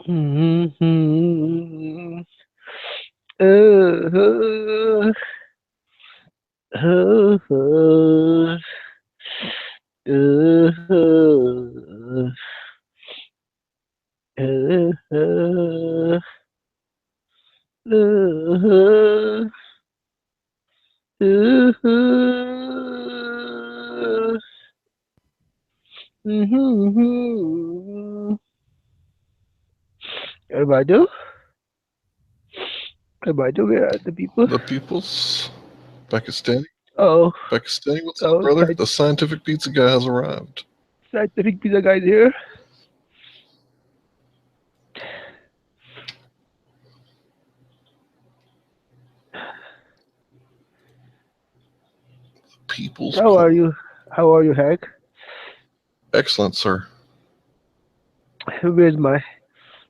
Mhm. Uh, uh, uh, uh, uh, uh, mhm. Everybody, everybody, where are the people? The people's Pakistani. Oh, Pakistani, what's up, oh, brother? The scientific pizza guy has arrived. scientific pizza guys here. People's How are corner. you? How are you, Hank? Excellent, sir. Where's my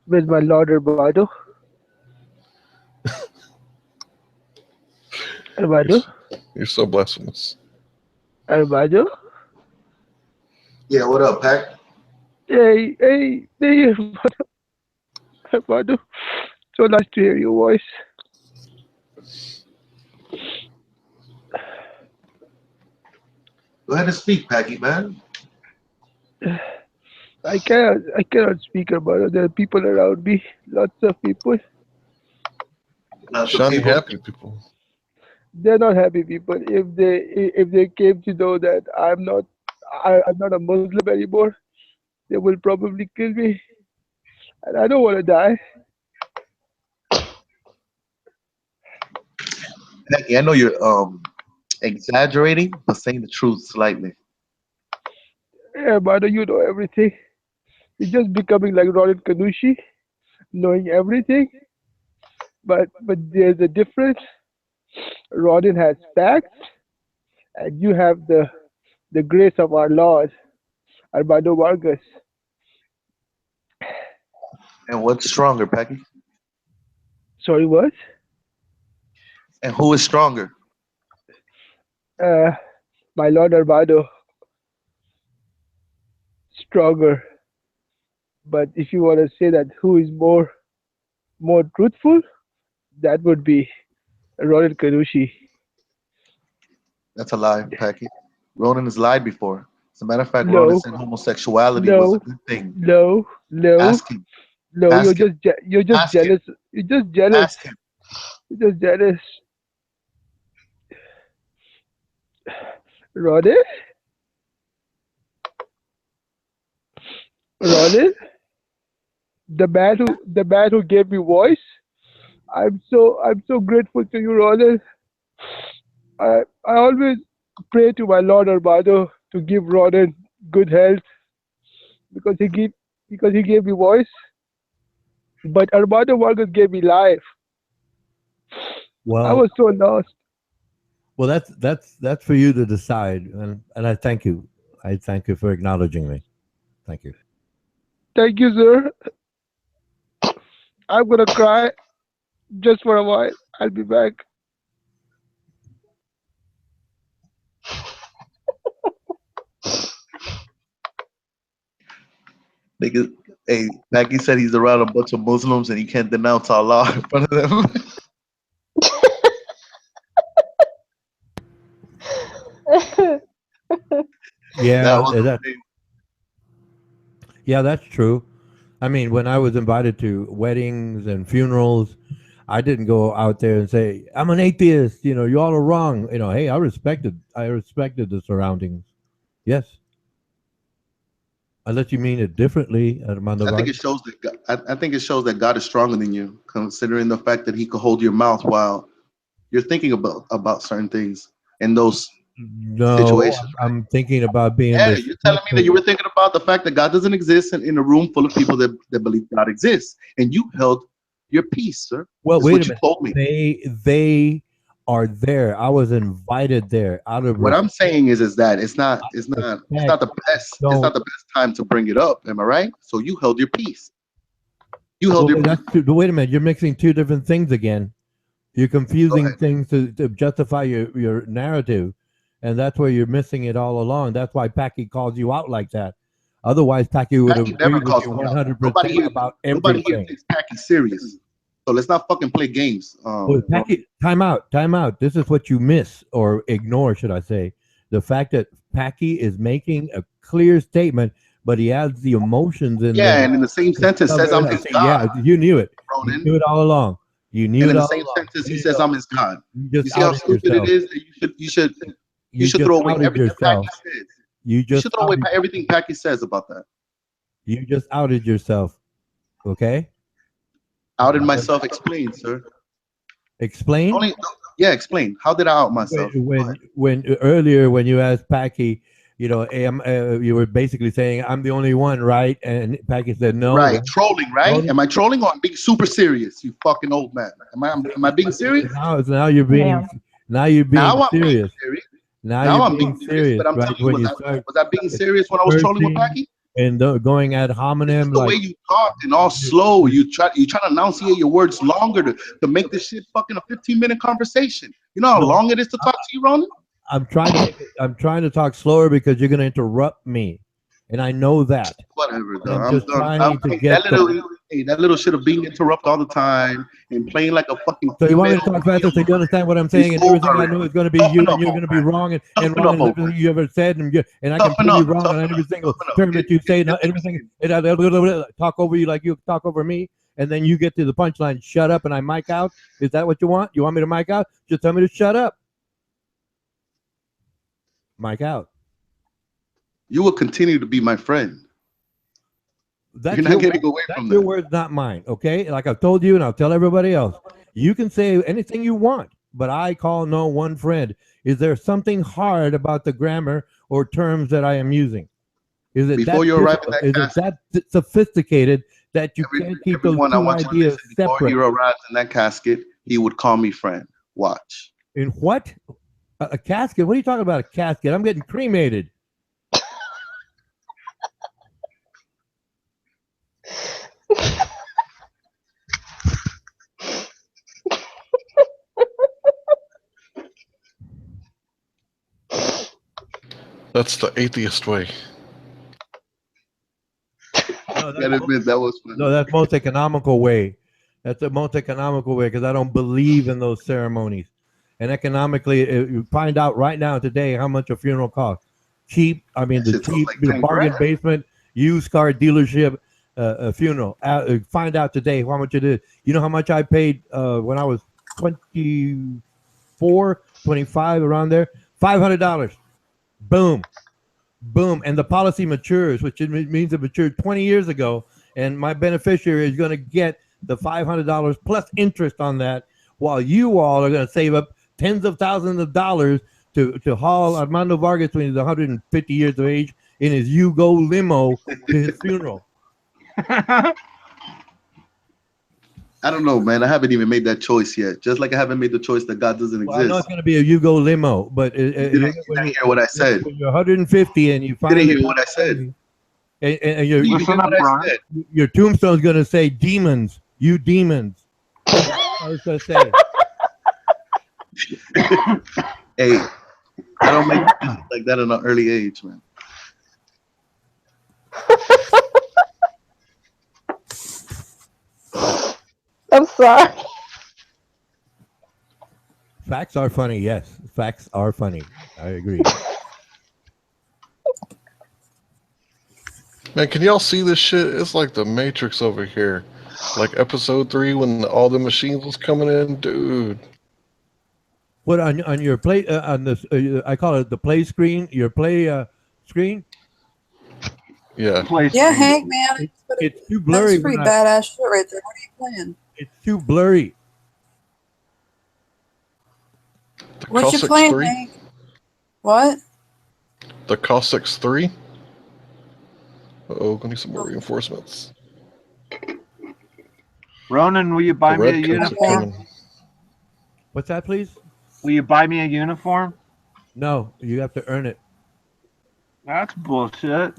Where's my Lord Arbado? You're, Arbado? s- you're so blasphemous. Arbado? Yeah, what up, Pac? Hey, hey, hey, Arbado. So nice to hear your voice. Go ahead and speak, Packy, man. I cannot speak about it. There are people around me, lots of people. Lots of Shiny, people. happy people. They're not happy people. If they came to know that I'm not a Muslim anymore, they will probably kill me, and I don't want to die. Packy, I know you're exaggerating, but saying the truth slightly. Yeah, brother, you know everything. You're just becoming like Ronan Kanushi, knowing everything. But there's a difference. Ronan has facts, and you have the grace of our Lord, Armando Vargas. And what's stronger, Packy? Sorry, what? And who is stronger? Uh, my Lord Armando, stronger. But if you want to say that who is more truthful, that would be Ronan Kanushi. That's a lie, Packy. Ronan has lied before. As a matter of fact, Ronan No, said homosexuality was a no, good thing. no, no, Ask him. no. Ask him. You're just Ask him. jealous. You're just jealous. Ask him. You're just jealous. Ronan, Ronan, the man who gave me voice. I'm so grateful to you, Ronan. I always pray to my Lord Armado to give Ronan good health because he gave me voice. But Armando Vargas gave me life. I Well, was so lost. well, that's for you to decide, and I thank you. I thank you for acknowledging me. Thank you. Thank you, sir. I'm gonna cry just for a while. I'll be back. Nigga, hey, Packy said he's around a bunch of Muslims and he can't denounce Allah in front of them. That Yeah, was that yeah, that's true. I mean, when I was invited to weddings and funerals, I didn't go out there and say, "I'm an atheist." You know, you all are wrong. You know, hey, I respected the surroundings. Yes, unless you mean it differently, Armando I think it Vargas. shows that I think it shows that God is stronger than you, considering the fact that He could hold your mouth while you're thinking about certain things in those No, situations. I'm thinking about being Yeah, you're telling me that respectful. you were thinking about the fact that God doesn't exist in a room full of people that believe God exists, and you held your peace, sir. Well, Is wait a what you minute. told me. They are there. I was invited there out of What I'm saying is that it's not respect. the best Don't. time to bring it up. Am I right? So you held your peace. You held Well, your peace. that's two, wait a minute. You're mixing two different things again. You're Go confusing ahead. things to justify your narrative, and that's where you're missing it all along. That's why Packy calls you out like that. Otherwise, Packy would Packy agree never with calls you me out. 100% about Nobody here everything. takes Packy serious. So let's not fucking play games. Well, Packy, time out. This is what you miss or ignore, should I say. The fact that Packy is making a clear statement, but he adds the emotions in yeah, there. and in the same sentence says I'm his See, God, yeah, you knew it. You Ronan. knew it all along. You knew And it in the all same along. sentence, There he you says go. I'm his God. You You just see how outed stupid yourself. it is? You should You just throw away outed everything yourself. Packy says. You You just should throw away outed, everything Packy says about that. you just outed yourself. Okay. Outed myself. Explain, sir. Explain. Explain. How did I out myself? When earlier when you asked Packy, you were basically saying I'm the only one, right? And Packy said no. Right, trolling, right? Am I trolling or I'm being super serious? You fucking old man. Am I being serious? Now you're being Now I'm being serious. serious. Now Now you're I'm being being serious. But I'm right? telling you, When you start was I being serious when I was trolling with cursing Packy? and going ad It's hominem, the way like you talk and all slow. You try to enunciate your words longer to make this shit fucking a 15-minute conversation. You know how No, long it is to talk to you, Ronan? I'm trying to talk slower because you're going to interrupt me, and I know that. Whatever, though. I'm I'm just done. trying to get That little shit of being interrupted all the time and playing like a fucking. So you want me to talk faster so you understand what I'm saying, and everything I know is going to be you, and you're going to be wrong, and wrong in everything you ever said, and I can prove you wrong on every single term that you say, and everything. And I talk over you like you talk over me, and then you get to the punchline, shut up, and I mic out. Is that what you want? You want me to mic out? Just tell me to shut up. Mic out. You will continue to be my friend. That's You're not getting away that's from your that. words, not mine. Okay, like I've told you, and I'll tell everybody else. You can say anything you want, but I call no one friend. Is there something hard about the grammar or terms that I am using? Is it Before that you arrive at difficult? that Is it casket, that sophisticated that you can't keep those everyone, I two want you to ideas listen. Before separate? you arrive in that casket, he would call me friend. Watch. In what? A casket? What are you talking about? A casket? I'm getting cremated. That's the atheist way. No, Gotta admit, that was funny. no, that's most economical way. That's the most economical way because I don't believe in those ceremonies. And economically, you find out right now today how much a funeral costs. Cheap, I mean That the shit costs cheap, like the 10 bargain grand. basement, used car dealership, funeral. Find out today how much it is. You know how much I paid when I was 24, 25, around there? $500. Boom. Boom, and the policy matures, which means it matured 20 years ago, and my beneficiary is going to get the $500 plus interest on that, while you all are going to save up tens of thousands of dollars to haul Armando Vargas when he's 150 years of age in his Yugo limo to his funeral. I don't know, man. I haven't even made that choice yet. Just like I haven't made the choice that God doesn't Well, I know exist. it's going to be a Yugo limo, but You didn't hear what I said. when you're 150 and you You finally didn't hear what I said. and You your, didn't hear what I said. your tombstone's going to say demons, you demons. That's what I was going to say. Hey, I don't make like that at an early age, man. I'm sorry. Facts are funny. Yes, facts are funny. I agree. Man, can y'all see this shit? It's like the Matrix over here. Like episode 3 when all the machines was coming in, dude. What on your play on this? I call it the play screen. Your play screen. Yeah. Yeah, Hank, man. It's too blurry. That's pretty badass shit right there. What are you playing? It's too blurry. The What you Cossacks playing, 3? Hank? What? The Cossacks 3? Uh-oh, gonna need some more reinforcements. Ronan, will you The buy me a Redcoats are uniform? coming. What's that, please? Will you buy me a uniform? No, you have to earn it. That's bullshit.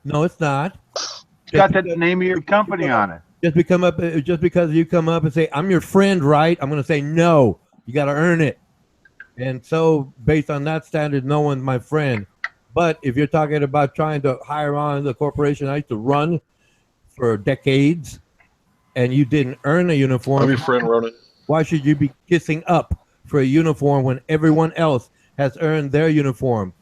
No, it's not. It's got the name of your company on it. Just because you come up and say, "I'm your friend," right? I'm going to say, "No, you got to earn it." And so, based on that standard, no one's my friend. But if you're talking about trying to hire on the corporation I used to run for decades, and you didn't earn a I'm uniform, your friend, Ronan. why should you be kissing up for a uniform when everyone else has earned their uniform?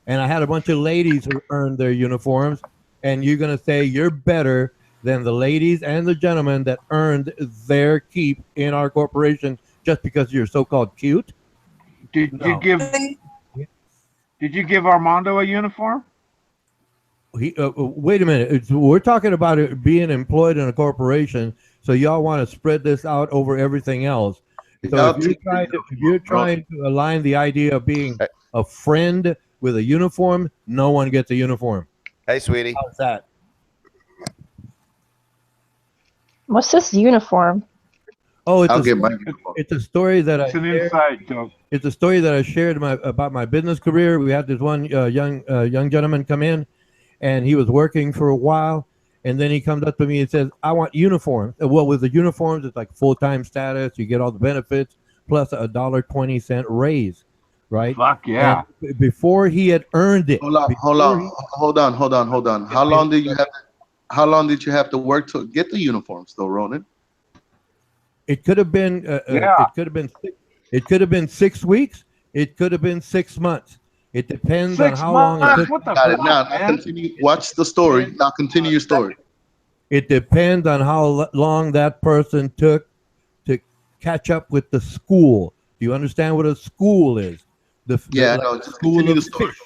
And I had a bunch of ladies who earned their uniforms, and you're going to say you're better than the ladies and the gentlemen that earned their keep in our corporation just because you're so-called cute? Did No. you give Armando a uniform? Wait a minute. We're talking about it being employed in a corporation, so y'all want to spread this out over everything else. So if you're trying to align the idea of being a friend with a uniform, no one gets a uniform. Hey, sweetie. How's that? What's this uniform? Oh, I'll get my uniform. it's a story that It's an inside joke. It's a story that I shared about my business career. We had this one young gentleman come in, and he was working for a while, and then he comes up to me and says, "I want uniforms." Well, with the uniforms, it's like full-time status. You get all the benefits plus $1.20 raise, right? Fuck yeah. And before he had earned it. Hold on. How long did you have to work to get the uniforms, though, Ronan? It could have been. It could have been. It could have been 6 weeks. It could have been 6 months. It depends on how long it took. What the Got it. fuck, Now man? continue. Watch the story. Now continue your story. It depends on how long that person took to catch up with the school. Do you understand what a school is? Just school continue of the story. fish.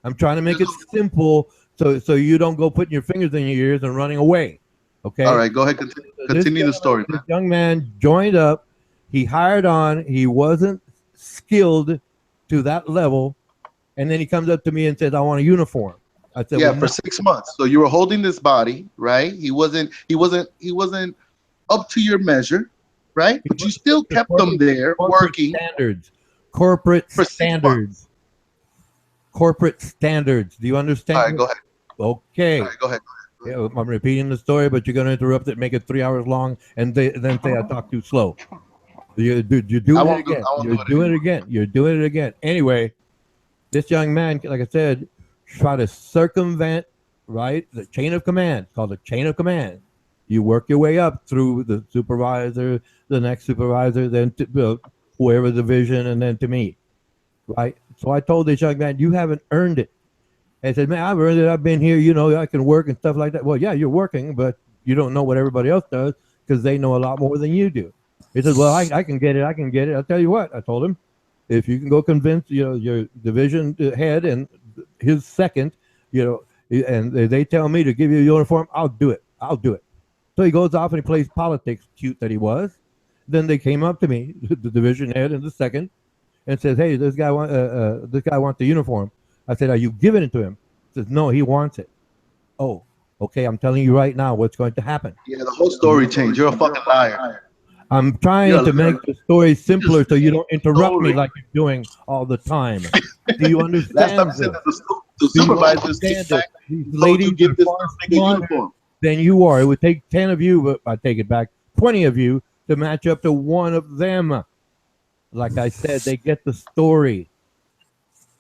I'm trying to make it simple so you don't go putting your fingers in your ears and running away. Okay. All right, go ahead. Continue the story. This young man joined up. He hired on. He wasn't skilled to that level, and then he comes up to me and says, "I want a uniform." I said, Yeah, well, for 6 months. So you were holding this body, right? He wasn't up to your measure, right? But you still kept them there working. Corporate For 6 standards. Corporate standards. Do you understand? All right, go ahead. Okay. All right, go ahead. Yeah, I'm repeating the story, but you're going to interrupt it, make it 3 hours long, and then say I talk too slow. You're doing it again. You're doing it again. Anyway, this young man, like I said, tried to circumvent, right, the chain of command. It's called the chain of command. You work your way up through the supervisor, the next supervisor, then to whoever division, and then to me, right? So I told this young man, you haven't earned it. And I said, man, I've earned it. I've been here. I can work and stuff like that. Well, yeah, you're working, but you don't know what everybody else does because they know a lot more than you do. He said, well, I can get it. I can get it. I'll tell you what, I told him, if you can go convince, your division head and his second, and they tell me to give you a uniform, I'll do it. So he goes off and he plays politics, cute that he was. Then they came up to me, the division head and the second, and says, hey, this guy wants the uniform. I said, are you giving it to him? He says, no, he wants it. Oh, okay, I'm telling you right now what's going to happen. Yeah, the whole story changed. You're a fucking liar. I'm trying to make the story simpler so you don't interrupt me like you're doing all the time. Do you understand? Last time the supervisors came back, told you give this nigga uniform. Then you are. It would take 10 of you, but I take it back, 20 of you to match up to one of them. Like I said, they get the story.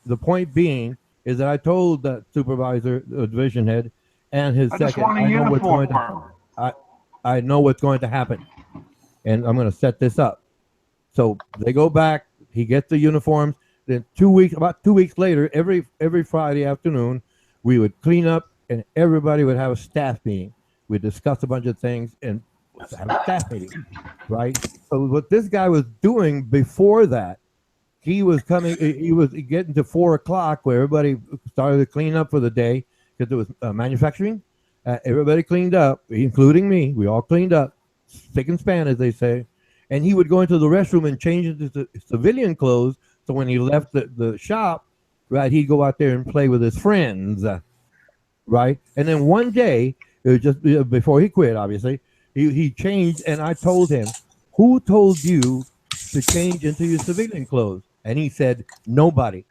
The point being is that I told that supervisor, the division head, and his second, I know what's going to happen. And I'm going to set this up. So they go back. He gets the uniforms. Then about 2 weeks later, every Friday afternoon, we would clean up, and everybody would have a staff meeting. We'd discuss a bunch of things and have a staff meeting, right? So what this guy was doing before that, he was getting to 4 o'clock where everybody started to clean up for the day because it was manufacturing. Everybody cleaned up, including me. We all cleaned up, spick and span, as they say. And he would go into the restroom and change into civilian clothes. So when he left the shop, right, he'd go out there and play with his friends, right? And then one day, it was just before he quit, obviously, he changed, and I told him, who told you to change into your civilian clothes? And he said, nobody.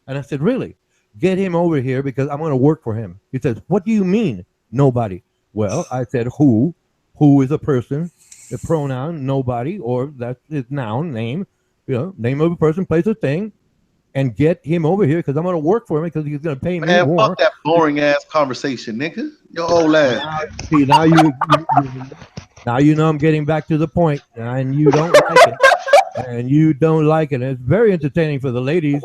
And I said, really? Get him over here because I'm going to work for him. He says, what do you mean, nobody? Well, I said, who is a person, the pronoun, nobody, or that's his noun, name, name of a person, place, or thing. and get him over here because I'm going to work for him because he's going to pay me Man, more. fuck that boring ass conversation, nigga. Your old ass. See, now you know I'm getting back to the point, and you don't like it, and you don't like it. And it's very entertaining for the ladies.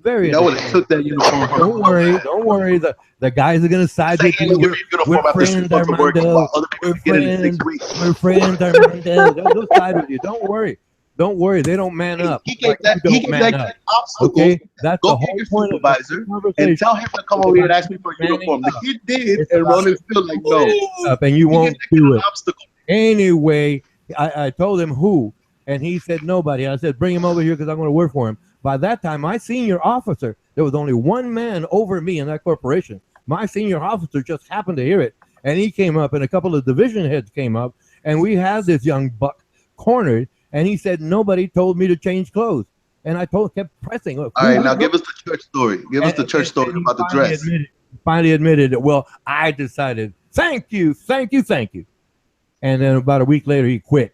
Very That would have entertaining. took that uniform from Don't worry, don't worry. The guys are going to side with saying you. give me a uniform after 6 months of working while other people get it in 6 weeks. We're friends, Armando. They'll side with you. Don't worry. Don't worry. They don't man up. He gave Like that, you he don't gave man that up. kid obstacles. Okay, that's the Go get whole your point of the supervisor and conversation. tell him to come over here and ask me for a uniform. The kid did, and Ronan still like, no. Up and you He gave won't that kid do an it. obstacle. Anyway, I told him who, and he said nobody. I said, bring him over here because I'm going to work for him. By that time, my senior officer, there was only one man over me in that corporation. My senior officer just happened to hear it, and he came up, and a couple of division heads came up, and we had this young buck cornered, and he said, nobody told me to change clothes. And I kept pressing. Look, All right, now give us the church story. Give us the church story he about the dress. Finally admitted it. Well, I decided, thank you. And then about a week later, he quit.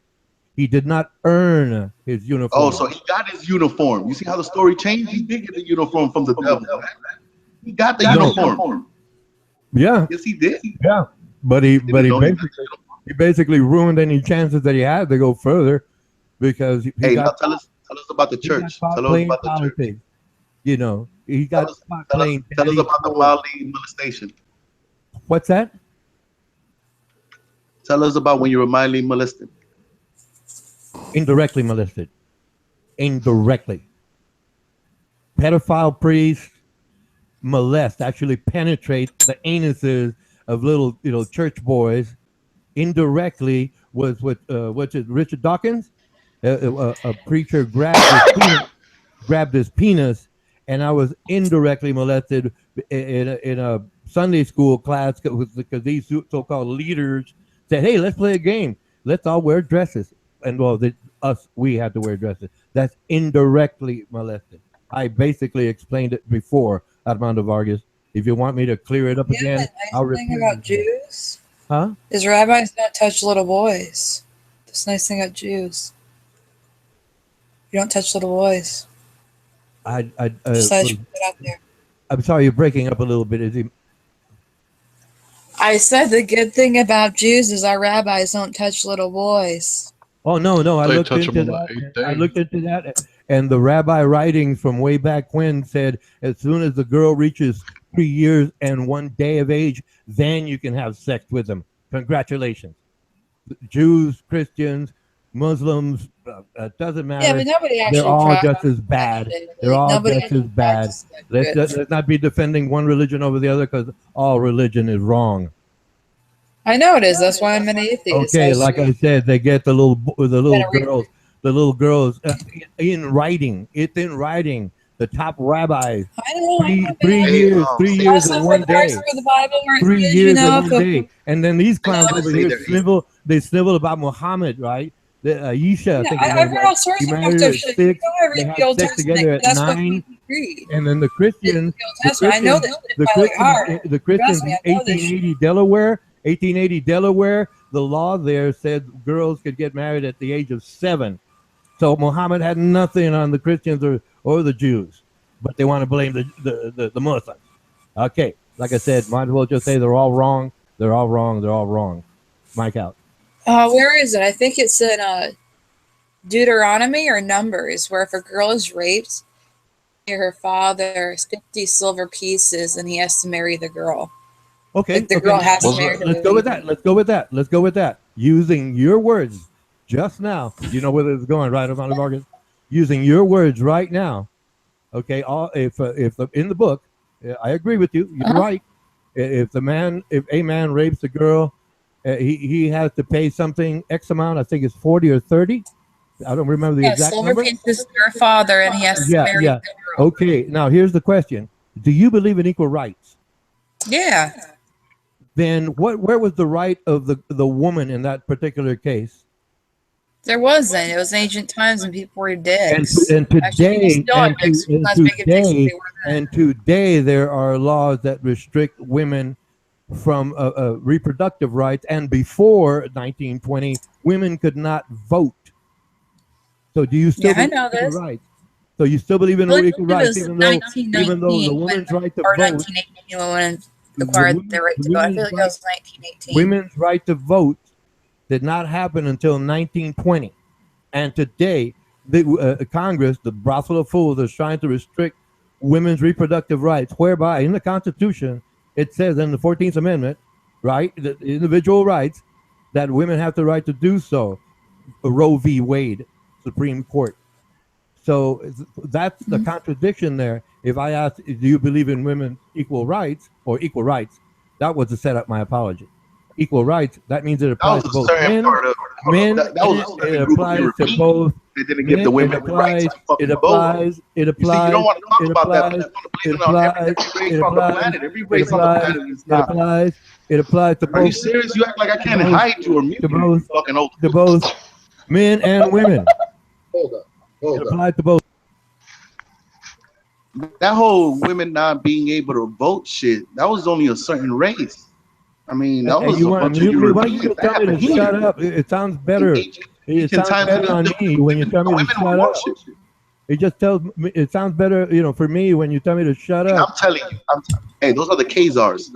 He did not earn his uniform. Oh, so he got his uniform. You see how the story changed? He did get the uniform from the devil. He got the uniform. Yeah. Yes, he did. Yeah. But he basically ruined any chances that he had to go further because he Hey, got, now tell us about the church. Tell us about the church. You know, he got Tell us about the mildly molestation. What's that? Tell us about when you were mildly molested. Indirectly molested. Indirectly. Pedophile priests actually penetrate the anuses of little, church boys. Indirectly was what what's it? Richard Dawkins, a preacher grabbed his penis, and I was indirectly molested in a Sunday school class because these so-called leaders said, "Hey, let's play a game. Let's all wear dresses." And well, we had to wear dresses. That's indirectly molested. I basically explained it before, Armando Vargas. If you want me to clear it up again, I'll repeat thing about Jews, huh? is rabbis don't touch little boys. This nice thing about Jews, you don't touch little boys. Just thought you put it out there. I'm sorry, you're breaking up a little bit. Is he? I said the good thing about Jews is our rabbis don't touch little boys. Oh no! I They looked touch into them on the 8th that. day. I looked into that, and the rabbi writings from way back when said, as soon as the girl reaches 3 years and 1 day of age, then you can have sex with them. Congratulations, Jews, Christians, Muslims, doesn't matter. Yeah, but nobody actually. They're all practices just as bad. it. They're all Nobody just as actually bad. practices it. Let's not be defending one religion over the other because all religion is wrong. I know it is. That's why I'm an atheist. Okay, like I said, they get the little girls in writing. It's in writing. The top rabbis. I know. 3 years, 3 years and 1 day. The Bible where it 3 says, years and if 1 a- day. And then these clowns I know. over here snivel. They snivel about Muhammad, right? Aisha, I think her I've name heard was. all sorts He of married fucked her up at shit. 6. You know, I They read had the Old sex Testament. together at That's what 9. we read. And then the Christians, I know this shit by heart. the Christians Trust me, in I know this 1880 Delaware, the law there said girls could get married at the age of 7. So Muhammad had nothing on the Christians or the Jews, but they want to blame the Muslims. Okay, like I said, might as well just say they're all wrong. They're all wrong. They're all wrong. Mike out. Where is it? I think it's in Deuteronomy or Numbers, where if a girl is raped, her father 50 silver pieces, and he has to marry the girl. Okay, Like the girl has to marry the Let's go with that. Using your words just now, you know where this is going, right, Armando Vargas? Using your words right now. Okay, if in the book, I agree with you. You're right. If a man rapes a girl, he has to pay something X amount. I think it's 40 or 30. I don't remember the exact silver number. pieces to her father, and he has to marry the girl. Okay, now here's the question: do you believe in equal rights? Yeah. Then where was the right of the woman in that particular case? There wasn't. It was ancient times and people were dead. And today there are laws that restrict women from reproductive rights. And before 1920, women could not vote. So do you still I know this. rights? So you still believe in I believe equal it rights, was even though the 1919 woman's right to or vote, 1918 when women acquired their right to vote. I feel like that was 1918. women's right to vote did not happen until 1920, and today the Congress, the brothel of fools, is trying to restrict women's reproductive rights, whereby in the Constitution it says in the 14th Amendment, right, the individual rights that women have the right to do so. Roe v. Wade, Supreme Court. So that's the contradiction there. If I ask, do you believe in women's equal rights or equal rights? That was to set up my apology. Equal rights, that means it That applies was to a both certain men, part of men, that was a and certain it group of applies to Europeans. both. They didn't give the Men, women the right to fucking vote. it You see, you don't applies, want to talk it about that, but applies, I want to it blame it on applies, every race it on the applies, planet. Every it race on the applies, planet is it not. applies, it applies to Are you both, serious? You act like I can't both- hide you or mute to you. both, You fucking old. to both men and women. Hold up. It Hold up. applies to both. That whole women not being able to vote shit, that was only a certain race. I mean, that And was you a want to bunch of mute me? Why don't you Europeans. just That tell me to happened here. shut up? It sounds In better. ancient, It ancient sounds times, better on me when you tell me to women shut would up. vote shit. It just tells me, it sounds better, for me when you tell me to shut And up. I'm telling you, hey, those are the Khazars.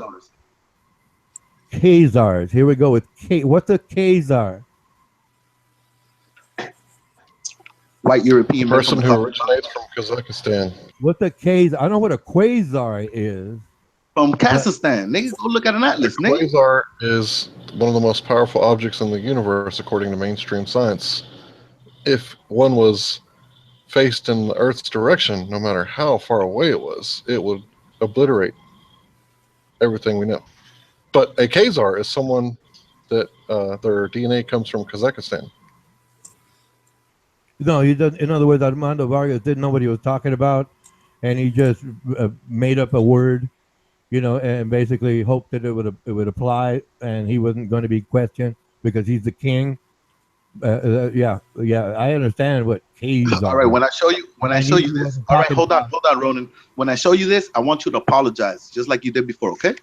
Khazars. Here we go with K. What's a Khazar? White European men from Person the who Caucasus. originates from Kazakhstan. What's a Khazar? I don't know what a Quasar is. From Kazakhstan. Nigga, go look at an A atlas, nigga. quasar is one of the most powerful objects in the universe, according to mainstream science. If one was faced in the Earth's direction, no matter how far away it would obliterate everything we know. But a Khazar is someone that their DNA comes from Kazakhstan. No, he doesn't. In other words, Armando Vargas didn't know what he was talking about, and he just made up a word, and basically hoped that it would apply, and he wasn't going to be questioned because he's the king. Yeah, I understand what Khazar. All right, when I show you this, all right, hold on, Ronan. When I show you this, I want you to apologize, just like you did before, okay?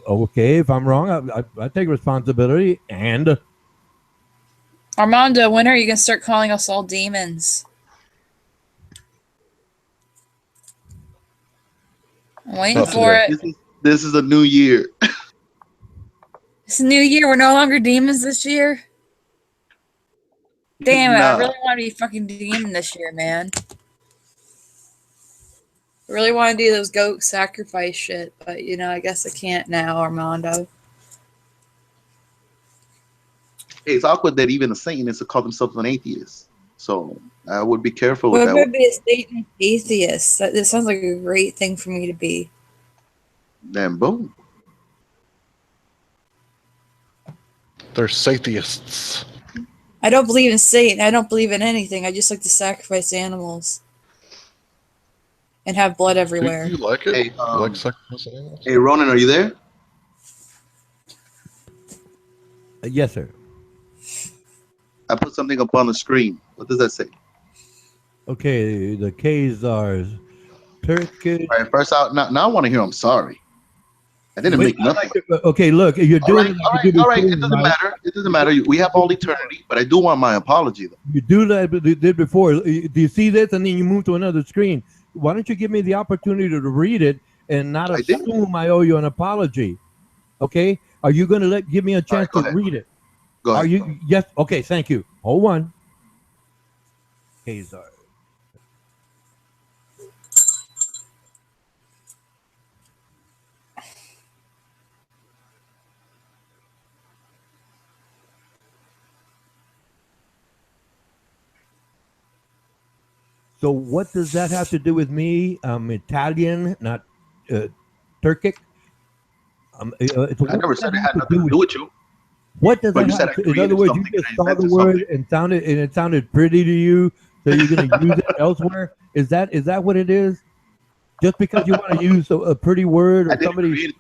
Okay, if I'm wrong, I take responsibility. And Armando, when are you going to start calling us all demons? I'm waiting for it. This is a new year. It's a new year. We're no longer demons this year. Damn it. I really want to be fucking demon this year, man. I really want to do those goat sacrifice shit, but I guess I can't now, Armando. Hey, it's awkward that even a Satanist would call themselves an atheist. So I would be careful with Well, that. I'm going to be a Satan atheist. That sounds like a great thing for me to be. Then boom. They're Satanists. I don't believe in Satan. I don't believe in anything. I just like to sacrifice animals and have blood everywhere. Do you like it? Hey, you like sacrificing animals? Hey, Ronan, are you there? yes, sir. I put something up on the screen. What does that say? Okay, the Khazars, Turkish. All right, first out. Now I want to hear I'm sorry. I didn't make nothing. Okay, look, you're doing it. All right. It doesn't matter. It doesn't matter. We have all eternity, but I do want my apology, though. You do that, but you did before. Do you see this, and then you move to another screen? Why don't you give me the opportunity to read it and not assume I owe you an apology? Okay, are you going to give me a chance to read it? Go ahead. Are you? Yes. Okay. Thank you. Hold on. Khazar. So what does that have to do with me? I'm Italian, not Turkic. I never said it had nothing to do with you. What does that have to, in other words, you just saw the word and it sounded pretty to you, so you're going to use it elsewhere? Is that what it is? Just because you want to use a pretty word, or somebody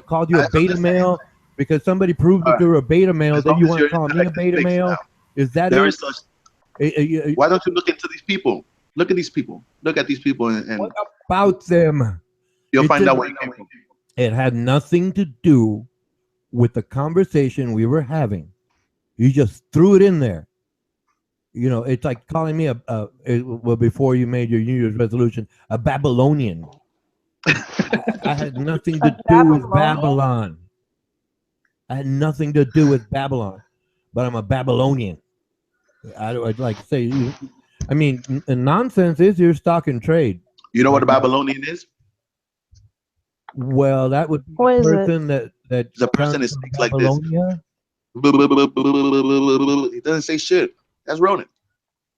called you a beta male because somebody proved that you're a beta male, then you want to call me a beta male? Is that it? Why don't you look into these people? Look at these people. Look at these people, and what about them? You'll find out where you came from. It had nothing to do with the conversation we were having. You just threw it in there. You know, it's like calling me well, before you made your New Year's resolution, a Babylonian. I had nothing A to do with Babylonian? Babylon. I had nothing to do with Babylon, but I'm a Babylonian. I'd like to say, I mean, nonsense is your stock and trade. You know what a Babylonian is? Well, that would be What the is it? person that It's a person comes that from speaks like this. Babylonia. He doesn't say shit. That's Ronan.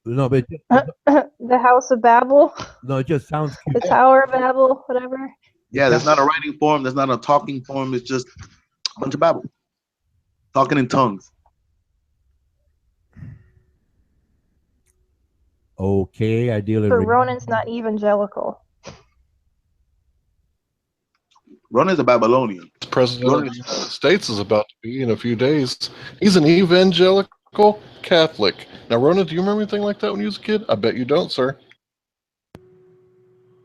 No, but The House of Babel, no, it just sounds cute. the Tower of Babel, whatever. Yeah, there's not a writing form. There's not a talking form. It's just a bunch of babble. Talking in tongues. Okay, I deal in. So Ronan's not evangelical. Ronan's a Babylonian. President of the United States is about to be in a few days. He's an evangelical Catholic. Now, Rona, do you remember anything like that when you was a kid? I bet you don't, sir.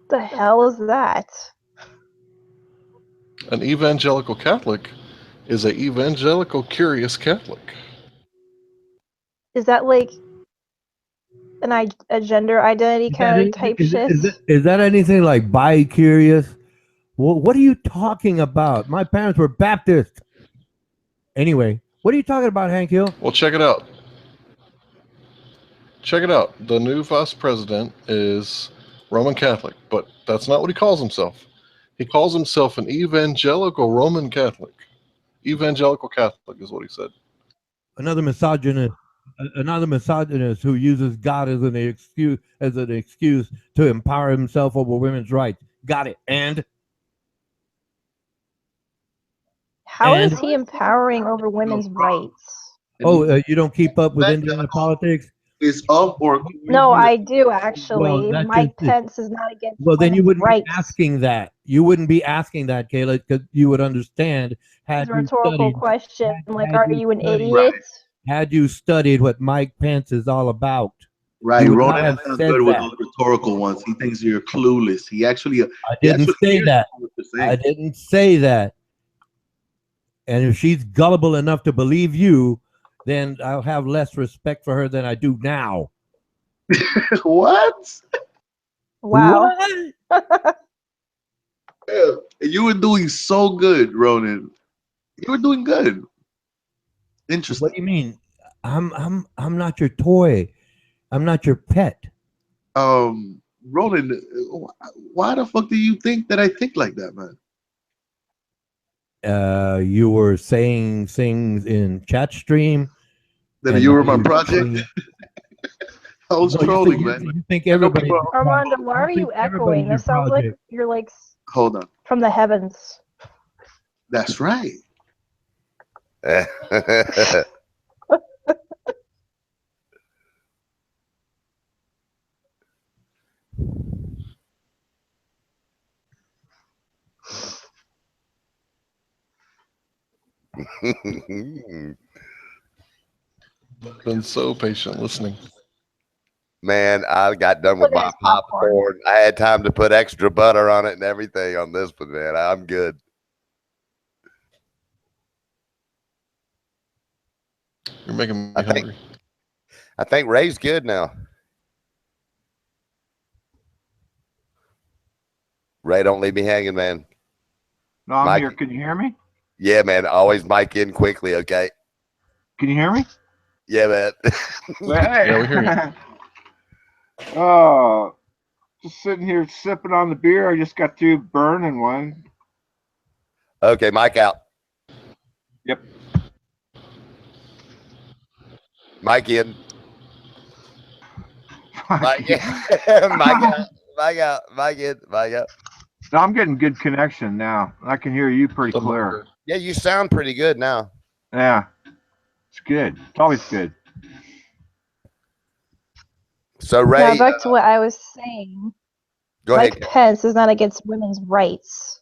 The hell is that? An evangelical Catholic is an evangelical curious Catholic. Is that like a gender identity kind of type shit? Is that anything like bi-curious? Well, what are you talking about? My parents were Baptist. Anyway, what are you talking about, Hank Hill? Well, check it out. Check it out. The new vice president is Roman Catholic, but that's not what he calls himself. He calls himself an evangelical Roman Catholic. Evangelical Catholic is what he said. Another misogynist who uses God as an excuse to empower himself over women's rights. Got it. And how is he empowering over women's rights? Oh, you don't keep up with Indiana politics? Is of or no, I do actually. Well, Mike Pence is not against. Well, then you wouldn't rights. be asking that. You wouldn't be asking that, Kayla, because you would understand. It's a rhetorical question. Like, are you an idiot? Right. Had you studied what Mike Pence is all about? Right, Ronan is good with those rhetorical ones. He thinks you're clueless. He actually. I didn't say that. I didn't say that. And if she's gullible enough to believe you, then I'll have less respect for her than I do now. What? Wow. What? Yeah, you were doing so good, Ronan. You were doing good. Interesting. What do you mean? I'm not your toy. I'm not your pet. Ronan, why the fuck do you think that I think like that, man? You were saying things in chat stream. That you were my project? I was trolling, man. You think everybody... Armando, why are you echoing? That sounds like you're like... Hold on. From the heavens. That's right. Been so patient listening. Man, I got done with my popcorn. I had time to put extra butter on it and everything on this one, man. I'm good. You're making me hungry. I think Ray's good now. Ray, don't leave me hanging, man. No, I'm Mike. here. Can you hear me? Yeah, man. Always mic in quickly, okay? Can you hear me? Yeah, man. Hey. Yeah, we hear you. Oh, just sitting here sipping on the beer. I just got through burning one. Okay, mic out. Yep. Mic in. Mic in. Mic out. Mic out. Mic in. Mic out. No, I'm getting good connection now. I can hear you pretty clear. Yeah, you sound pretty good now. Yeah. It's good. It's always good. So, Ray. Now, back to what I was saying. Go Mike ahead. Pence is not against women's rights.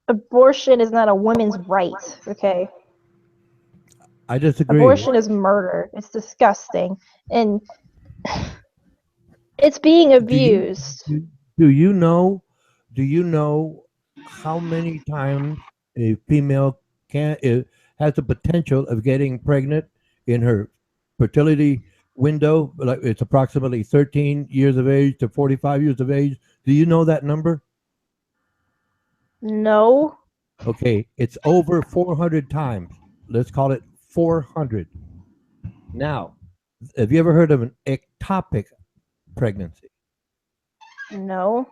Abortion is not a woman's right, okay? I disagree. Abortion is murder. It's disgusting. And it's being abused. Do you know how many times a female it has the potential of getting pregnant in her fertility window. Like it's approximately 13 years of age to 45 years of age. Do you know that number? No. Okay, it's over 400 times. Let's call it 400. Now, have you ever heard of an ectopic pregnancy? No.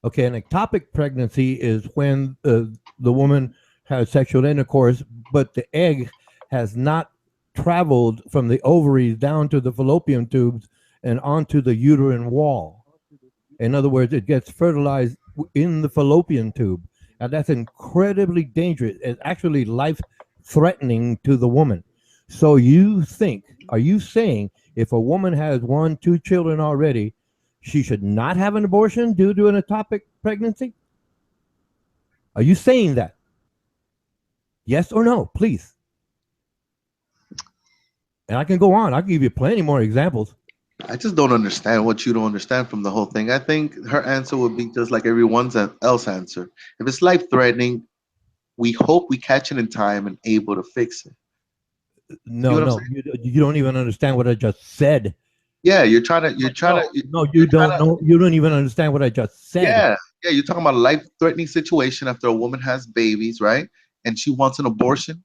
Okay, an ectopic pregnancy is when the woman has sexual intercourse, but the egg has not traveled from the ovaries down to the fallopian tubes and onto the uterine wall. In other words, it gets fertilized in the fallopian tube. And that's incredibly dangerous. It's actually life threatening to the woman. So are you saying if a woman has 1, 2 children already, she should not have an abortion due to an ectopic pregnancy? Are you saying that? Yes or no, please. And I can go on. I can give you plenty more examples. I just don't understand what you don't understand from the whole thing. I think her answer would be just like everyone's else answer. If it's life threatening, we hope we catch it in time and able to fix it. No, you don't even understand what I just said. Yeah, you're trying to. No, you don't know. You don't even understand what I just said. Yeah, you're talking about a life-threatening situation after a woman has babies, right? And she wants an abortion.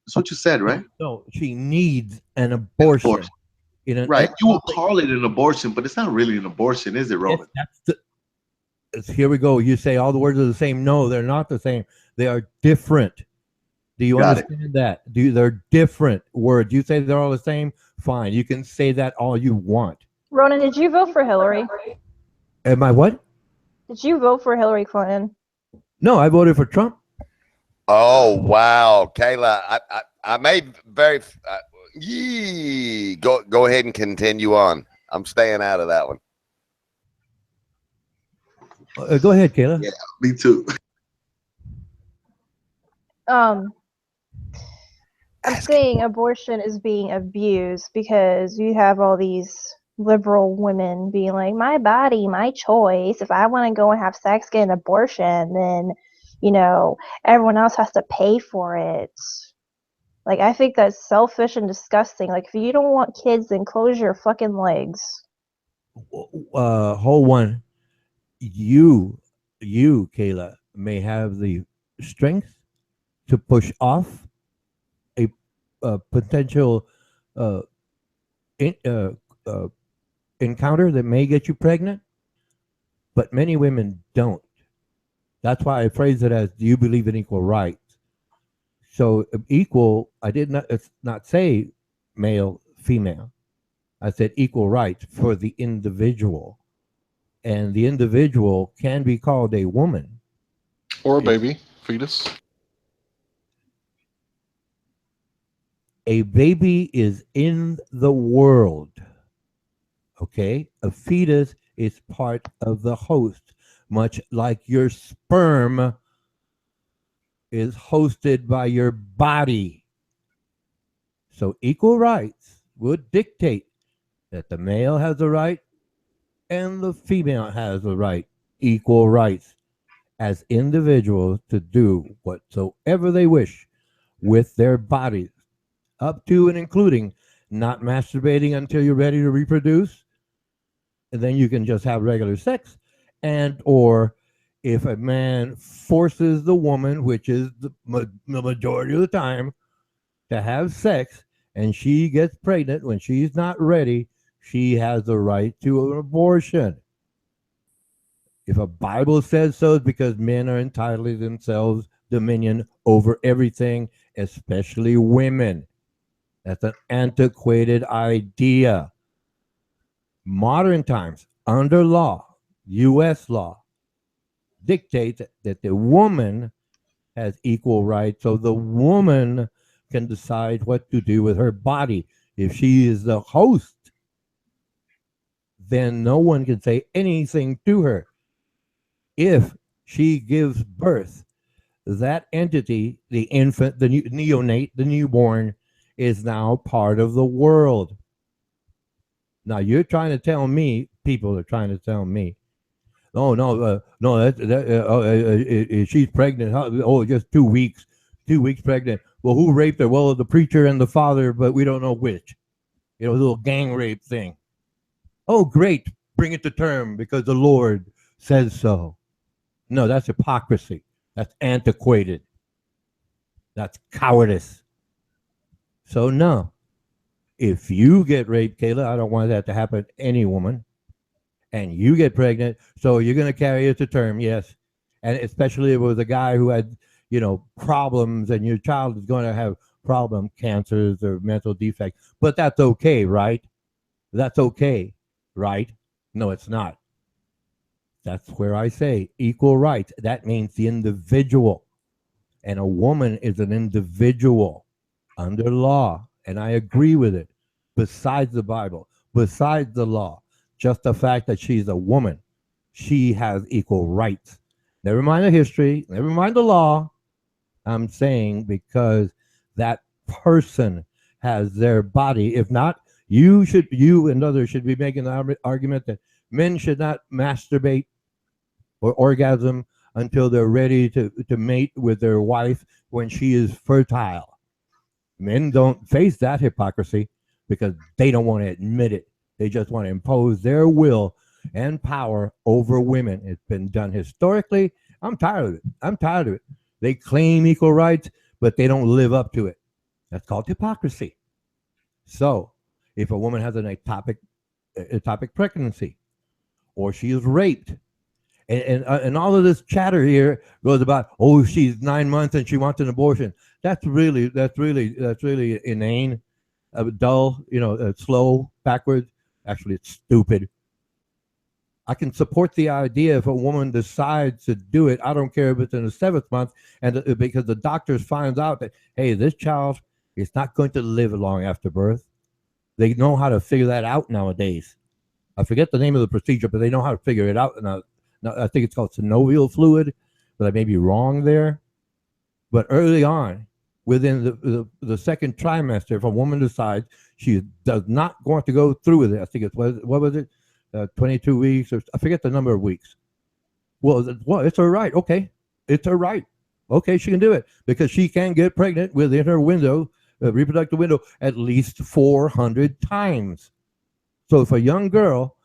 That's what you said, right? No, she needs an abortion. Right. You will call it an abortion, but it's not really an abortion, is it, Roman? Here we go. You say all the words are the same. No, they're not the same. They are different. Do you understand that? They're different words. You say they're all the same. Fine. You can say that all you want. Ronan, did you vote for Hillary? Am I what? Did you vote for Hillary Clinton? No, I voted for Trump. Oh wow, Kayla, I made very. Go ahead and continue on. I'm staying out of that one. Go ahead, Kayla. Yeah, me too. I'm saying abortion is being abused because you have all these liberal women being like, my body, my choice. If I want to go and have sex, get an abortion, then, everyone else has to pay for it. Like, I think that's selfish and disgusting. Like, if you don't want kids, then close your fucking legs. Hold one. You, Kayla, may have the strength to push off a potential encounter that may get you pregnant, but many women don't. That's why I phrase it as, do you believe in equal rights? So equal, I did not say male, female. I said equal rights for the individual. And the individual can be called a woman. Or a baby, fetus. A baby is in the world. Okay? A fetus is part of the host, much like your sperm is hosted by your body. So equal rights would dictate that the male has a right and the female has a right, equal rights as individuals to do whatsoever they wish with their bodies, up to and including not masturbating until you're ready to reproduce, and then you can just have regular sex, and or if a man forces the woman, which is the majority of the time, to have sex, and she gets pregnant when she's not ready, she has the right to an abortion. If a Bible says so, it's because men are entitled to themselves dominion over everything, especially women. That's an antiquated idea. Modern times, under law, U.S. law, dictates that the woman has equal rights, so the woman can decide what to do with her body. If she is the host, then no one can say anything to her. If she gives birth, that entity, the infant, the neonate, the newborn, is now part of the world. Now you're trying to tell me, people are trying to tell me, oh no, no, she's pregnant. Oh, just 2 weeks. 2 weeks pregnant. Well, who raped her? Well, the preacher and the father, but we don't know which. A little gang rape thing. Oh, great. Bring it to term because the Lord says so. No, that's hypocrisy. That's antiquated. That's cowardice. So, no. If you get raped, Kayla, I don't want that to happen to any woman. And you get pregnant, so you're going to carry it to term, yes. And especially if it was a guy who had, problems, and your child is going to have cancers or mental defects. But that's okay, right? That's okay, right? No, it's not. That's where I say equal rights. That means the individual. And a woman is an individual under law. And I agree with it. Besides the Bible, besides the law, just the fact that she's a woman, she has equal rights. Never mind the history, never mind the law. I'm saying because that person has their body. If not, you and others should be making the argument that men should not masturbate or orgasm until they're ready to mate with their wife when she is fertile. Men don't face that hypocrisy because they don't want to admit it. They just want to impose their will and power over women. It's been done historically. I'm tired of it. They claim equal rights, but they don't live up to it. That's called hypocrisy. So, if a woman has an ectopic pregnancy, or she is raped, and all of this chatter here goes about, oh, she's 9 months and she wants an abortion. That's really inane, dull, slow, backwards. Actually, it's stupid. I can support the idea if a woman decides to do it. I don't care if it's in the 7th month, and because the doctors finds out that, hey, this child is not going to live long after birth. They know how to figure that out nowadays. I forget the name of the procedure, but they know how to figure it out. Now, I think it's called synovial fluid, but I may be wrong there. But early on, within the second trimester, if a woman decides she does not want to go through with it, I think it's, what was it? 22 weeks, or I forget the number of weeks. Well, it's her right. Okay. It's her right. Okay, she can do it because she can get pregnant within her window, reproductive window, at least 400 times. So if a young girl,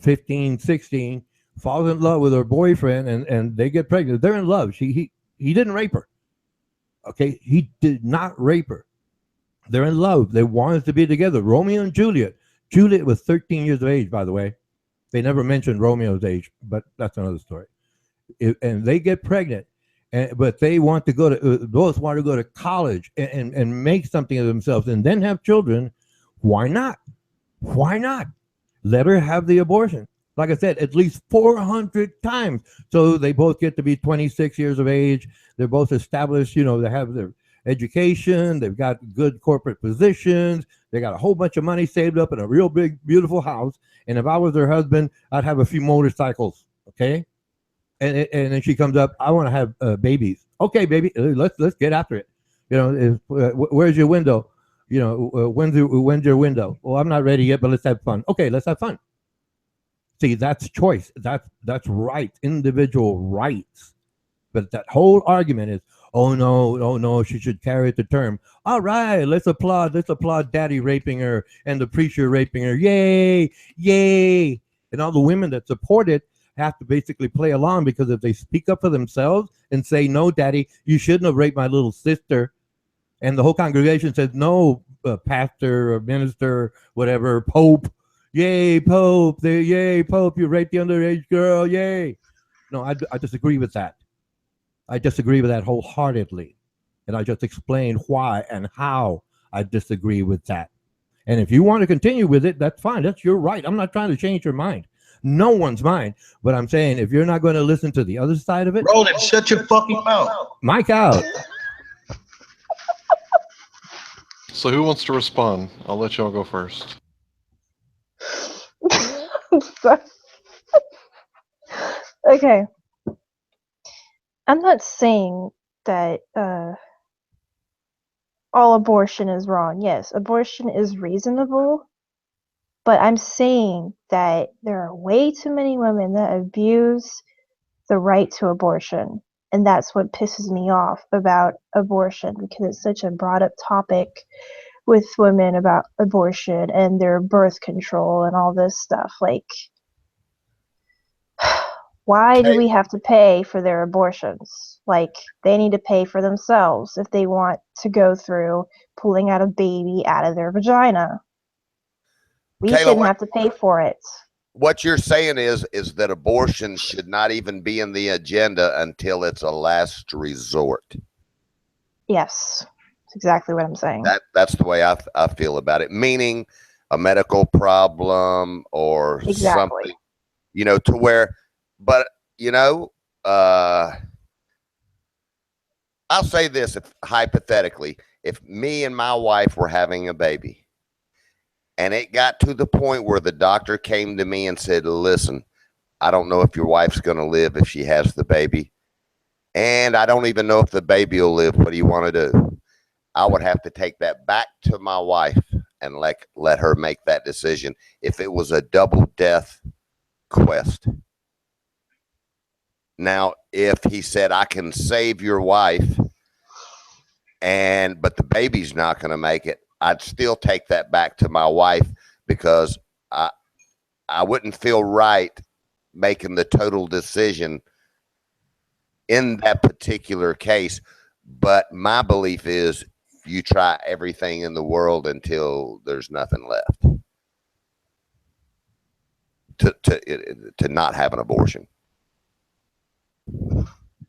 15, 16, falls in love with her boyfriend and they get pregnant, they're in love. He didn't rape her. Okay, he did not rape her. They're in love. They wanted to be together. Romeo and Juliet. Juliet was 13 years of age, by the way. They never mentioned Romeo's age, but that's another story. And they get pregnant, but they want to both want to go to college and make something of themselves and then have children. Why not? Why not? Let her have the abortion. Like I said, at least 400 times. So they both get to be 26 years of age. They're both established, they have their education. They've got good corporate positions. They got a whole bunch of money saved up in a real big, beautiful house. And if I was their husband, I'd have a few motorcycles. Okay. And then she comes up, I want to have babies. Okay, baby, let's get after it. Where's your window? When's your window? Well, I'm not ready yet, but let's have fun. Okay, let's have fun. See, that's choice. That's right, individual rights. But that whole argument is, oh no, she should carry it to term. All right, let's applaud daddy raping her and the preacher raping her. Yay, yay. And all the women that support it have to basically play along, because if they speak up for themselves and say, no, daddy, you shouldn't have raped my little sister, and the whole congregation says, no, pastor or minister, whatever, pope, yay, pope, yay, pope, you raped the underage girl, yay. No, I disagree with that. I disagree with that wholeheartedly. And I just explained why and how I disagree with that. And if you want to continue with it, that's fine. That's your right. I'm not trying to change your mind. No one's mind. But I'm saying, if you're not going to listen to the other side of it, Roland, shut your fucking mouth. Mike out. So who wants to respond? I'll let y'all go first. Okay. I'm not saying that all abortion is wrong. Yes, abortion is reasonable, but I'm saying that there are way too many women that abuse the right to abortion. And that's what pisses me off about abortion, because it's such a brought up topic with women about abortion and their birth control and all this stuff. Like, why do we have to pay for their abortions? Like, they need to pay for themselves if they want to go through pulling out a baby out of their vagina. We Kayla, shouldn't have to pay for it. What you're saying is that abortion should not even be in the agenda until it's a last resort. Yes, that's exactly what I'm saying. That's the way I feel about it. Meaning a medical problem or something, you know, to where, but you know, I'll say this, if hypothetically, if me and my wife were having a baby and it got to the point where the doctor came to me and said, listen, I don't know if your wife's going to live if she has the baby. And I don't even know if the baby will live. What do you want to do? I would have to take that back to my wife and let her make that decision if it was a double death quest. Now, if he said, I can save your wife, but the baby's not going to make it, I'd still take that back to my wife, because I wouldn't feel right making the total decision in that particular case. But my belief is you try everything in the world until there's nothing left to not have an abortion.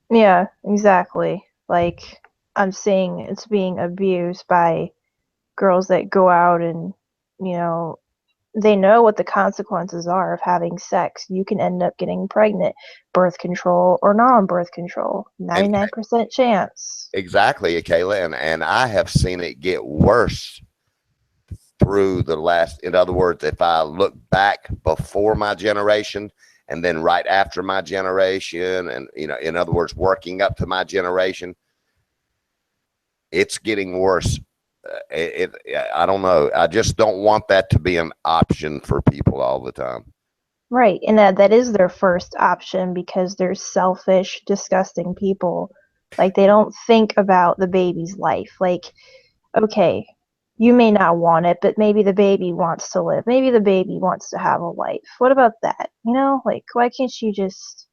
Yeah, exactly. Like, I'm seeing it's being abused by girls that go out and, you know, they know what the consequences are of having sex. You can end up getting pregnant, birth control or non-birth control, 99% chance. Exactly, Kayla, and I have seen it get worse through the last, in other words, if I look back before my generation and then right after my generation, and, you know, in other words, working up to my generation, it's getting worse. I don't know. I just don't want that to be an option for people all the time. Right, and that is their first option, because they're selfish, disgusting people. Like, they don't think about the baby's life. Like, okay, you may not want it, but maybe the baby wants to live. Maybe the baby wants to have a life. What about that? You know, like, why can't you just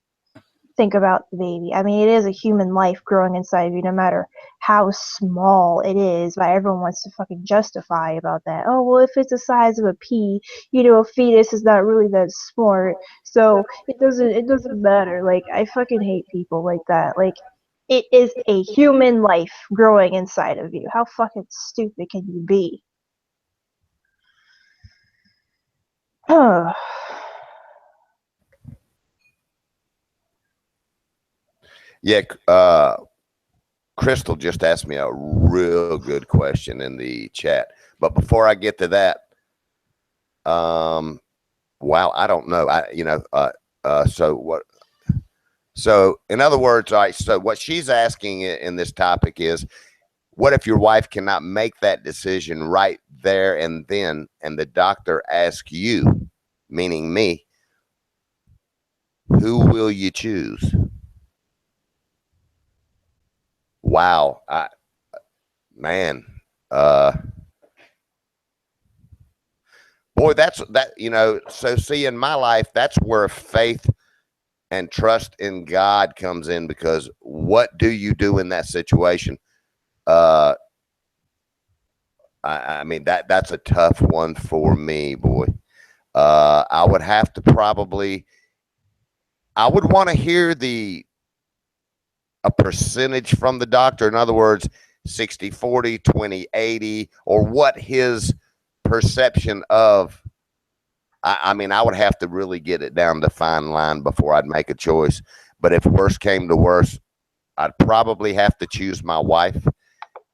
think about the baby? I mean, it is a human life growing inside of you, no matter how small it is. But everyone wants to fucking justify about that. Oh, well, if it's the size of a pea, you know, a fetus is not really that smart, so it doesn't matter. Like, I fucking hate people like that. Like, it is a human life growing inside of you. How fucking stupid can you be? Yeah, Crystal just asked me a real good question in the chat. But before I get to that, wow, I don't know. So in other words, all right, so what she's asking in this topic is, what if your wife cannot make that decision right there and then, and the doctor asks you, meaning me, who will you choose? Wow. Man, boy, you know, so see, in my life, that's where faith and trust in God comes in, because what do you do in that situation? I mean, that's a tough one for me, boy. I would have to I would want to hear a percentage from the doctor. In other words, 60-40, 20-80, or what his perception of, I mean, I would have to really get it down to fine line before I'd make a choice. But if worse came to worse, I'd probably have to choose my wife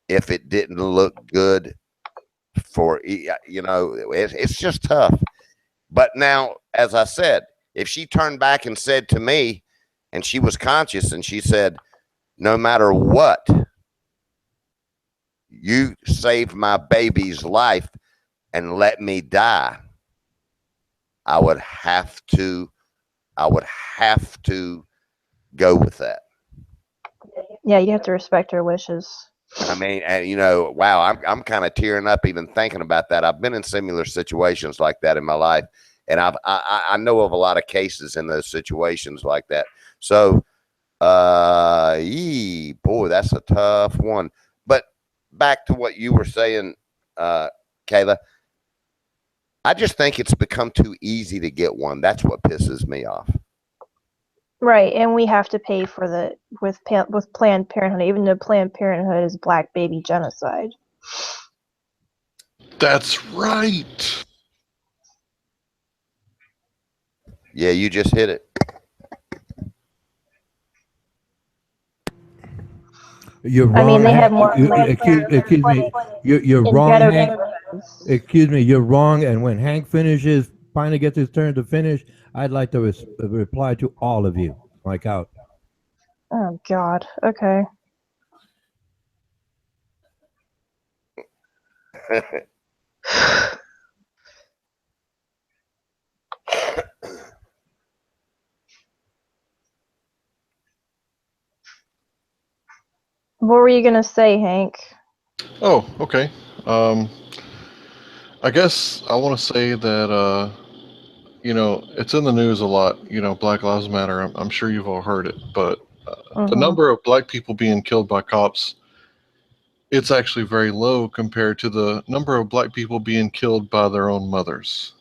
if it didn't look good for, you know, it's just tough. But now, as I said, if she turned back and said to me, and she was conscious, and she said, no matter what, you saved my baby's life and let me die, I would have to go with that. Yeah, you have to respect her wishes. I mean, and you know, wow, I'm kind of tearing up even thinking about that. I've been in similar situations like that in my life, and I know of a lot of cases in those situations like that. So, boy, that's a tough one. But back to what you were saying, Kayla, I just think it's become too easy to get one. That's what pisses me off. Right, and we have to pay for the with Planned Parenthood, even though Planned Parenthood is black baby genocide. That's right. Yeah, you just hit it. You're I mean, wrong. they have more Planned Excuse Parenthood me. You're in wrong, ghetto Hank. neighborhoods. Excuse me. You're wrong. And when Hank finishes, finally gets his turn to finish, I'd like to reply to all of you. Mike out. Oh God. Okay. What were you gonna say, Hank? Oh, okay. Um, I guess I want to say that it's in the news a lot. Black Lives Matter. I'm sure you've all heard it, but the Mm-hmm. number of black people being killed by cops, it's actually very low compared to the number of black people being killed by their own mothers.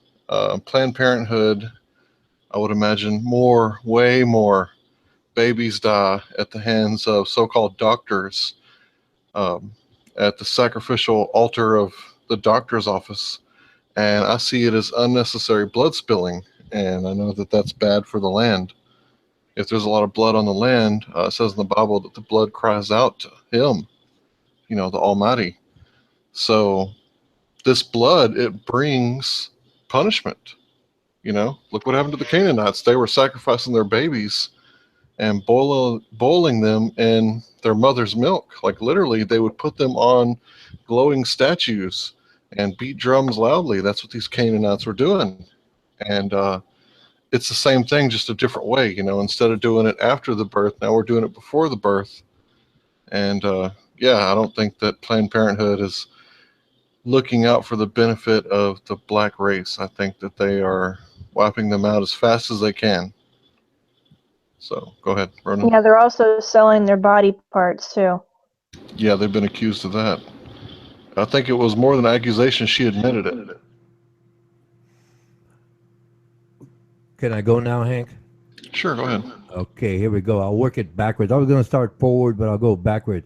Planned Parenthood, I would imagine way more babies die at the hands of so-called doctors, um, at the sacrificial altar of the doctor's office. And I see it as unnecessary blood spilling. And I know that that's bad for the land. If there's a lot of blood on the land, it says in the Bible that the blood cries out to Him, the Almighty. So this blood, it brings punishment. Look what happened to the Canaanites. They were sacrificing their babies and boiling them in their mother's milk. Like literally, they would put them on glowing statues and beat drums loudly. That's what these Canaanites were doing. And it's the same thing, just a different way. Instead of doing it after the birth, now we're doing it before the birth. And yeah, I don't think that Planned Parenthood is looking out for the benefit of the black race. I think that they are wiping them out as fast as they can. So go ahead, Ronan. Yeah, they're also selling their body parts too. Yeah, they've been accused of that. I think it was more than an accusation. She admitted it. Can I go now, Hank? Sure, go ahead. Okay, here we go. I'll work it backwards. I was going to start forward, but I'll go backwards.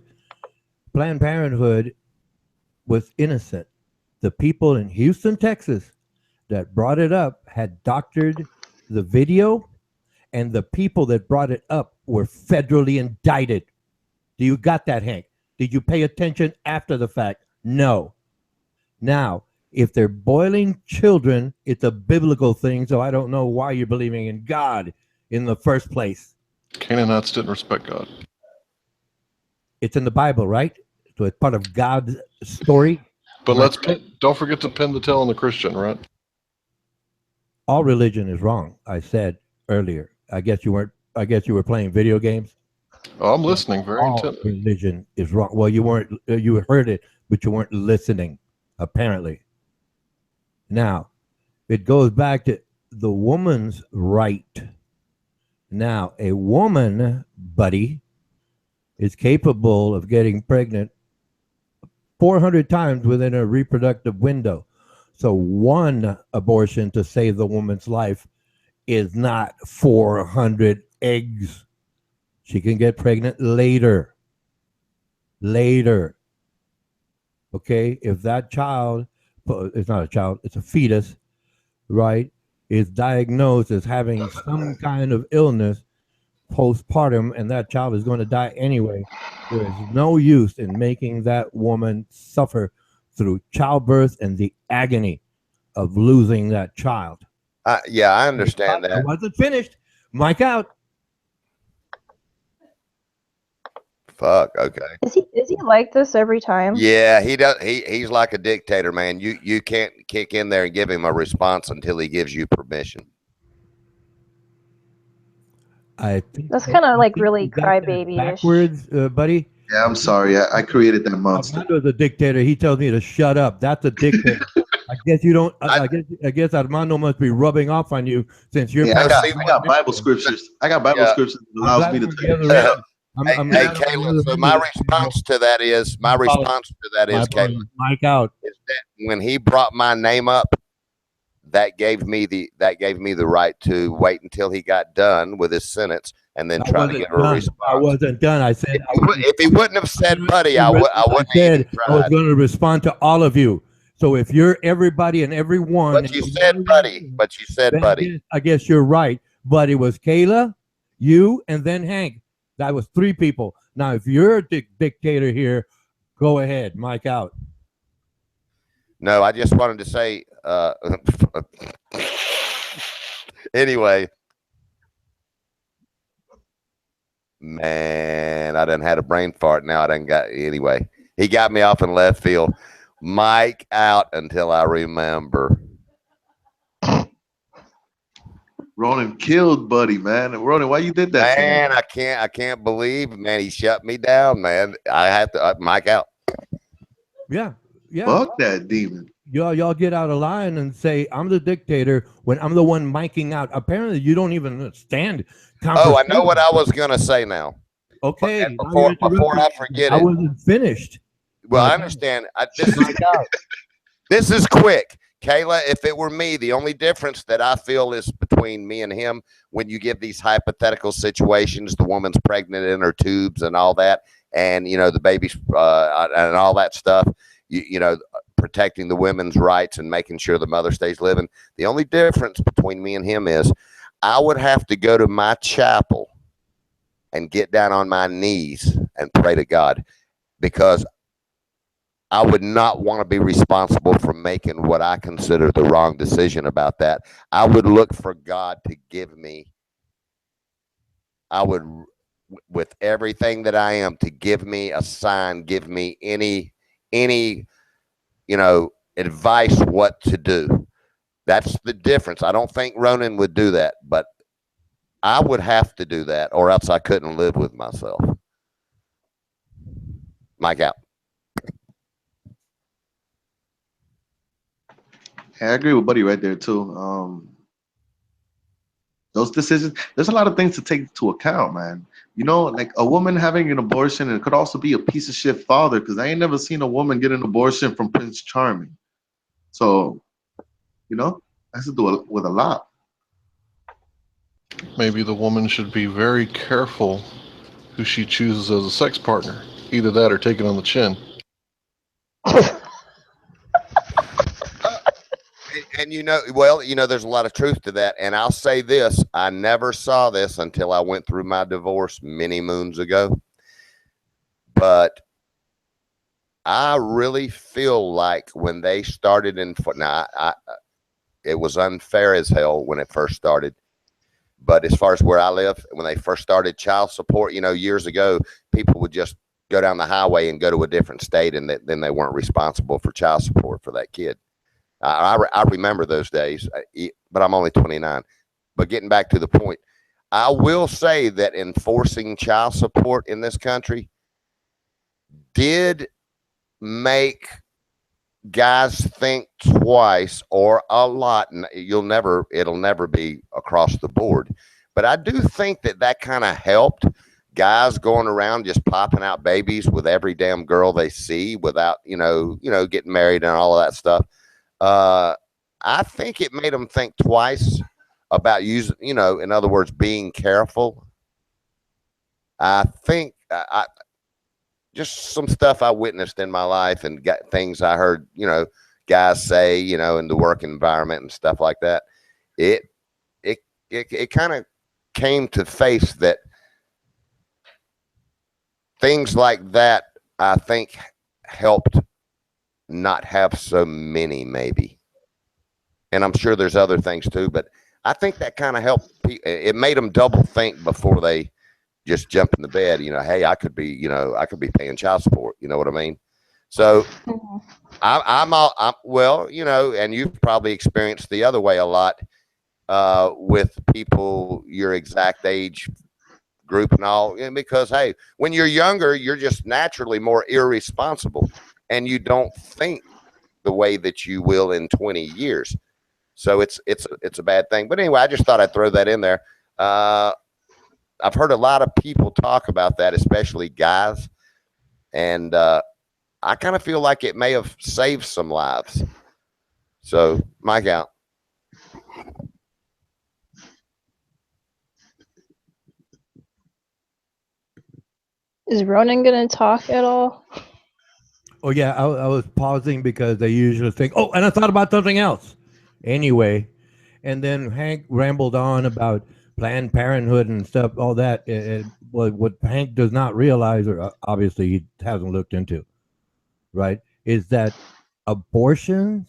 Planned Parenthood was innocent. The people in Houston, Texas that brought it up had doctored the video, and the people that brought it up were federally indicted. Do you got that, Hank? Did you pay attention after the fact? No. Now, if they're boiling children, it's a biblical thing, so I don't know why you're believing in God in the first place. Canaanites didn't respect God. It's in the Bible, right? So it's part of God's story. But don't forget to pin the tail on the Christian, right? All religion is wrong, I said earlier. I guess you weren't. I guess you were playing video games. Oh, I'm listening very All intently. religion is wrong. Well, you weren't. You heard it, but you weren't listening, apparently. Now, it goes back to the woman's right. Now, a woman, buddy, is capable of getting pregnant 400 times within a reproductive window. So one abortion to save the woman's life is not 400 eggs. She can get pregnant later. Later. Okay? If that child, it's not a child, it's a fetus, right, is diagnosed as having some kind of illness postpartum and that child is going to die anyway, there is no use in making that woman suffer through childbirth and the agony of losing that child. Yeah, I understand that. I wasn't finished. Mike out. Fuck. Okay. Is he like this every time? Yeah, he does. He's like a dictator, man. You can't kick in there and give him a response until he gives you permission. I think That's kind of I like think really you got that crybaby-ish. backwards, buddy. Yeah, I'm sorry. I created that monster. Armando's a dictator. He tells me to shut up. That's a dictator. I guess you don't. I, I guess Armando must be rubbing off on you since you're Hey, no, I got see, I practicing got Bible Armando. scriptures. I got Bible yeah. scriptures that I'm allows glad me to I'm on tell the you other shut up. end. I'm Hey, glad I'm on the Kayla. other So end of my this. response to that is My Kayla, apologies. Mike out. is that when he brought my name up, that gave me the right to wait until he got done with his sentence and then I try to wasn't give a done. I response. wasn't done. I said I was. If he wouldn't have said buddy, I wouldn't have even said I was tried. going to respond to all of you. So if you're everybody and everyone, But and you you're the said only one buddy. here, But you said then buddy. I guess you're right. But it was Kayla, you, and then Hank. That was three people. Now, if you're a dictator here, go ahead, Mike out. No, I just wanted to say. Anyway, man, I done had a brain fart. Now I done got anyway. He got me off in left field. Mike out until I remember. Ronan killed Buddy, man. Ronan, why you did that to him? Man, I can't believe, man, he shut me down, man. I have to Mike out. Yeah, yeah. Fuck that demon. Y'all get out of line and say I'm the dictator when I'm the one miking out. Apparently, you don't even understand. Oh, I know what I was gonna say now. Okay, And before I forget I it. wasn't finished. Well, I understand. This is quick. Kayla, if it were me, the only difference that I feel is between me and him when you give these hypothetical situations, the woman's pregnant in her tubes and all that, and, you know, the baby's and all that stuff, you know, protecting the women's rights and making sure the mother stays living. The only difference between me and him is I would have to go to my chapel and get down on my knees and pray to God, because I would not want to be responsible for making what I consider the wrong decision about that. I would look for God to give me, with everything that I am, to give me a sign, give me any, you know, advice what to do. That's the difference. I don't think Ronan would do that, but I would have to do that, or else I couldn't live with myself. Mike out. Hey, I agree with Buddy right there too. Those decisions, there's a lot of things to take into account, man. You know, like a woman having an abortion, and it could also be a piece of shit father, because I ain't never seen a woman get an abortion from Prince Charming. So, you know, has to do with a lot. Maybe the woman should be very careful who she chooses as a sex partner. Either that or take it on the chin. And you know, well, you know, there's a lot of truth to that. And I'll say this, I never saw this until I went through my divorce many moons ago. But I really feel like when they started now, it was unfair as hell when it first started. But as far as where I live, when they first started child support, you know, years ago, people would just go down the highway and go to a different state, and then they weren't responsible for child support for that kid. I remember those days, but I'm only 29. But getting back to the point, I will say that enforcing child support in this country did make guys think twice or a lot. It'll never be across the board, but I do think that kind of helped guys going around just popping out babies with every damn girl they see without, you know, getting married and all of that stuff. I think it made them think twice about using, you know, in other words, being careful. I think just some stuff I witnessed in my life and got things I heard, you know, guys say, you know, in the work environment and stuff like that. It kind of came to face that things like that, I think, helped not have so many, maybe. And I'm sure there's other things too, but I think that kind of helped. It made them double think before they just jump in the bed. You know, hey, I could be paying child support. You know what I mean? So I'm well, you know, and you've probably experienced the other way a lot with people your exact age, group and all, and because hey, when you're younger, you're just naturally more irresponsible, and you don't think the way that you will in 20 years. So it's a bad thing. But anyway, I just thought I'd throw that in there. I've heard a lot of people talk about that, especially guys, and I kind of feel like it may have saved some lives. So, Mike out. Is Ronan gonna talk at all? Oh yeah, I was pausing because they usually think, oh, and I thought about something else. Anyway, and then Hank rambled on about Planned Parenthood and stuff, all that. What Hank does not realize, or obviously he hasn't looked into, right, is that abortions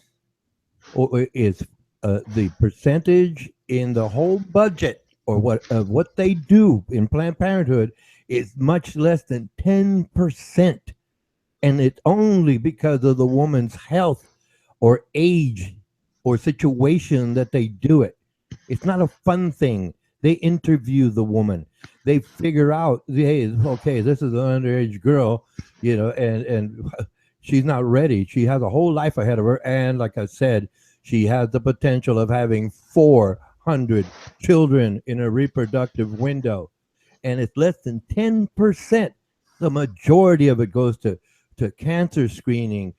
is the percentage in the whole budget or what they do in Planned Parenthood is much less than 10%. And it's only because of the woman's health or age or situation that they do it. It's not a fun thing. They interview the woman. They figure out, hey, okay, this is an underage girl, and she's not ready. She has a whole life ahead of her. And like I said, she has the potential of having 400 children in a reproductive window. And it's less than 10%. The majority of it goes to cancer screening,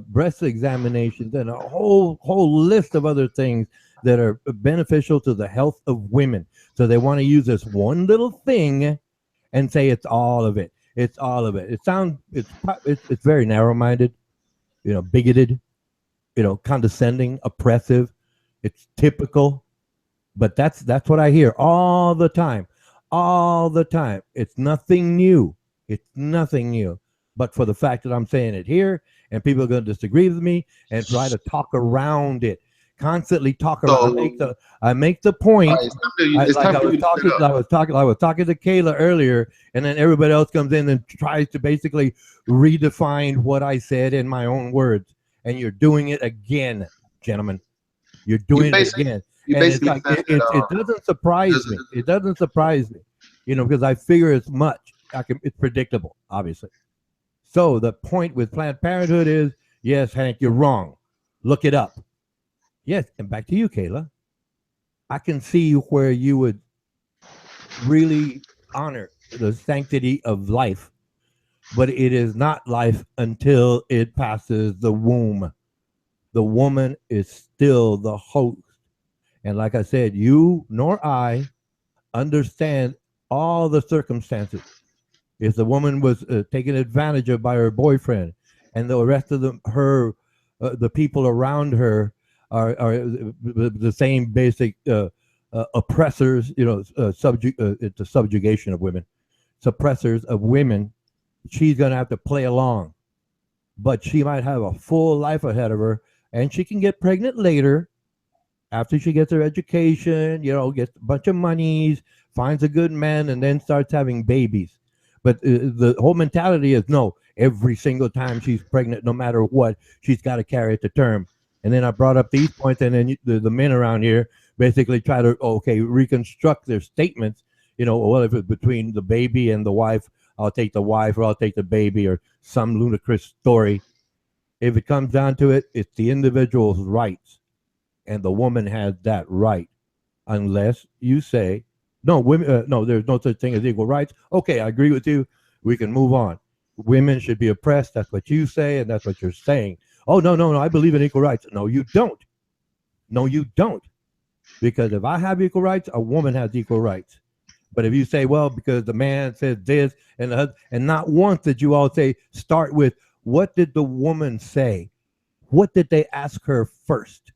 breast examinations, and a whole list of other things that are beneficial to the health of women. So they want to use this one little thing and say it's all of it. It's all of it. It's very narrow-minded, bigoted, condescending, oppressive. It's typical, but that's what I hear all the time. All the time. It's nothing new. It's nothing new. But for the fact that I'm saying it here and people are going to disagree with me and try to talk around it, constantly talk around. I make the point. I was talking to Kayla earlier, and then everybody else comes in and tries to basically redefine what I said in my own words. And you're doing it again, gentlemen. You're doing it again. And it doesn't surprise me. It doesn't surprise me, because I figure as much. It's predictable, obviously. So the point with Planned Parenthood is, yes, Hank, you're wrong. Look it up. Yes, and back to you, Kayla. I can see where you would really honor the sanctity of life, but it is not life until it passes the womb. The woman is still the host. And like I said, you nor I understand all the circumstances. If the woman was taken advantage of by her boyfriend, and the rest of the people around her are the same basic oppressors, it's a subjugation of women, suppressors of women, she's going to have to play along. But she might have a full life ahead of her, and she can get pregnant later after she gets her education, gets a bunch of monies, finds a good man, and then starts having babies. But the whole mentality is no, every single time she's pregnant, no matter what, she's got to carry it to term. And then I brought up these points, and then the men around here basically try to, reconstruct their statements. Well, if it's between the baby and the wife, I'll take the wife, or I'll take the baby, or some ludicrous story. If it comes down to it, it's the individual's rights. And the woman has that right, unless you say, no, women. No, there's no such thing as equal rights. Okay, I agree with you. We can move on. Women should be oppressed. That's what you say, and that's what you're saying. Oh, no. I believe in equal rights. No, you don't. No, you don't. Because if I have equal rights, a woman has equal rights. But if you say, well, because the man says this, and not once did you all say, start with, what did the woman say? What did they ask her first?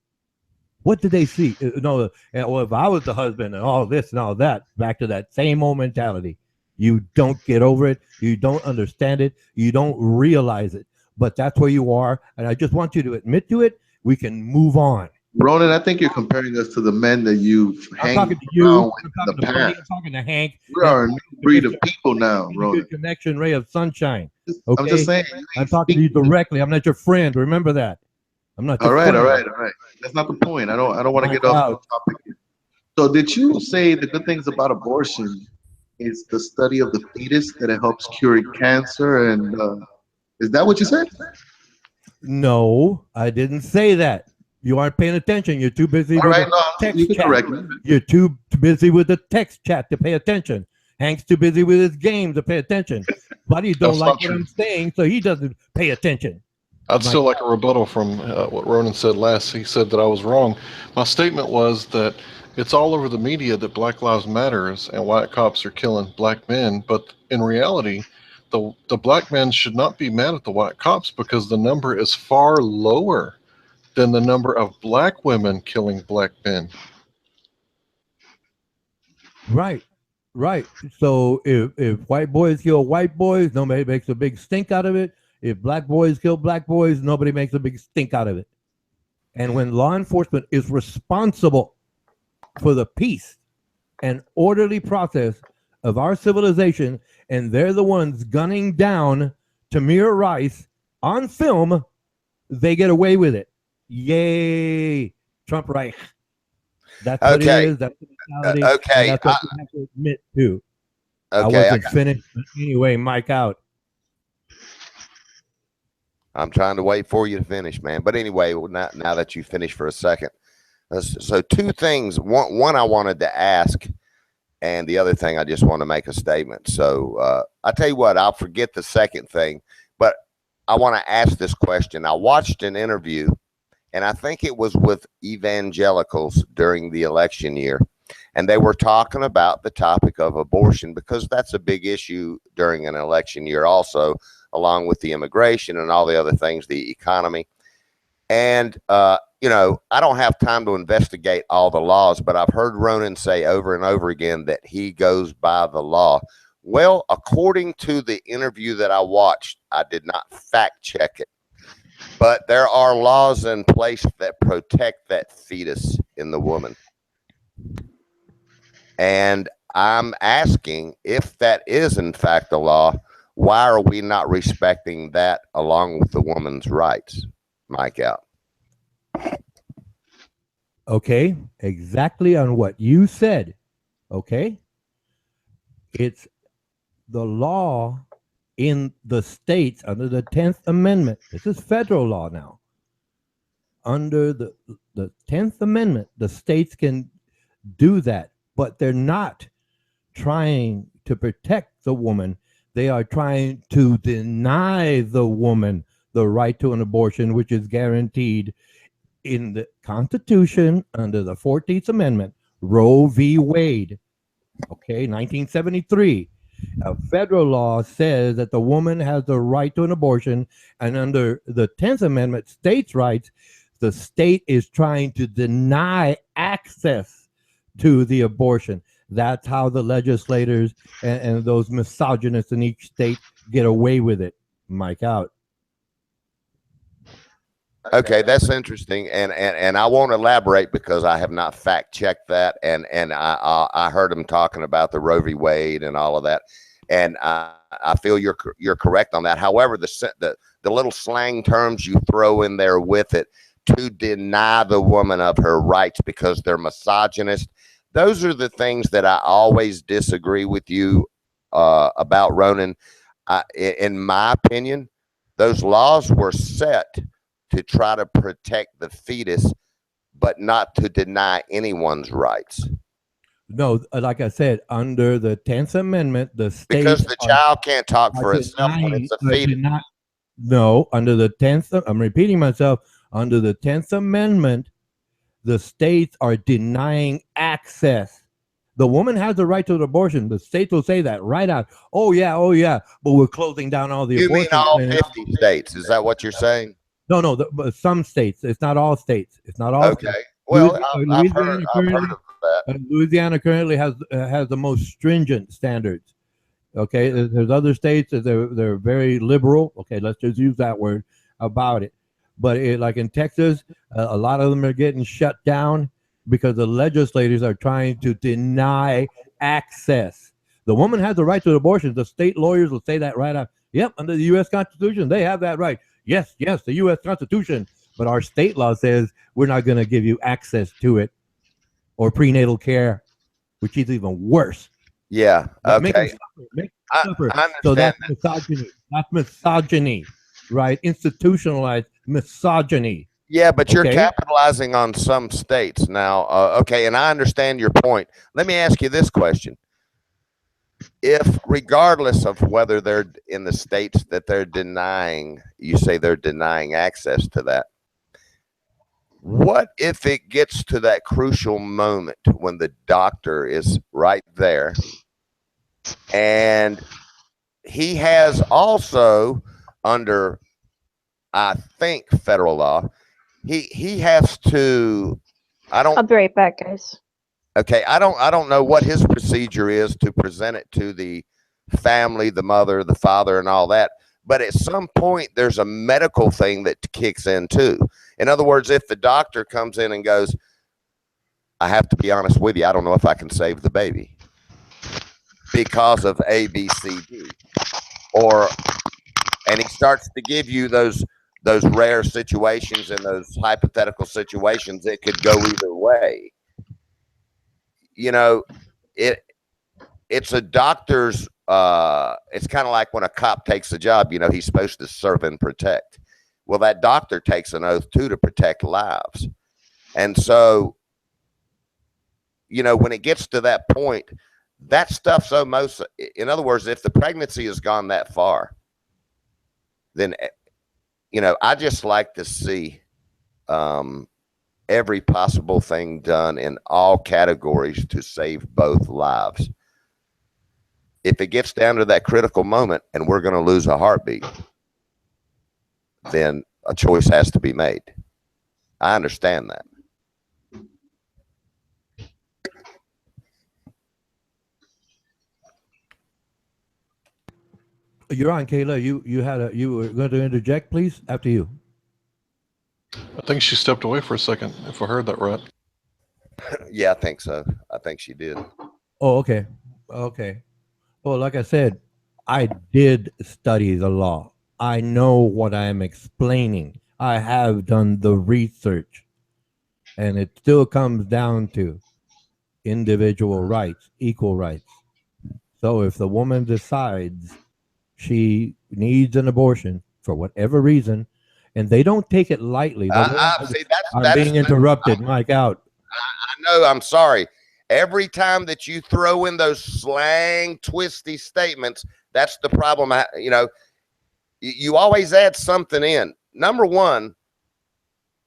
What did they see? Well, if I was the husband and all this and all that, back to that same old mentality. You don't get over it. You don't understand it. You don't realize it. But that's where you are. And I just want you to admit to it. We can move on. Ronan, I think you're comparing us to the men that you've hanged around with in the past. I'm talking to Hank. We are a new breed of people now, Ronan. Good connection, ray of sunshine. Okay? I'm just saying. I'm talking to you directly. I'm not your friend. Remember that. I'm not. All right. That's not the point. I don't want to get off the topic here. So, did you say the good things about abortion it's the study of the fetus that it helps cure cancer. And is that what you said? No, I didn't say that. You aren't paying attention. You're too busy All with right, the no, text you can chat. correct me. You're too busy with the text chat to pay attention. Hank's too busy with his game to pay attention. Buddy don't That's like not what true. I'm saying, so he doesn't pay attention. I'd still like a rebuttal from what Ronan said last. He said that I was wrong. My statement was that it's all over the media that Black Lives Matters and white cops are killing black men, but in reality, the black men should not be mad at the white cops because the number is far lower than the number of black women killing black men. Right, right. So if white boys kill white boys, nobody makes a big stink out of it. If black boys kill black boys, nobody makes a big stink out of it. And when law enforcement is responsible for the peace and orderly process of our civilization, and they're the ones gunning down Tamir Rice on film, they get away with it. Yay, Trump Reich. That's what it Okay. is. That's the mentality. Okay. And that's what you have to admit to. I Okay. wasn't finished. But anyway, Mike out. I'm trying to wait for you to finish, man. But anyway, now that you finished for a second. So two things. One I wanted to ask, and the other thing I just want to make a statement. So I tell you what, I'll forget the second thing, but I want to ask this question. I watched an interview, and I think it was with evangelicals during the election year, and they were talking about the topic of abortion because that's a big issue during an election year also, along with the immigration and all the other things, the economy. And, you know, I don't have time to investigate all the laws, but I've heard Ronan say over and over again that he goes by the law. Well, according to the interview that I watched, I did not fact check it, but there are laws in place that protect that fetus in the woman. And I'm asking, if that is in fact the law, why are we not respecting that along with the woman's rights? Mike out. Okay, exactly on what you said. Okay, it's the law in the states under the 10th Amendment. This is federal law now. Under the 10th Amendment, the states can do that, but they're not trying to protect the woman. They are trying to deny the woman the right to an abortion, which is guaranteed in the Constitution under the 14th Amendment, Roe v. Wade, okay, 1973. Federal law says that the woman has the right to an abortion, and under the 10th Amendment, states' rights, the state is trying to deny access to the abortion. That's how the legislators and those misogynists in each state get away with it. Mike out. Okay, that's interesting, and I won't elaborate because I have not fact checked that, and I heard him talking about the Roe v. Wade and all of that, and I feel you're correct on that. However, the little slang terms you throw in there with it to deny the woman of her rights because they're misogynist, those are the things that I always disagree with you about, Ronan. In my opinion, those laws were set to try to protect the fetus, but not to deny anyone's rights. No, like I said, under the 10th Amendment, the state because the child can't talk for itself when it's a fetus. No, under the 10th, I'm repeating myself, under the 10th Amendment, the states are denying access. The woman has the right to an abortion. The states will say that right out. Oh yeah, but we're closing down all the abortion. You mean all 50 states? Is that what you're saying? No, but some states. It's not all states. It's not all. Okay. States. Well, I've heard of that. Louisiana currently has the most stringent standards. Okay, there's other states that they're very liberal. Okay, let's just use that word about it. But like in Texas, a lot of them are getting shut down because the legislators are trying to deny access. The woman has the right to abortion. The state lawyers will say that right out. Yep, under the U.S. Constitution, they have that right. Yes, the U.S. Constitution. But our state law says we're not going to give you access to it or prenatal care, which is even worse. Yeah. Make them Okay. suffer. Make them I, suffer. I So understand that's that. misogyny. That's misogyny, right? Institutionalized misogyny. Yeah, but you're Okay. capitalizing on some states now. Okay, and I understand your point. Let me ask you this question. If, regardless of whether they're in the states that they're denying, you say they're denying access to that, what if it gets to that crucial moment when the doctor is right there and he has also, under, I think, federal law, he has to, I I'll don't, be right back, guys. okay, I don't know what his procedure is to present it to the family, the mother, the father, and all that. But at some point, there's a medical thing that kicks in too. In other words, if the doctor comes in and goes, I have to be honest with you, I don't know if I can save the baby because of A, B, C, D, or, and he starts to give you those rare situations and those hypothetical situations, it could go either way. You know, it it's a doctor's it's kind of like when a cop takes a job, you know, he's supposed to serve and protect. Well, that doctor takes an oath too to protect lives. And so, you know, when it gets to that point, that stuff's almost, in other words, if the pregnancy has gone that far, then, you know, I just like to see every possible thing done in all categories to save both lives. If it gets down to that critical moment and we're going to lose a heartbeat, then a choice has to be made. I understand that. You're on, Kayla. You were going to interject, please. After you. I think she stepped away for a second, if I heard that right. Yeah, I think so. I think she did. Oh, okay. Okay. Well, like I said, I did study the law. I know what I am explaining. I have done the research. And it still comes down to individual rights, equal rights. So if the woman decides she needs an abortion for whatever reason, and they don't take it lightly. See, I'm being interrupted. Mike, out. I know. I'm sorry. Every time that you throw in those slang, twisty statements, that's the problem. You know, you always add something in. Number one,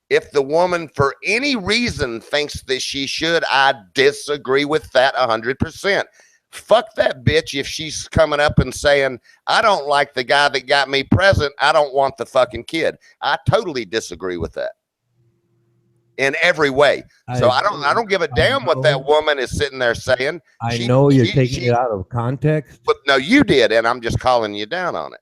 if the woman for any reason thinks that she should, I disagree with that 100%. Fuck that bitch if she's coming up and saying, I don't like the guy that got me pregnant. I don't want the fucking kid. I totally disagree with that in every way. So I don't give a damn what that woman is sitting there saying. I know you're taking it out of context. But no, you did, and I'm just calling you down on it.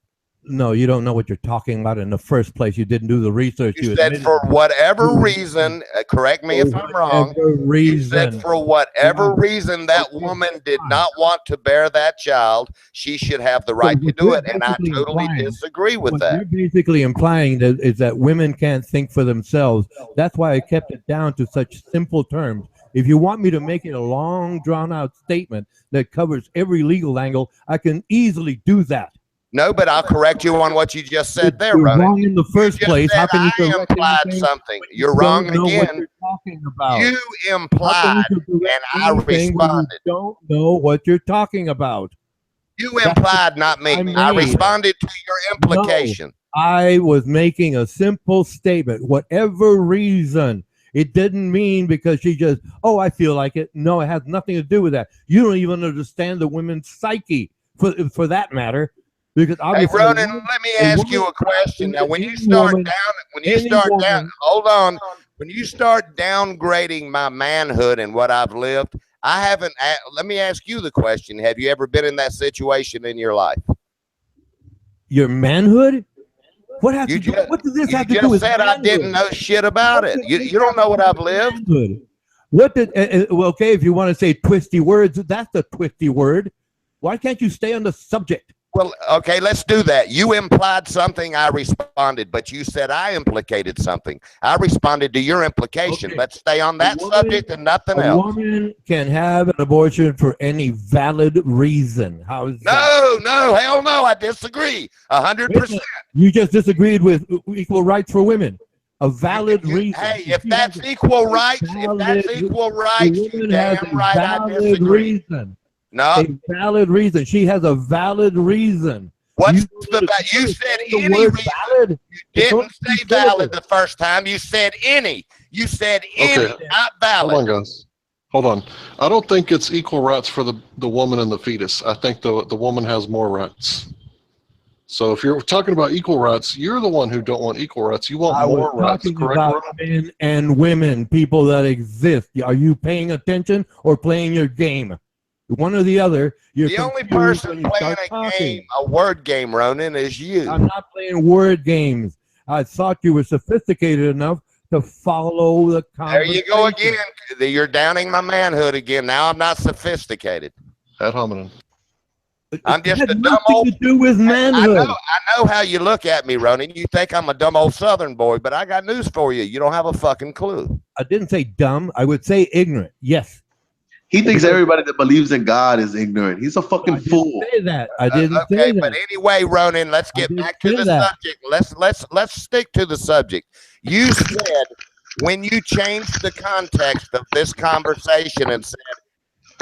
No, you don't know what you're talking about in the first place. You didn't do the research. You said for whatever reason, correct me if I'm wrong. You said for whatever reason that woman did not want to bear that child, she should have the right to do it, and I totally disagree with that. You're basically implying that is that women can't think for themselves. That's why I kept it down to such simple terms. If you want me to make it a long, drawn-out statement that covers every legal angle, I can easily do that. No, but I'll correct you on what you just said there, You're Ronan. wrong in the first place. How can you correct implied anything? something? You're wrong Don't know again. what you're talking about. You implied, and I responded. You don't know what you're talking about. You implied, not me. I responded to your implication. No, I was making a simple statement. Whatever reason, it didn't mean because she just, oh, I feel like it. No, it has nothing to do with that. You don't even understand the women's psyche, for that matter. Because hey, Ronan, let me ask you a question. Now, when you start hold on. When you start downgrading my manhood and what I've lived, I haven't. Let me ask you the question: have you ever been in that situation in your life? Your manhood? What does this have to do with? You just said I didn't know shit about it. You don't know what I've lived. Manhood? What did? Well, okay, if you want to say twisty words, that's a twisty word. Why can't you stay on the subject? Well, okay, let's do that. You implied something, I responded, but you said I implicated something. I responded to your implication. Okay. Let's stay on that subject and nothing A else. woman can have an abortion for any valid reason. How is that? No, hell no, I disagree. 100%. You just disagreed with equal rights for women. A valid reason. Hey, if that's equal rights, the you woman has damn a right I valid disagree. reason. No. A valid reason. She has a valid reason. What's you said any reason. Valid? You didn't say valid the first time. You said any. You said any, not valid. Hold on, guys. Hold on. I don't think it's equal rights for the woman and the fetus. I think the woman has more rights. So if you're talking about equal rights, you're the one who don't want equal rights. You want more rights, correct? About men and women, people that exist. Are you paying attention or playing your game? One or the other. You're the only person playing a game, a word game, Ronan, is you. I'm not playing word games. I thought you were sophisticated enough to follow the conversation. There you go again. You're downing my manhood again. Now I'm not sophisticated. Ad hominem. I'm just a dumb old. To do with manhood. I know how you look at me, Ronan. You think I'm a dumb old Southern boy, but I got news for you. You don't have a fucking clue. I didn't say dumb. I would say ignorant. Yes. He thinks everybody that believes in God is ignorant. He's a fucking fool. Say that. I didn't say that. But anyway, Ronan, let's get back to the subject. Let's stick to the subject. You said when you changed the context of this conversation and said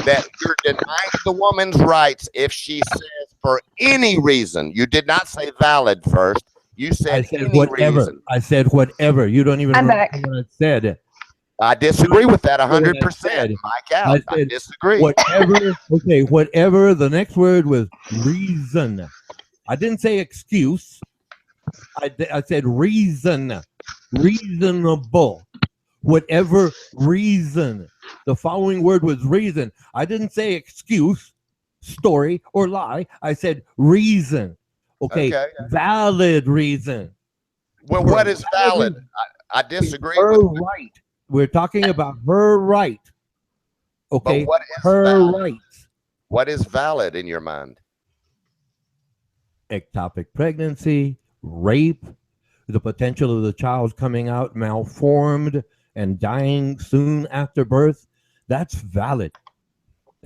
that you're denying the woman's rights if she says for any reason. You did not say valid first. You said, I said whatever. Reason. I said whatever. You don't even know what I said. I disagree with that 100%. Mike out. I disagree. Whatever. Okay, whatever. The next word was reason. I didn't say excuse. I said reason. Reasonable. Whatever reason. The following word was reason. I didn't say excuse, story, or lie. I said reason. Okay. Valid reason. Well, what is valid? I disagree her with right. We're talking about her right. Okay. But what is her valid? rights. What is valid in your mind? Ectopic pregnancy, rape, the potential of the child coming out malformed and dying soon after birth. That's valid.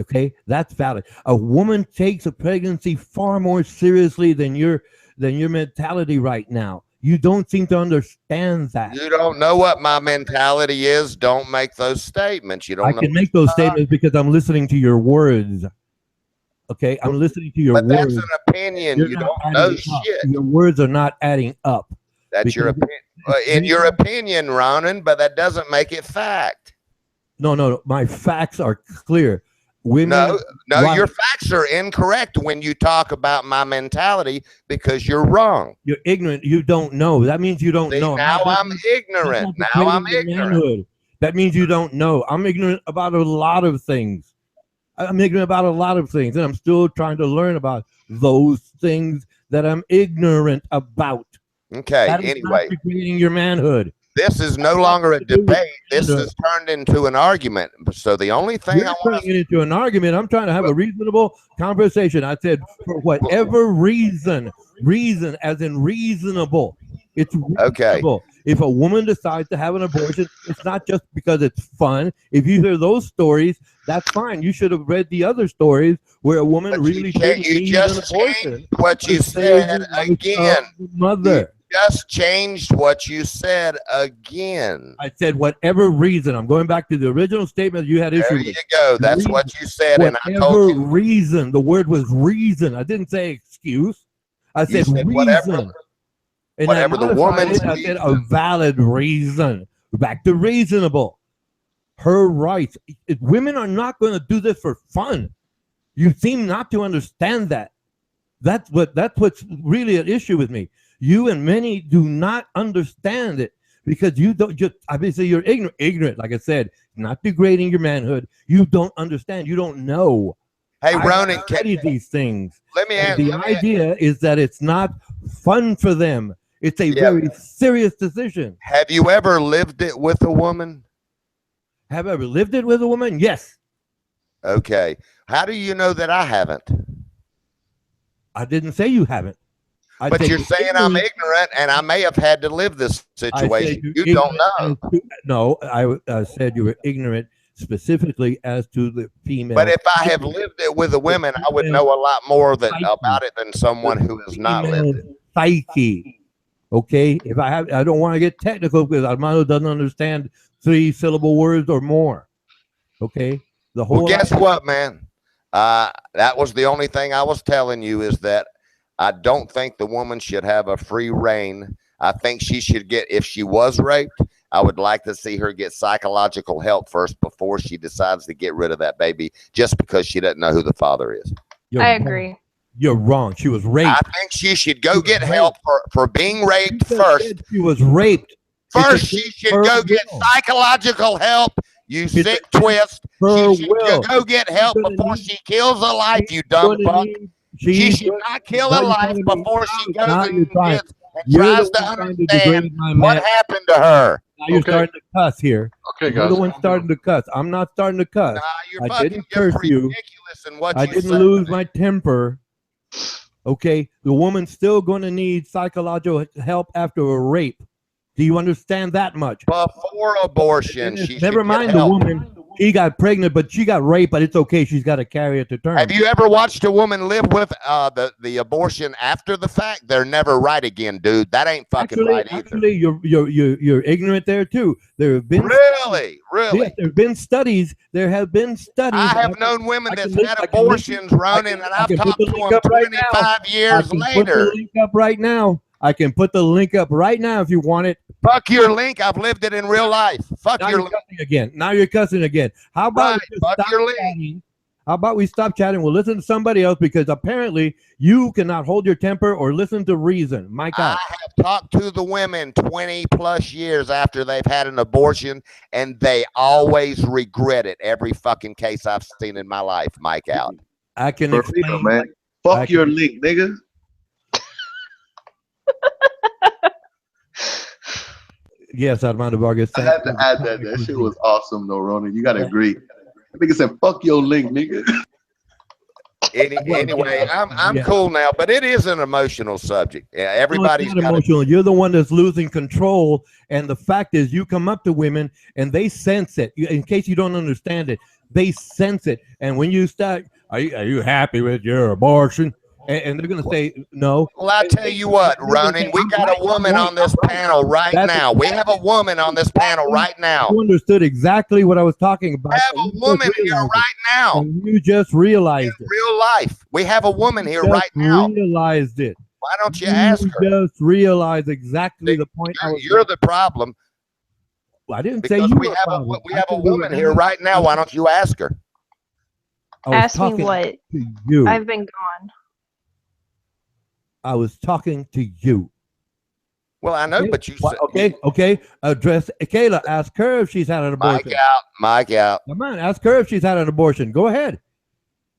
Okay, that's valid. A woman takes a pregnancy far more seriously than your mentality right now. You don't seem to understand that. You don't know what my mentality is. Don't make those statements. You don't. I can make those statements because I'm listening to your words. Okay, I'm listening to your words. But that's an opinion. You don't know shit. Your words are not adding up. That's your opinion. In your opinion, Ronan, but that doesn't make it fact. No. My facts are clear. Women, no, your facts are incorrect when you talk about my mentality because you're wrong. You're ignorant. You don't know. That means you don't know. Now I'm ignorant. Now I'm ignorant. That means you don't know. I'm ignorant about a lot of things. I'm ignorant about a lot of things, and I'm still trying to learn about those things that I'm ignorant about. Okay. That is anyway, not degrading your manhood. This is no longer a debate. This has turned into an argument. So the only thing I want to turn it into an argument. I'm trying to have a reasonable conversation. I said for whatever reason as in reasonable. It's reasonable. Okay. If a woman decides to have an abortion, it's not just because it's fun. If you hear those stories, that's fine. You should have read the other stories where a woman really didn't need an abortion. What you said again. Mother. Just changed what you said again. I said whatever reason. I'm going back to the original statement you had issue with. There you go. That's reason. What you said, whatever and I told you. Reason. The word was reason. I didn't say excuse. I said reason. Whatever the woman's I said a valid reason. Back to reasonable. Her rights. Women are not going to do this for fun. You seem not to understand that. That's what's really an issue with me. You and many do not understand it because you don't just obviously you're ignorant. Like I said, not degrading your manhood. You don't understand. You don't know. Hey, Ronan, these things. Let me ask. The idea is that it's not fun for them. It's a very serious decision. Have you ever lived it with a woman? Have I ever lived it with a woman? Yes. Okay. How do you know that I haven't? I didn't say you haven't. But you're saying I'm ignorant, and I may have had to live this situation. You don't know. No, I said you were ignorant specifically as to the female. But if I have lived it with the women, I would know a lot more about it than someone who has not lived it. Psyche. Okay, if I don't want to get technical because Armando doesn't understand 3-syllable words or more. Okay, the whole. Well, guess what, man? That was the only thing I was telling you, is that I don't think the woman should have a free reign. I think she should get, if she was raped, I would like to see her get psychological help first before she decides to get rid of that baby, just because she doesn't know who the father is. I agree. You're wrong. She was raped. I think she should go get help for being raped first. She was raped. First, she should go get psychological help. You sick twist. She should go get help before she kills a life, you dumb fuck. She should not kill a life before she goes and tries to understand what happened to her. Now you're starting to cuss here. Okay, guys. You're the one starting to cuss. I'm not starting to cuss. Nah, you're I fucking didn't curse you. ridiculous in what I you didn't said. lose my temper. Okay, the woman's still going to need psychological help after a rape. Do you understand that much? Before abortion, she never should mind get the help. woman. She got pregnant, but she got raped. But it's okay. She's got to carry it to term. Have you ever watched a woman live with the abortion after the fact? They're never right again, dude. That ain't fucking right either. Actually, you're ignorant there too. There have been really. Yes, there have been studies. There have been studies. I have known women that's had abortions, Ronan, and I've talked to them 25 years later. Put the link up right now. I can put the link up right now if you want it. Fuck your link. I've lived it in real life. Fuck Now your you're cussing again. Now you're cussing again. How about we fuck stop your link. chatting? How about we stop chatting? We'll listen to somebody else because apparently you cannot hold your temper or listen to reason. My God. I have talked to the women 20 plus years after they've had an abortion, and they always regret it. Every fucking case I've seen in my life. Mike out. I can For explain. real, man. Fuck your link, nigga. Yes, Armando Vargas. I had to add that. That shit was awesome, though, Ronan. You gotta agree. I think it said, "Fuck your link, nigga." Anyway, I'm cool now, but it is an emotional subject. Yeah, everybody's not emotional. You're the one that's losing control, and the fact is, you come up to women and they sense it. In case you don't understand it, they sense it, and when you start, are you happy with your abortion? And they're going to say no. Well, I tell you what, Ronan, we got a woman on this panel right now. We have a woman on this panel right now. You understood exactly what I was talking about. We have a woman here right now. And you just realized it. Real life. We have a woman here right now. Realized it. Why don't you ask her? Just realize exactly the point. You're the problem. Well, I didn't because say you we have a woman here right now. Why don't you ask her? Ask me what? You. I've been gone. I was talking to you. Well, I know, but you said okay. Address Kayla. Ask her if she's had an abortion. Mike out. Come on, ask her if she's had an abortion. Go ahead.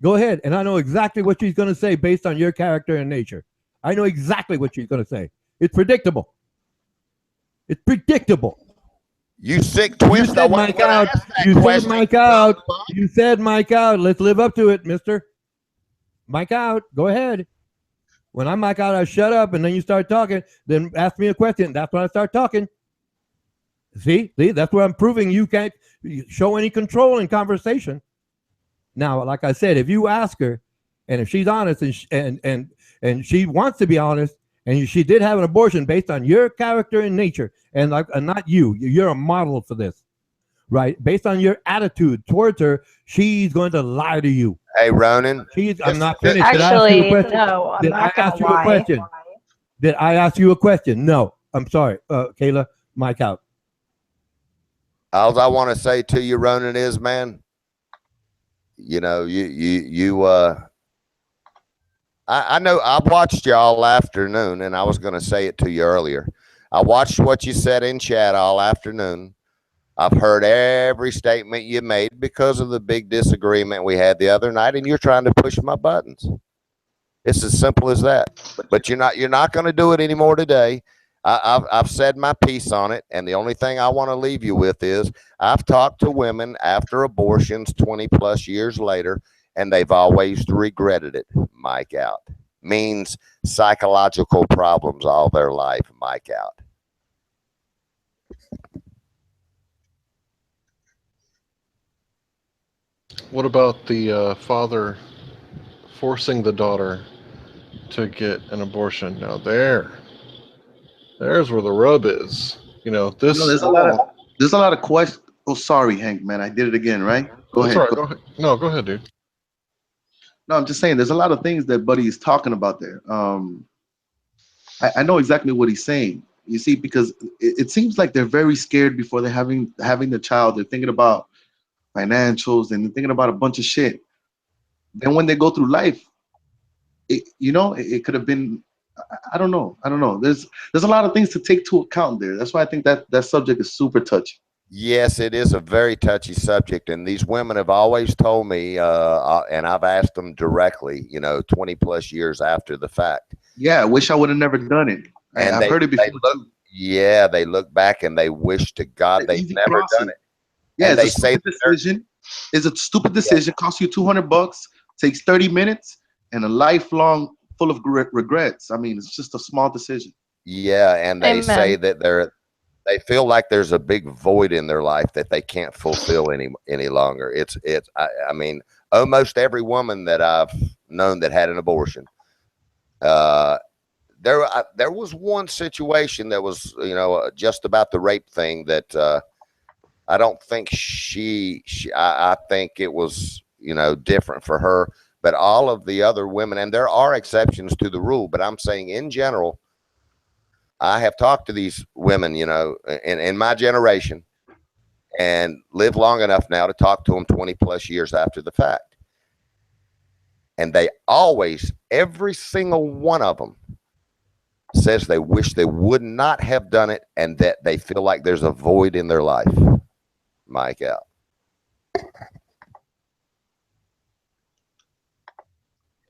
And I know exactly what she's going to say based on your character and nature. I know exactly what she's going to say. It's predictable. It's predictable. You sick twist. You said Mike out. You said Mike out. You said Mike out. Let's live up to it, mister. Mike out. Go ahead. When I mic out, I shut up, and then you start talking. Then ask me a question. That's when I start talking. See, that's where I'm proving you can't show any control in conversation. Now, like I said, if you ask her, and if she's honest, and she wants to be honest, and she did have an abortion based on your character and nature, and not you, you're a model for this, right? Based on your attitude towards her, she's going to lie to you. Hey, Ronan. I'm not finished. Actually, no, I'm Did not I ask you gonna a question? Did I ask you a question? No. I'm sorry. Kayla, mic out. All I want to say to you, Ronan, is, man, you know, I know I've watched you all afternoon, and I was going to say it to you earlier. I watched what you said in chat all afternoon. I've heard every statement you made because of the big disagreement we had the other night, and you're trying to push my buttons. It's as simple as that. But you're not going to do it anymore today. I've said my piece on it, and the only thing I want to leave you with is I've talked to women after abortions 20 plus years later, and they've always regretted it. Mike out. means psychological problems all their life. Mike out. What about the father forcing the daughter to get an abortion? Now there's where the rub is. You know, You know, this. there's a lot of questions. Oh, sorry, Hank, man, I did it again, right? Go That's all ahead. right. Go ahead. No, go ahead, dude. No, I'm just saying, there's a lot of things that Buddy is talking about there. I know exactly what he's saying. You see, because it seems like they're very scared before they're having the child. They're thinking about financials and they're thinking about a bunch of shit. Then when they go through life, it could have been. I don't know. I don't know. There's a lot of things to take to account there. That's why I think that subject is super touchy. Yes, it is a very touchy subject, and these women have always told me, and I've asked them directly, 20 plus years after the fact. Yeah, I wish I would have never done it. And I've heard it before too. Yeah, they look back and they wish to God they've never done it. Yeah, and it's a stupid decision. It's a stupid decision. Costs you $200, takes 30 minutes, and a lifelong full of regrets. I mean, it's just a small decision. Yeah, and they say that they feel like there's a big void in their life that they can't fulfill any longer. I mean, almost every woman that I've known that had an abortion, there was one situation that was, just about the rape thing that I don't think I think it was, different for her, but all of the other women, and there are exceptions to the rule, but I'm saying in general, I have talked to these women, in my generation, and lived long enough now to talk to them 20 plus years after the fact. And they always, every single one of them says they wish they would not have done it and that they feel like there's a void in their life. Mike out.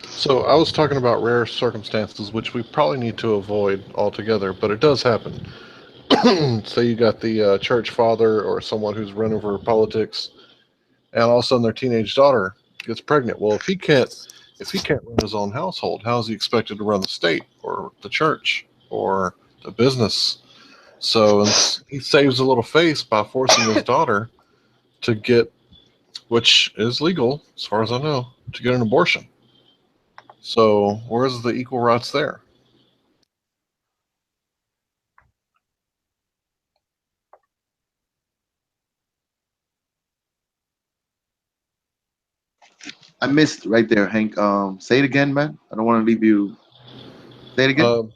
So I was talking about rare circumstances, which we probably need to avoid altogether, but it does happen. Say you got the church father or someone who's running for politics, and all of a sudden their teenage daughter gets pregnant. Well, if he can't run his own household, how is he expected to run the state or the church or the business? So he saves a little face by forcing his daughter to get, which is legal as far as I know, to get an abortion. So where's the equal rights there? I missed right there, Hank. Say it again, man. I don't want to leave you. Say it again.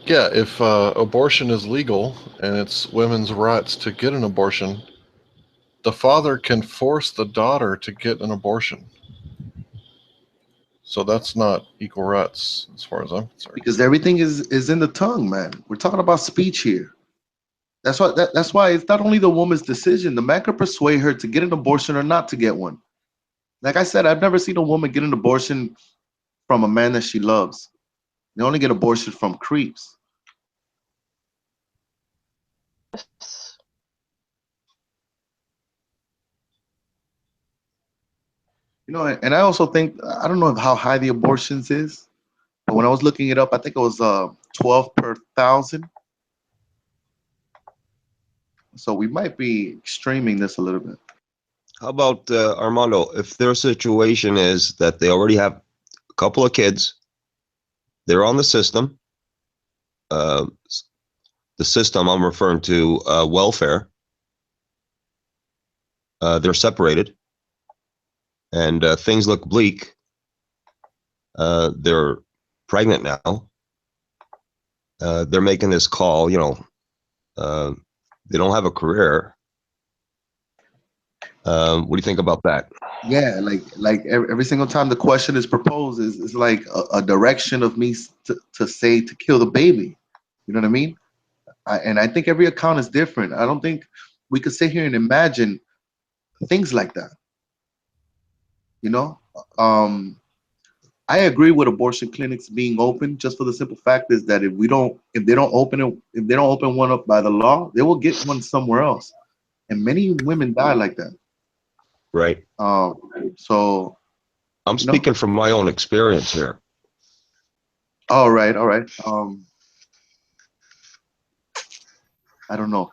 Yeah, if abortion is legal and it's women's rights to get an abortion, the father can force the daughter to get an abortion. So that's not equal rights as far as I'm concerned. Because everything is in the tongue, man. We're talking about speech here. That's why it's not only the woman's decision. The man could persuade her to get an abortion or not to get one. Like I said, I've never seen a woman get an abortion from a man that she loves. They only get abortion from creeps. And I also think, I don't know how high the abortions is, but when I was looking it up, I think it was 12 per 1,000. So we might be extreming this a little bit. How about Armando? If their situation is that they already have a couple of kids, they're on the system. The system I'm referring to, welfare. They're separated, and things look bleak. They're pregnant now. They're making this call. They don't have a career. What do you think about that? Yeah, like every single time the question is proposed is like a direction of me to say to kill the baby. You know what I mean? And I think every account is different. I don't think we could sit here and imagine things like that. I agree with abortion clinics being open, just for the simple fact is that if they don't open one up by the law, they will get one somewhere else, and many women die like that. Right. So I'm speaking from my own experience here. All right, all right. I don't know.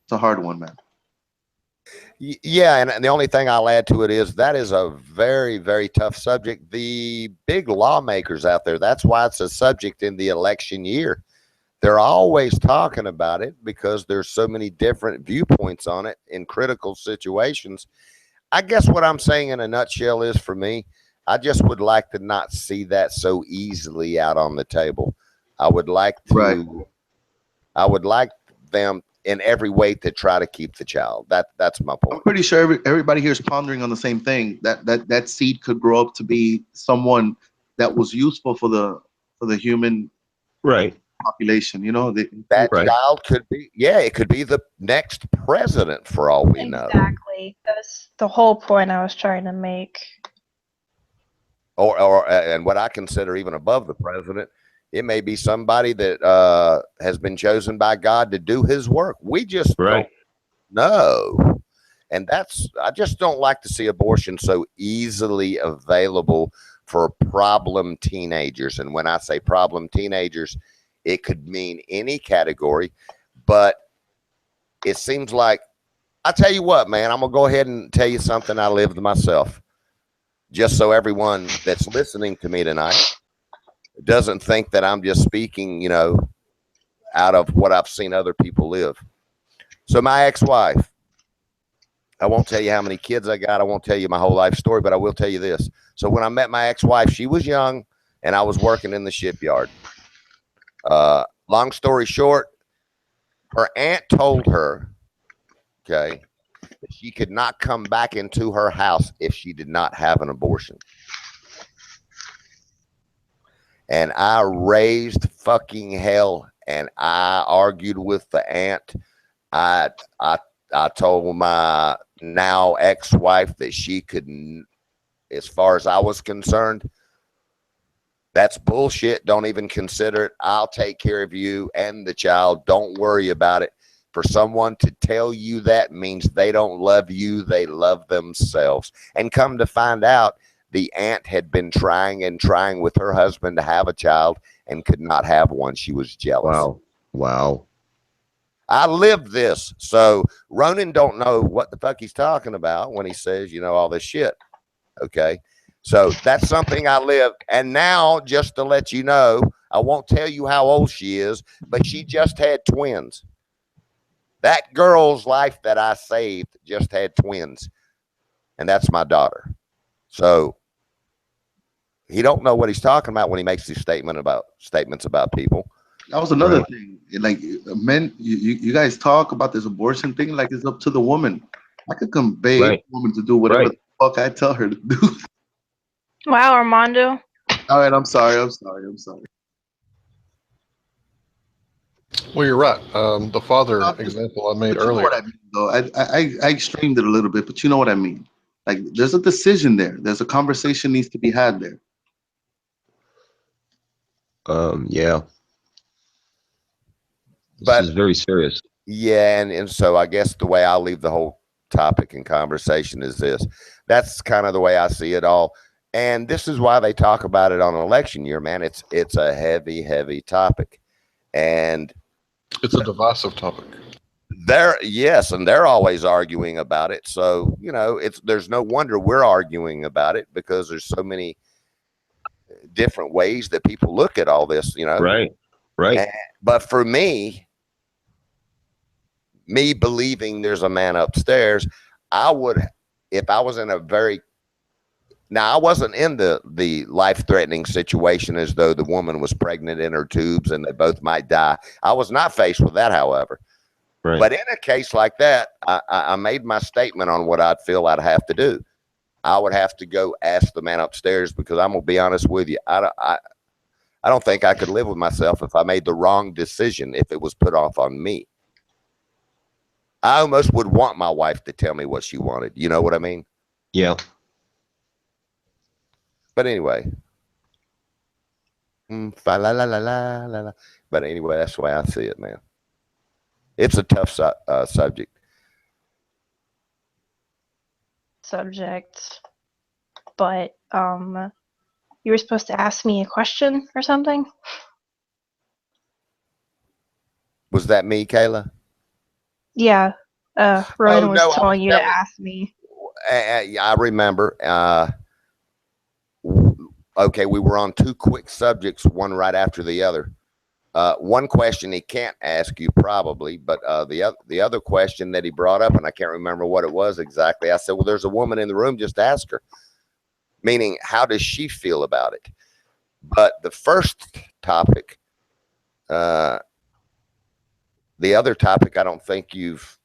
It's a hard one, man. Yeah, and the only thing I'll add to it is that is a very, very tough subject. The big lawmakers out there, that's why it's a subject in the election year. They're always talking about it because there's so many different viewpoints on it in critical situations. I guess what I'm saying in a nutshell is, for me, I just would like to not see that so easily out on the table. I would like Right. to, I would like them in every way to try to keep the child. That's my I'm point. pretty sure everybody here is pondering on the same thing. That seed could grow up to be someone that was useful for the human Right. population. You know, That Right. child could be, yeah, it could be the next president for all we know. Exactly. That's the whole point I was trying to make. Or and what I consider even above the president, it may be somebody that has been chosen by God to do his work. We just Right. don't know. And that's, I just don't like to see abortion so easily available for problem teenagers. And when I say problem teenagers, it could mean any category, but it seems like, I tell you what, man, I'm gonna go ahead and tell you something I lived myself, just so everyone that's listening to me tonight doesn't think that I'm just speaking, out of what I've seen other people live. So my ex-wife, I won't tell you how many kids I got. I won't tell you my whole life story, but I will tell you this. So when I met my ex-wife, she was young and I was working in the shipyard. Long story short, her aunt told her, okay, that she could not come back into her house if she did not have an abortion. And I raised fucking hell and I argued with the aunt. I I I told my now ex-wife that she couldn't, as far as I was concerned, that's bullshit. Don't even consider it. I'll take care of you and the child. Don't worry about it. For someone to tell you that means they don't love you, they love themselves. And come to find out, the aunt had been trying and trying with her husband to have a child and could not have one. She was jealous. Wow. Wow. I lived this. So Ronan don't know what the fuck he's talking about when he says, all this shit. Okay. So that's something I lived. And now, just to let you know, I won't tell you how old she is, but she just had twins. That girl's life that I saved just had twins. And that's my daughter. So he don't know what he's talking about when he makes these statements about people. That was another Right. thing. Like men, you guys talk about this abortion thing like it's up to the woman. I could convey Right. a woman to do whatever Right. the fuck I tell her to do. Wow, Armando. All right, I'm sorry. I'm sorry. I'm sorry. Well, you're right. The father Uh, example I made But you know earlier. what I mean, though. I extremed it a little bit, but you know what I mean. Like, there's a decision there. There's a conversation needs to be had there. Yeah. This But is very serious. yeah, and so I guess the way I'll leave the whole topic and conversation is this. That's kind of the way I see it all. And this is why they talk about it on election year, man. It's a heavy, heavy topic. And It's a divisive topic. and they're always arguing about it. So, there's no wonder we're arguing about it because there's so many different ways that people look at all this. Right. Right. But for me believing there's a man upstairs, I would, if I was in a very, now I wasn't in the life-threatening situation as though the woman was pregnant in her tubes and they both might die. I was not faced with that, however. Right. But in a case like that, I made my statement on what I'd feel I'd have to do. I would have to go ask the man upstairs because I'm gonna be honest with you. I don't think I could live with myself if I made the wrong decision if it was put off on me. I almost would want my wife to tell me what she wanted. You know what I mean? Yeah. But anyway. Fa la la la la la la. But anyway, that's the way I see it, man. It's a tough subject. Subject. But You were supposed to ask me a question or something? Was that me, Kayla? Yeah. Ronan was no, telling you to ask me. I remember. Okay, we were on two quick subjects, one right after the other. One question he can't ask you probably, but the other question that he brought up, and I can't remember what it was exactly. I said, well, there's a woman in the room, just ask her. Meaning, how does she feel about it? But the first topic, the other topic, I don't think you've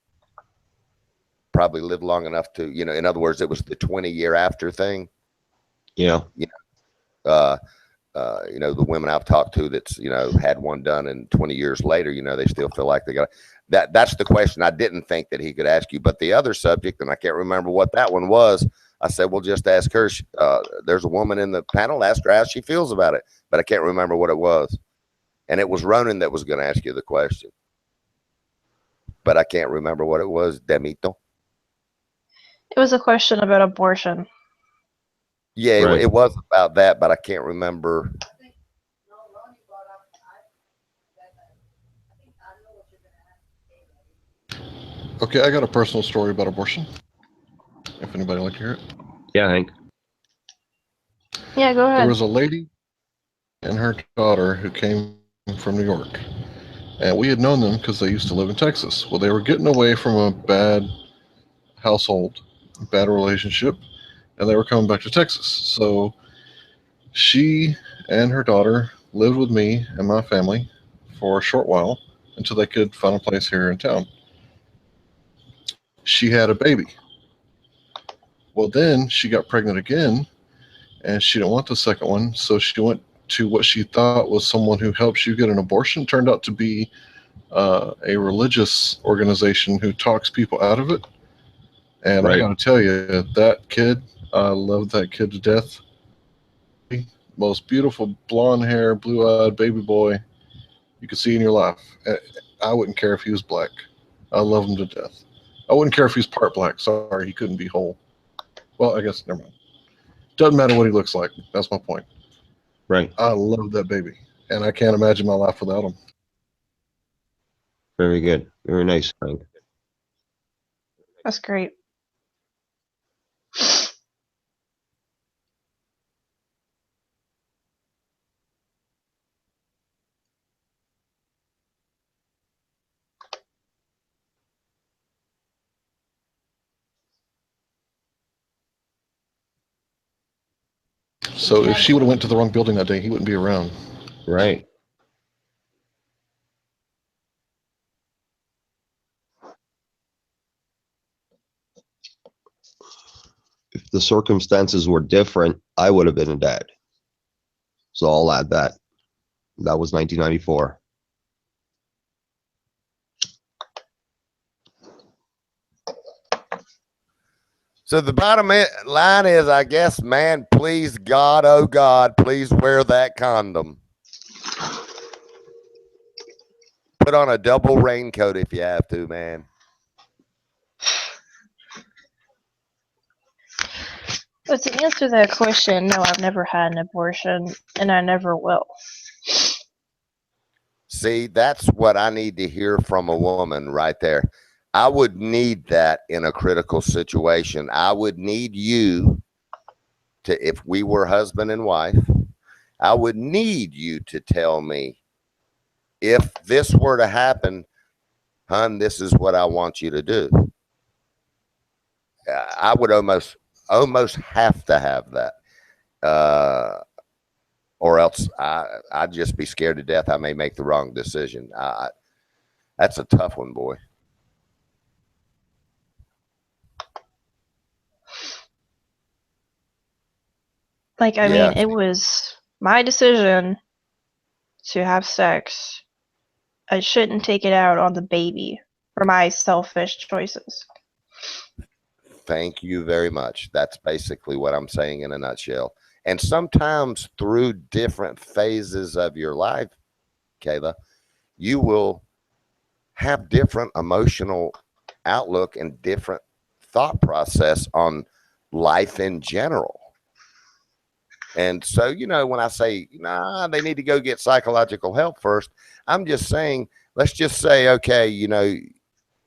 probably lived long enough to, in other words, it was the 20-year after thing. Yeah. The women I've talked to that's, had one done and 20 years later, they still feel like they got that. That's the question I didn't think that he could ask you. But the other subject, and I can't remember what that one was, I said, well, just ask her. There's a woman in the panel, ask her how she feels about it. But I can't remember what it was. And it was Ronan that was going to ask you the question. But I can't remember what it was, Demito. It was a question about abortion. Yeah, Right. it was about that, but I can't remember. Okay, I got a personal story about abortion. If anybody like to hear it. Yeah, Hank. Yeah, go ahead. There was a lady and her daughter who came from New York. And we had known them because they used to live in Texas. Well, they were getting away from a bad household, bad relationship, and they were coming back to Texas. So she and her daughter lived with me and my family for a short while until they could find a place here in town. She had a baby. Well, then she got pregnant again, and she didn't want the second one, so she went to what she thought was someone who helps you get an abortion. Turned out to be a religious organization who talks people out of it. And Right. I got to tell you, that kid, I love that kid to death. Most beautiful blonde hair, blue-eyed baby boy you could see in your life. I wouldn't care if he was black. I love him to death. I wouldn't care if he's part black. Sorry, he couldn't be whole. Well, I guess never mind. Doesn't matter what he looks like. That's my point. Right. I love that baby, and I can't imagine my life without him. Very good. Very nice, Hank. That's great. So if she would have went to the wrong building that day, he wouldn't be around. Right. If the circumstances were different, I would have been a dad. So I'll add that. That was 1994. So the bottom line is, I guess, man, please God, oh God, please wear that condom. Put on a double raincoat if you have to, man. But to answer that question, no, I've never had an abortion, and I never will. See, that's what I need to hear from a woman right there. I would need that in a critical situation. I would need you to, if we were husband and wife, I would need you to tell me, if this were to happen, hon, this is what I want you to do. I would almost have to have that. Or else I'd just be scared to death I may make the wrong decision. That's a tough one, boy. Like, I mean, it was my decision to have sex. I shouldn't take it out on the baby for my selfish choices. Thank you very much. That's basically what I'm saying in a nutshell. And sometimes through different phases of your life, Kayla, you will have different emotional outlook and different thought process on life in general. And so, you know, when I say, nah, they need to go get psychological help first, I'm just saying, let's just say, okay, you know,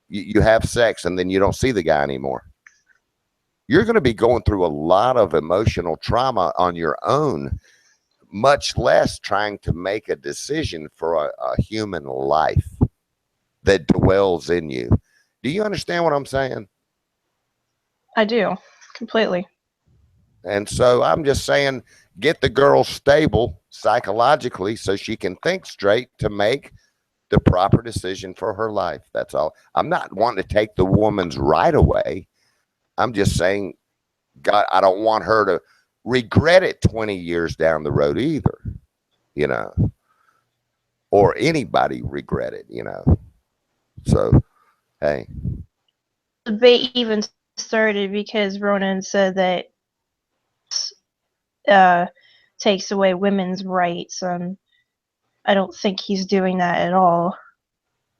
you have sex and then you don't see the guy anymore. You're going to be going through a lot of emotional trauma on your own, much less trying to make a decision for a human life that dwells in you. Do you understand what I'm saying? I do, completely. And so I'm just saying, get the girl stable psychologically so she can think straight to make the proper decision for her life. That's all. I'm not wanting to take the woman's right away. I'm just saying, God, I don't want her to regret it 20 years down the road either, you know, or anybody regret it, you know. So, hey. The debate even started because Ronan said that takes away women's rights, and I don't think he's doing that at all.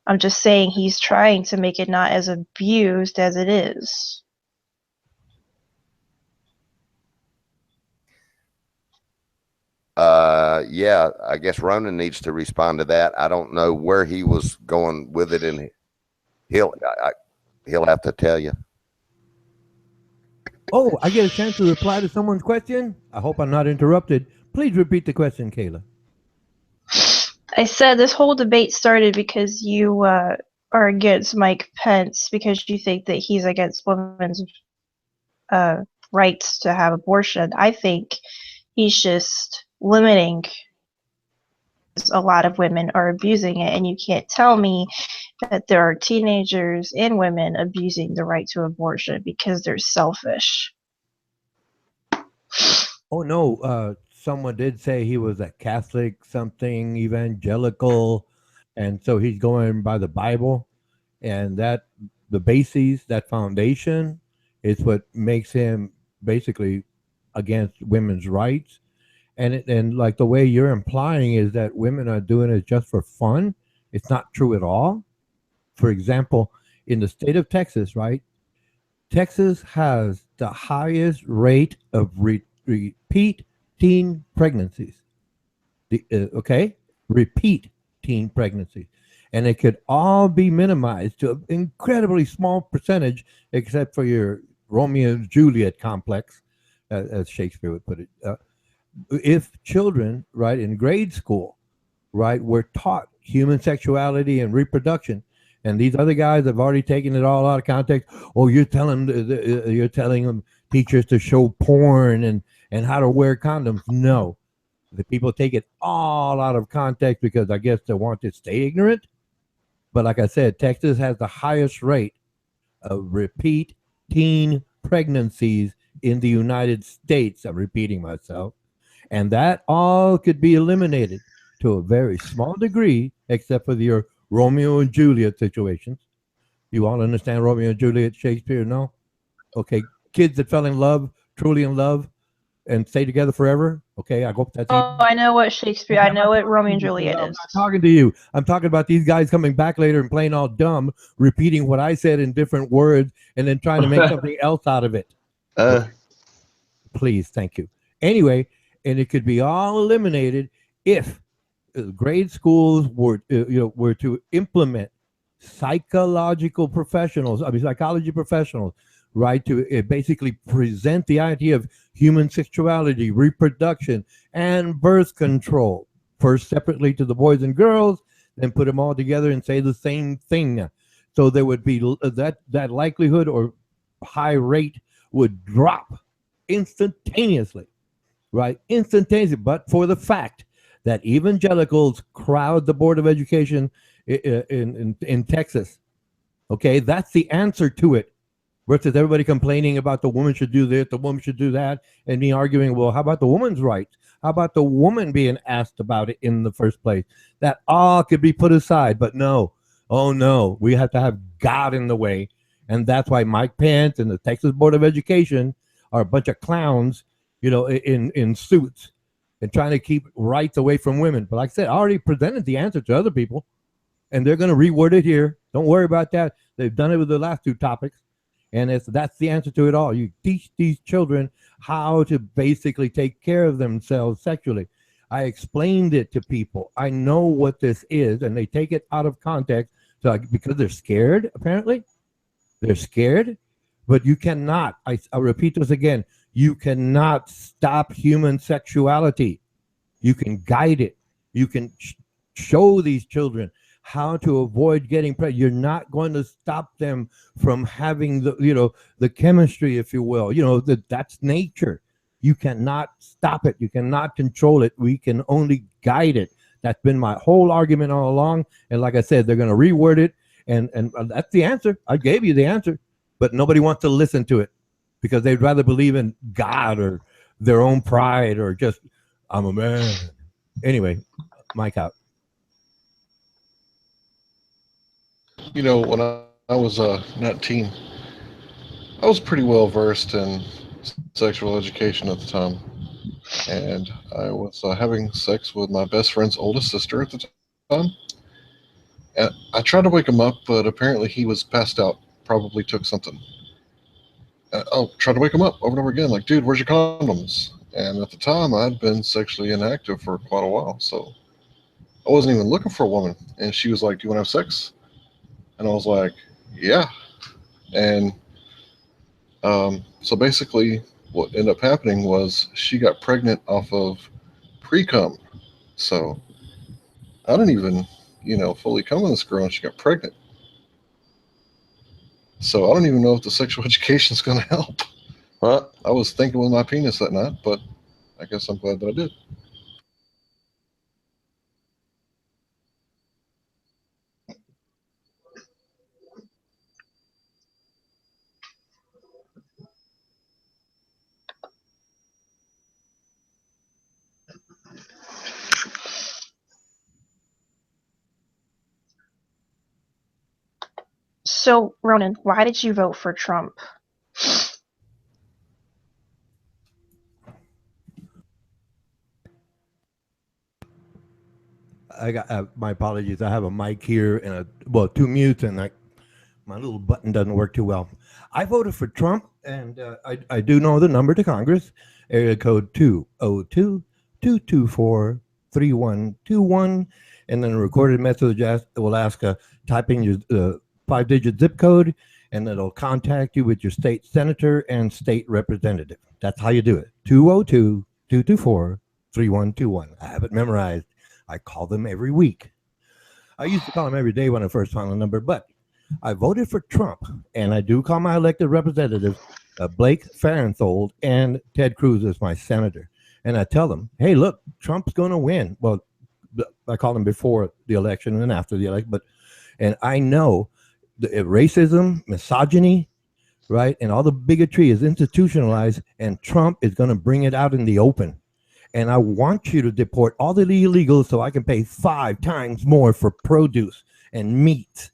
I'm just saying he's trying to make it not as abused as it is. Yeah, I guess Ronan needs to respond to that. I don't know where he was going with it, and he'll have to tell you. Oh, I get a chance to reply to someone's question? I hope I'm not interrupted. Please repeat the question, Kayla. I said this whole debate started because you are against Mike Pence because you think that he's against women's rights to have abortion. I think he's just limiting. A lot of women are abusing it, and you can't tell me that there are teenagers and women abusing the right to abortion because they're selfish. Oh no, someone did say he was a Catholic something evangelical, and so he's going by the Bible, and that the bases, that foundation, is what makes him basically against women's rights. And like the way you're implying is that women are doing it just for fun. It's not true at all. For example, in the state of Texas, right? Texas has the highest rate of repeat teen pregnancies. Okay, repeat teen pregnancies, and it could all be minimized to an incredibly small percentage, except for your Romeo and Juliet complex, as Shakespeare would put it. If children, right, in grade school, right, were taught human sexuality and reproduction, and these other guys have already taken it all out of context. Oh, you're telling them teachers to show porn and how to wear condoms. No, the people take it all out of context because I guess they want to stay ignorant. But like I said, Texas has the highest rate of repeat teen pregnancies in the United States. I'm repeating myself. And that all could be eliminated to a very small degree, except for your Romeo and Juliet situations. You all understand Romeo and Juliet, Shakespeare? No? Okay. Kids that fell in love, truly in love, and stay together forever. Okay, I hope that's. Oh, I know what Shakespeare. I know what Romeo and Juliet is. I'm not talking to you. I'm talking about these guys coming back later and playing all dumb, repeating what I said in different words, and then trying to make something else out of it. Please, thank you. Anyway, and it could be all eliminated if grade schools were to implement psychology professionals, right, to basically present the idea of human sexuality, reproduction, and birth control first separately to the boys and girls, then put them all together and say the same thing. So there would be that likelihood or high rate would drop instantaneously, right? Instantaneously, but for the fact that evangelicals crowd the Board of Education in Texas. Okay, that's the answer to it. Versus everybody complaining about the woman should do this, the woman should do that, and me arguing, well, how about the woman's rights? How about the woman being asked about it in the first place? That all could be put aside, but no. Oh no, we have to have God in the way. And that's why Mike Pence and the Texas Board of Education are a bunch of clowns, in suits and trying to keep rights away from women. But like I said, I already presented the answer to other people, and they're going to reword it here. Don't worry about that. They've done it with the last two topics. And that's the answer to it all. You teach these children how to basically take care of themselves sexually. I explained it to people. I know what this is, and they take it out of context because they're scared, apparently. They're scared, but you cannot, I'll repeat this again, you cannot stop human sexuality. You can guide it. You can show these children how to avoid getting pregnant. You're not going to stop them from having the chemistry, if you will. That's nature. You cannot stop it. You cannot control it. We can only guide it. That's been my whole argument all along. And like I said, they're going to reword it. And that's the answer. I gave you the answer, but nobody wants to listen to it because they'd rather believe in God or their own pride or just, I'm a man. Anyway, Mike out. When I was 19, I was pretty well versed in sexual education at the time. And I was having sex with my best friend's oldest sister at the time. And I tried to wake him up, but apparently he was passed out, probably took something. I'll try to wake him up over and over again, like, dude, where's your condoms? And at the time, I'd been sexually inactive for quite a while, so I wasn't even looking for a woman. And she was like, do you want to have sex? And I was like, yeah. And so basically what ended up happening was she got pregnant off of pre-cum. So I didn't even, fully come with this girl and she got pregnant. So I don't even know if the sexual education is going to help. Huh? I was thinking with my penis that night, but I guess I'm glad that I did. So, Ronan, why did you vote for Trump? I got my apologies. I have a mic here and two mutes, and my little button doesn't work too well. I voted for Trump, and I do know the number to Congress, area code 202-224-3121, and then a recorded message will ask type in your 5-digit zip code, and it'll contact you with your state senator and state representative. That's how you do it. 202-224-3121. I have it memorized. I call them every week. I used to call them every day when I first found the number, but I voted for Trump, and I do call my elected representatives Blake Farenthold and Ted Cruz as my senator. And I tell them, hey, look, Trump's going to win. Well, I call them before the election and after the election, and I know the racism, misogyny, right, and all the bigotry is institutionalized, and Trump is going to bring it out in the open. And I want you to deport all the illegals so I can pay 5 times more for produce and meat.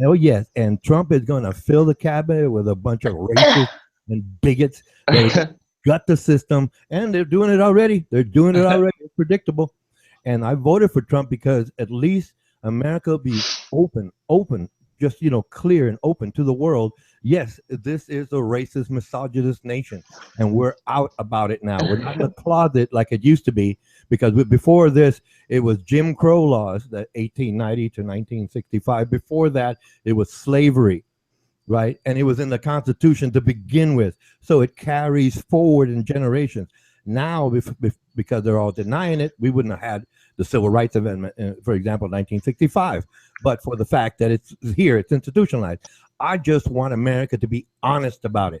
Oh, yes. And Trump is going to fill the cabinet with a bunch of racists and bigots that gut the system. And they're doing it already. It's predictable. And I voted for Trump because at least America will be open, just, clear and open to the world. Yes, this is a racist, misogynist nation, and we're out about it now. We're not in the closet like it used to be, because before this, it was Jim Crow laws, that 1890 to 1965. Before that, it was slavery, right? And it was in the Constitution to begin with, so it carries forward in generations. Now, because they're all denying it, we wouldn't have had the Civil Rights Amendment, for example, 1965. But for the fact that it's here, it's institutionalized. I just want America to be honest about it.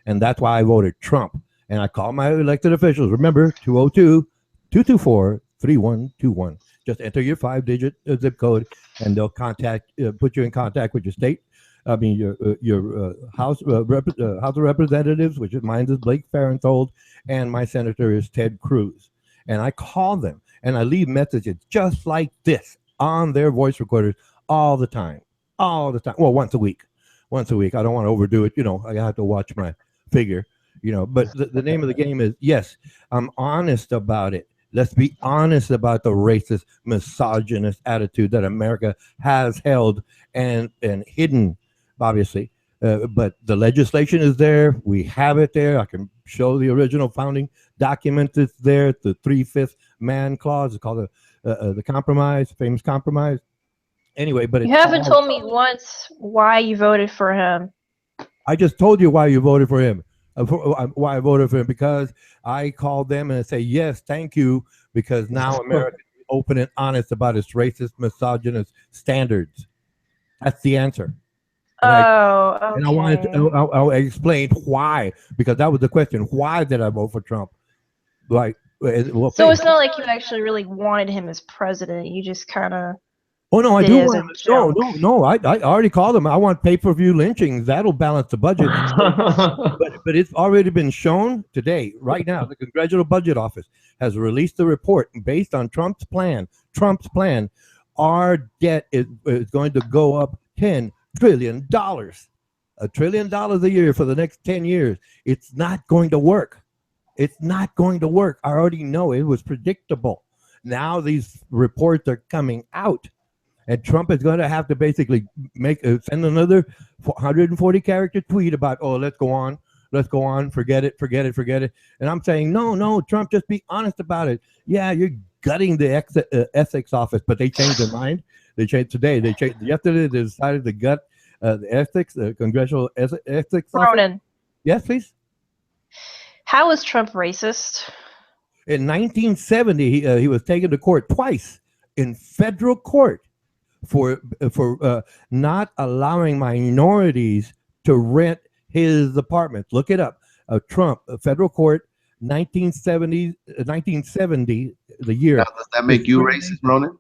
And that's why I voted Trump. And I call my elected officials. Remember, 202-224-3121. Just enter your 5-digit zip code, and they'll put you in contact with your state. Your House of Representatives, which is mine is Blake Farenthold, and my senator is Ted Cruz. And I call them, and I leave messages just like this on their voice recorders all the time. Well, once a week. I don't want to overdo it. I have to watch my figure, but the name of the game is, yes, I'm honest about it. Let's be honest about the racist, misogynist attitude that America has held and hidden, obviously, But the legislation is there. We have it there. I can show the original founding document that's there. The 3/5 man clause. It's called the compromise, famous compromise. Anyway, but You it's haven't all, told me once why you voted for him. I just told you why you voted for him. Why I voted for him, because I called them and I say yes, thank you, because now America is open and honest about its racist, misogynist standards. That's the answer. And I wanted Okay. to, I'll explain why, because that was the question. Why did I vote for Trump? Like, well, So it's not like you actually really wanted him as president. You just kind of oh no, I did do it as a want. No, joke. no. I already called him. I want pay-per-view lynchings. That'll balance the budget. But it's already been shown today, right now. The Congressional Budget Office has released the report based on Trump's plan. Trump's plan. Our debt is going to go up $10 trillion, $1 trillion a year for the next 10 years. It's not going to work. It's not going to work. I already know it was predictable. Now these reports are coming out. And Trump is going to have to basically send another 140 character tweet about, oh, let's go on, forget it. And I'm saying, no, Trump, just be honest about it. Yeah, you're gutting the ethics office, but they changed their mind. They changed today. Yesterday. They decided to gut the ethics, the Congressional ethics office. Ronan, Yes, please. how is Trump racist? In 1970, he was taken to court twice in federal court for not allowing minorities to rent his apartments. Look it up. Trump, federal court, 1970, the year. Now, does that make you racist, Ronan?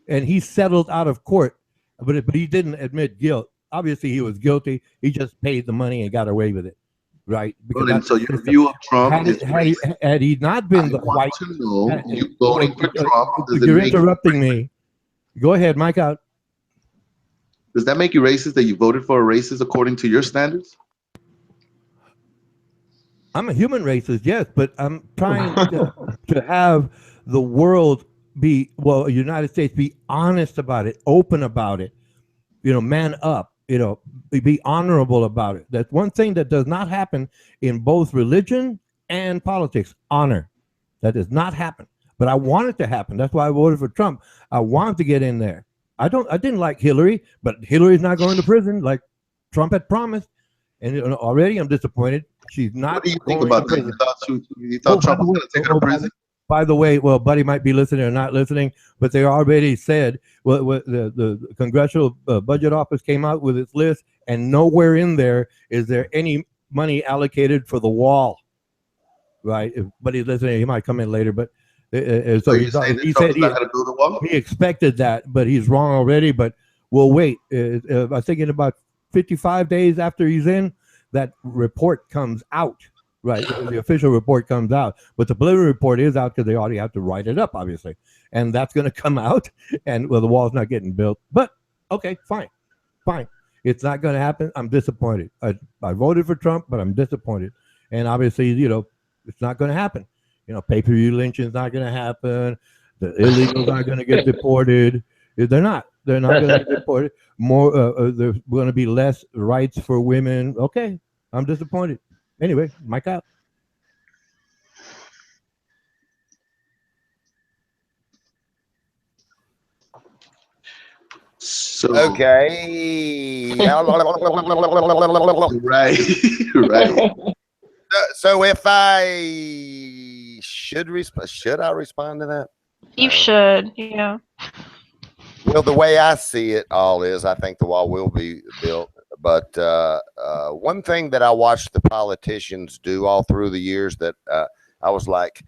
And he settled out of court, but he didn't admit guilt. Obviously, he was guilty. He just paid the money and got away with it, right? Because Ronan, so your view of Trump had he not been the want white, to know, you voting for Trump, does it you're make interrupting me. Go ahead, Mike out. Does that make you racist that you voted for a racist according to your standards? I'm a human racist, yes, but I'm trying to have the world the United States be honest about it, open about it, man up, be honorable about it. That's one thing that does not happen in both religion and politics, honor. That does not happen. But I want it to happen. That's why I voted for Trump. I wanted to get in there. I didn't like Hillary, but Hillary's not going to prison like Trump had promised. And already I'm disappointed. She's not. What do you think about that? You thought Trump was going to take her to prison? By the way, well, Buddy might be listening or not listening, but they already said the Congressional Budget Office came out with its list, and nowhere in there is there any money allocated for the wall. Right? If Buddy's listening, he might come in later, but so he said he expected that, but he's wrong already. But we'll wait. I think in about 55 days after he's in, that report comes out. Right, the official report comes out, but the preliminary report is out because they already have to write it up, obviously, and that's going to come out. And the wall's not getting built. But okay, fine, it's not going to happen. I'm disappointed. I voted for Trump, but I'm disappointed. And obviously, it's not going to happen. Pay-per-view lynching is not going to happen. The illegals aren't going to get deported. They're not going to get deported. There's going to be less rights for women. Okay, I'm disappointed. Anyway, Mike out. So, okay. right. So if I should I respond to that? You should, yeah. Well, the way I see it all is I think the wall will be built. But one thing that I watched the politicians do all through the years that I was like,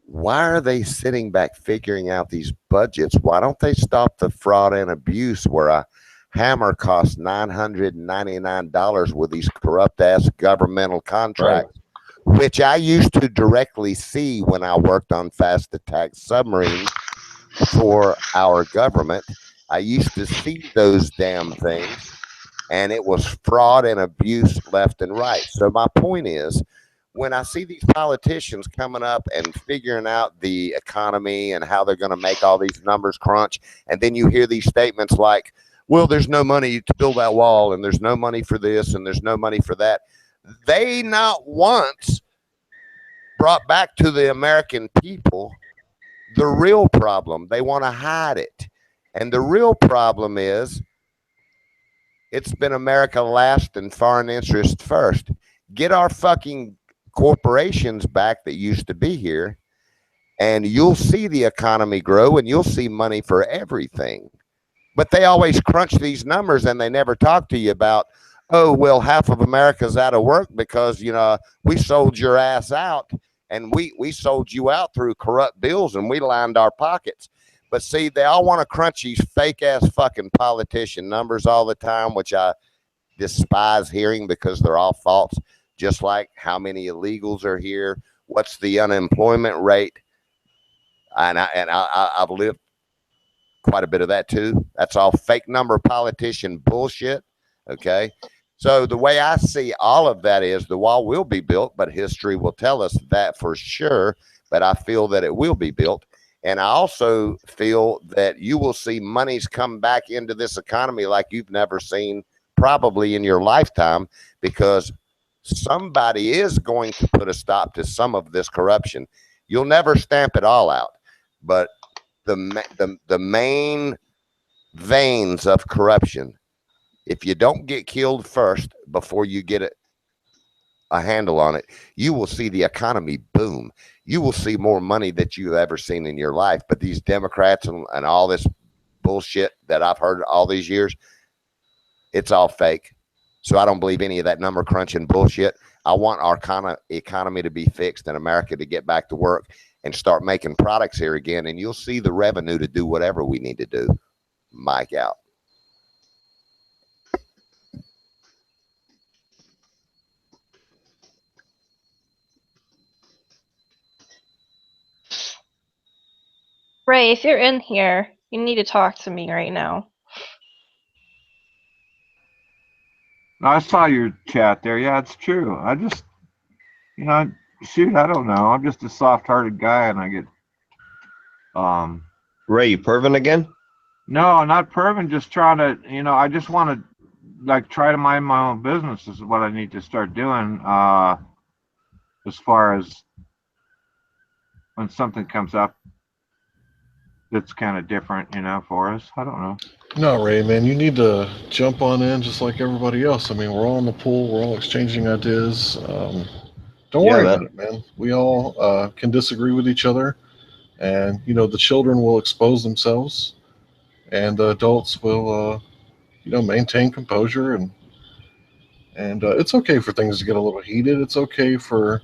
why are they sitting back figuring out these budgets? Why don't they stop the fraud and abuse where a hammer costs $999 with these corrupt ass governmental contracts, right, which I used to directly see when I worked on fast attack submarines for our government. I used to see those damn things. And it was fraud and abuse left and right. So my point is, when I see these politicians coming up and figuring out the economy and how they're going to make all these numbers crunch, and then you hear these statements like, well, there's no money to build that wall, and there's no money for this, and there's no money for that. They not once brought back to the American people the real problem. They want to hide it. And the real problem is it's been America last and foreign interest first. Get our fucking corporations back that used to be here, and you'll see the economy grow and you'll see money for everything. But they always crunch these numbers and they never talk to you about, oh, well, half of America's out of work because, you know, we sold your ass out, and we sold you out through corrupt bills, and we lined our pockets. But see, they all want to crunch these fake ass fucking politician numbers all the time, which I despise hearing because they're all false. Just like how many illegals are here, what's the unemployment rate, and I've lived quite a bit of that too. That's all fake number politician bullshit. Okay. So the way I see all of that is the wall will be built, but history will tell us that for sure. But I feel that it will be built. And I also feel that you will see monies come back into this economy like you've never seen probably in your lifetime, because somebody is going to put a stop to some of this corruption. You'll never stamp it all out, but the main veins of corruption, if you don't get killed first before you get a handle on it, you will see the economy boom. You will see more money that you've ever seen in your life. But these Democrats and all this bullshit that I've heard all these years, it's all fake. So I don't believe any of that number crunching bullshit. I want our economy to be fixed and America to get back to work and start making products here again. And you'll see the revenue to do whatever we need to do. Mike out. Ray, if you're in here, you need to talk to me right now. I saw your chat there. Yeah, it's true. I just, shoot, I don't know. I'm just a soft-hearted guy, and I get, Ray, you perving again? no, not perving. Just trying to, I just want to, like, try to mind my own business is what I need to start doing. As far as when something comes up that's kind of different, for us. I don't know. No, Ray, man, you need to jump on in just like everybody else. I mean, we're all in the pool. We're all exchanging ideas. Don't worry about it, man. We all can disagree with each other. And, the children will expose themselves. And the adults will, maintain composure. And it's okay for things to get a little heated. It's okay for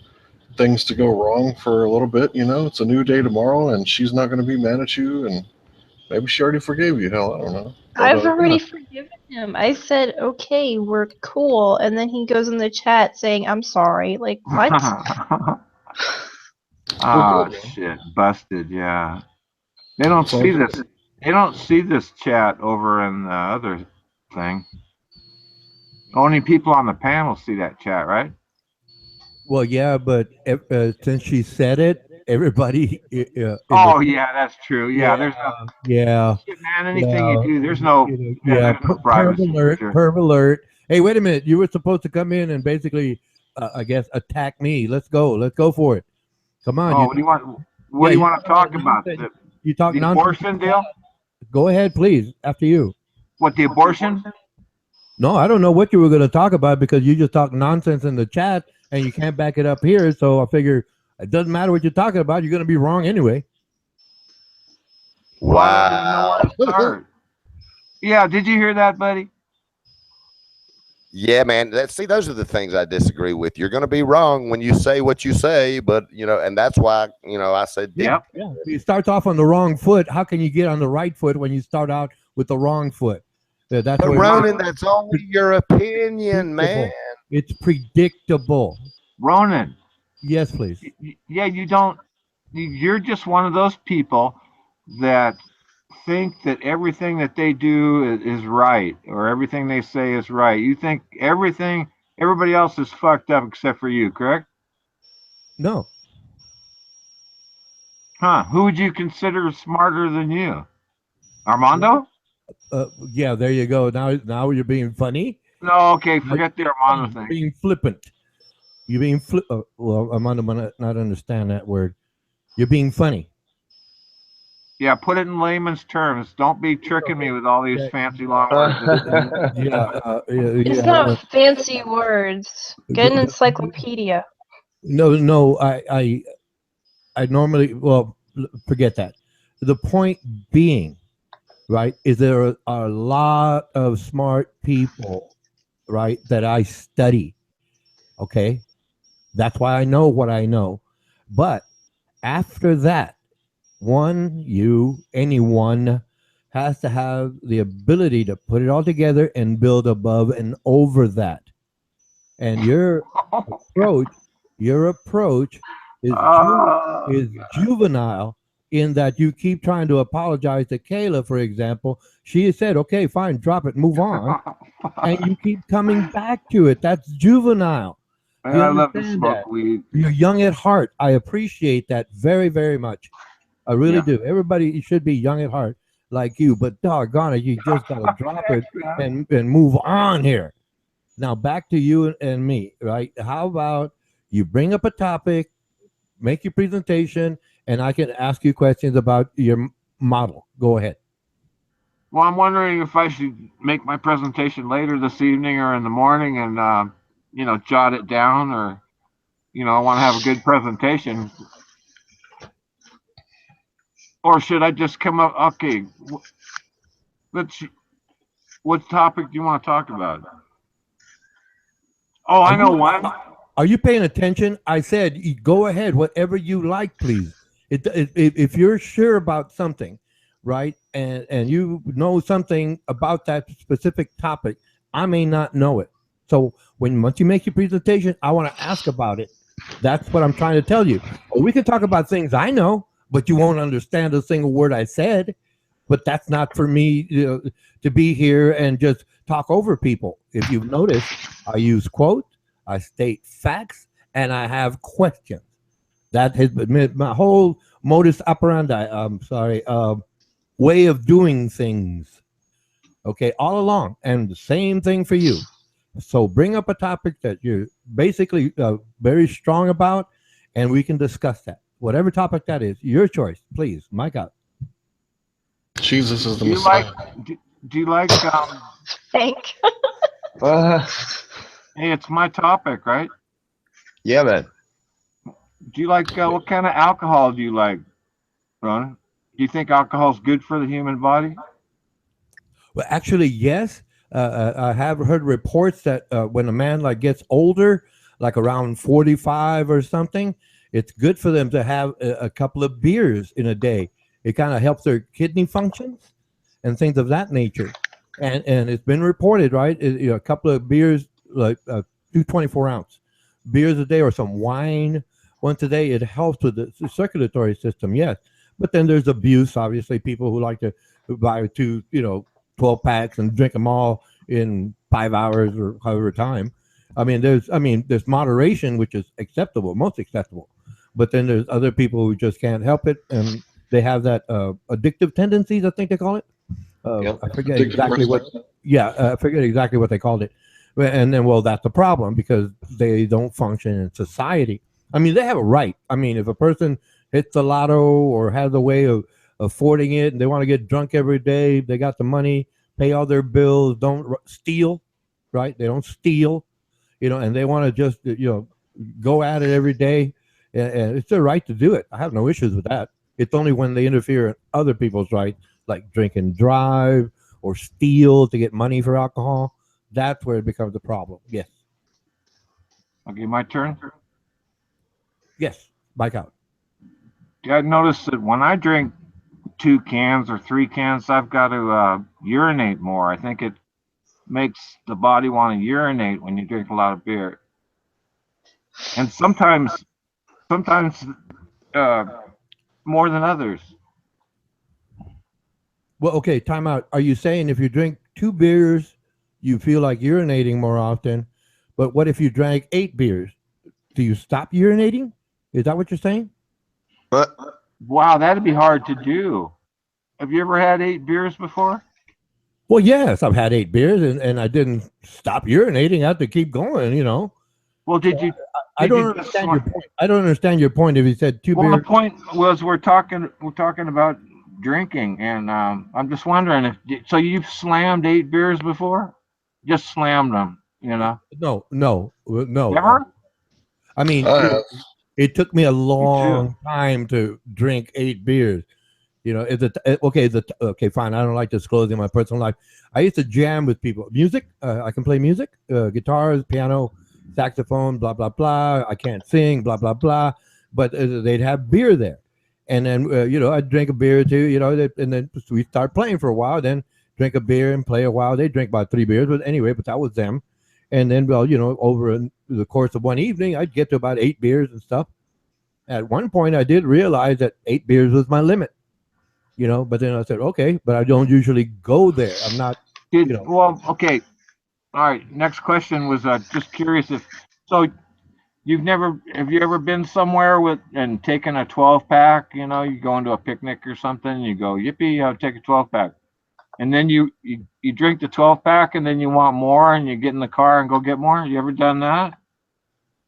things to go wrong for a little bit. It's a new day tomorrow, and she's not going to be mad at you. And maybe she already forgave you. Hell, I don't know. But, I've already forgiven him. I said, okay, we're cool. And then he goes in the chat saying, I'm sorry. Like, what? Oh, shit. Busted, yeah. They don't see this. They don't see this chat over in the other thing. Only people on the panel see that chat, right? Well, yeah, but since she said it, everybody. Oh, yeah, that's true. Yeah, there's no. Yeah. Shit, man, anything you do, there's no. There's no privacy. Perv alert. Hey, wait a minute. You were supposed to come in and basically, I guess, attack me. Let's go. Let's go for it. Come on. Oh, what do you want? What do you want to talk about? You talk the abortion deal? Go ahead, please. After you. What, the abortion? No, I don't know what you were going to talk about because you just talk nonsense in the chat and you can't back it up here. So I figure it doesn't matter what you're talking about. You're going to be wrong anyway. Wow. I don't even know where to start. Yeah, did you hear that, buddy? Yeah, man. See, those are the things I disagree with. You're going to be wrong when you say what you say, but, and that's why, I said, yeah. You start off on the wrong foot. How can you get on the right foot when you start out with the wrong foot? But Ronan, that's only your opinion, man. It's predictable. Ronan. Yes, please. Yeah, you're just one of those people that think that everything that they do is right, or everything they say is right. You think everybody else is fucked up except for you, correct? No. Huh? Who would you consider smarter than you? Armando? Yeah, there you go. Now you're being funny. No, okay, Now forget the you're Armando thing. being flippant. You're being well, Armando might not understand that word. You're being funny. Yeah, put it in layman's terms. Don't be tricking me with all these Yeah, fancy long words. yeah, It's yeah. not fancy words. Get an encyclopedia. No. I normally, well, forget that. The point being, right, is there are a lot of smart people, right, that I study. Okay, that's why I know what I know. But after that, anyone has to have the ability to put it all together and build above and over that. And approach, your approach is juvenile in that you keep trying to apologize to Kayla, for example. She has said, "Okay, fine, drop it, move on," and you keep coming back to it. That's juvenile. Do And you I love to understand that? smoke weed. You're young at heart. I appreciate that very, very much. I really Yeah. do. Everybody should be young at heart like you, but doggone it, you just got to drop it and move on here. Now back to you and me, right? How about you bring up a topic, make your presentation, and I can ask you questions about your model. Go ahead. Well, I'm wondering if I should make my presentation later this evening or in the morning and, jot it down, or, I want to have a good presentation. Or should I just come up? Okay, let's. What topic do you want to talk about? Oh, I know one. Are you paying attention? I said, go ahead, whatever you like, please. If you're sure about something, right, and you know something about that specific topic, I may not know it. So once you make your presentation, I want to ask about it. That's what I'm trying to tell you. Or we can talk about things I know, but you won't understand a single word I said. But that's not for me, to be here and just talk over people. If you've noticed, I use quotes, I state facts, and I have questions. That has been my whole modus operandi. I'm sorry, way of doing things. Okay, all along, and the same thing for you. So bring up a topic that you're basically very strong about, and we can discuss that. Whatever topic that is, your choice, please. Mike out. Jesus is the Do you Messiah. like? Do you like? Thank. Hey, it's my topic, right? Yeah, man. Do you like? What kind of alcohol do you like, Ron? Do you think alcohol is good for the human body? Well, actually, yes. I have heard reports that when a man like gets older, like around 45 or something, it's good for them to have a couple of beers in a day. It kind of helps their kidney functions and things of that nature. And it's been reported, right? A couple of beers, like 2 24-ounce beers a day, or some wine once a day, it helps with the circulatory system. Yes, but then there's abuse. Obviously, people who like to buy 12 packs and drink them all in 5 hours or however time. There's moderation, which is acceptable, most acceptable. But then there's other people who just can't help it, and they have that addictive tendencies, I think they call it. Yep. I forget Addictive exactly what. personality. Yeah, I forget exactly what they called it. And then, well, that's the problem because they don't function in society. I mean, they have a right. I mean, if a person hits the lotto or has a way of affording it, and they want to get drunk every day, they got the money, pay all their bills, don't steal, right? They don't steal, and they want to just go at it every day, and it's their right to do it. I have no issues with that. It's only when they interfere in other people's rights, like drink and drive or steal to get money for alcohol. That's where it becomes a problem. Yes, Okay, my turn. yes, bike out. Yeah, I noticed that when I drink 2 cans or 3 cans, I've got to urinate more. I think it makes the body want to urinate when you drink a lot of beer, and sometimes uh, more than others. Well, okay, time out. Are you saying if you drink 2 beers, you feel like urinating more often? But what if you drank 8 beers? Do you stop urinating? Is that what you're saying? But Wow, that'd be hard to do. Have you ever had 8 beers before? Well, yes, I've had 8 beers and I didn't stop urinating. I had to keep going, you know. Well, So I don't understand your point. I don't understand your point if you said 2 Well, the beers. point was we're talking about drinking, and I'm just wondering if so you've slammed 8 beers before, just slammed them, you know? No. Never? I mean, I have. it took me a Me too. long time to drink 8 beers. You know, okay? Okay, fine. I don't like disclosing my personal life. I used to jam with people. Music, I can play music, guitars, piano, saxophone, blah blah blah. I can't sing, blah blah blah. But they'd have beer there, and then I'd drink a beer or two. And then we start playing for a while. Then drink a beer and play a while. They drink about 3 beers, but anyway, but that was them. And then, well, over the course of one evening, I'd get to about 8 beers and stuff. At one point, I did realize that 8 beers was my limit. But then I said, okay, but I don't usually go there. I'm not, Well, okay. All right. Next question was just curious if so. Have you ever been somewhere and taken a 12-pack? You go into a picnic or something, and you go, yippee, I'll take a 12-pack. And then you drink the 12-pack, and then you want more, and you get in the car and go get more. You ever done that?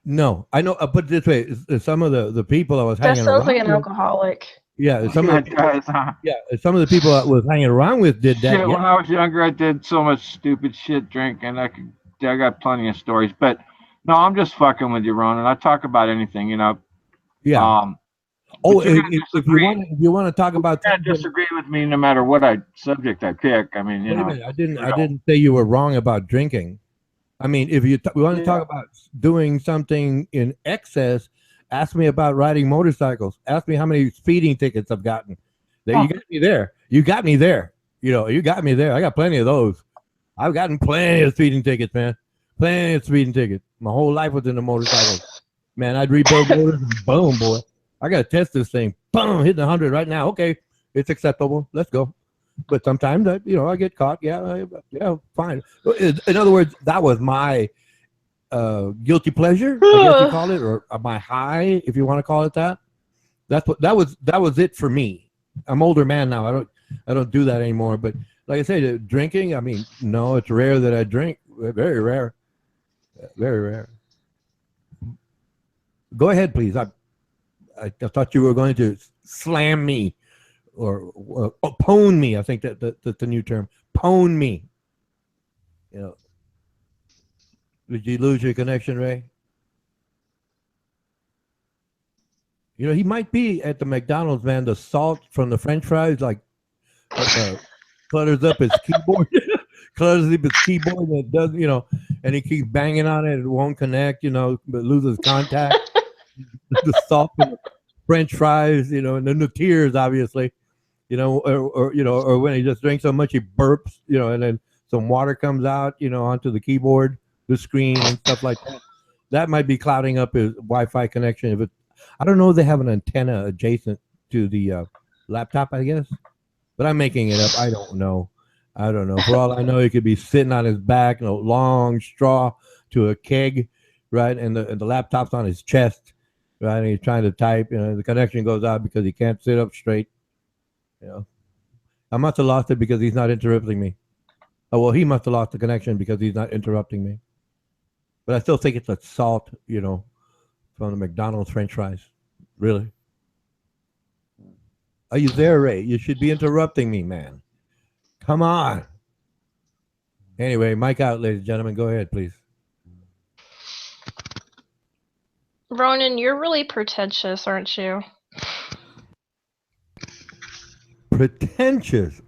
No, I know. Put it this way: some of the people I was That hanging sounds around like an with, alcoholic. yeah, some Yeah, of it the does, huh? some of the people I was hanging around with did that. Shit, Yeah, when I was younger, I did so much stupid shit drinking. I got plenty of stories, but no, I'm just fucking with you, Ronan. I talk about anything, yeah. Oh, But you're gonna if you disagree. want to talk about You're gonna disagree with me no matter what subject I pick. I mean, wait a minute, I didn't say you were wrong about drinking. I mean, if we want to talk about doing something in excess, ask me about riding motorcycles. Ask me how many speeding tickets I've gotten. There, you got me there. You got me there. You got me there. I got plenty of those. I've gotten plenty of speeding tickets, man. Plenty of speeding tickets. My whole life was in the motorcycles. Man, I'd rebuild motors and boom, boy. I got to test this thing. Boom, hitting 100 right now. Okay, it's acceptable. Let's go. But sometimes I get caught. Yeah, fine. In other words, that was my guilty pleasure, I guess you call it, or my high, if you want to call it that. That was it for me. I'm older man now. I don't do that anymore. But like I said, drinking. I mean, no, it's rare that I drink. Very rare. Very rare. Go ahead, please. I thought you were going to slam me or pwn me. I think that's the new term. Pwn me. Did you lose your connection, Ray? He might be at the McDonald's, man. The salt from the French fries clutters up his keyboard. Clutters up his keyboard and it does, and he keeps banging on it. It won't connect, but loses contact. The salt from the French fries, and then the tears, obviously, or when he just drinks so much he burps, and then some water comes out, onto the keyboard, the screen, and stuff like that. That might be clouding up his Wi-Fi connection. I don't know if they have an antenna adjacent to the laptop, I guess, but I'm making it up. I don't know. For all I know, he could be sitting on his back, long straw to a keg, right, and the laptop's on his chest. Right, and he's trying to type. The connection goes out because he can't sit up straight. I must have lost it because he's not interrupting me. Oh well, he must have lost the connection because he's not interrupting me. But I still think it's a salt, from the McDonald's French fries. Really? Are you there, Ray? You should be interrupting me, man. Come on. Anyway, mic out, ladies and gentlemen. Go ahead, please. Ronan, you're really pretentious, aren't you? Pretentious.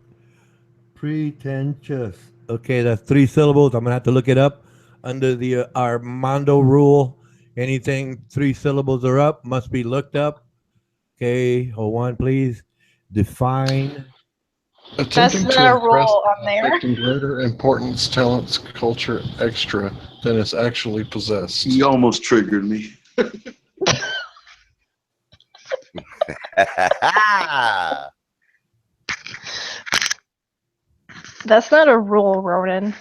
Okay, that's 3 syllables. I'm going to have to look it up under the Armando rule. Anything 3 syllables or up must be looked up. Okay, hold on, please. Define. Attempting That's to not a impress rule on there. affecting greater importance, talents, culture, extra than is actually possessed. He almost triggered me. That's not a rule, Ronan.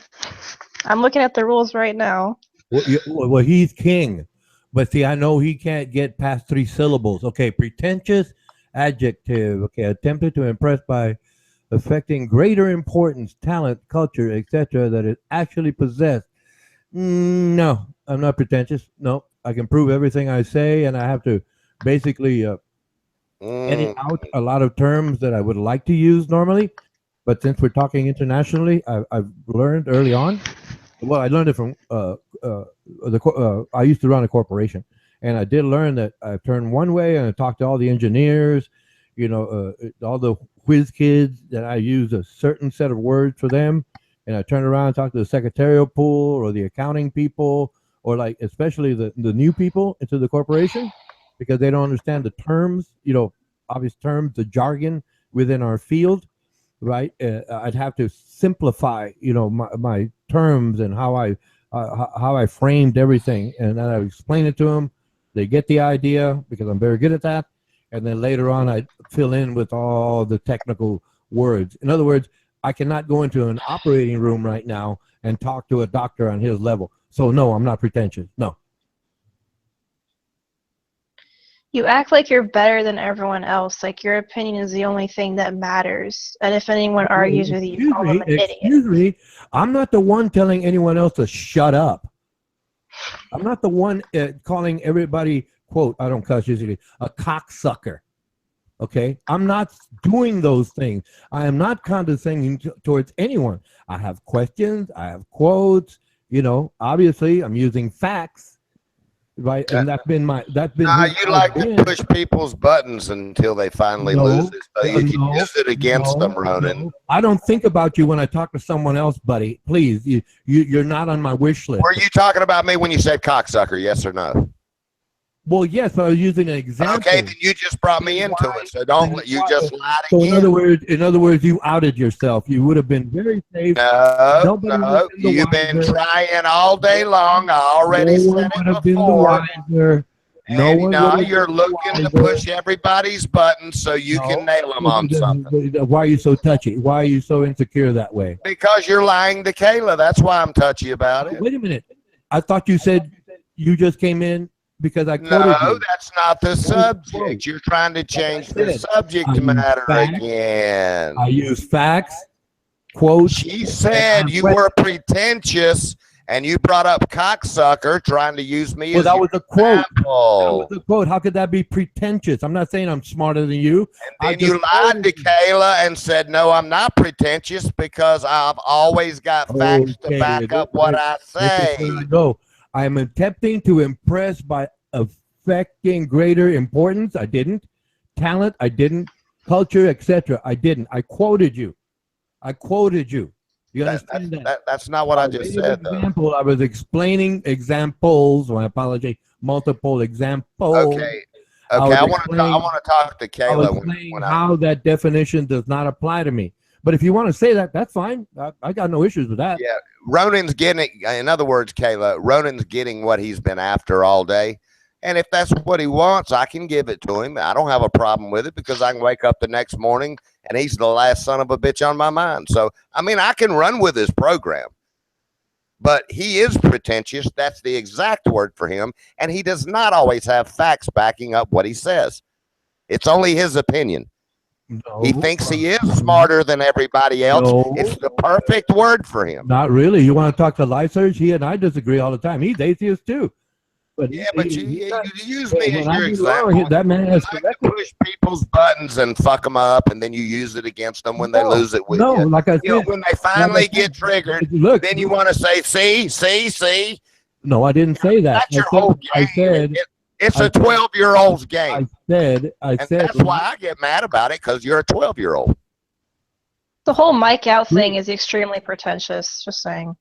I'm looking at the rules right now. Well, he's king. But see, I know he can't get past 3 syllables. Okay, pretentious adjective. Okay, attempted to impress by affecting greater importance, talent, culture, etc., that it actually possessed. No, I'm not pretentious. No, I can prove everything I say, and I have to basically edit out a lot of terms that I would like to use normally. But since we're talking internationally, I've learned early on. Well, I learned it from I used to run a corporation, and I did learn that I turned one way and I talked to all the engineers, all the whiz kids, that I used a certain set of words for them, and I turned around and talked to the secretarial pool or the accounting people, or like especially the new people into the corporation, because they don't understand the terms, obvious terms, the jargon within our field, right? I'd have to simplify, my terms and how I framed everything, and then I explain it to them. They get the idea because I'm very good at that, and then later on I fill in with all the technical words. In other words, I cannot go into an operating room right now and talk to a doctor on his level. So no, I'm not pretentious. No. You act like you're better than everyone else, like your opinion is the only thing that matters. And if anyone argues with you, call them an idiot. Excuse me, I'm not the one telling anyone else to shut up. I'm not the one calling everybody, quote, I don't cuss usually, a cocksucker. Okay? I'm not doing those things. I am not condescending towards anyone. I have questions. I have quotes. Obviously, I'm using facts. Right, and that's been. You like to push people's buttons until they finally lose it, so you can use it against them, Ronan. No. I don't think about you when I talk to someone else, buddy. Please, you're not on my wish list. Were you talking about me when you said cocksucker? Yes or no? Well, yes, I was using an example. Okay, then you just brought me into it, so don't you just lied so again. in other words, you outed yourself. You would have been very safe. No, you've been trying all day long. I already said it before. And now you're looking to push everybody's buttons so you can nail them on something. Why are you so touchy? Why are you so insecure that way? Because you're lying to Kayla. That's why I'm touchy about it. Wait a minute. I thought you said you just came in because I quoted you. No, that's not the subject. You're trying to change the subject matter again. I use facts, quotes. She said you were pretentious, and you brought up cocksucker, trying to use me as that was a quote. Example. That was a quote. How could that be pretentious? I'm not saying I'm smarter than you. And then you lied to Kayla and said, no, I'm not pretentious because I've always got facts to back up what I say. No. I am attempting to impress by affecting greater importance. I didn't. Talent. I didn't. Culture, etc. I didn't. I quoted you. You understand that? That's not what I just said, though. I was explaining examples. My apology. Multiple examples. Okay. I want to talk to Kayla when how that definition does not apply to me. But if you want to say that, that's fine. I got no issues with that. Yeah, Ronan's getting, in other words, Kayla, Ronan's getting what he's been after all day. And if that's what he wants, I can give it to him. I don't have a problem with it because I can wake up the next morning and he's the last son of a bitch on my mind. So, I mean, I can run with his program. But he is pretentious. That's the exact word for him. And he does not always have facts backing up what he says. It's only his opinion. No, he thinks he is smarter than everybody else. No. It's the perfect word for him. Not really. You want to talk to Life Surge? He and I disagree all the time. He's atheist too. But you use me as your example. That man has to push people's buttons and fuck them up, and then you use it against them when they lose it with you. Like I said, when they finally get triggered, then you want to say, see. No, I didn't say that. That's your whole game. I said it's a 12-year-old's game. I said that's why I get mad about it, because you're a 12-year-old. The whole mic out thing is extremely pretentious. Just saying.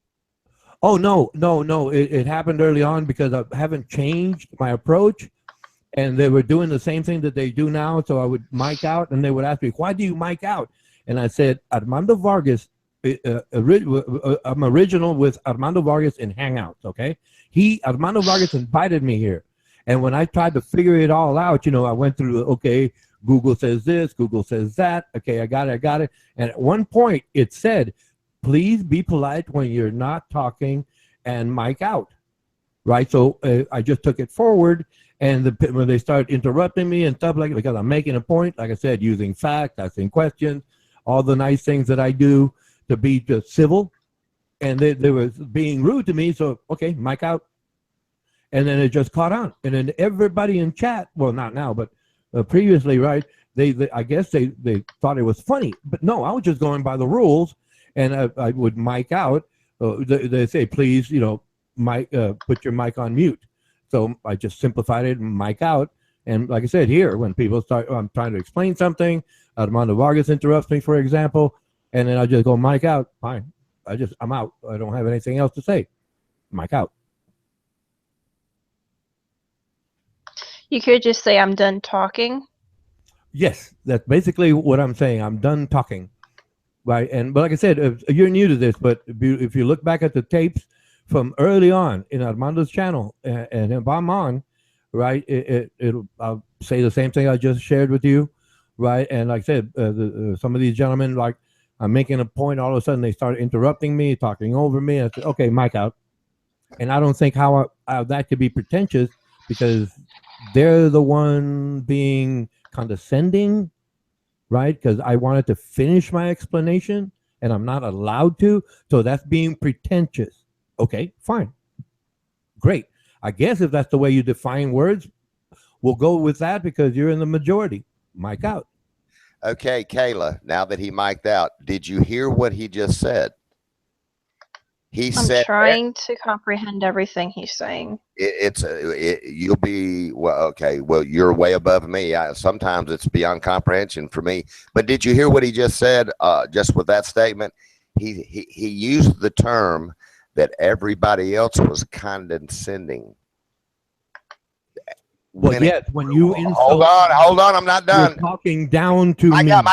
Oh, no. It happened early on because I haven't changed my approach, and they were doing the same thing that they do now. So I would mic out, and they would ask me, why do you mic out? And I said, Armando Vargas, I'm original with Armando Vargas in Hangouts, okay? Armando Vargas invited me here. And when I tried to figure it all out, I went through, okay, Google says this, Google says that. Okay, I got it. And at one point, it said, please be polite when you're not talking and mic out, right? So I just took it forward, and when they started interrupting me and stuff like that, because I'm making a point, like I said, using facts, asking questions, all the nice things that I do to be just civil, and they were being rude to me. So okay, mic out. And then it just caught on, and then everybody in chat, well, not now, but previously, right? They I guess they thought it was funny, but no, I was just going by the rules, and I would mic out. They say, please, mic, put your mic on mute. So I just simplified it and mic out. And like I said, here, when people start, I'm trying to explain something, Armando Vargas interrupts me, for example, and then I just go mic out. Fine, I'm out. I don't have anything else to say. Mic out. You could just say, I'm done talking. Yes, that's basically what I'm saying. I'm done talking. Right. But like I said, you're new to this, but if you look back at the tapes from early on in Armando's channel, and if I'm on, right, I'll say the same thing I just shared with you. Right. And like I said, some of these gentlemen, like, I'm making a point, all of a sudden they start interrupting me, talking over me. I said, okay, mic out. And I don't think how that could be pretentious, because they're the one being condescending, right? Because I wanted to finish my explanation and I'm not allowed to. So that's being pretentious. Okay, fine. Great. I guess if that's the way you define words, we'll go with that because you're in the majority. Mic out. Okay, Kayla, now that he mic'd out, did you hear what he just said? I'm trying to comprehend everything he's saying. You'll be, well, okay, well, you're way above me. Sometimes it's beyond comprehension for me. But did you hear what he just said? Just with that statement, he used the term that everybody else was condescending. Well, yes, when you insult, hold on, I'm not done. You're talking down to me. Mic out.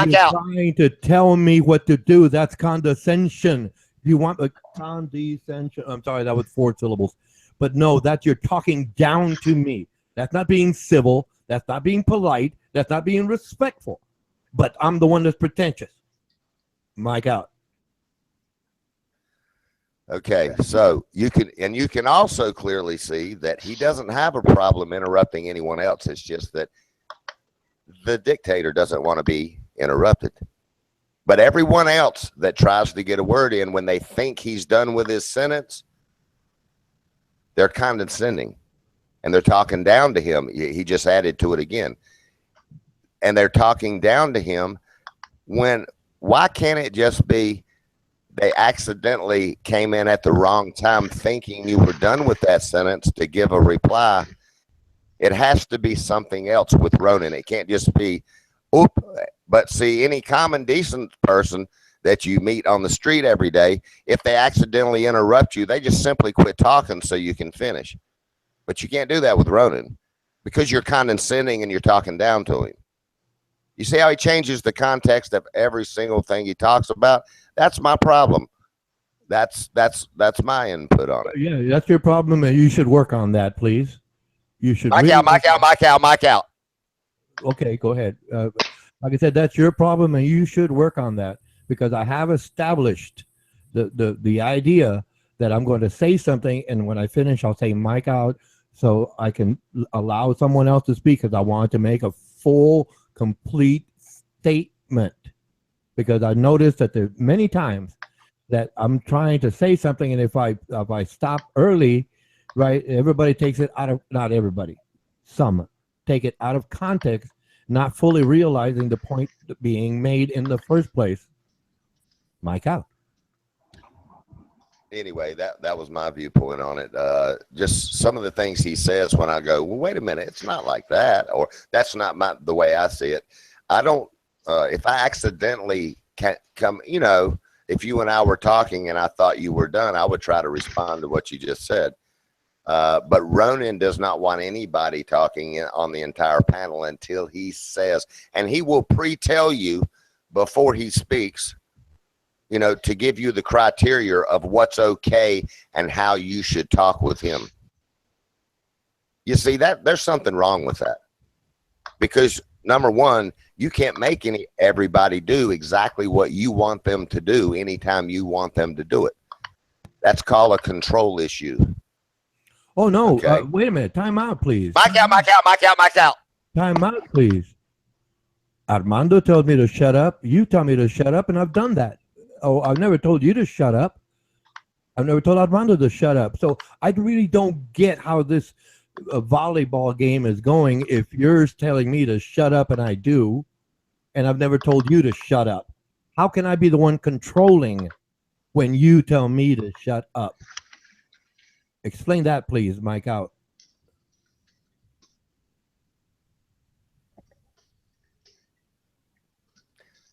You're trying to tell me what to do. That's condescension. You want a condescension? I'm sorry, that was 4 syllables. But no, you're talking down to me. That's not being civil. That's not being polite. That's not being respectful. But I'm the one that's pretentious. Mic out. Okay, so you can also clearly see that he doesn't have a problem interrupting anyone else. It's just that the dictator doesn't want to be interrupted. But everyone else that tries to get a word in, when they think he's done with his sentence, they're condescending and they're talking down to him. He just added to it again. And they're talking down to him why can't it just be they accidentally came in at the wrong time thinking you were done with that sentence to give a reply? It has to be something else with Ronan. It can't just be, oop. But see, any common decent person that you meet on the street every day, if they accidentally interrupt you, they just simply quit talking so you can finish. But you can't do that with Ronan because you're condescending and you're talking down to him. You see how he changes the context of every single thing he talks about? That's my problem. That's my input on it. Yeah, that's your problem, and you should work on that, please. You should. Mic out. Okay, go ahead. Like I said, that's your problem, and you should work on that, because I have established the idea that I'm going to say something, and when I finish, I'll say mic out so I can allow someone else to speak, because I want to make a full, complete statement. Because I noticed that there are many times that I'm trying to say something, and if I stop early, right, everybody takes it out of, not everybody, some take it out of context, not fully realizing the point being made in the first place. Mic out. Anyway, that was my viewpoint on it. Just some of the things he says when I go, well, wait a minute, it's not like that, or that's not the way I see it. I don't, if I accidentally come, if you and I were talking and I thought you were done, I would try to respond to what you just said. But Ronan does not want anybody talking on the entire panel until he says, and he will pre-tell you before he speaks, to give you the criteria of what's okay and how you should talk with him. You see, that there's something wrong with that, because number one, you can't make everybody do exactly what you want them to do anytime you want them to do it. That's called a control issue. Oh, no. Okay. Wait a minute. Time out, please. Mic out. Time out, please. Armando tells me to shut up. You tell me to shut up, and I've done that. Oh, I've never told you to shut up. I've never told Armando to shut up. So I really don't get how this volleyball game is going if you're telling me to shut up and I do, and I've never told you to shut up. How can I be the one controlling when you tell me to shut up? Explain that, please, Mike out.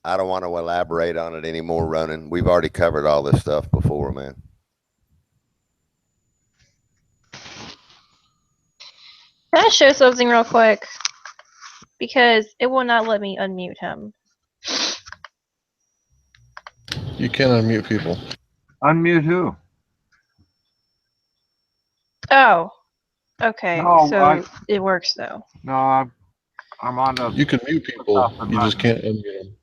I don't want to elaborate on it anymore, Ronan. We've already covered all this stuff before, man. Can I show something real quick? Because it will not let me unmute him. You can unmute people. Unmute who? Oh, okay. No, so it works though. No, I'm on the. You can mute people. You just can't unmute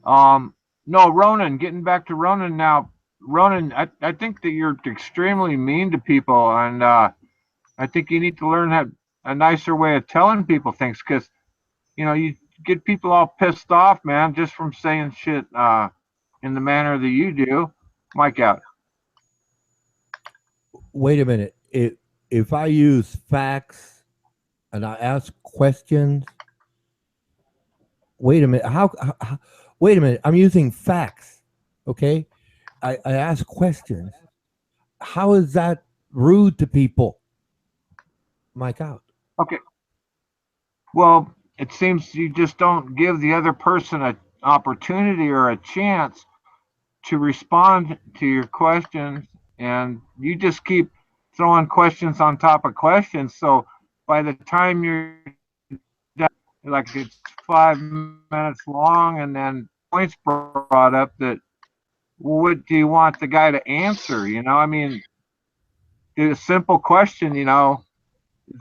them. No, Ronan. Getting back to Ronan now. Ronan, I think that you're extremely mean to people, and I think you need to learn a nicer way of telling people things, because you get people all pissed off, man, just from saying shit in the manner that you do. Mike out. Wait a minute. If I use facts and I ask questions, wait a minute. Wait a minute. I'm using facts. Okay. I ask questions. How is that rude to people? Mike out. Okay. Well, it seems you just don't give the other person an opportunity or a chance to respond to your questions, and you just keep throwing questions on top of questions. So by the time you're done, like it's 5 minutes long, and then points brought up that, what do you want the guy to answer? I mean, a simple question, is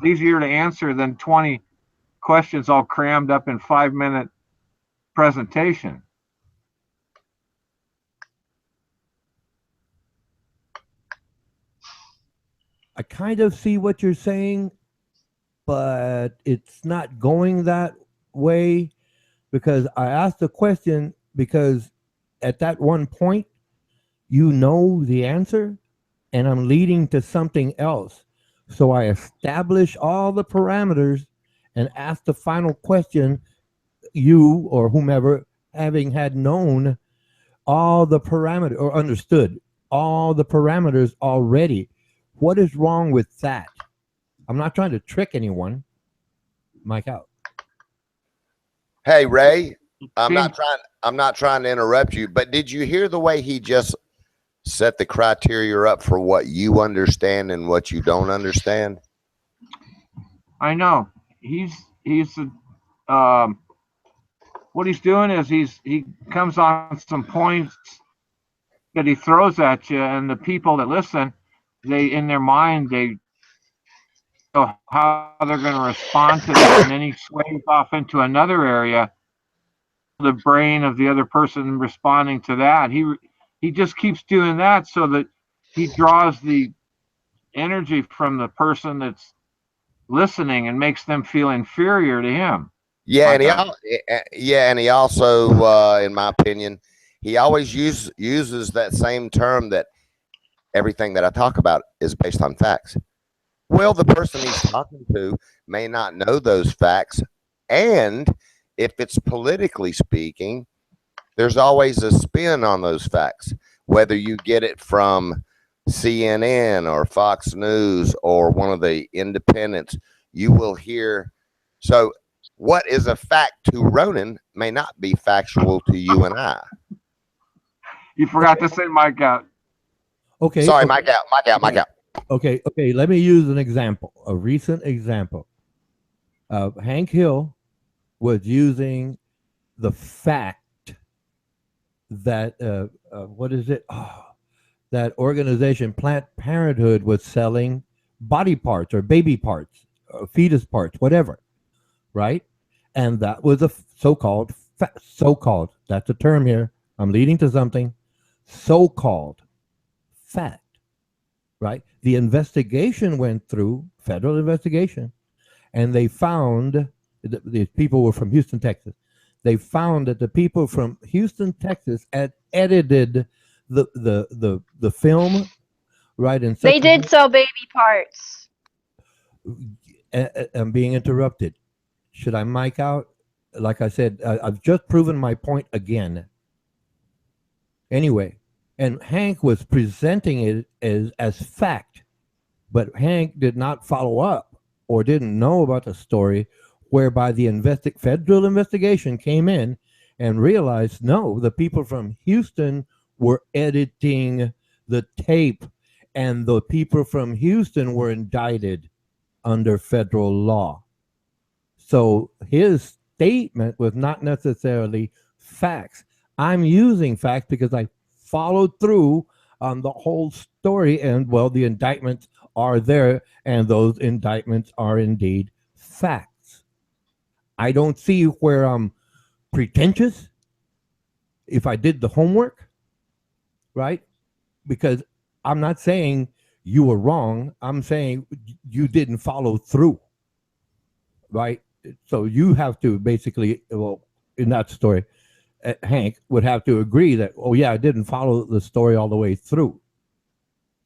easier to answer than 20 questions all crammed up in 5-minute presentation. I kind of see what you're saying, but it's not going that way, because I asked the question because at that one point, you know the answer, and I'm leading to something else. So I establish all the parameters and ask the final question, you or whomever, having had known all the parameters or understood all the parameters already. What is wrong with that? I'm not trying to trick anyone. Mike out. Hey, Ray, I'm not trying to interrupt you, but did you hear the way he just set the criteria up for what you understand and what you don't understand? I know. He's what he's doing is he comes on some points that he throws at you, and the people that listen, they in their mind they know how they're going to respond to that, and then he sways off into another area, the brain of the other person responding to that. He just keeps doing that so that he draws the energy from the person that's listening and makes them feel inferior to him. Yeah, and he also, in my opinion, he always uses that same term that everything that I talk about is based on facts. Well, the person he's talking to may not know those facts, and if it's politically speaking, there's always a spin on those facts, whether you get it from CNN or Fox News or one of the independents, you will hear. So what is a fact to Ronan may not be factual to you and I. You forgot to say Mike out. Okay. Sorry, okay. Mike out. Okay. Let me use an example, a recent example. Hank Hill was using the fact that what is it? Oh, that organization Planned Parenthood was selling body parts or baby parts, or fetus parts, whatever, right? And that was a so-called that's a term here. I'm leading to something. So-called fact, right? The investigation went through, federal investigation, and they found these people were from Houston, Texas. they found that the people from Houston, Texas, had edited the film right in They such a did way. sell baby parts. I'm being interrupted. Should I mic out? Like I said, I've just proven my point again. Anyway, and Hank was presenting it as fact, but Hank did not follow up or didn't know about the story, whereby the federal investigation came in and realized no, the people from Houston were editing the tape, and the people from Houston were indicted under federal law. So his statement was not necessarily facts. I'm using facts because I followed through on the whole story, and well, the indictments are there, and those indictments are indeed facts. I don't see where I'm pretentious if I did the homework, right? Because I'm not saying you were wrong. I'm saying you didn't follow through, right? So you have to basically, well, in that story, Hank would have to agree that, oh yeah, I didn't follow the story all the way through.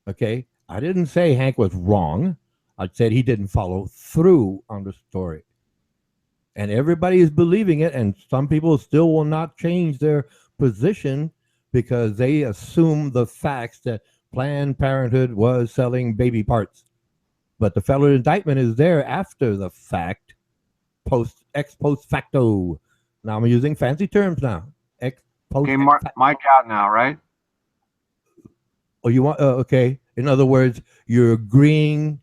Okay, I didn't say Hank was wrong. I said he didn't follow through on the story, and everybody is believing it. And some people still will not change their position because they assume the facts that Planned Parenthood was selling baby parts. But the federal indictment is there after the fact, ex post facto. Now I'm using fancy terms now. Ex post. Okay, Mike out now, right? Oh, you want? Okay. In other words, you're agreeing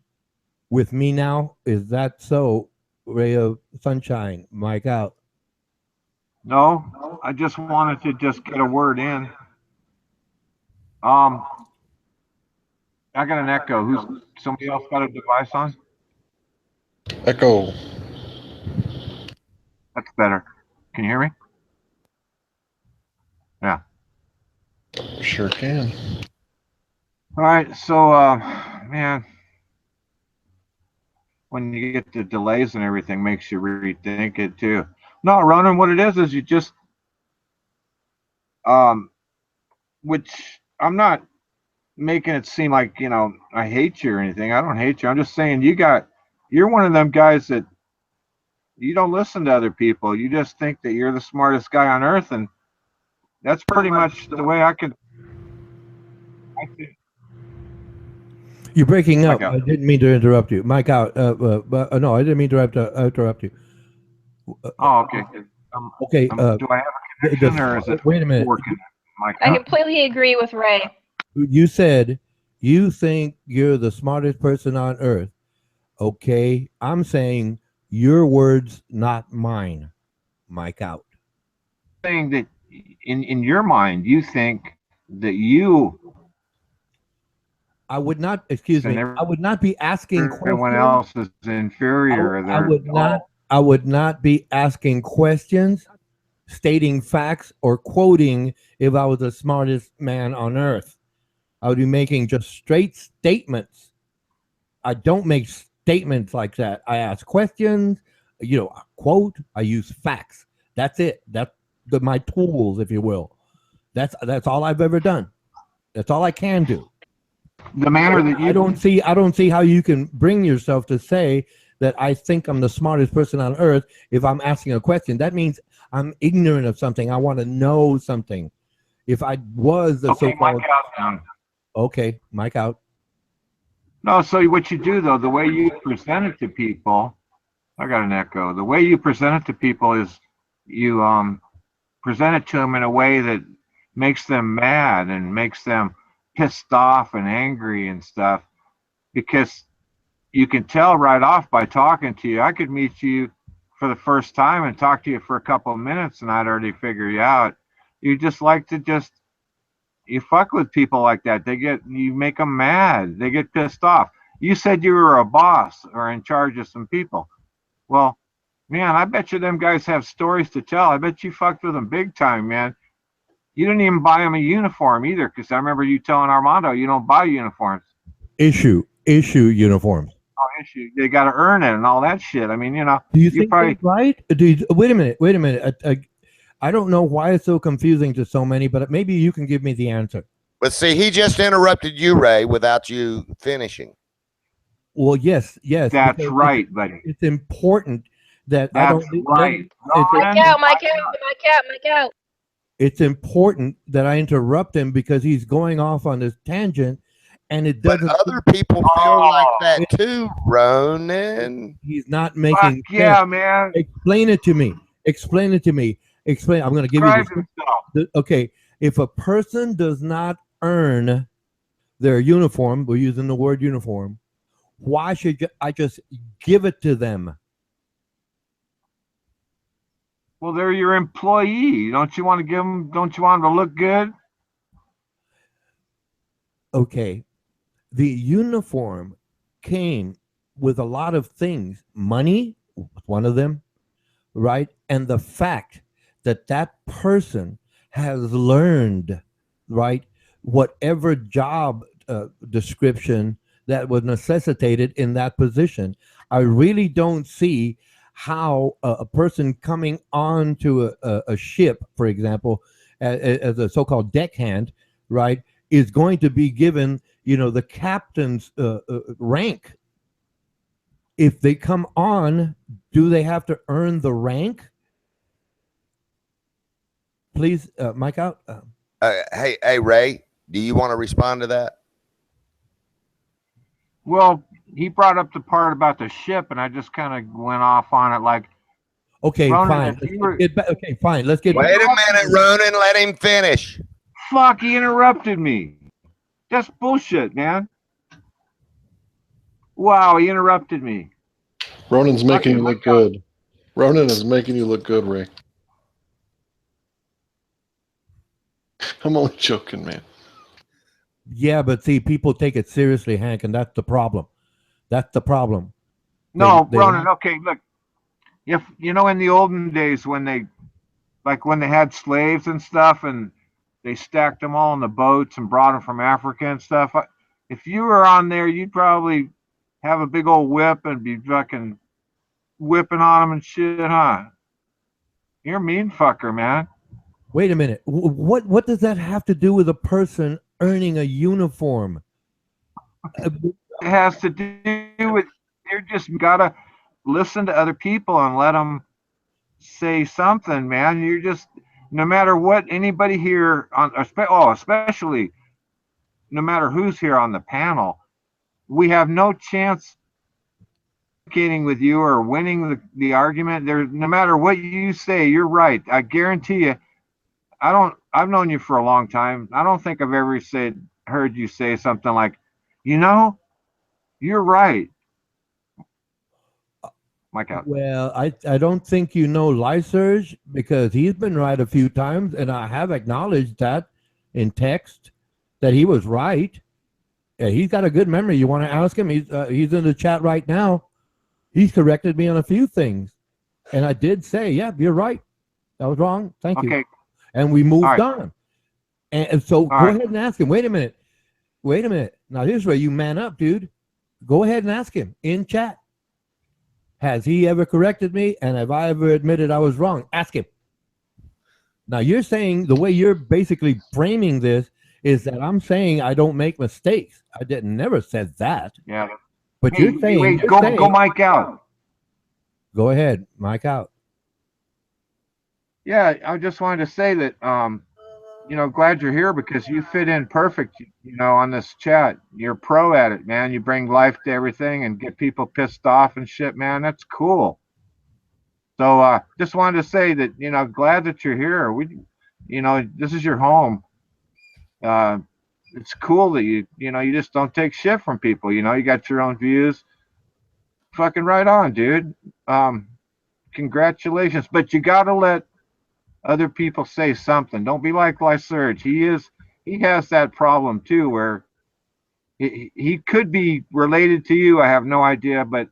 with me now. Is that so? Ray of sunshine, Mike out. No, I just wanted to just get a word in. I got an echo. Who's somebody else got a device on? Echo. That's better. Can you hear me? Yeah. Sure can. All right. So, man, when you get the delays and everything, makes you rethink it too. No, Ronan, what it is you just, which I'm not making it seem like, you know, I hate you or anything. I don't hate you. I'm just saying you're one of them guys that you don't listen to other people. You just think that you're the smartest guy on earth, and that's pretty much the way I think. You're breaking up. I didn't mean to interrupt you, Mike out. No, I didn't mean to interrupt you. Oh, okay. Okay. Do I have a connection, or is it wait a minute? working? Mike I out? completely agree with Ray. You said you think you're the smartest person on earth. Okay, I'm saying your words, not mine. Mike out. Saying that in your mind, you think that you. I would not. Excuse me. I would not be asking questions. Everyone else is inferior. I would not be asking questions, stating facts, or quoting if I was the smartest man on earth. I would be making just straight statements. I don't make statements like that. I ask questions, I quote, I use facts. That's it. That's my tools, if you will. That's all I've ever done. That's all I can do. The manner that you I don't see how you can bring yourself to say that I think I'm the smartest person on earth if I'm asking a question. That means I'm ignorant of something. I want to know something. If I was the so-called Mike out now. Okay, Mike out. No, so what you do though, the way you present it to people, I got an echo. The way you present it to people is you present it to them in a way that makes them mad and makes them pissed off and angry and stuff, because you can tell right off by talking to you. I could meet you for the first time and talk to you for a couple of minutes and I'd already figure you out. You just like to you fuck with people like that. You make them mad. They get pissed off. You said you were a boss or in charge of some people. Well, man, I bet you them guys have stories to tell. I bet you fucked with them big time, man. You didn't even buy them a uniform either, because I remember you telling Armando you don't buy uniforms. Issue uniforms. Oh, issue. They got to earn it and all that shit. I mean, Do you think that's right? Wait a minute. I don't know why it's so confusing to so many, but maybe you can give me the answer. But see, he just interrupted you, Ray, without you finishing. Well, yes, That's because right, buddy. it's important that I That's don't. right. Mike out, Mike out, Mike out, Mike out. It's important that I interrupt him because he's going off on this tangent, and it But doesn't. other people feel like that too, Ronan. He's not Fuck making yeah, sense. man. Explain it to me. Explain it to me. Explain. I'm going to give Describe you himself. okay. If a person does not earn their uniform, we're using the word uniform, why should I just give it to them? Well, they're your employee. Don't you want to give them? Don't you want them to look good? Okay. The uniform came with a lot of things. Money, one of them, right? And the fact that that person has learned, right, whatever job description that was necessitated in that position. I really don't see how a person coming onto a ship, for example, as a so-called deckhand, right, is going to be given, the captain's rank. If they come on, do they have to earn the rank? Please, Mike out. Hey, Ray, do you want to respond to that? Well, he brought up the part about the ship, and I just kind of went off on it. Like, okay, Ronan, fine. Okay, fine. Let's get. Wait a minute, Ronan. Let him finish. Fuck, he interrupted me. That's bullshit, man. Wow, he interrupted me. Ronan's making you look good. Ronan is making you look good, Ray. I'm only joking, man. Yeah, but see, people take it seriously, Hank, and that's the problem. That's the problem. No, Ronan. Okay, look. If in the olden days when they had slaves and stuff, and they stacked them all in the boats and brought them from Africa and stuff. If you were on there, you'd probably have a big old whip and be fucking whipping on them and shit, huh? You're a mean fucker, man. Wait a minute. What does that have to do with a person earning a uniform? It has to do with you just gotta listen to other people and let them say something, man. You're just no matter what anybody here on, especially no matter who's here on the panel, we have no chance communicating with you or winning the argument. There, no matter what you say, you're right. I guarantee you. I've known you for a long time. I don't think I've ever heard you say something like, you're right. Mike out. Well, I don't think you know Lyserge because he's been right a few times, and I have acknowledged that in text that he was right. Yeah, he's got a good memory. You want to ask him? He's in the chat right now. He's corrected me on a few things, and I did say, yeah, you're right. That was wrong. Thank you. And we moved on. And so go ahead and ask him. Wait a minute. Now here's where you man up, dude. Go ahead and ask him in chat. Has he ever corrected me? And have I ever admitted I was wrong? Ask him. Now you're saying the way you're basically framing this is that I'm saying I don't make mistakes. I never said that. Yeah. But you're saying, go Mike out. Go ahead, Mike out. Yeah, I just wanted to say that, glad you're here because you fit in perfect, on this chat. You're pro at it, man. You bring life to everything and get people pissed off and shit, man. That's cool. So just wanted to say that, glad that you're here. This is your home. It's cool that you just don't take shit from people. You got your own views. Fucking right on, dude. Congratulations. But you got to let other people say something. Don't be like Lyserge. He has that problem too, where he could be related to you. I have no idea, but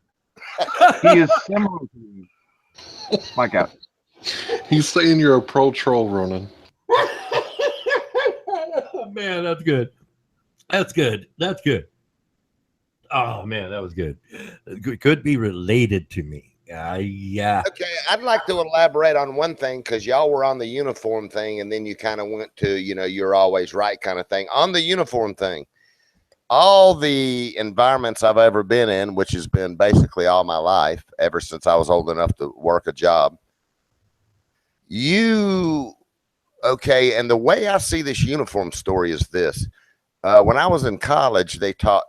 he is similar to you. Mike out. He's saying you're a pro troll, Ronan. Man, that's good. That's good. Oh man, that was good. Could be related to me. Yeah. Okay, I'd like to elaborate on one thing because y'all were on the uniform thing, and then you kind of went to, you're always right kind of thing. On the uniform thing, all the environments I've ever been in, which has been basically all my life, ever since I was old enough to work a job, okay, and the way I see this uniform story is this. When I was in college, they taught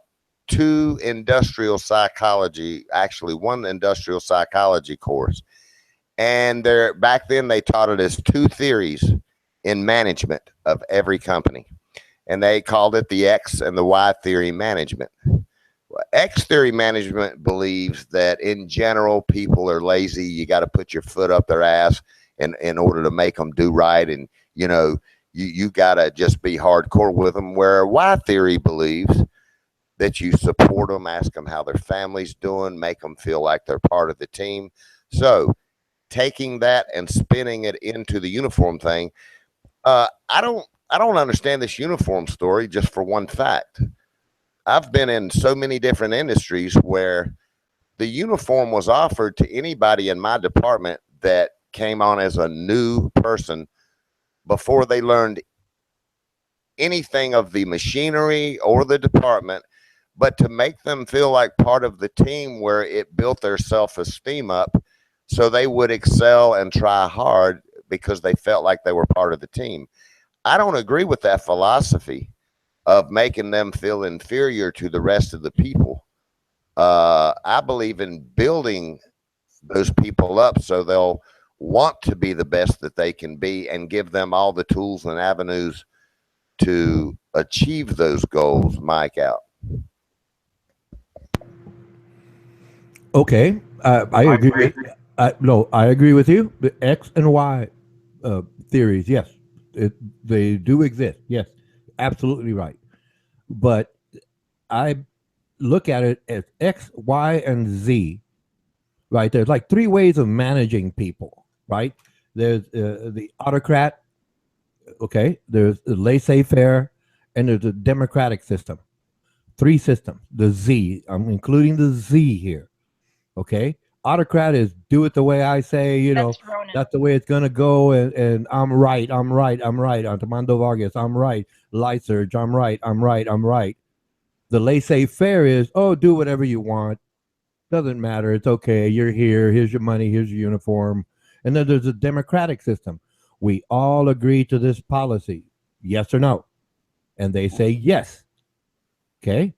one industrial psychology course. And back then they taught it as two theories in management of every company. And they called it the X and the Y theory management. Well, X theory management believes that in general, people are lazy. You got to put your foot up their ass in order to make them do right. And, you got to just be hardcore with them. Where Y theory believes that you support them, ask them how their family's doing, make them feel like they're part of the team. So taking that and spinning it into the uniform thing, I don't understand this uniform story just for one fact. I've been in so many different industries where the uniform was offered to anybody in my department that came on as a new person before they learned anything of the machinery or the department, but to make them feel like part of the team, where it built their self-esteem up so they would excel and try hard because they felt like they were part of the team. I don't agree with that philosophy of making them feel inferior to the rest of the people. I believe in building those people up so they'll want to be the best that they can be, and give them all the tools and avenues to achieve those goals. Mike out. Okay, I agree. No, I agree with you. The X and Y theories, yes, they do exist. Yes, absolutely right. But I look at it as X, Y, and Z. Right? There's like three ways of managing people. Right? There's the autocrat. Okay. There's the laissez-faire, and there's the democratic system. Three systems. The Z. I'm including the Z here. Okay. Autocrat is do it the way I say, that's the way it's gonna go, and I'm right, I'm right, I'm right. Armando Vargas, I'm right. Lyserge, I'm right, I'm right, I'm right. The laissez-faire is, oh, do whatever you want. Doesn't matter. It's okay. You're here. Here's your money. Here's your uniform. And then there's a democratic system. We all agree to this policy. Yes or no? And they say yes. Okay.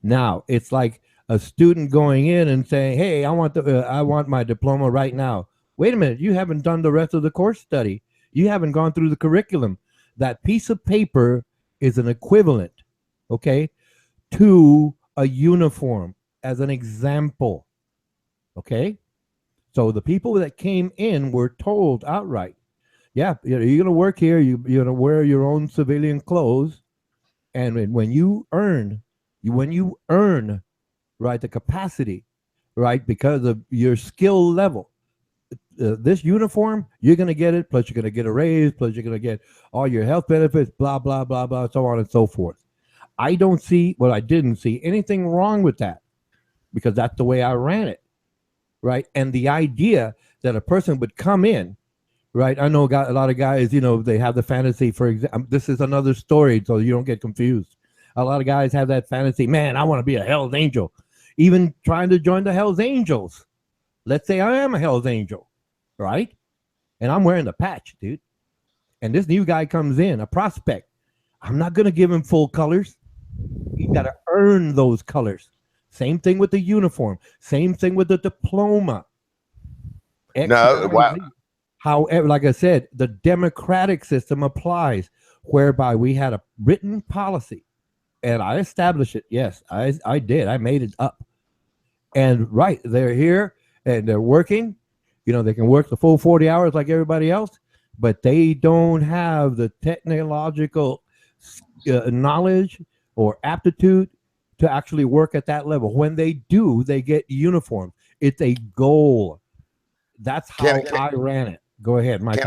Now it's like a student going in and saying, "Hey, I want my diploma right now." Wait a minute, you haven't done the rest of the course study. You haven't gone through the curriculum. That piece of paper is an equivalent, okay, to a uniform, as an example. Okay? So the people that came in were told outright, yeah, you're going to work here, you're going to wear your own civilian clothes, and when you earn, right, the capacity, right, because of your skill level, this uniform, you're going to get it, plus you're going to get a raise, plus you're going to get all your health benefits, blah, blah, blah, blah, so on and so forth. I didn't see anything wrong with that, because that's the way I ran it, right? And the idea that a person would come in, right? I know a lot of guys, they have the fantasy, for example, this is another story, so you don't get confused. A lot of guys have that fantasy, man, I want to be a Hell's Angel, even trying to join the Hell's Angels. Let's say I am a Hell's Angel, right? And I'm wearing the patch, dude. And this new guy comes in, a prospect. I'm not going to give him full colors. You got to earn those colors. Same thing with the uniform. Same thing with the diploma. However, like I said, the democratic system applies, whereby we had a written policy, and I established it. Yes, I did. I made it up. And right, they're here and they're working. They can work the full 40 hours like everybody else, but they don't have the technological knowledge or aptitude to actually work at that level. When they do, they get uniforms. It's a goal. That's how I ran it. Go ahead, Mike.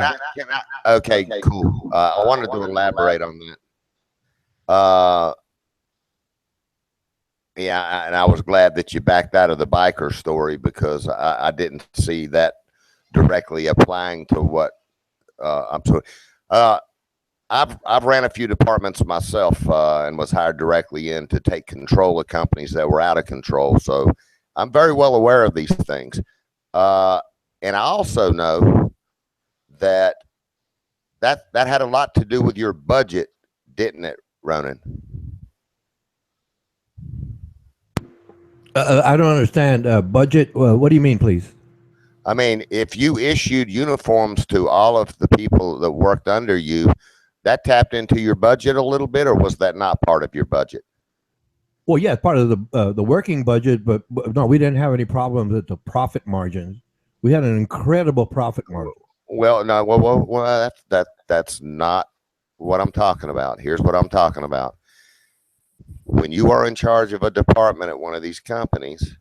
Okay, cool. I wanted to elaborate on that. Yeah, and I was glad that you backed out of the biker story because I didn't see that directly applying to what I'm sorry. Uh, I've ran a few departments myself and was hired directly in to take control of companies that were out of control. So I'm very well aware of these things, uh, and I also know that that had a lot to do with your budget, didn't it, Ronan? I don't understand. Budget? What do you mean, please? I mean, if you issued uniforms to all of the people that worked under you, that tapped into your budget a little bit, or was that not part of your budget? Well, yeah, part of the working budget, but no, we didn't have any problems with the profit margins. We had an incredible profit margin. Well, no, well, that's not what I'm talking about. Here's what I'm talking about. When you are in charge of a department at one of these companies,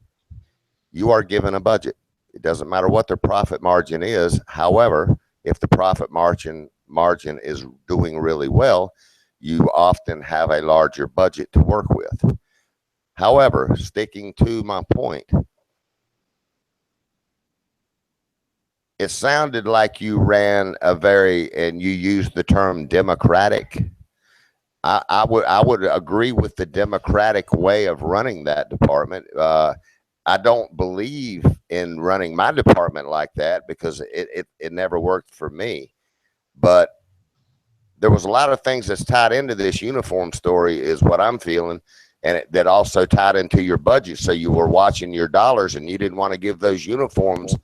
you are given a budget. It doesn't matter what their profit margin is. However, if the profit margin is doing really well, you often have a larger budget to work with. However, sticking to my point, it sounded like you ran a very, and you used the term democratic. I would agree with the democratic way of running that department. I don't believe in running my department like that because it never worked for me. But there was a lot of things that's tied into this uniform story, is what I'm feeling, and that also tied into your budget. So you were watching your dollars, and you didn't want to give those uniforms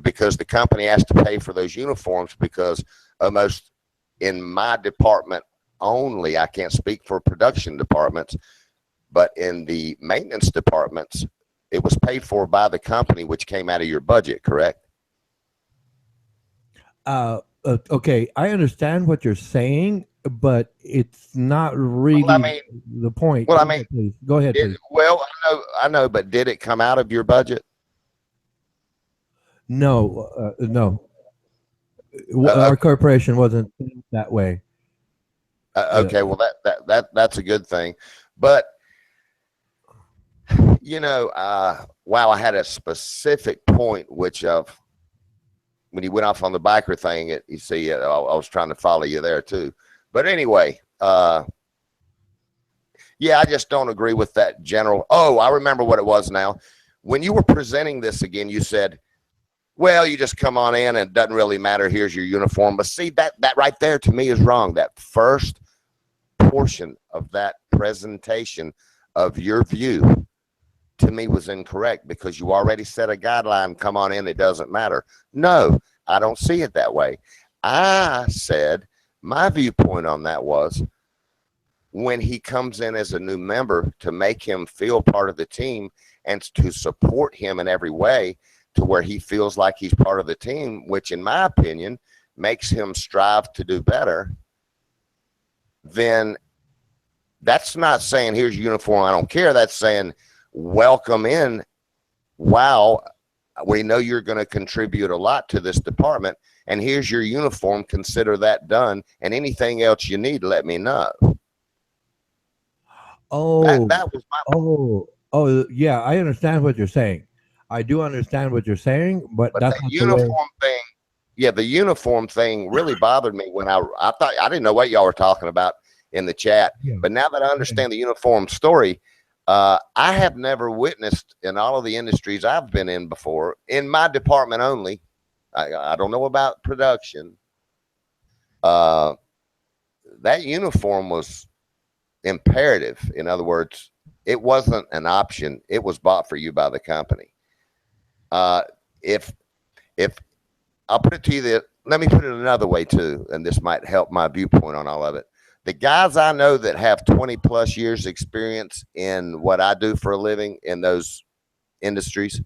because the company has to pay for those uniforms because almost in my department only, I can't speak for production departments, but in the maintenance departments, it was paid for by the company, which came out of your budget, correct? Okay, I understand what you're saying, but it's not really Well, I mean, the point. well, I Go mean, ahead, please. Go ahead, please. well, I know, but did it come out of your budget? No, no. Uh, Our corporation wasn't that way. Yeah. okay, well, that's a good thing, but wow, I had a specific point, which of when you went off on the biker thing, you see, I was trying to follow you there too. But anyway, yeah, I just don't agree with that general. Oh, I remember what it was now. When you were presenting this again, you said, well, you just come on in and it doesn't really matter. Here's your uniform. But see, that right there to me is wrong. That first portion of that presentation of your view to me was incorrect because you already set a guideline. Come on in. It doesn't matter. No, I don't see it that way. I said my viewpoint on that was when he comes in as a new member, to make him feel part of the team and to support him in every way to where he feels like he's part of the team, which in my opinion makes him strive to do better. Then that's not saying here's your uniform, I don't care. That's saying welcome in. Wow, we know you're going to contribute a lot to this department, and here's your uniform. Consider that done, and anything else you need, let me know. Oh, that was my oh, yeah. I understand what you're saying. I do understand what you're saying, but that's the not the way. uniform thing. Yeah, the uniform thing really bothered me when I thought I didn't know what y'all were talking about in the chat, Yeah. but now that I understand the uniform story, I have never witnessed in all of the industries I've been in before, in my department only. I don't know about production. That uniform was imperative. In other words, it wasn't an option. It was bought for you by the company. If I'll put it to you that, let me put it another way too, and this might help my viewpoint on all of it. The guys I know that have 20 plus years experience in what I do for a living in those industries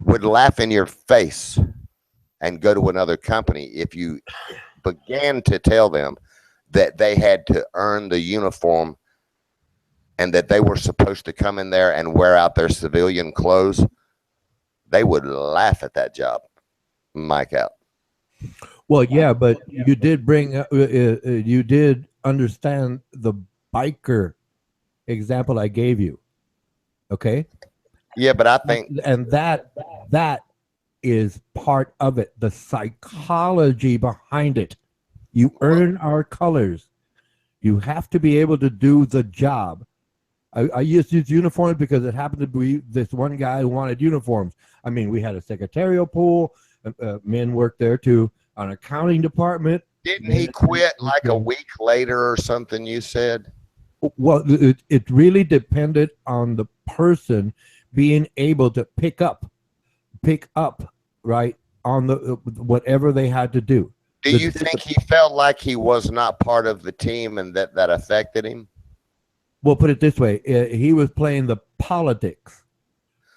would laugh in your face and go to another company if you began to tell them that they had to earn the uniform and that they were supposed to come in there and wear out their civilian clothes. They would laugh at that job. Mike out. Well, yeah, but you did bring you did understand the biker example I gave you. Okay. Yeah, but I think And that is part of it. The psychology behind it. You earn our colors. You have to be able to do the job. I used to use uniforms because it happened to be this one guy who wanted uniforms. I mean, we had a secretarial pool. Men worked there too. An accounting department. didn't he quit like a week later or something? You said. Well, it really depended on the person being able to pick up, right, on the whatever they had to do. Do you think he felt like he was not part of the team and that affected him? We'll put it this way: he was playing the politics.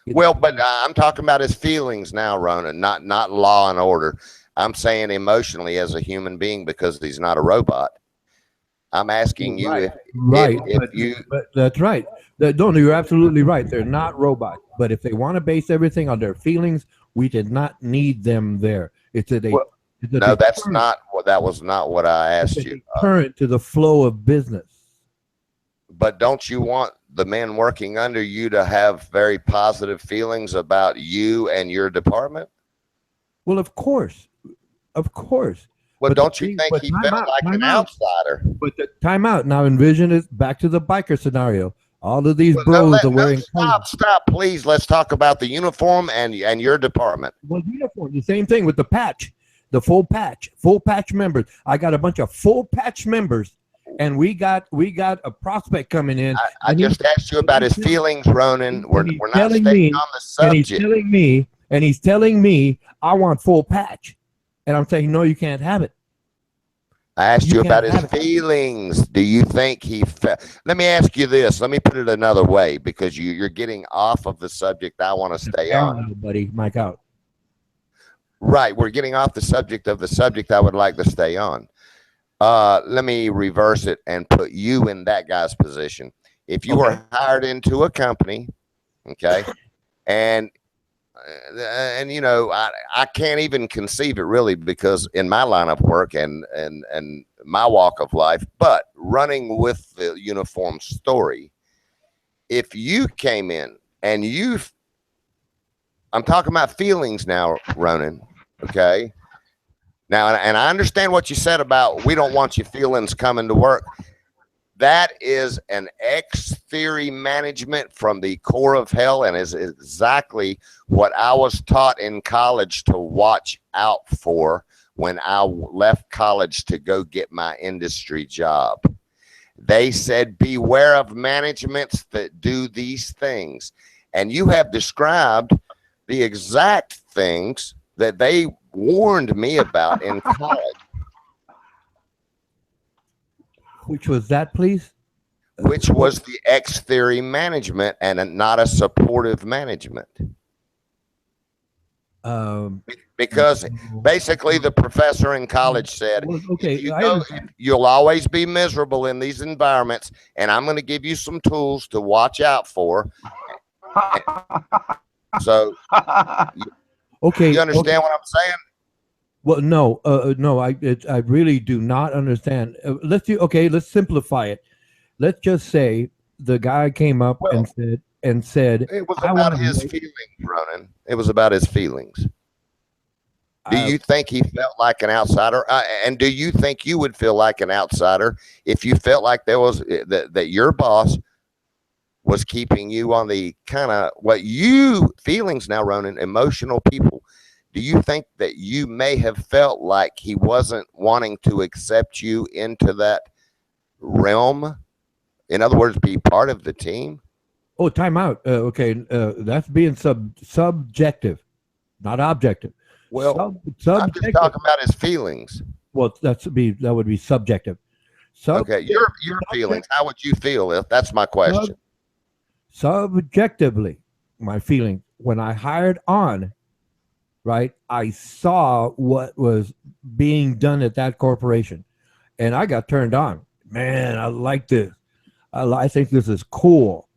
Well, but I'm talking about his feelings now, Ronan, not law and order. I'm saying emotionally as a human being because he's not a robot. I'm asking you if you. But that's right. No, you're absolutely right. They're not robots. But if they want to base everything on their feelings, we did not need them there. No, that's not what. That was not what I asked you. Current to the flow of business. But don't you want the men working under you to have very positive feelings about you and your department? Well, of course. Well, don't you think he felt like an outsider? But time out. Now envision it back to the biker scenario. All of these bros are wearing. Stop, please. Let's talk about the uniform and your department. Well, uniform, the same thing with the patch, the full patch members. I got a bunch of full patch members. And we got a prospect coming in. I just asked you about his feelings, Ronan. We're not staying on the subject. And he's telling me I want full patch. And I'm saying, no, you can't have it. I asked you about his feelings. Do you think he felt? Let me ask you this. Let me put it another way because you're getting off of the subject I want to stay on. Buddy, Mike out. Right. We're getting off the subject of the subject I would like to stay on. Let me reverse it and put you in that guy's position. If you were hired into a company, okay, and you know, I can't even conceive it really because in my line of work and my walk of life, but running with the uniform story, if you came in and I'm talking about feelings now, Ronan, okay? Now, and I understand what you said about we don't want your feelings coming to work. That is an X theory management from the core of hell and is exactly what I was taught in college to watch out for when I left college to go get my industry job. They said, beware of managements that do these things. And you have described the exact things that they warned me about in college. Which was that, please? Which was the X theory management and not a supportive management. Because basically the professor in college said, you'll always be miserable in these environments, and I'm going to give you some tools to watch out for. So, you understand what I'm saying? Well, no, I really do not understand. Let's simplify it. Let's just say the guy came up and said it was about his feelings, Ronan. It was about his feelings. Do you think he felt like an outsider? And do you think you would feel like an outsider if you felt like there was that your boss was keeping you on the kind of feelings now, Ronan, emotional people? Do you think that you may have felt like he wasn't wanting to accept you into that realm? In other words, be part of the team? Oh, time out. That's being subjective, not objective. Well, I'm just talking about his feelings. Well, that would be subjective. Okay, your feelings. How would you feel if that's my question? Subjectively, my feeling when I hired on, right, I saw what was being done at that corporation, and I got turned on. Man, I like this. I think this is cool.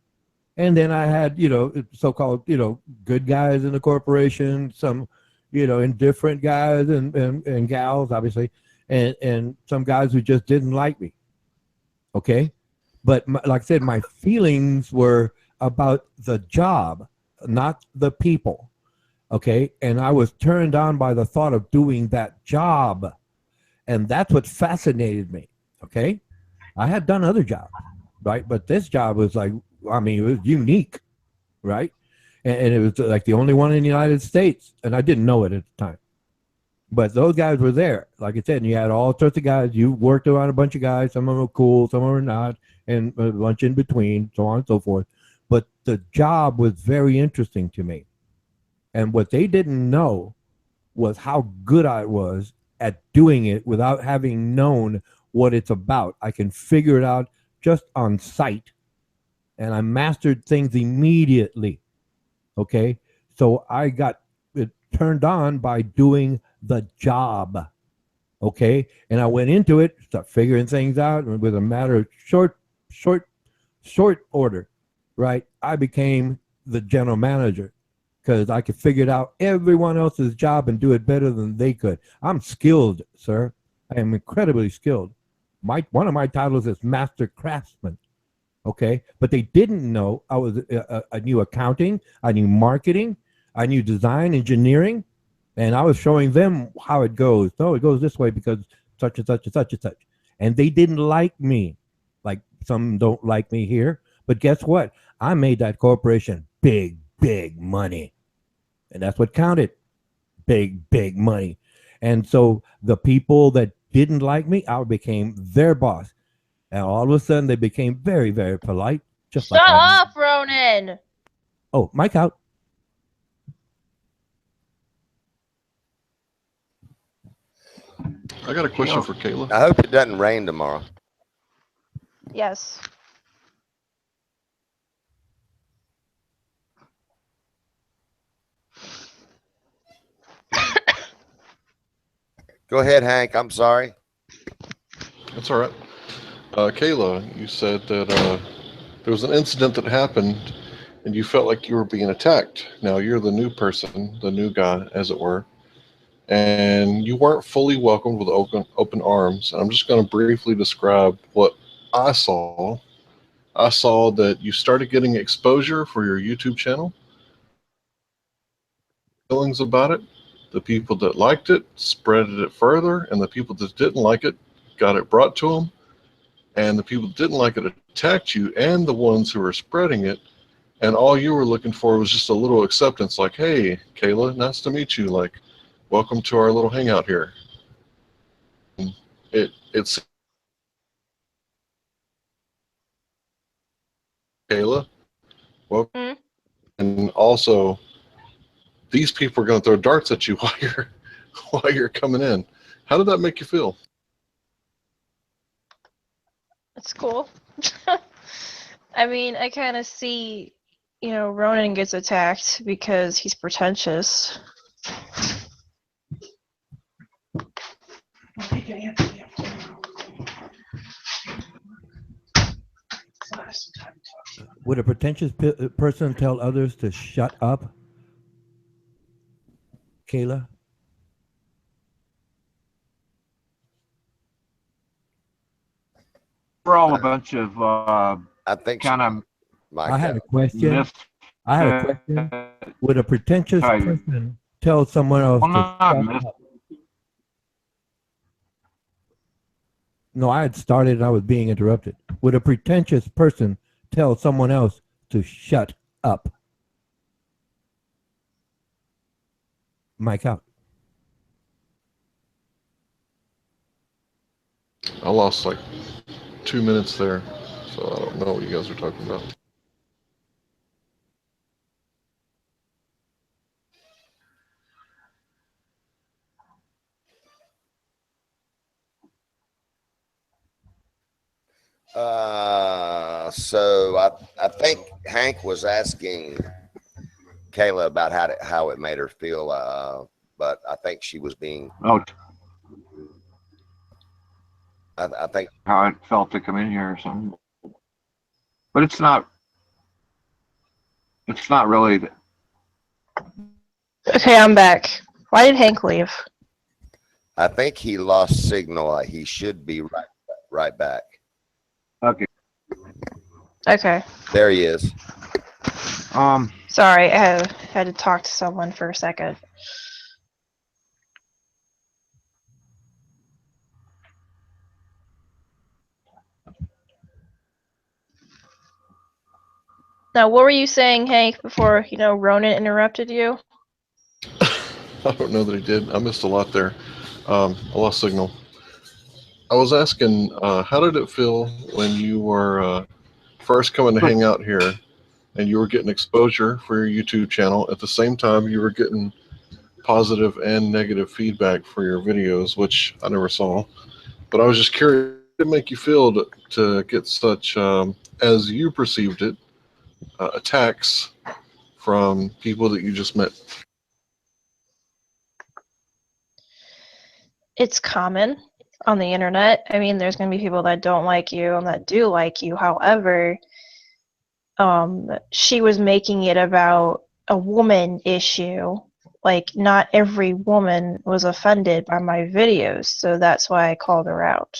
And then I had, so-called, good guys in the corporation, some, indifferent guys and gals, obviously, and some guys who just didn't like me. Okay. But like I said, my feelings were about the job, not the people. Okay. And I was turned on by the thought of doing that job. And that's what fascinated me. Okay. I had done other jobs, right? But this job was like, I mean, it was unique, right? And it was like the only one in the United States. And I didn't know it at the time. But those guys were there. Like I said, and you had all sorts of guys. You worked around a bunch of guys. Some of them were cool, some of them were not, and a bunch in between, so on and so forth. But the job was very interesting to me. And what they didn't know was how good I was at doing it without having known what it's about. I can figure it out just on sight. And I mastered things immediately. Okay. So I got it turned on by doing the job. Okay. And I went into it, start figuring things out with a matter of short order. Right. I became the general manager because I could figure out everyone else's job and do it better than they could. I'm skilled, sir. I am incredibly skilled. One of my titles is master craftsman. Okay. But they didn't know I knew accounting. I knew marketing. I knew design, engineering. And I was showing them how it goes. No, it goes this way because such and such and such and such. And they didn't like me. Like some don't like me here. But guess what? I made that corporation big money. And that's what counted. Big money. And so the people that didn't like me, I became their boss. And all of a sudden they became very, very polite. Just Shut like up, Ronan. Oh, mic out. I got a question for Kayla. I hope it doesn't rain tomorrow. Yes. Go ahead, Hank. I'm sorry. That's all right. Kayla, you said that there was an incident that happened and you felt like you were being attacked. Now you're the new person, the new guy, as it were, and you weren't fully welcomed with open arms. And I'm just going to briefly describe what I saw. I saw that you started getting exposure for your YouTube channel. Feelings about it. The people that liked it spread it further, and the people that didn't like it got it brought to them. And the people that didn't like it attacked you and the ones who were spreading it. And all you were looking for was just a little acceptance, like, hey, Kayla, nice to meet you. Like, welcome to our little hangout here. It's Kayla. Welcome. And also, these people are going to throw darts at you while you're coming in. How did that make you feel? It's cool. I mean, I kind of see, Ronan gets attacked because he's pretentious. Would a pretentious person tell others to shut up? Kayla? We're all a bunch of I think kind of. I had a question. Would a pretentious person tell someone else to shut up? No, I had started and I was being interrupted. Would a pretentious person tell someone else to shut up? Mic out. I lost like 2 minutes there, so I don't know what you guys are talking about. So I think Hank was asking Kayla about how it made her feel, but I think she was being. Oh. I think how it felt to come in here or something, but it's not really. Okay, I'm back. Why did Hank leave? I think he lost signal. He should be right back. Okay. Okay. There he is. Sorry, I had to talk to someone for a second. Now, what were you saying, Hank, before, Ronan interrupted you? I don't know that he did. I missed a lot there. I lost signal. I was asking, how did it feel when you were first coming to hang out here and you were getting exposure for your YouTube channel? At the same time, you were getting positive and negative feedback for your videos, which I never saw. But I was just curious, how did it make you feel to get such, as you perceived it, attacks from people that you just met? It's common on the internet. I mean, there's going to be people that don't like you and that do like you. However, she was making it about a woman issue. Like, not every woman was offended by my videos, so that's why I called her out.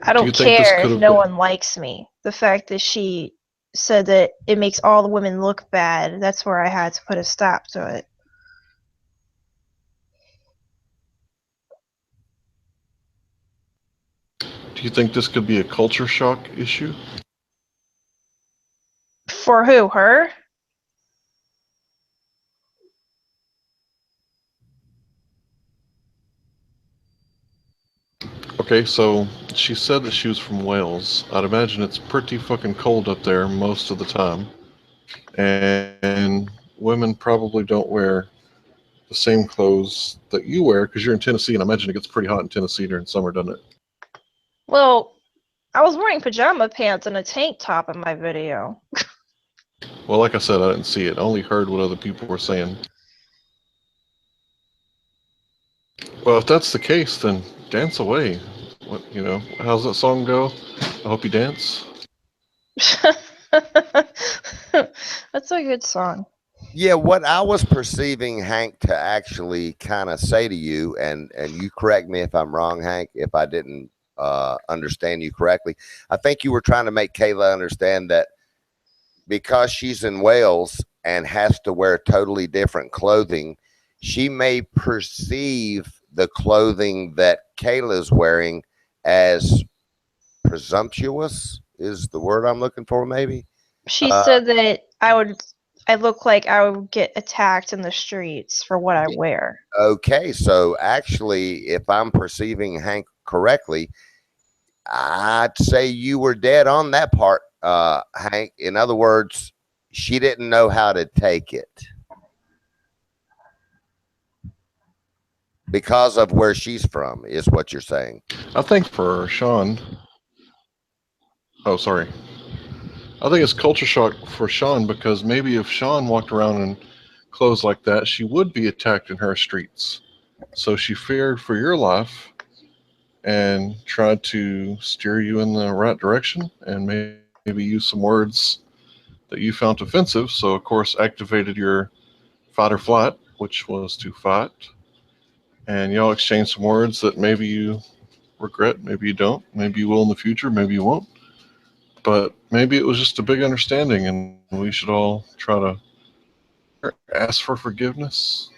I don't care if no one likes me. The fact that she said that it makes all the women look bad, that's where I had to put a stop to it. Do you think this could be a culture shock issue? For who? Her? Okay, so she said that she was from Wales. I'd imagine it's pretty fucking cold up there most of the time. And women probably don't wear the same clothes that you wear because you're in Tennessee, and I imagine it gets pretty hot in Tennessee during summer, doesn't it? Well, I was wearing pajama pants and a tank top in my video. Well, like I said, I didn't see it. I only heard what other people were saying. Well, if that's the case, then dance away. What, how's that song go? I hope you dance. That's a good song. Yeah, what I was perceiving Hank to actually kind of say to you, and you correct me if I'm wrong, Hank, if I didn't understand you correctly. I think you were trying to make Kayla understand that because she's in Wales and has to wear totally different clothing, she may perceive the clothing that Kayla's wearing as presumptuous, is the word I'm looking for, maybe. She said that I look like I would get attacked in the streets for what I wear. Okay, so actually, if I'm perceiving Hank correctly, I'd say you were dead on that part, Hank. In other words, she didn't know how to take it because of where she's from, is what you're saying. I think for Sean. Oh, sorry. I think it's culture shock for Sean because maybe if Sean walked around in clothes like that, she would be attacked in her streets. So she feared for your life and tried to steer you in the right direction and maybe use some words that you found offensive. So, of course, activated your fight or flight, which was to fight. And y'all exchanged some words that maybe you regret, maybe you don't, maybe you will in the future, maybe you won't. But maybe it was just a big understanding, and we should all try to ask for forgiveness.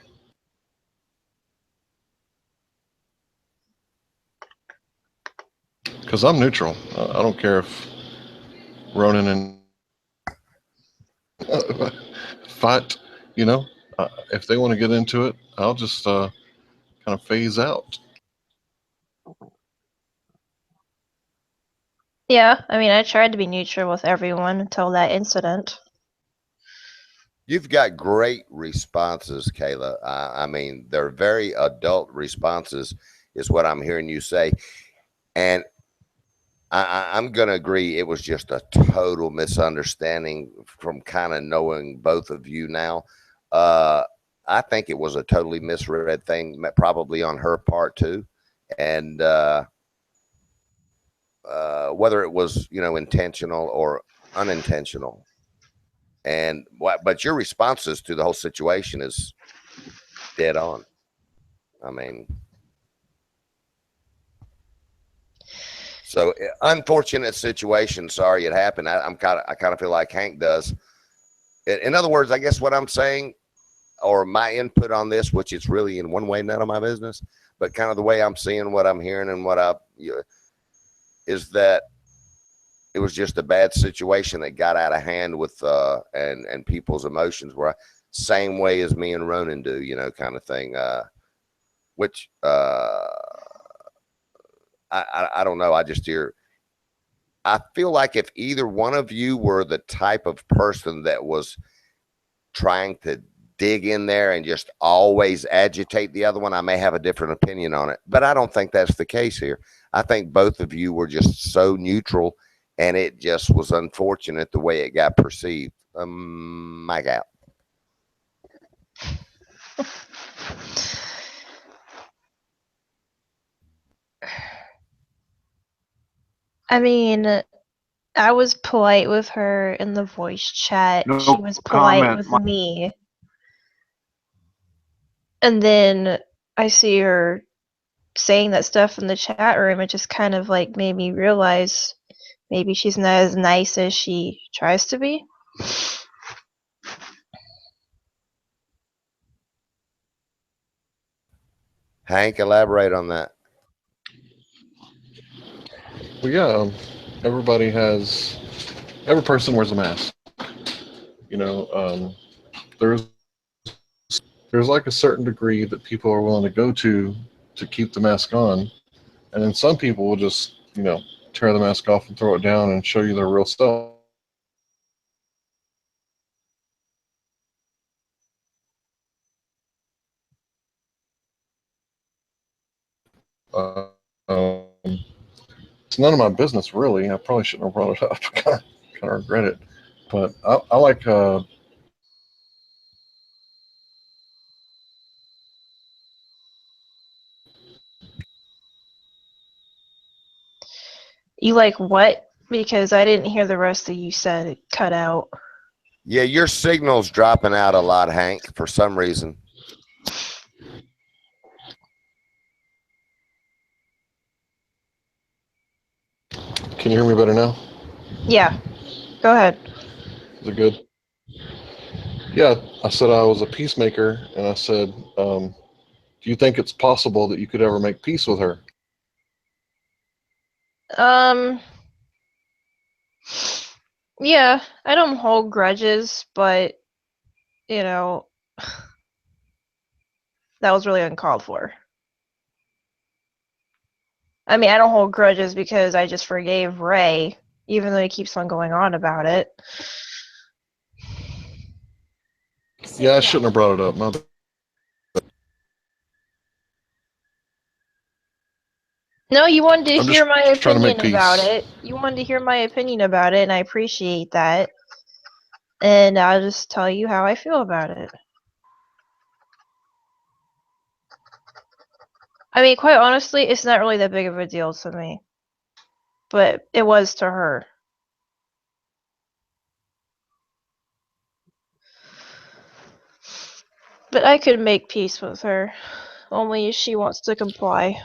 Because I'm neutral. I don't care if Ronan and fight, if they want to get into it, I'll just kind of phase out. Yeah, I mean, I tried to be neutral with everyone until that incident. You've got great responses, Kayla. I mean, they're very adult responses, is what I'm hearing you say. And I'm going to agree it was just a total misunderstanding from kind of knowing both of you now. I think it was a totally misread thing, probably on her part too. And whether it was, intentional or unintentional. And but your responses to the whole situation is dead on. I mean, So unfortunate situation. Sorry it happened. I kind of feel like Hank does. In other words, I guess what I'm saying, or my input on this, which is really in one way none of my business, but kind of the way I'm seeing what I'm hearing and is that it was just a bad situation that got out of hand with and people's emotions were same way as me and Ronan do, kind of thing. Which I don't know. I feel like if either one of you were the type of person that was trying to dig in there and just always agitate the other one, I may have a different opinion on it. But I don't think that's the case here. I think both of you were just so neutral, and it just was unfortunate the way it got perceived. Mike out. I mean, I was polite with her in the voice chat. No she was polite comment. with me. And then I see her saying that stuff in the chat room. It just kind of like made me realize maybe she's not as nice as she tries to be. Hank, elaborate on that. Well, yeah, every person wears a mask. There's like a certain degree that people are willing to go to keep the mask on, and then some people will just tear the mask off and throw it down and show you their real self. It's none of my business, really. I probably shouldn't have brought it up. kind of regret it, but I like. You like what? Because I didn't hear the rest that you said. It cut out. Yeah, your signal's dropping out a lot, Hank, for some reason. Can you hear me better now? Yeah. Go ahead. Is it good? Yeah, I said I was a peacemaker, and I said, do you think it's possible that you could ever make peace with her? Yeah, I don't hold grudges, but that was really uncalled for. I mean, I don't hold grudges because I just forgave Ray, even though he keeps on going on about it. Yeah, I shouldn't have brought it up. No, you wanted to I'm hear my just trying to make opinion about peace. it. You wanted to hear my opinion about it, and I appreciate that. And I'll just tell you how I feel about it. I mean, quite honestly, it's not really that big of a deal to me. But it was to her. But I could make peace with her. Only if she wants to comply.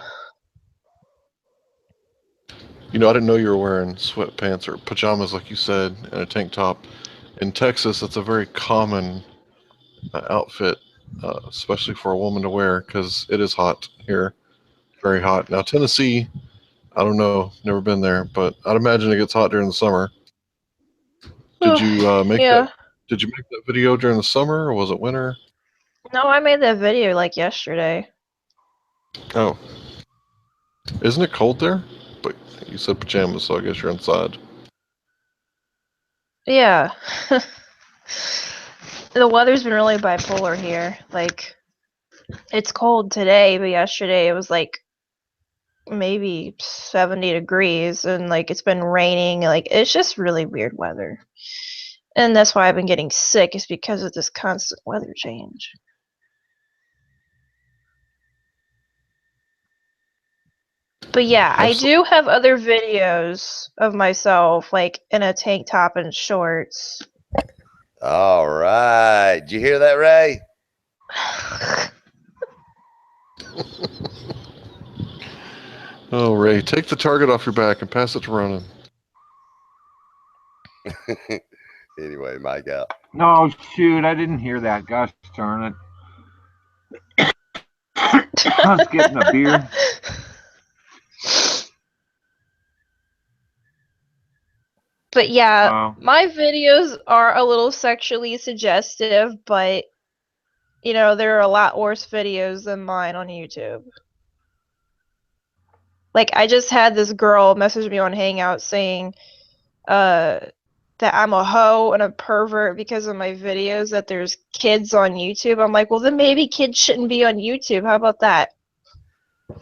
I didn't know you were wearing sweatpants or pajamas, like you said, and a tank top. In Texas, it's a very common outfit, especially for a woman to wear, because it is hot here, very hot. Now, Tennessee, I don't know, never been there, but I'd imagine it gets hot during the summer. Did you make yeah. that? Did you make that video during the summer, or was it winter? No, I made that video like yesterday. Oh, isn't it cold there? But you said pajamas, so I guess you're inside. Yeah. The weather's been really bipolar here. Like, it's cold today, but yesterday it was like maybe 70 degrees, and like it's been raining. Like, it's just really weird weather. And that's why I've been getting sick, is because of this constant weather change. But yeah, I do have other videos of myself, like in a tank top and shorts. All right. Did you hear that, Ray? Oh, Ray, take the target off your back and pass it to Ronan. Anyway, Mike out. No, shoot, I didn't hear that. Gosh darn it. I was getting a beer. But yeah, my videos are a little sexually suggestive, but you know, there are a lot worse videos than mine on YouTube. Like, I just had this girl message me on Hangout saying that I'm a hoe and a pervert because of my videos, that there's kids on YouTube. I'm like, well, then maybe kids shouldn't be on YouTube. How about that?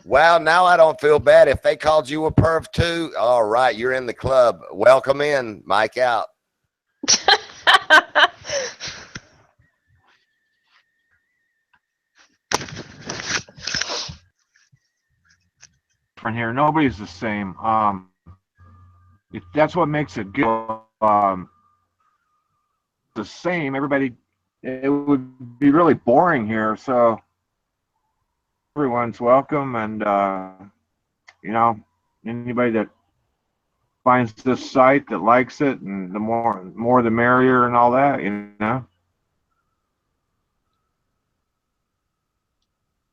Well, now I don't feel bad. If they called you a perv too, all right, you're in the club. Welcome in, Mike out. From here, nobody's the same. That's what makes it good. The same. Everybody, it would be really boring here. So everyone's welcome, and you know, anybody that finds this site that likes it, and the more the merrier, and all that, you know.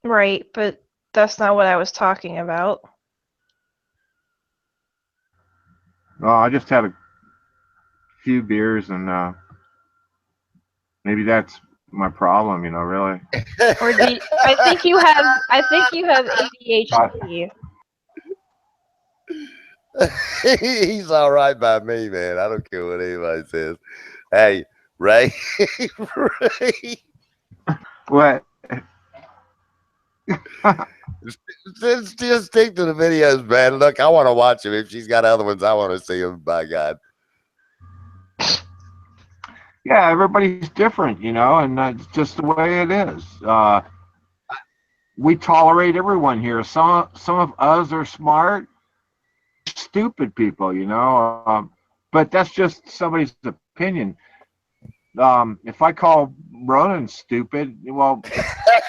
Right, but that's not what I was talking about. Well, I just had a few beers, and maybe that's my problem, you know, really. Or I think you have ADHD. He's all right by me, man. I don't care what anybody says. Hey, Ray. Ray. What? Just stick to the videos, man. Look, I want to watch them. If she's got other ones, I want to see them. By God. Yeah, everybody's different, you know, and that's just the way it is. We tolerate everyone here. Some of us are smart, stupid people, you know, but that's just somebody's opinion. If I call Ronan stupid, well,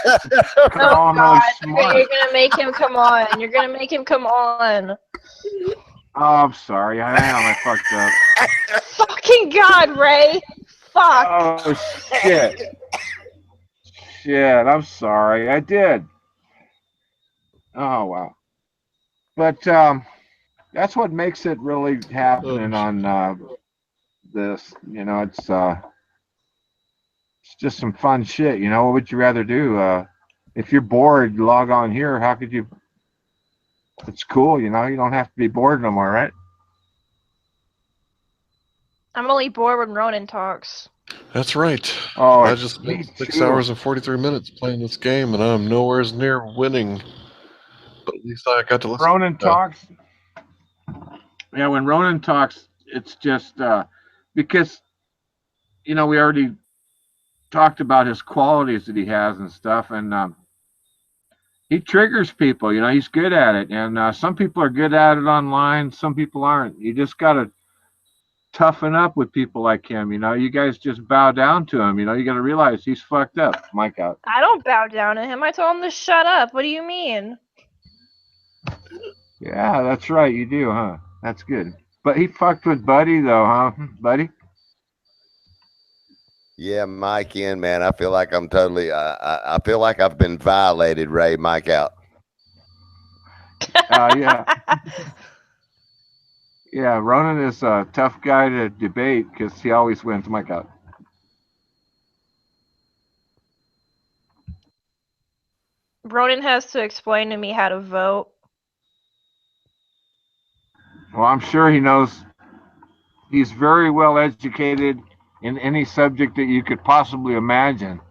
oh God, smart. You're gonna make him come on. You're gonna make him come on. Oh, I'm sorry. I am. I fucked up. Fucking God, Ray. Fuck. Oh shit. Shit. I'm sorry. I did. Oh wow. But that's what makes it really happening on this. You know, it's just some fun shit. You know, what would you rather do? If you're bored, log on here. How could you? It's cool. You know, you don't have to be bored no more, right? I'm only bored when Ronan talks. That's right. Oh, I just spent 6 hours and 43 minutes playing this game, and I'm nowhere near winning. But at least I got to listen. Ronan talks. Yeah, when Ronan talks, it's just because, you know, we already talked about his qualities that he has and stuff, and he triggers people. You know, he's good at it, and some people are good at it online. Some people aren't. You just gotta toughen up with people like him. You know, you guys just bow down to him. You know, you gotta realize he's fucked up. Mike out. I don't bow down to him. I told him to shut up. What do you mean? Yeah, that's right. You do, huh? That's good. But he fucked with Buddy, though, huh, Buddy? Yeah, Mike in, man. I feel like I'm totally. I feel like I've been violated. Ray, Mike out. Yeah. Yeah, Ronan is a tough guy to debate because he always wins. Mike out. Ronan has to explain to me how to vote. Well, I'm sure he knows. He's very well educated in any subject that you could possibly imagine.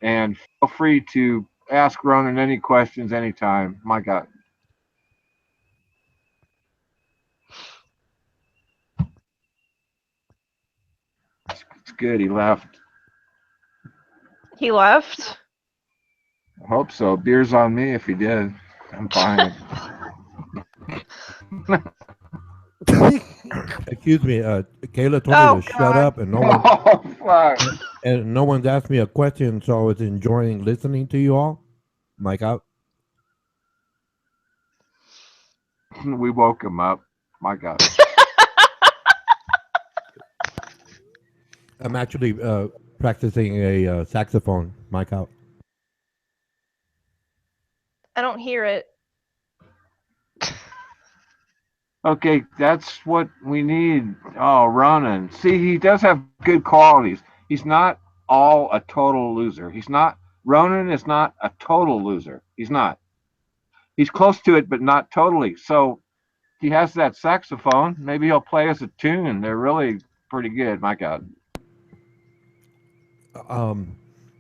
And feel free to ask Ronan any questions anytime. My God. It's good. He left. He left? I hope so. Beer's on me if he did. I'm fine. Excuse me, Kayla told me to shut up, and no one's asked me a question, so I was enjoying listening to you all. Mike out. We woke him up. My God. I'm actually practicing a saxophone. Mic out. I don't hear it. Okay, that's what we need. Oh, Ronan. See, he does have good qualities. He's not all a total loser. Ronan is not a total loser. He's not. He's close to it, but not totally. So he has that saxophone. Maybe he'll play us a tune. They're really pretty good. My God. Um,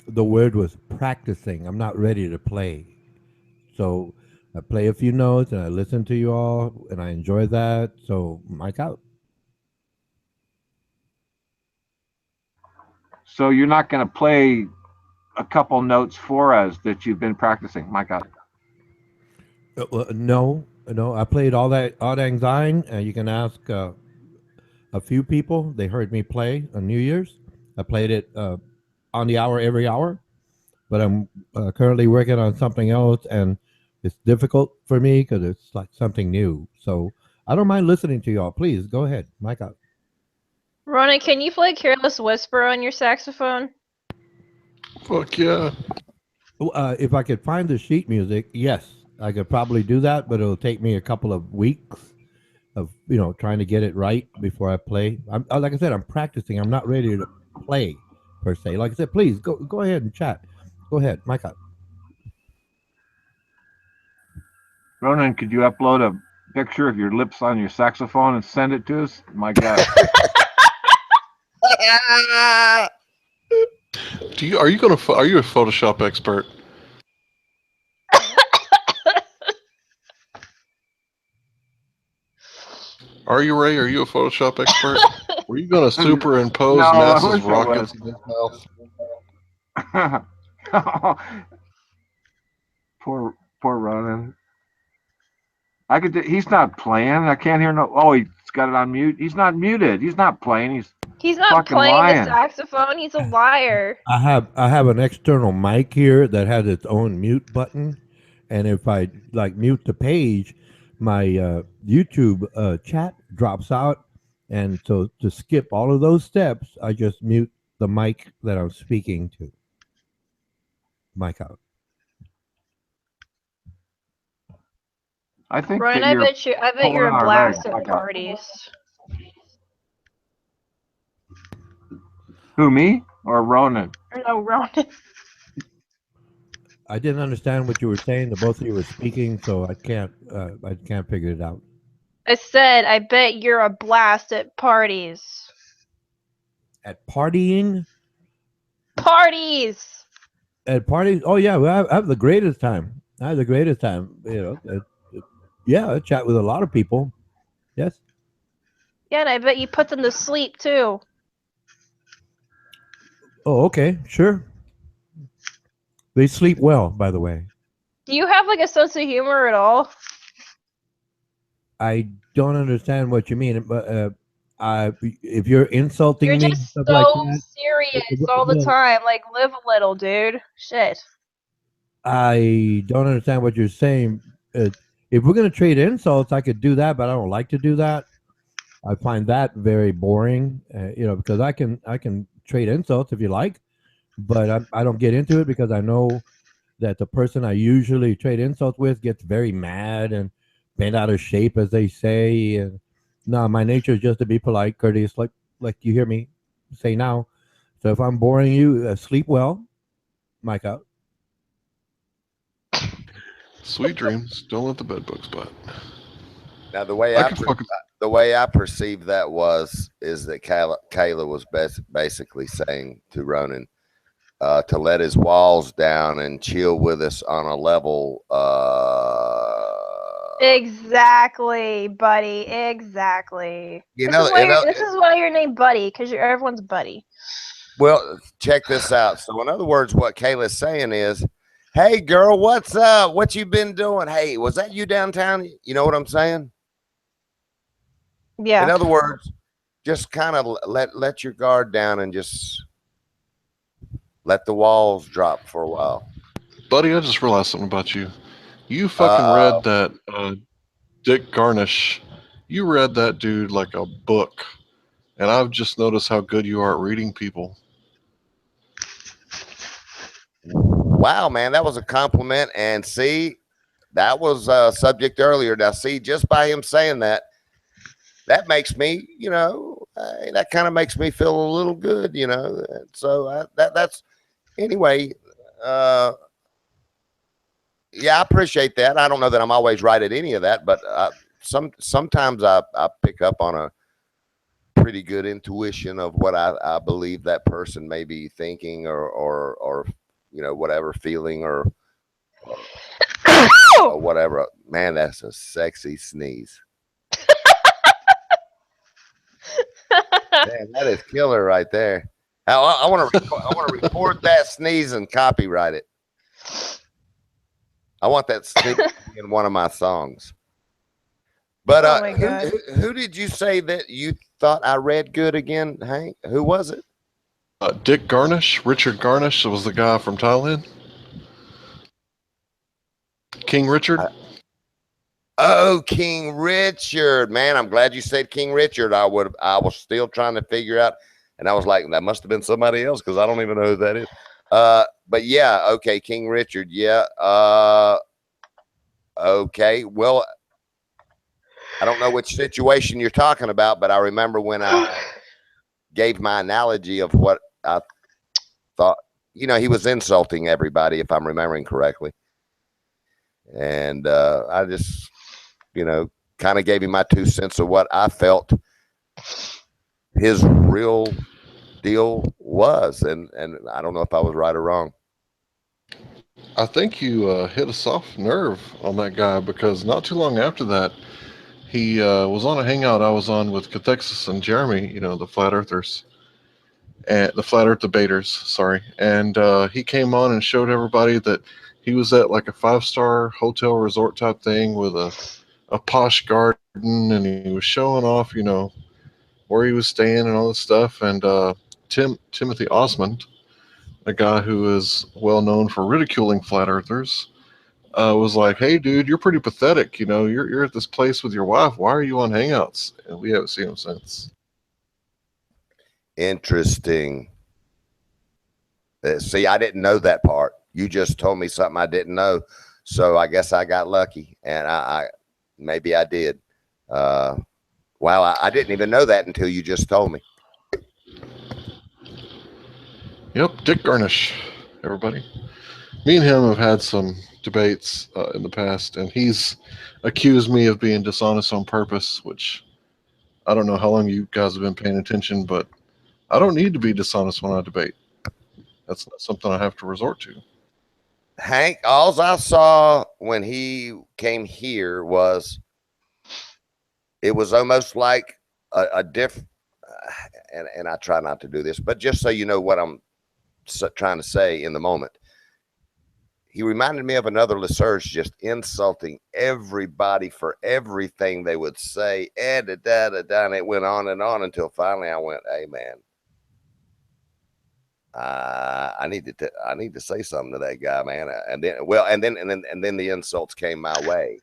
the word was practicing. I'm not ready to play. So I play a few notes and I listen to you all and I enjoy that. So mic out. So you're not going to play a couple notes for us that you've been practicing. My God. No, no. I played all that Odd Lang Syne. You can ask a few people. They heard me play on New Year's. I played it on the hour every hour. But I'm currently working on something else, and it's difficult for me because it's like something new. So I don't mind listening to y'all. Please go ahead, mic out. Ronan, can you play Careless Whisper on your saxophone? Fuck yeah. If I could find the sheet music, yes, I could probably do that, but it'll take me a couple of weeks of trying to get it right before I play. Like I said, I'm practicing. I'm not ready to play per se. Like I said, please go ahead and chat. Go ahead, mic out. Ronan, could you upload a picture of your lips on your saxophone and send it to us? My God. Are you a Photoshop expert? Are you, Ray? Are you a Photoshop expert? Were you going to superimpose No, I NASA's wish I rockets was. in his mouth? Poor Ronan. He's not playing. I can't hear no. Oh, he's got it on mute. He's not muted. He's not playing. He's not fucking playing the lying. saxophone. He's a liar. I have an external mic here that has its own mute button, and if I like mute the page, my YouTube chat drops out, and so to skip all of those steps, I just mute the mic that I'm speaking to. Mic out. I think Ronan, that I you're bet you're pulling a our leg. blast at parties. Who, me or Ronan? Or no, Ronan. I didn't understand what you were saying. The both of you were speaking, so I can't figure it out. I said, I bet you're a blast at parties. At partying? Parties! At parties? Oh yeah, well, I have the greatest time. I have the greatest time. Yeah, I chat with a lot of people. Yes. Yeah, and I bet you put them to sleep too. Oh, okay, sure. They sleep well, by the way. Do you have like a sense of humor at all? I don't understand what you mean, but if you're insulting You're me, just stuff so like that, serious all the time. Like, live a little, dude. Shit. I don't understand what you're saying. If we're gonna trade insults, I could do that, but I don't like to do that. I find that very boring. Because I can trade insults if you like, but I don't get into it because I know that the person I usually trade insults with gets very mad and bent out of shape, as they say. And no, my nature is just to be polite, courteous, like you hear me say now. So if I'm boring you, sleep well, mic out. Sweet dreams. Don't let the bed bugs bite. Now the way I perceived that is that Kayla was basically saying to Ronan to let his walls down and chill with us on a level. Exactly, buddy. Exactly. This is why you're named Buddy, because you're everyone's buddy. Well, check this out. So, in other words, what Kayla's saying is, "Hey, girl, what's up? What you been doing? Hey, was that you downtown? You know what I'm saying?" Yeah. In other words, just kind of let your guard down and just let the walls drop for a while. Buddy, I just realized something about you. You fucking read that Dick Garnish, you read that dude like a book, and I've just noticed how good you are at reading people. Wow, man, that was a compliment. And see, that was a subject earlier. Now, see, just by him saying that, that makes me, that kind of makes me feel a little good, So that's anyway. Uh, yeah, I appreciate that. I don't know that I'm always right at any of that, but sometimes I pick up on a pretty good intuition of what I believe that person may be thinking or whatever feeling or whatever. Man, that's a sexy sneeze. Man, that is killer right there. I want to record that sneeze and copyright it. I want that sneeze in one of my songs. But Oh my God. who did you say that you thought I read good again, Hank? Who was it? Dick Garnish, Richard Garnish was the guy from Thailand. King Richard. Oh, King Richard, man! I'm glad you said King Richard. I was still trying to figure out, and I was like, that must have been somebody else because I don't even know who that is. But yeah, okay, King Richard, yeah. Okay, well, I don't know which situation you're talking about, but I remember when I gave my analogy of what I thought. He was insulting everybody, if I'm remembering correctly, and I just, kind of gave him my 2 cents of what I felt his real deal was, and I don't know if I was right or wrong. I think you hit a soft nerve on that guy because not too long after that, he was on a hangout I was on with Cathexis and Jeremy, the flat earthers, and the flat earth debaters, sorry. And he came on and showed everybody that he was at like a 5-star hotel resort type thing with a posh garden, and he was showing off, where he was staying and all this stuff. And Timothy Osmond, a guy who is well known for ridiculing flat earthers, was like, "Hey, dude, you're pretty pathetic. You're at this place with your wife. Why are you on Hangouts?" And we haven't seen him since. Interesting. See, I didn't know that part. You just told me something I didn't know, so I guess I got lucky, and I maybe I did. Wow, I didn't even know that until you just told me. Yep, Dick Garnish, everybody. Me and him have had some debates in the past, and he's accused me of being dishonest on purpose, which I don't know how long you guys have been paying attention, but I don't need to be dishonest when I debate. That's not something I have to resort to. Hank, all I saw when he came here was it was almost like a different, and I try not to do this, but just so you know what I'm trying to say in the moment. He reminded me of another LeSurge just insulting everybody for everything they would say. And it went on and on until finally I went, "Hey, man, I need to say something to that guy, man." And then the insults came my way.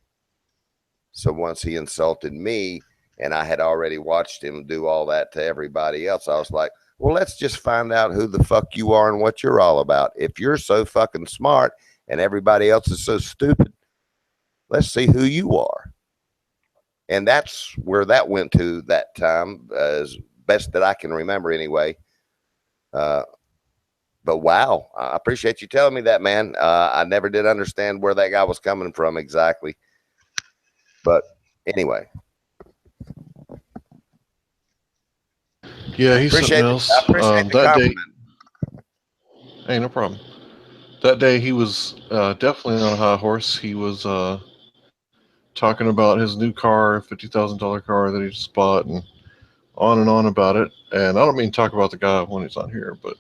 So once he insulted me, and I had already watched him do all that to everybody else, I was like, well, let's just find out who the fuck you are and what you're all about. If you're so fucking smart and everybody else is so stupid, let's see who you are. And that's where that went to that time, as best that I can remember anyway. But wow, I appreciate you telling me that, man. I never did understand where that guy was coming from exactly. But anyway. Yeah, he's something else. I appreciate the compliment. Hey, no problem. That day he was definitely on a high horse. He was talking about his new car, $50,000 car that he just bought, and on about it. And I don't mean talk about the guy when he's on here, but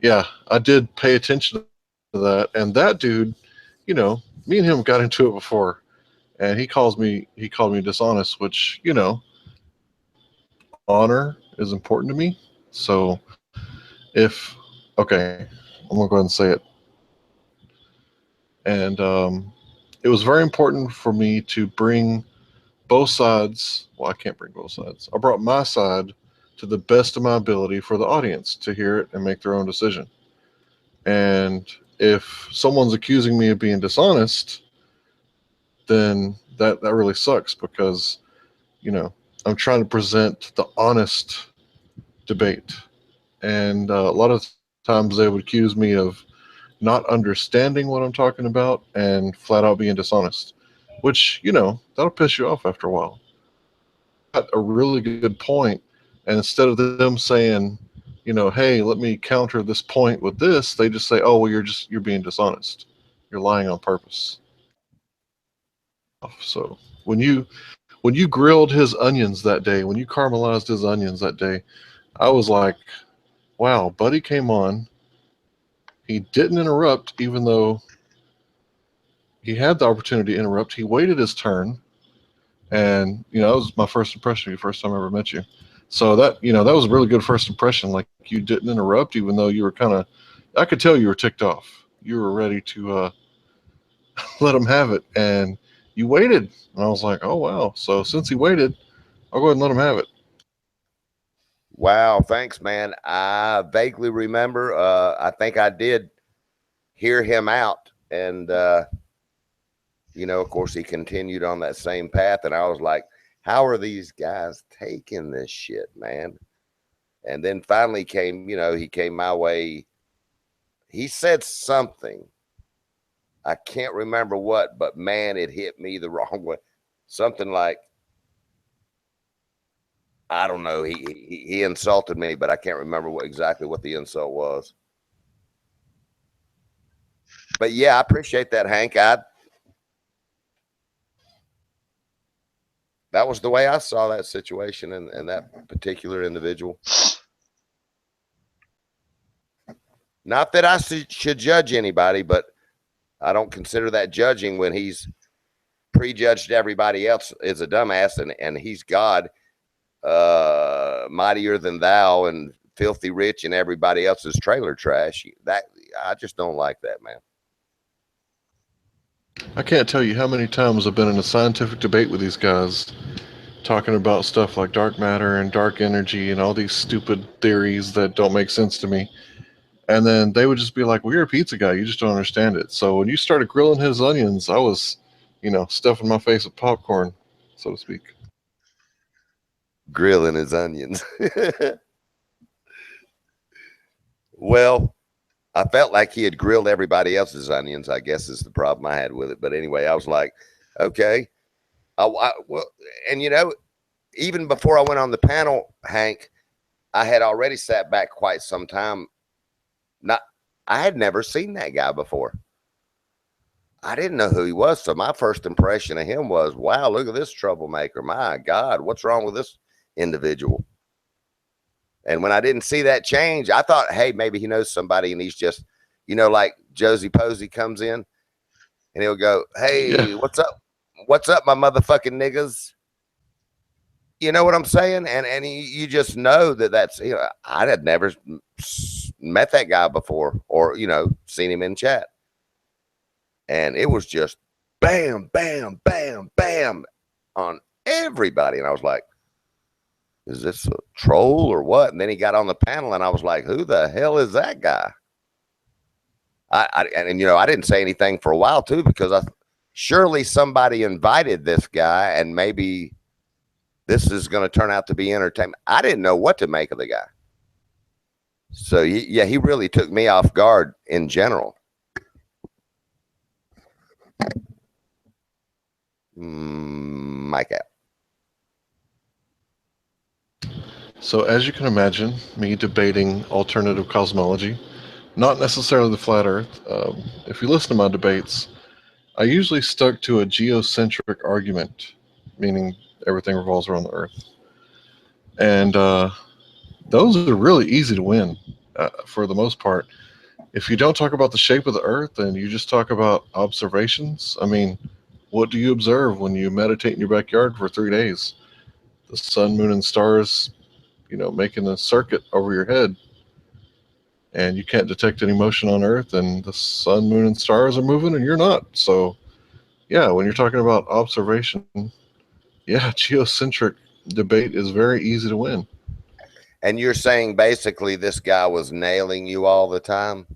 yeah, I did pay attention to that. And that dude, me and him got into it before, and he called me dishonest, which honor is important to me. So okay, I'm gonna go ahead and say it. And it was very important for me to bring both sides. Well, I can't bring both sides. I brought my side to the best of my ability for the audience to hear it and make their own decision. And if someone's accusing me of being dishonest, then that really sucks, because, you know, I'm trying to present the honest debate. And a lot of times they would accuse me of not understanding what I'm talking about and flat out being dishonest, which, you know, that'll piss you off after a while. Got a really good point, and instead of them saying, you know, hey, let me counter this point with this, they just say, oh, well, you're being dishonest. You're lying on purpose. So when you grilled his onions that day, when you caramelized his onions that day, I was like, wow, Buddy came on. He didn't interrupt, even though he had the opportunity to interrupt. He waited his turn, and you know that was my first impression of you, first time I ever met you. So that, you know, that was a really good first impression. Like, you didn't interrupt, even though you were kind of, I could tell you were ticked off. You were ready to let him have it, and you waited. And I was like, oh wow. So since he waited, I'll go ahead and let him have it. Wow, thanks, man. I vaguely remember. I think I did hear him out, and you know, of course, he continued on that same path, and I was like, "How are these guys taking this shit, man?" And then finally came, you know, he came my way. He said something. I can't remember what, but man, it hit me the wrong way. Something like, I don't know. He insulted me, but I can't remember exactly what the insult was. But yeah, I appreciate that, Hank. That was the way I saw that situation and that particular individual. Not that I should judge anybody, but I don't consider that judging when he's prejudged everybody else is a dumbass, and he's God, mightier than thou, and filthy rich, and everybody else is trailer trash. That I just don't like that, man. I can't tell you how many times I've been in a scientific debate with these guys talking about stuff like dark matter and dark energy and all these stupid theories that don't make sense to me. And then they would just be like, well, you're a pizza guy. You just don't understand it. So when you started grilling his onions, I was, you know, stuffing my face with popcorn, so to speak. Grilling his onions. Well, I felt like he had grilled everybody else's onions, I guess is the problem I had with it. But anyway, I was like, okay. Well, and you know, even before I went on the panel, Hank, I had already sat back quite some time. I had never seen that guy before. I didn't know who he was. So my first impression of him was, wow, look at this troublemaker. My God, what's wrong with this individual? And when I didn't see that change, I thought, hey, maybe he knows somebody and he's just, you know, like Josie Posey comes in and he'll go, hey, yeah. What's up? What's up, my motherfucking niggas? You know what I'm saying? And you just know that's, you know, I had never met that guy before or, you know, seen him in chat. And it was just bam, bam, bam, bam on everybody. And I was like, is this a troll or what? And then he got on the panel and I was like, who the hell is that guy? And you know, I didn't say anything for a while too, because surely somebody invited this guy and maybe this is going to turn out to be entertainment. I didn't know what to make of the guy. So yeah, he really took me off guard in general. Mike out. So as you can imagine, me debating alternative cosmology, not necessarily the flat Earth. If you listen to my debates, I usually stuck to a geocentric argument, meaning everything revolves around the Earth. And those are really easy to win for the most part. If you don't talk about the shape of the Earth and you just talk about observations, I mean, what do you observe when you meditate in your backyard for 3 days? The sun, moon, and stars, you know, making a circuit over your head. And you can't detect any motion on Earth, and the sun, moon, and stars are moving, and you're not. So Yeah, when you're talking about observation, yeah, geocentric debate is very easy to win. And you're saying basically this guy was nailing you all the time?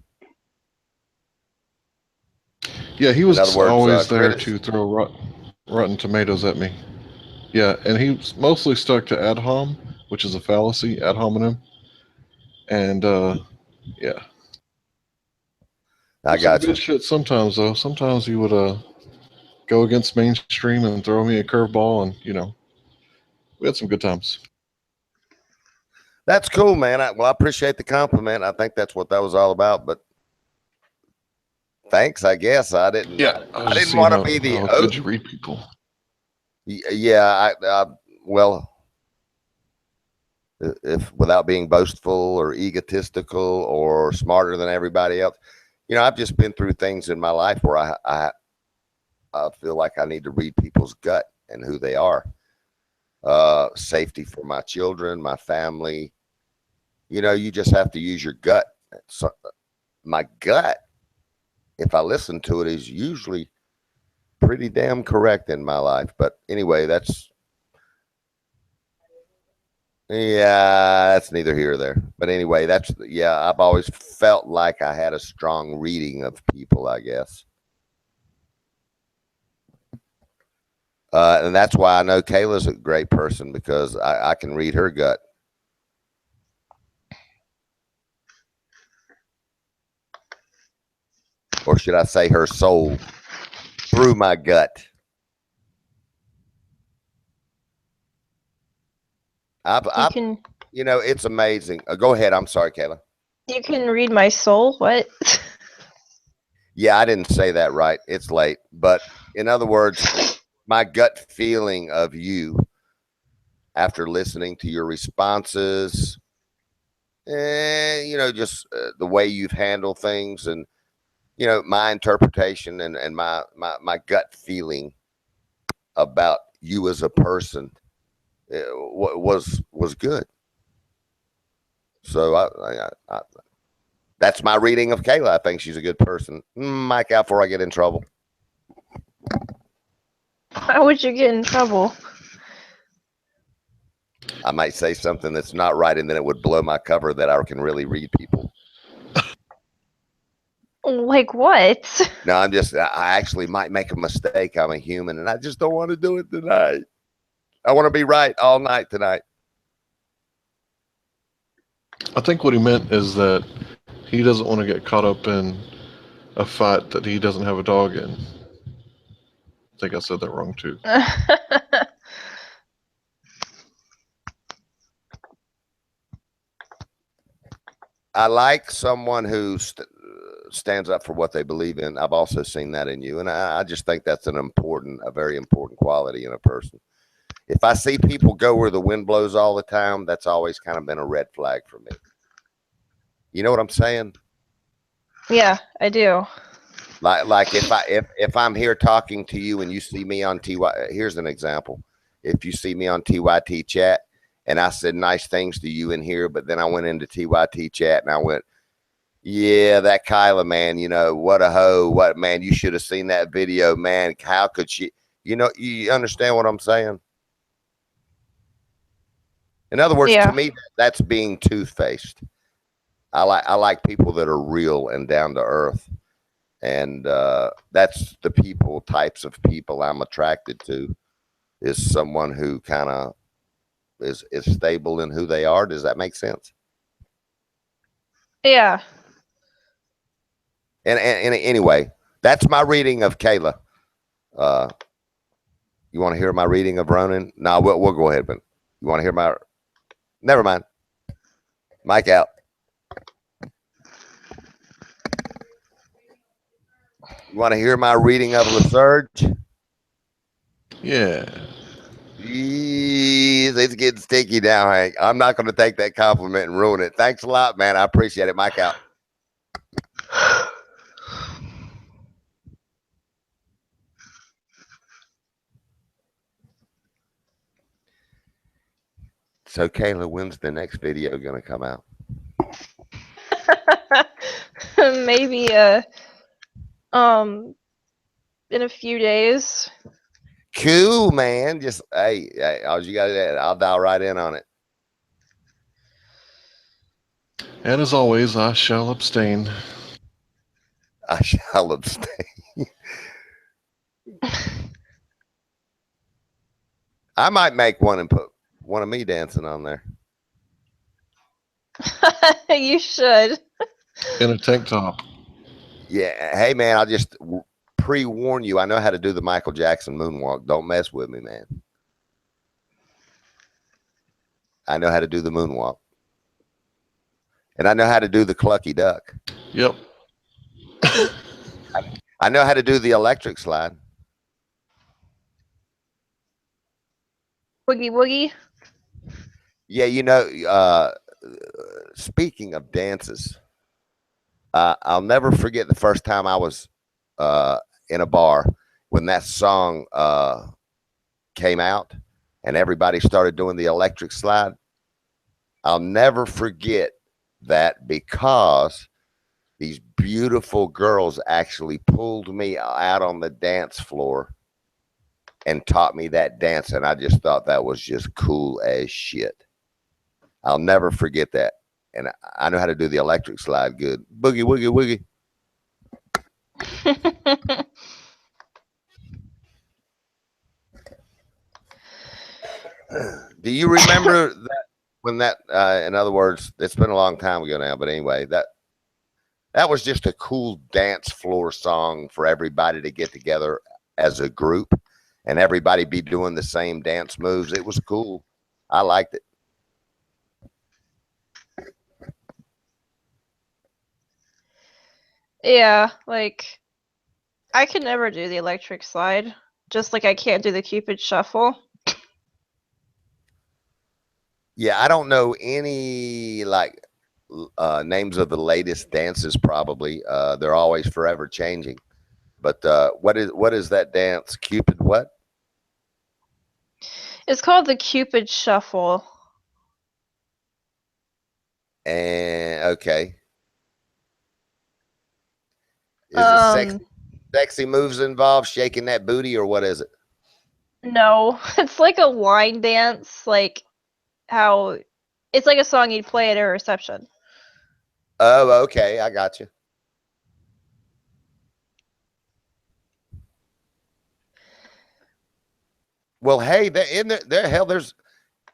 Yeah, he In other was words, always there Chris, to throw rotten tomatoes at me. Yeah, and he mostly stuck to ad hom, which is a fallacy, ad hominem. And yeah, I some got good you. shit sometimes though. Sometimes he would go against mainstream and throw me a curveball, and we had some good times. That's cool, man. Well, I appreciate the compliment. I think that's what that was all about. But thanks, I guess. I didn't. Yeah, I was I just didn't seeing want to how be the. how Oh, good you read people. yeah. Well, if without being boastful or egotistical or smarter than everybody else, I've just been through things in my life where I feel like I need to read people's gut and who they are. Safety for my children, my family. You just have to use your gut. So, my gut, if I listen to it, is usually pretty damn correct in my life. But anyway, that's neither here or there. But anyway, I've always felt like I had a strong reading of people, I guess. And that's why I know Kayla's a great person, because I can read her gut. Or should I say her soul through my gut. You can It's amazing. Go ahead. I'm sorry, Kayla. you can read my soul. What? Yeah, I didn't say that right. It's late. But in other words, my gut feeling of you after listening to your responses, just the way you've handled things, and, my interpretation and my gut feeling about you as a person was good. So that's my reading of Kayla. I think she's a good person. Mike out before I get in trouble. How would you get in trouble? I might say something that's not right, and then it would blow my cover that I can really read people. Like what? No, I actually might make a mistake. I'm a human, and I just don't want to do it tonight. I want to be right all night tonight. I think what he meant is that he doesn't want to get caught up in a fight that he doesn't have a dog in. I think I said that wrong too. I like someone who stands up for what they believe in. I've also seen that in you, and I just think that's a very important quality in a person. If I see people go where the wind blows all the time, that's always kind of been a red flag for me. You know what I'm saying? Yeah, I do. Like if I'm here talking to you and you see me on TY, here's an example. If you see me on TYT chat and I said nice things to you in here, but then I went into TYT chat and I went, yeah, that Kyla, man, what a hoe. What, man, you should have seen that video, man. How could she, you understand what I'm saying? In other words, to me, that's being two-faced. I like people that are real and down to earth. And that's the types of people I'm attracted to, is someone who kind of is stable in who they are. Does that make sense? Yeah. And anyway, that's my reading of Kayla. You want to hear my reading of Ronan? No, we'll go ahead, but you want to hear my? Never mind. Mike out. You want to hear my reading of LaSurge? Yeah. Jeez, it's getting sticky now, Hank. I'm not going to take that compliment and ruin it. Thanks a lot, man. I appreciate it. Mike out. So, Kayla, when's the next video going to come out? Maybe in a few days. Cool, man. Just hey, all you got to I'll dial right in on it. And as always, I shall abstain. I shall abstain. I might make one and put one of me dancing on there. You should. In a tank top. Yeah. Hey, man, I'll just pre-warn you. I know how to do the Michael Jackson moonwalk. Don't mess with me, man. I know how to do the moonwalk. And I know how to do the clucky duck. Yep. I know how to do the electric slide. Woogie woogie. Yeah, speaking of dances, I'll never forget the first time I was in a bar when that song came out and everybody started doing the electric slide. I'll never forget that because these beautiful girls actually pulled me out on the dance floor and taught me that dance. And I just thought that was just cool as shit. I'll never forget that. And I know how to do the electric slide good. Boogie, woogie, woogie. Do you remember that when that, in other words, it's been a long time ago now, but anyway, that was just a cool dance floor song for everybody to get together as a group and everybody be doing the same dance moves. It was cool. I liked it. Yeah, like I could never do the electric slide. Just like I can't do the Cupid shuffle. Yeah, I don't know any like names of the latest dances. Probably they're always forever changing. But what is that dance? Cupid what? It's called the Cupid shuffle. And okay, is it sexy moves involved? Shaking that booty, or what is it? No, it's like a line dance, like how it's like a song you'd play at a reception. Oh, okay, I got you. Well, hey, there's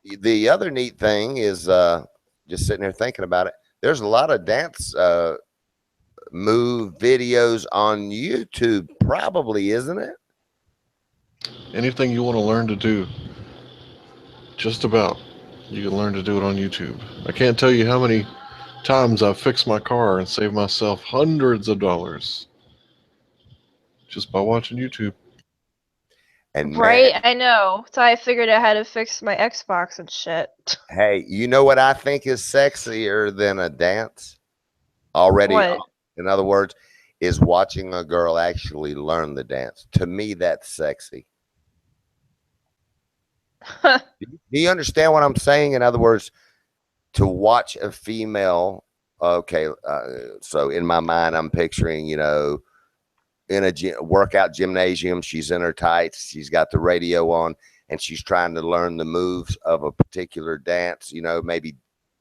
the other neat thing is just sitting there thinking about it. There's a lot of dance move videos on YouTube, probably, isn't it? Anything you want to learn to do, just about, you can learn to do it on YouTube. I can't tell you how many times I've fixed my car and saved myself hundreds of dollars just by watching YouTube. And right, man, I know. So I figured out how to fix my Xbox and shit. hey, you know what I think is sexier than a dance? Already, What? in other words, is watching a girl actually learn the dance. To me, that's sexy. Do you understand what I'm saying? In other words, to watch a female, okay, so in my mind, I'm picturing, in a workout gymnasium, she's in her tights, she's got the radio on, and she's trying to learn the moves of a particular dance, maybe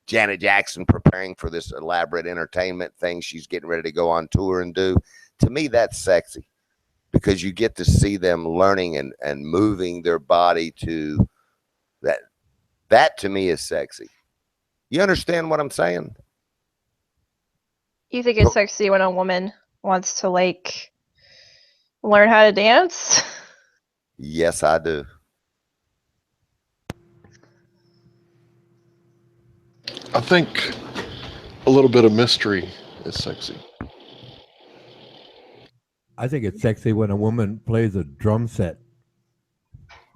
Janet Jackson preparing for this elaborate entertainment thing she's getting ready to go on tour and do. To me, that's sexy because you get to see them learning and moving their body to that. That to me is sexy. You understand what I'm saying? You think it's sexy when a woman wants to like learn how to dance? Yes, I do. I think a little bit of mystery is sexy. I think it's sexy when a woman plays a drum set.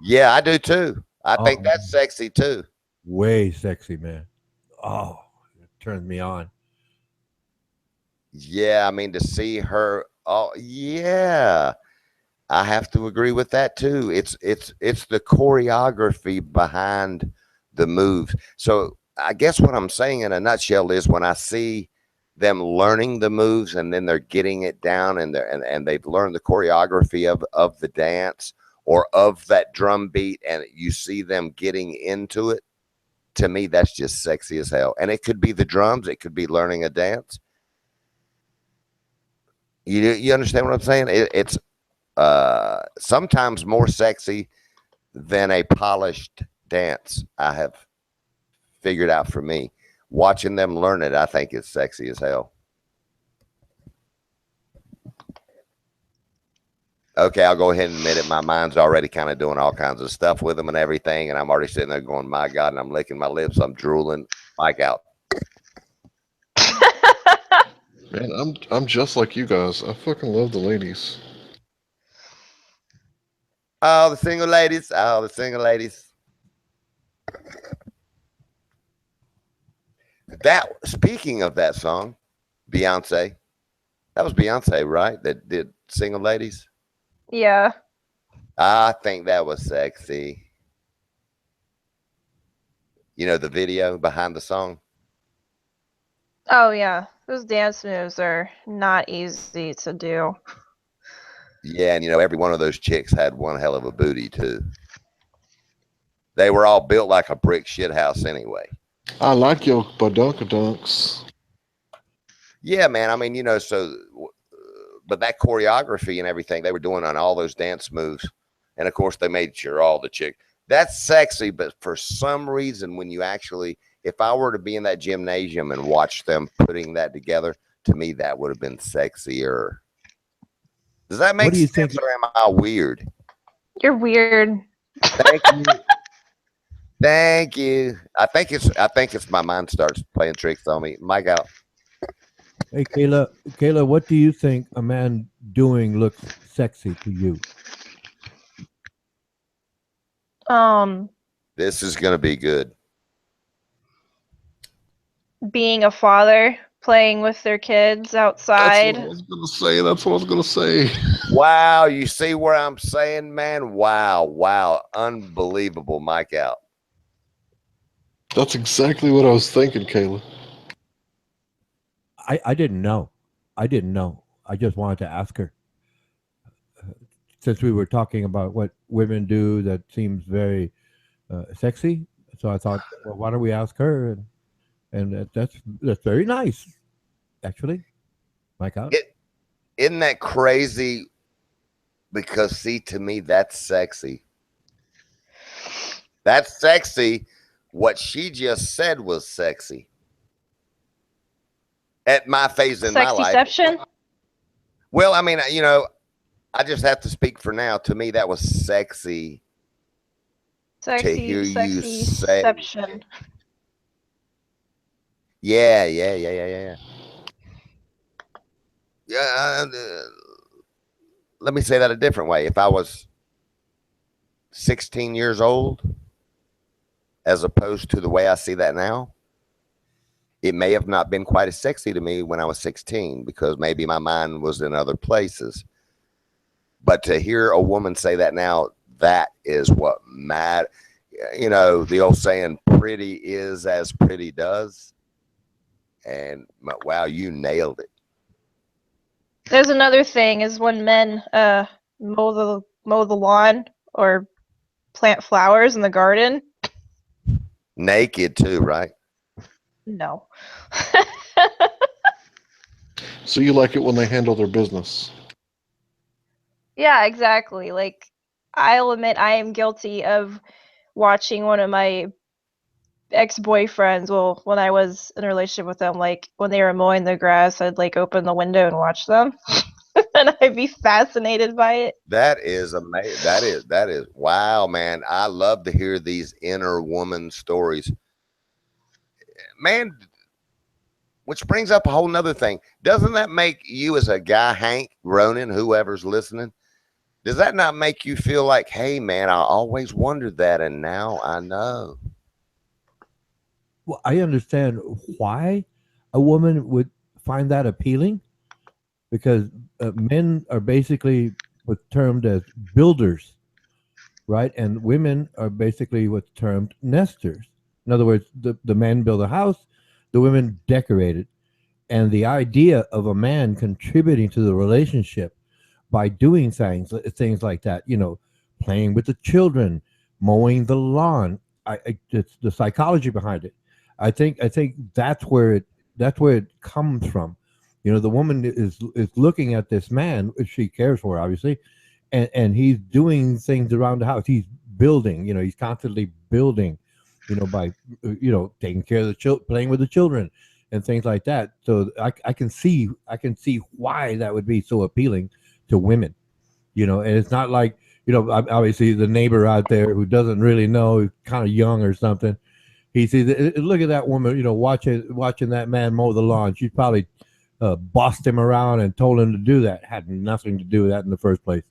Yeah, I do too. I think that's sexy too. Way sexy, man. Oh, it turns me on. Yeah, I mean to see her. Oh, yeah. I have to agree with that too. It's the choreography behind the moves. So I guess what I'm saying in a nutshell is when I see them learning the moves and then they're getting it down and they've learned the choreography of the dance or of that drum beat, and you see them getting into it. To me, that's just sexy as hell. And it could be the drums, it could be learning a dance. You understand what I'm saying? It's sometimes more sexy than a polished dance. I have figured out for me. Watching them learn it, I think it's sexy as hell. Okay, I'll go ahead and admit it. My mind's already kind of doing all kinds of stuff with them and everything, and I'm already sitting there going, my God, and I'm licking my lips, I'm drooling. Mike out. Man, I'm just like you guys. I fucking love the ladies. Oh, the single ladies. Oh, the single ladies. That, speaking of that song, Beyonce. That was Beyonce, right? That did Single Ladies. Yeah. I think that was sexy. You know, the video behind the song. Oh yeah, those dance moves are not easy to do. Yeah, and you know, every one of those chicks had one hell of a booty too. They were all built like a brick shit house anyway. I like your badunkadunks. Yeah, man. I mean, you know, so, but that choreography and everything they were doing on all those dance moves, and of course they made sure all the chick. That's sexy, but for some reason, when you actually, if I were to be in that gymnasium and watch them putting that together, to me that would have been sexier. Does that make sense, or am I weird? You're weird. Thank you. Thank you. I think it's my mind starts playing tricks on me. Mike out. Hey, Kayla, what do you think a man doing looks sexy to you? This is gonna be good. Being a father, playing with their kids outside. That's what I was gonna say. That's what I was gonna say. Wow, you see where I'm saying, man? Wow, unbelievable. Mike out. That's exactly what I was thinking, Kayla. I didn't know. I didn't know. I just wanted to ask her. Since we were talking about what women do that seems very sexy, so I thought, well, why don't we ask her? And that's very nice, actually. Mike out. Isn't that crazy? Because see, to me, that's sexy. That's sexy. What she just said was sexy. At my phase in my life. Sexyception? Well, I mean, you know, I just have to speak for now. To me, that was sexy. To hear you say. Yeah. Yeah. Let me say that a different way. If I was 16 years old, as opposed to the way I see that now, it may have not been quite as sexy to me when I was 16 because maybe my mind was in other places. But to hear a woman say that now, that is what matters. You know, the old saying, pretty is as pretty does. And wow, you nailed it. There's another thing is when men mow the lawn or plant flowers in the garden. Naked too, right? No. So you like it when they handle their business? Yeah, exactly. Like, I'll admit I am guilty of watching one of my ex-boyfriends, well, when I was in a relationship with them, like, when they were mowing the grass, I'd, like, open the window and watch them. And I'd be fascinated by it. That is amazing. That is, wow, man. I love to hear these inner woman stories. Man, which brings up a whole nother thing. Doesn't that make you as a guy, Hank, Ronan, whoever's listening, does that not make you feel like, hey, man, I always wondered that, and now I know? Well, I understand why a woman would find that appealing, because men are basically what's termed as builders, right? And women are basically what's termed nesters. In other words, the men build a house, the women decorate it. And the idea of a man contributing to the relationship by doing things like that, playing with the children, mowing the lawn. It's the psychology behind it. I think that's where it comes from. The woman is looking at this man, if she cares for, obviously, and he's doing things around the house. He's building. He's constantly building. By taking care of the children, playing with the children, and things like that. So I can see why that would be so appealing to women. And it's not like, obviously the neighbor out there who doesn't really know, who's kind of young or something. He sees, look at that woman, watching that man mow the lawn. She probably bossed him around and told him to do that. Had nothing to do with that in the first place.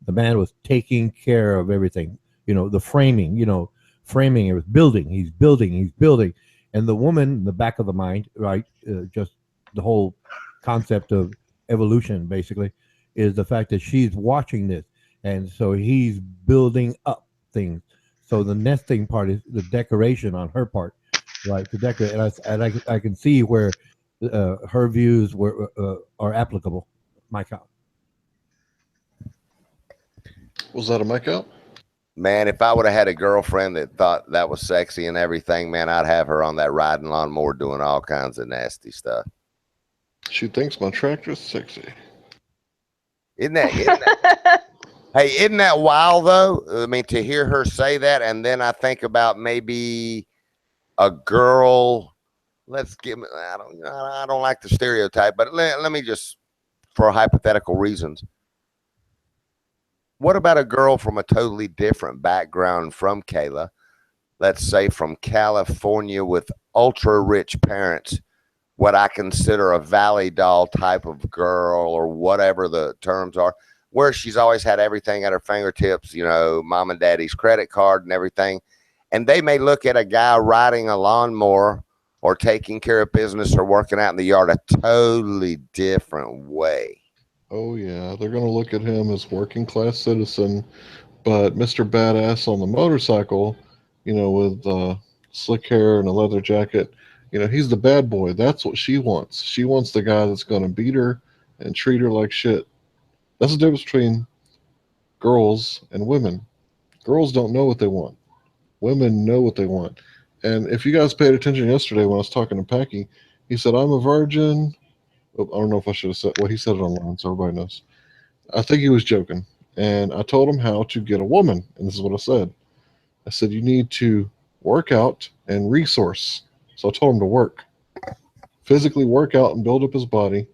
The man was taking care of everything. The framing. Framing. It was building. He's building. He's building. And the woman, in the back of the mind, right? Just the whole concept of evolution, basically, is the fact that she's watching this, and so he's building up things. So the nesting part is the decoration on her part, right? To decorate, and I can see where her views are applicable. My count. Was that a mic out? Man, if I would have had a girlfriend that thought that was sexy and everything, man, I'd have her on that riding lawnmower doing all kinds of nasty stuff. She thinks my tractor's sexy. Isn't that hey, isn't that wild though? I mean, to hear her say that, and then I think about maybe a girl. I don't like the stereotype, but let me just, for hypothetical reasons. What about a girl from a totally different background from Kayla? Let's say from California with ultra rich parents, what I consider a valley doll type of girl, or whatever the terms are, where she's always had everything at her fingertips, mom and daddy's credit card and everything. And they may look at a guy riding a lawnmower or taking care of business or working out in the yard a totally different way. Oh yeah, they're gonna look at him as working class citizen, but Mr. Badass on the motorcycle, with slick hair and a leather jacket, he's the bad boy. That's what she wants. She wants the guy that's gonna beat her and treat her like shit. That's the difference between girls and women. Girls don't know what they want. Women know what they want. And if you guys paid attention yesterday when I was talking to Packy, he said, "I'm a virgin." I don't know if I should have said, well, he said it online, so everybody knows. I think he was joking. And I told him how to get a woman. And this is what I said. I said, you need to work out and resource. So I told him to work. Physically work out and build up his body,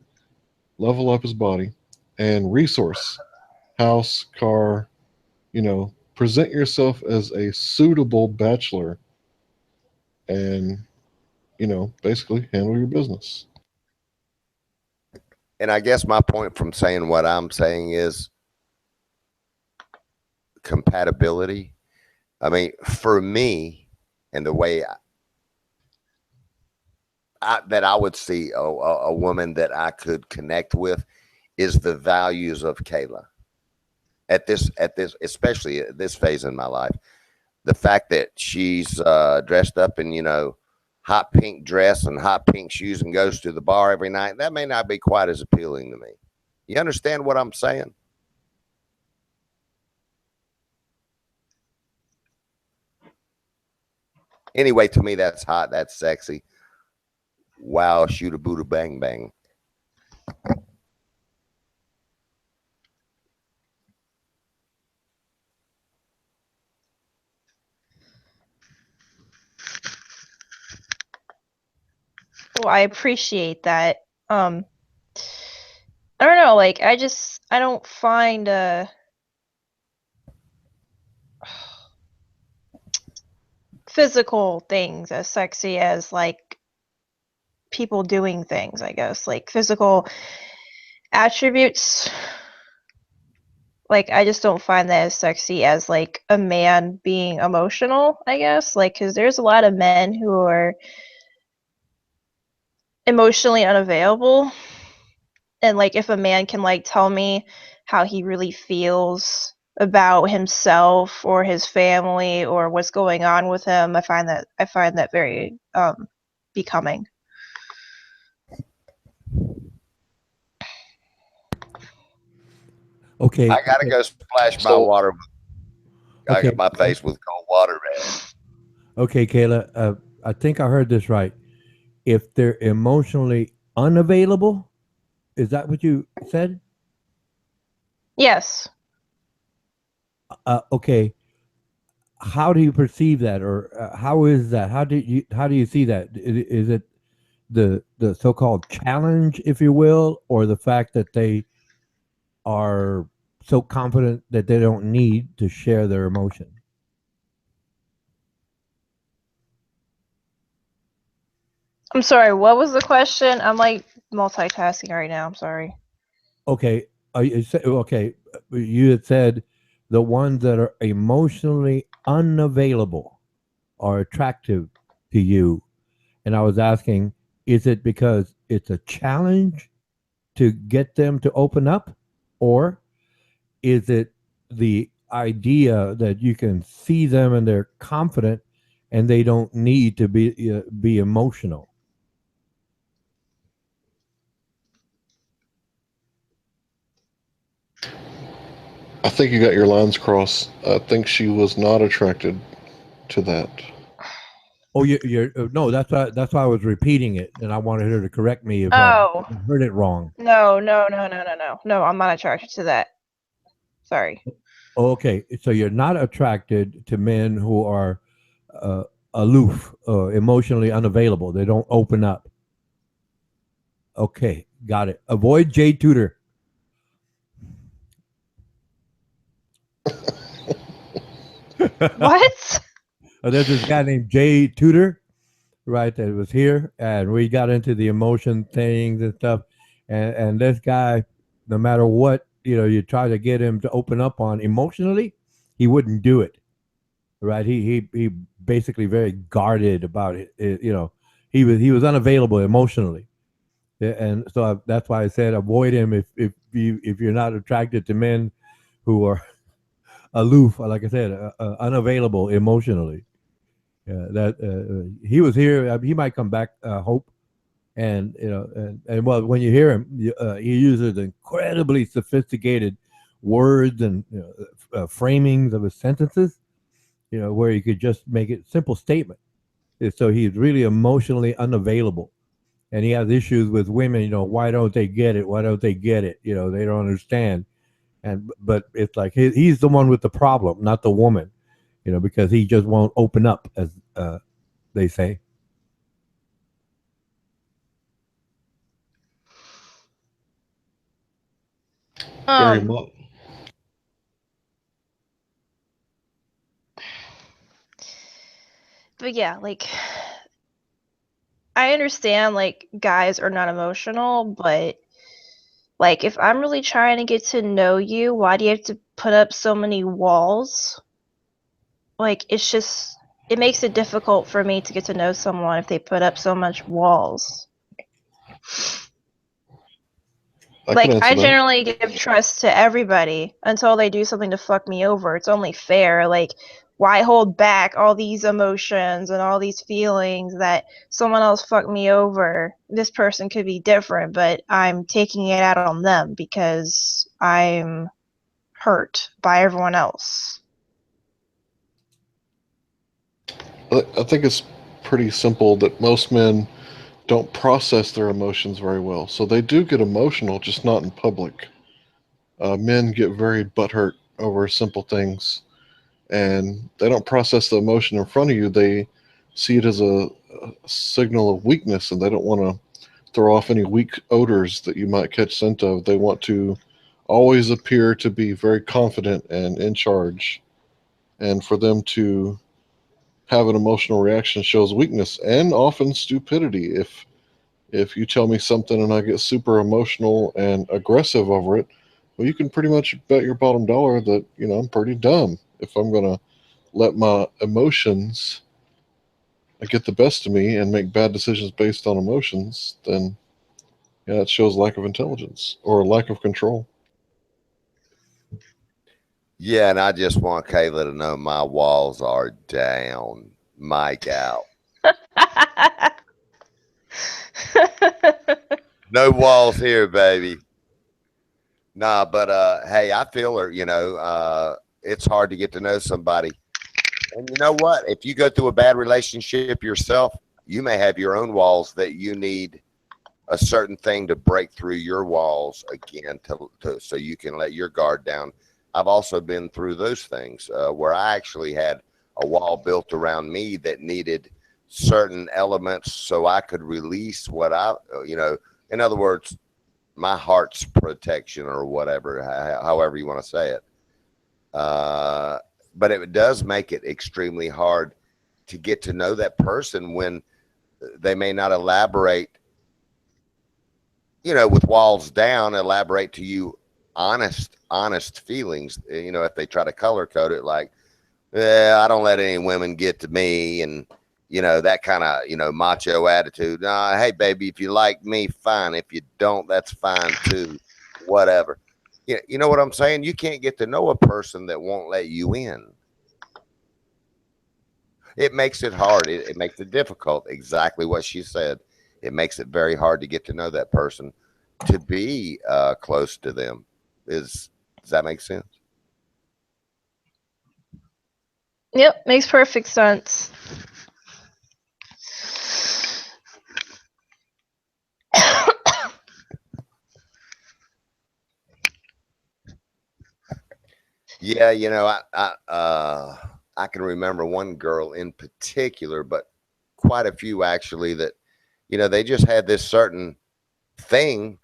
level up his body, and resource. House, car, present yourself as a suitable bachelor and, basically handle your business. And I guess my point from saying what I'm saying is compatibility. I mean, for me, and the way that I would see a woman that I could connect with is the values of Kayla at this, especially at this phase in my life. The fact that she's dressed up in, hot pink dress and hot pink shoes and goes to the bar every night, that may not be quite as appealing to me. You understand what I'm saying? Anyway, to me, that's hot. That's sexy. Wow, shoot a Buddha bang bang. Well, I appreciate that. I don't know, like I don't find physical things as sexy as like people doing things, I guess. Like physical attributes. Like I just don't find that as sexy as like a man being emotional, I guess. Like cuz there's a lot of men who are emotionally unavailable, and like if a man can like tell me how he really feels about himself or his family or what's going on with him, I find that very becoming. Okay. I gotta go splash my So water. I Okay. got my face with cold water, man. Okay, Kayla. I think I heard this right. If they're emotionally unavailable, is that what you said? Yes. Okay. How do you perceive that, or how is that? How do you see that? Is it the so-called challenge, if you will, or the fact that they are so confident that they don't need to share their emotion? I'm sorry, what was the question? I'm like multitasking right now. I'm sorry. Okay, okay. You had said the ones that are emotionally unavailable are attractive to you, and I was asking, is it because it's a challenge to get them to open up, or is it the idea that you can see them and they're confident and they don't need to be emotional? I think you got your lines crossed. I think she was not attracted to that. Oh, you're no. That's why I was repeating it, and I wanted her to correct me if I Oh, heard it wrong. no, no, no, no, no, no. No, I'm not attracted to that. Sorry. Okay, so you're not attracted to men who are uh, aloof, emotionally unavailable. They don't open up. Okay, got it. Avoid Jay Tudor. What? There's this guy named Jay Tudor, right? That was here, and we got into the emotion things and stuff. And this guy, no matter what you try to get him to open up on emotionally, he wouldn't do it. Right? He basically very guarded about it. He was unavailable emotionally. Yeah, and so that's why I said avoid him if you're not attracted to men who are aloof, like I said, unavailable emotionally. That he was here. He might come back. Hope, and and well, when you hear him, he uses incredibly sophisticated words and framings of his sentences. Where you could just make it simple statement. So he's really emotionally unavailable, and he has issues with women. Why don't they get it? Why don't they get it? They don't understand. And but it's like he's the one with the problem, not the woman. Because he just won't open up, as they say. Very Um, much. but yeah, like I understand like guys are not emotional, but like if I'm really trying to get to know you, why do you have to put up so many walls? Like it makes it difficult for me to get to know someone if they put up so much walls. I can Like answer I that. generally give trust to everybody until they do something to fuck me over. It's only fair. Like why hold back all these emotions and all these feelings that someone else fucked me over? This person could be different, but I'm taking it out on them because I'm hurt by everyone else. I think it's pretty simple that most men don't process their emotions very well. So they do get emotional, just not in public. Men get very butthurt over simple things, and they don't process the emotion in front of you. They see it as a signal of weakness, and they don't want to throw off any weak odors that you might catch scent of. They want to always appear to be very confident and in charge. And for them to have an emotional reaction shows weakness and often stupidity. If you tell me something and I get super emotional and aggressive over it, well, you can pretty much bet your bottom dollar that I'm pretty dumb if I'm gonna let my emotions get the best of me and make bad decisions based on emotions. Then yeah, it shows lack of intelligence or lack of control. Yeah, and I just want Kayla to know my walls are down. Mike out. No walls here, baby. Nah, but hey, I feel her. It's hard to get to know somebody, and you know what? If you go through a bad relationship yourself, you may have your own walls that you need a certain thing to break through your walls again, so you can let your guard down. I've also been through those things where I actually had a wall built around me that needed certain elements so I could release what in other words, my heart's protection or whatever, however you want to say it. But it does make it extremely hard to get to know that person when they may not elaborate, with walls down, elaborate to you honest feelings. If they try to color code it like, I don't let any women get to me, and that kind of macho attitude. Hey baby, if you like me, fine. If you don't, that's fine too. Whatever. You know what I'm saying? You can't get to know a person that won't let you in. It makes it hard. It makes it difficult. Exactly what she said. It makes it very hard to get to know that person, to be close to them. Does that make sense? Yep, makes perfect sense. Yeah, I can remember one girl in particular, but quite a few actually, that they just had this certain thing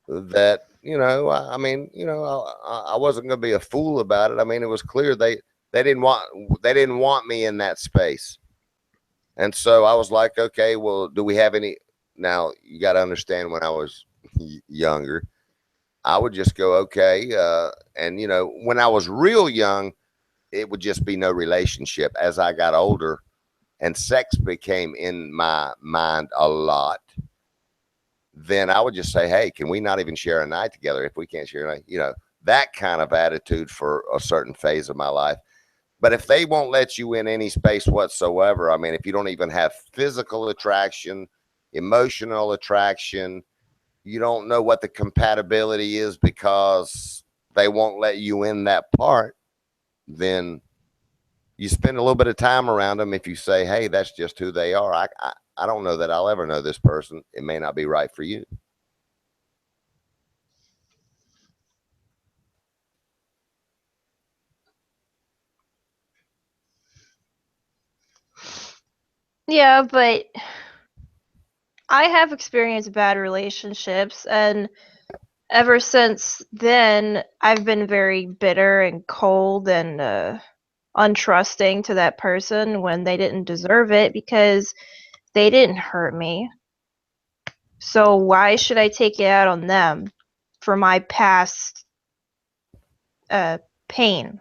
that I mean, I wasn't going to be a fool about it. I mean, it was clear they didn't want me in that space, and so I was like, okay, well, do we have any? Now you got to understand, when I was younger, I would just go, okay, and when I was real young, it would just be no relationship. As I got older and sex became in my mind a lot, then I would just say, hey, can we not even share a night together if we can't share a night? That kind of attitude for a certain phase of my life. But if they won't let you in any space whatsoever, I mean, if you don't even have physical attraction, emotional attraction, you don't know what the compatibility is because they won't let you in that part, then you spend a little bit of time around them. If you say, hey, that's just who they are, I don't know that I'll ever know this person. It may not be right for you. Yeah, but I have experienced bad relationships, and ever since then, I've been very bitter and cold and untrusting to that person when they didn't deserve it, because they didn't hurt me. So why should I take it out on them for my past pain?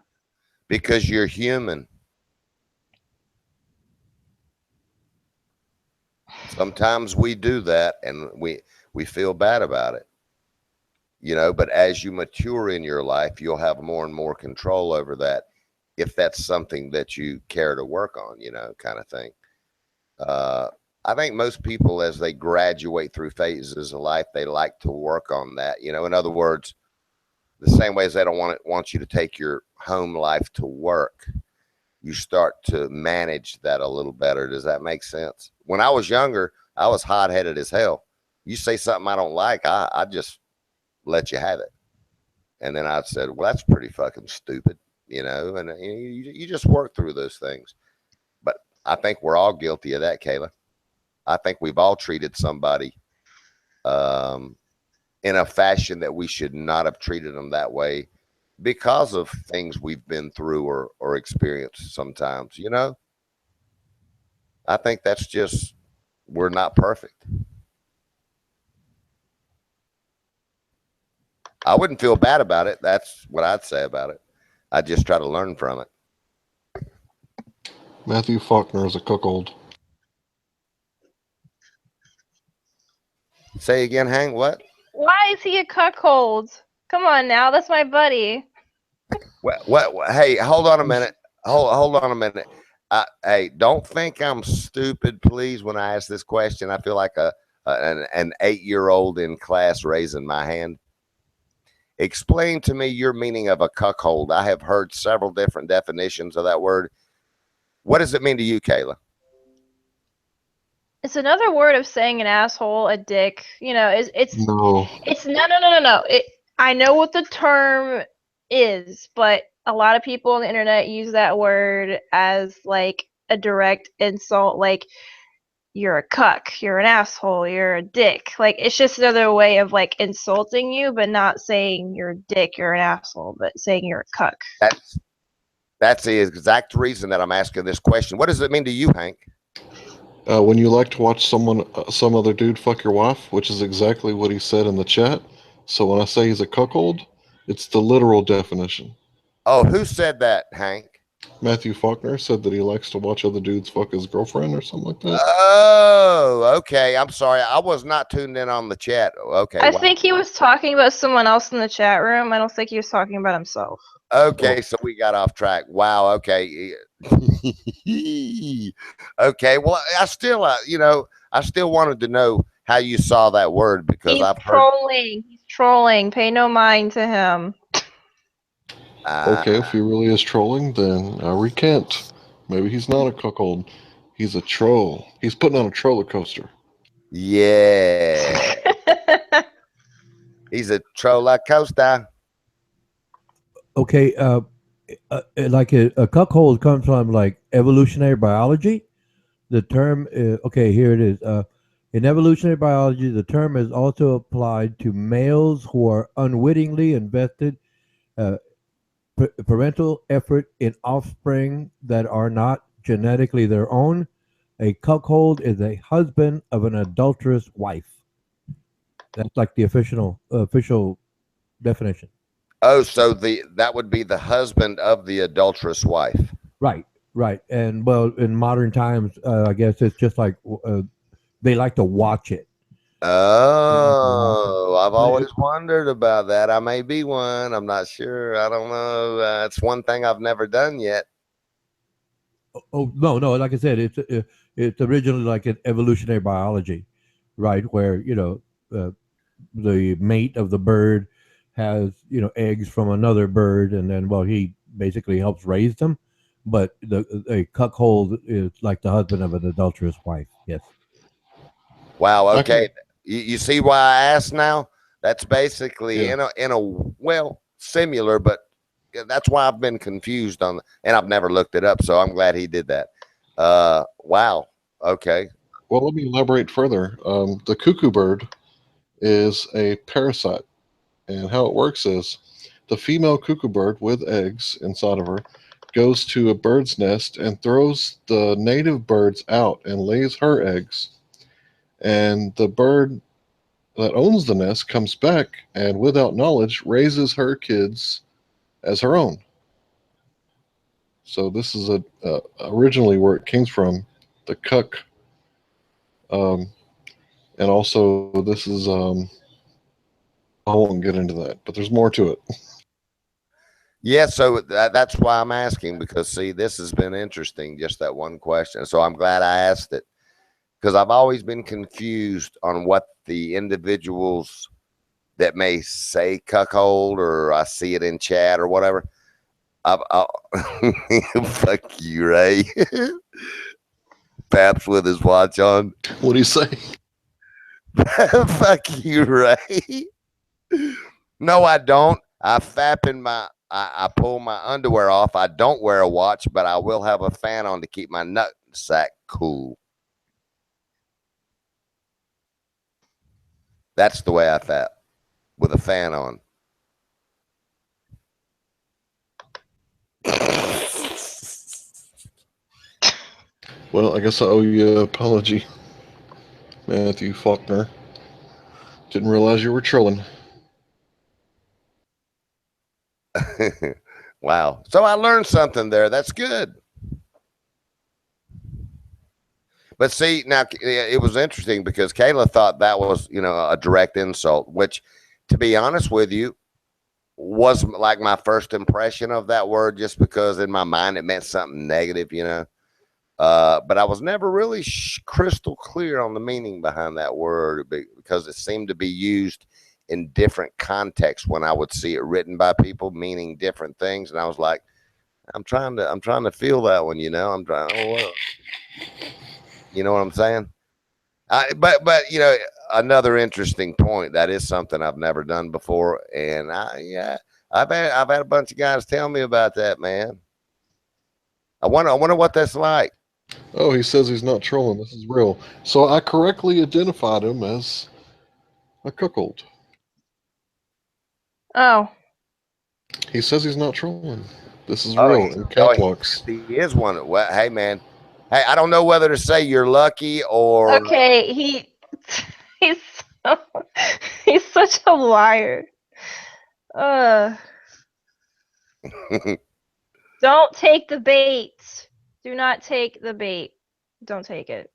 Because you're human. Sometimes we do that and we feel bad about it. But as you mature in your life, you'll have more and more control over that, if that's something that you care to work on, kind of thing. I think most people, as they graduate through phases of life, they like to work on that. In other words, the same way as they don't want you to take your home life to work, you start to manage that a little better. Does that make sense? When I was younger, I was hot headed as hell. You say something I don't like, I just let you have it. And then I said, well, that's pretty fucking stupid, and you just work through those things. But I think we're all guilty of that, Kayla. I think we've all treated somebody in a fashion that we should not have treated them that way, because of things we've been through or experienced sometimes. I think that's just, we're not perfect. I wouldn't feel bad about it. That's what I'd say about it. I just try to learn from it. Matthew Faulkner is a cuckold. Say again, Hank, what? Why is he a cuckold? Come on now, that's my buddy. What? Hey, hold on a minute. Hold on a minute. Hey, don't think I'm stupid, please, when I ask this question. I feel like an 8-year-old in class raising my hand. Explain to me your meaning of a cuckold. I have heard several different definitions of that word. What does it mean to you, Kayla? It's another word of saying an asshole, a dick. You know, it's No. no. I know what the term is, but a lot of people on the internet use that word as like a direct insult, like you're a cuck, you're an asshole, you're a dick. Like it's just another way of like insulting you, but not saying you're a dick, you're an asshole, but saying you're a cuck. That's the exact reason that I'm asking this question. What does it mean to you, Hank? When you like to watch some other dude fuck your wife, which is exactly what he said in the chat. So when I say he's a cuckold, it's the literal definition. Oh, who said that, Hank? Matthew Faulkner said that he likes to watch other dudes fuck his girlfriend or something like that. Oh, okay. I'm sorry. I was not tuned in on the chat. Okay. I think he was talking about someone else in the chat room. I don't think he was talking about himself. Okay, so we got off track. Wow. Okay. Okay. Well, I still, I still wanted to know how you saw that word because I've trolling. He's trolling. Pay no mind to him. Okay, if he really is trolling, then I recant. Maybe he's not a cuckold. He's a troll. He's putting on a troller coaster. Yeah. He's a troller coaster. Okay, like a cuckold comes from like evolutionary biology. The term, okay, here it is. In evolutionary biology, the term is also applied to males who are unwittingly invested parental effort in offspring that are not genetically their own. A cuckold is a husband of an adulterous wife. That's like the official definition. Oh, so that would be the husband of the adulterous wife. Right. And well, in modern times, I guess it's just like they like to watch it. Oh, I've always wondered about that. I may be one. I'm not sure. I don't know. It's one thing I've never done yet. Oh no! Like I said, it's originally like an evolutionary biology, right? Where the mate of the bird has eggs from another bird, and then he basically helps raise them. But a cuckold is like the husband of an adulterous wife. Yes. Wow. Okay. You see why I asked now? That's basically in a similar, but that's why I've been confused on, and I've never looked it up. So I'm glad he did that. Wow. Okay. Well, let me elaborate further. The cuckoo bird is a parasite, and how it works is the female cuckoo bird with eggs inside of her goes to a bird's nest and throws the native birds out and lays her eggs. And the bird that owns the nest comes back and, without knowledge, raises her kids as her own. So this is originally where it came from, the cuck. And also this is I won't get into that, but there's more to it. Yeah, so that's why I'm asking, because see, this has been interesting, just that one question. So I'm glad I asked it, because I've always been confused on what the individuals that may say cuckold, or I see it in chat or whatever. Fuck you, Ray. Paps with his watch on. What do you say? Fuck you, Ray. No, I don't. I pull my underwear off. I don't wear a watch, but I will have a fan on to keep my nut sack cool. That's the way I felt, with a fan on. Well, I guess I owe you an apology, Matthew Faulkner. Didn't realize you were trolling. Wow. So I learned something there. That's good. But see, now it was interesting because Kayla thought that was, a direct insult, which, to be honest with you, was like my first impression of that word, just because in my mind it meant something negative, But I was never really crystal clear on the meaning behind that word because it seemed to be used in different contexts when I would see it written by people meaning different things, and I was like, I'm trying to feel that one, you know. I'm trying. Oh, what? You know what I'm saying? But you know, another interesting point. That is something I've never done before, and I've had a bunch of guys tell me about that, man. I wonder what that's like. Oh, he says he's not trolling. This is real. So I correctly identified him as a cuckold. Oh. He says he's not trolling. This is Oh, real in cap locks. he is one. Well, hey, man. Hey, I don't know whether to say you're lucky or. Okay, he's so, he's such a liar. Don't take the bait. Do not take the bait. Don't take it.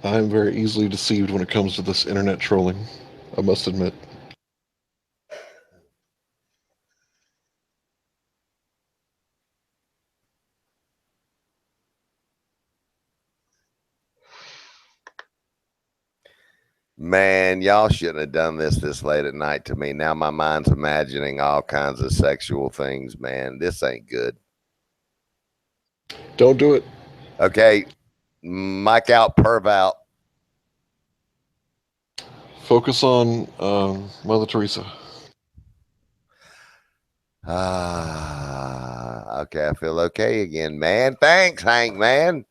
I am very easily deceived when it comes to this internet trolling, I must admit. Man, y'all shouldn't have done this late at night to me. Now my mind's imagining all kinds of sexual things, man. This ain't good. Don't do it. Okay. Mic out, perv out. Focus on Mother Teresa. Okay. I feel okay again, man. Thanks, Hank, man.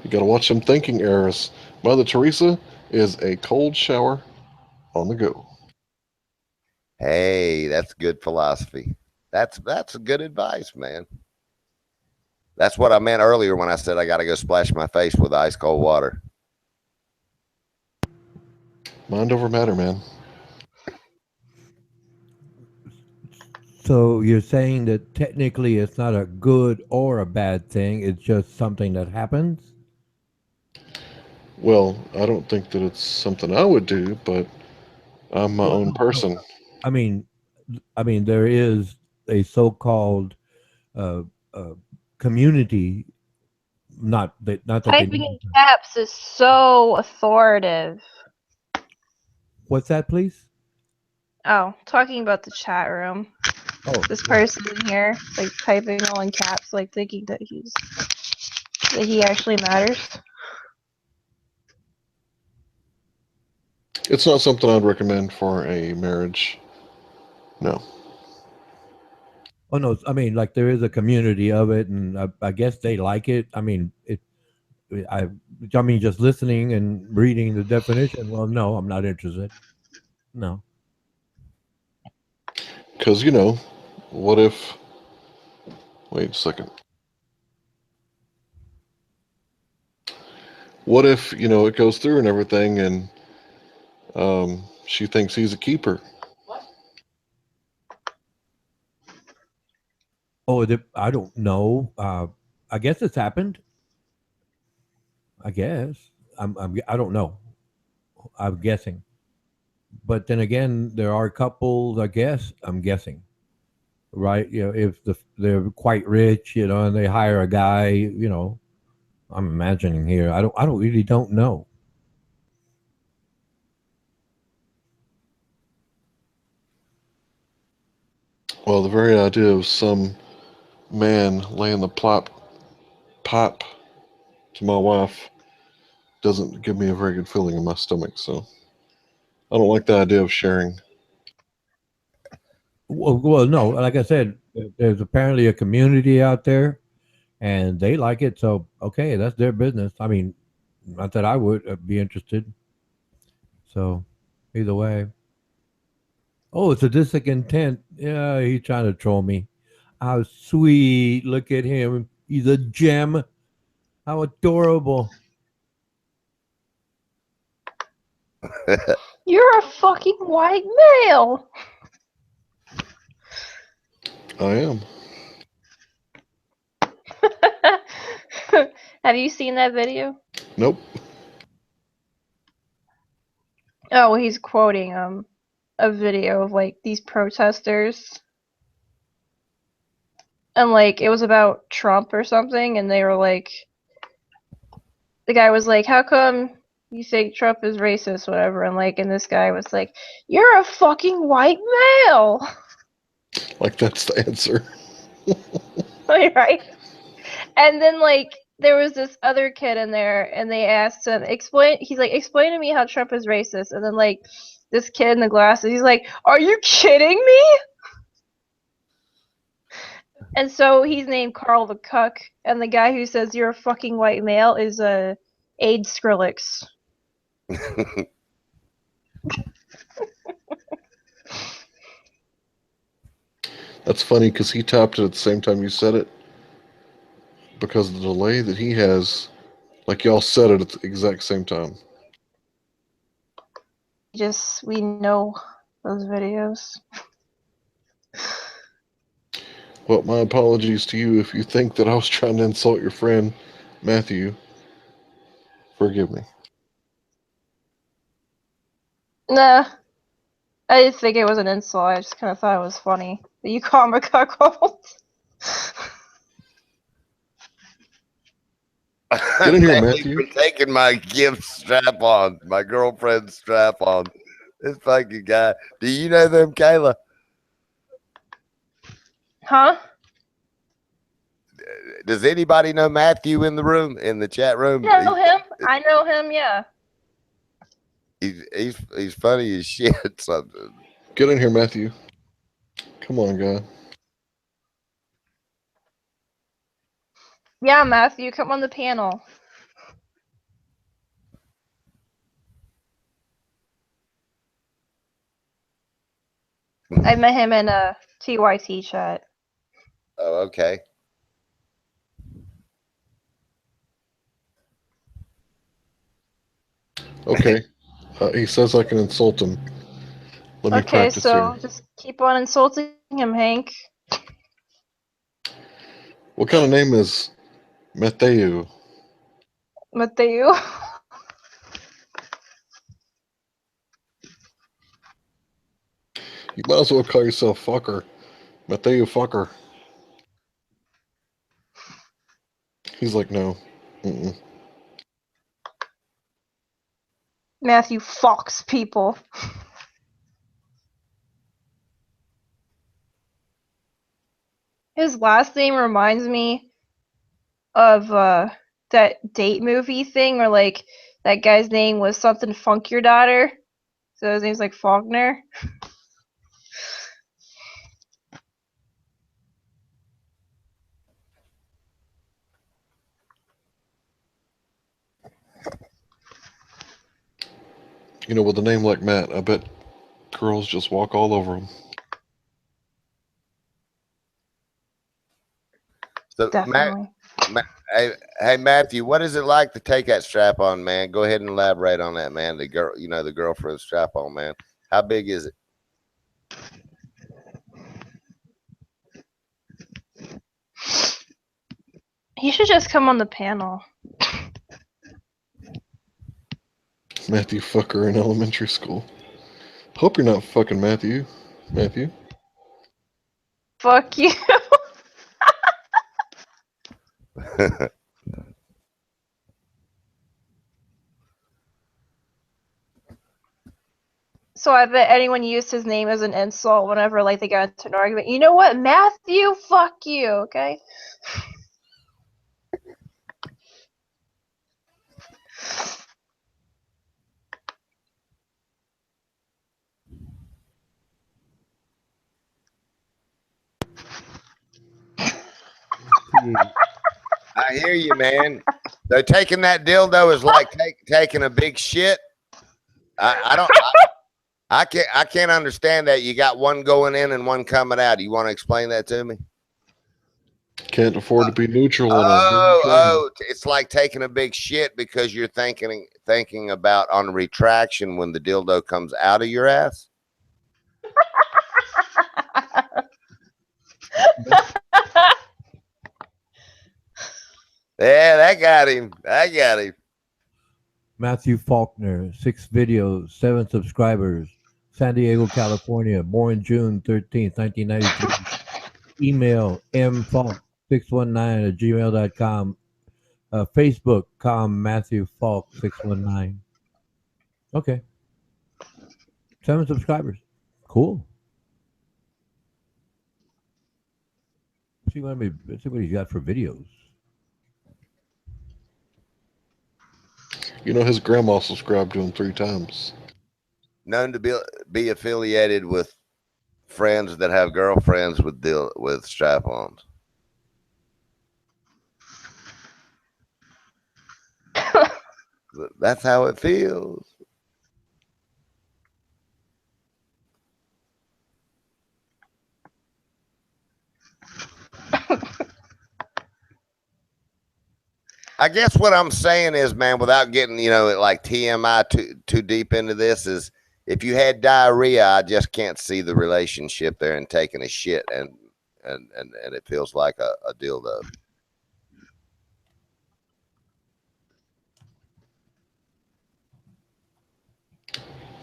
You gotta watch some thinking errors. Mother Teresa is a cold shower on the go. Hey, that's good philosophy. That's good advice, man. That's what I meant earlier when I said I got to go splash my face with ice cold water. Mind over matter, man. So you're saying that technically it's not a good or a bad thing, it's just something that happens? Well, I don't think that it's something I would do, but I'm my Well, own no. person. I mean, there is a so-called uh, uh, community. Not that they Typing need. in caps is so authoritative. What's that, please? Oh, talking about the chat room. Oh, This yeah. person in here, like typing all in caps, like thinking that he actually matters. It's not something I'd recommend for a marriage. No. Oh no, I mean, like there is a community of it, and I guess they like it. I mean, I, I mean, just listening and reading the definition. Well, no, I'm not interested. No. Because, you know, what if. Wait a second. What if, you know, it goes through and everything and she thinks he's a keeper? Oh, I don't know. I guess it's happened. I guess. I don't know. I'm guessing. But then again, there are couples. I guess I'm guessing, right? You know, if they're quite rich, you know, and they hire a guy, you know, I'm imagining here. I don't really don't know. Well, the very idea of some man laying the pipe to my wife doesn't give me a very good feeling in my stomach, so I don't like the idea of sharing. Well, no, like I said, there's apparently a community out there, and they like it. So okay, that's their business. I mean, not that I would be interested. So either way. Oh, it's a sadistic intent. Yeah, he's trying to troll me. How sweet. Look at him. He's a gem. How adorable. You're a fucking white male. I am. Have you seen that video? Nope. Oh, he's quoting a video of like these protesters and like it was about Trump or something, and they were like, the guy was like, "How come you think Trump is racist, whatever?" And this guy was like, "You're a fucking white male." Like that's the answer. Right? And then like there was this other kid in there, and they asked him, explain. He's like, "Explain to me how Trump is racist." And then like this kid in the glasses, he's like, "Are you kidding me?" And so he's named Carl the Cuck, and the guy who says you're a fucking white male is a Aid Skrillex. That's funny because he tapped it at the same time you said it. Because of the delay that he has, like y'all said it at the exact same time. We know those videos. Well, my apologies to you if you think that I was trying to insult your friend, Matthew. Forgive me. Nah, I didn't think it was an insult. I just kind of thought it was funny that you call him a cuckold. Get in here, Thank Matthew. you for taking my gift strap on, my girlfriend's strap on. This fucking guy. Do you know them, Kayla? Huh? Does anybody know Matthew in the room, in the chat room? Know him? I know him, yeah. He's funny as shit. Something. Get in here, Matthew. Come on, guy. Yeah, Matthew, come on the panel. I met him in a TYT chat. Oh, okay. Okay. He says I can insult him. Let me Okay, practice so here. just keep on insulting him, Hank. What kind of name is Matthew? Matthew. You might as well call yourself Fucker. Matthew Fucker. He's like, no. Mm-mm. Matthew Fox people. His last name reminds me of that date movie thing where like that guy's name was something Funk Your Daughter. So his name's like Faulkner. You know, with a name like Matt, I bet girls just walk all over him. So, Definitely. hey, Matthew, what is it like to take that strap on, man? Go ahead and elaborate on that, man. The girl, the girlfriend strap on, man. How big is it? He should just come on the panel. Matthew Fucker in elementary school. Hope you're not fucking Matthew. Matthew. Fuck you. So I bet anyone used his name as an insult whenever like they got into an argument. You know what, Matthew? Fuck you, okay? I hear you, man. So taking that dildo is like taking a big shit. I can't understand that. You got one going in and one coming out. You want to explain that to me? Can't afford to be neutral on a Oh, it's like taking a big shit because you're thinking about on retraction when the dildo comes out of your ass. Yeah, that got him. I got him. Matthew Faulkner, 6 videos, 7 subscribers, San Diego, California, born June 13th, 1992. email mfalk619@gmail.com. Facebook, Matthew Falk 619. Okay. 7 subscribers. Cool. Let's see what he's got for videos. You know, his grandma subscribed to him 3 times. Known to be affiliated with friends that have girlfriends with strap-ons. That's how it feels. I guess what I'm saying is, man, without getting, like TMI too deep into this, is if you had diarrhea, I just can't see the relationship there and taking a shit and it feels like a dildo.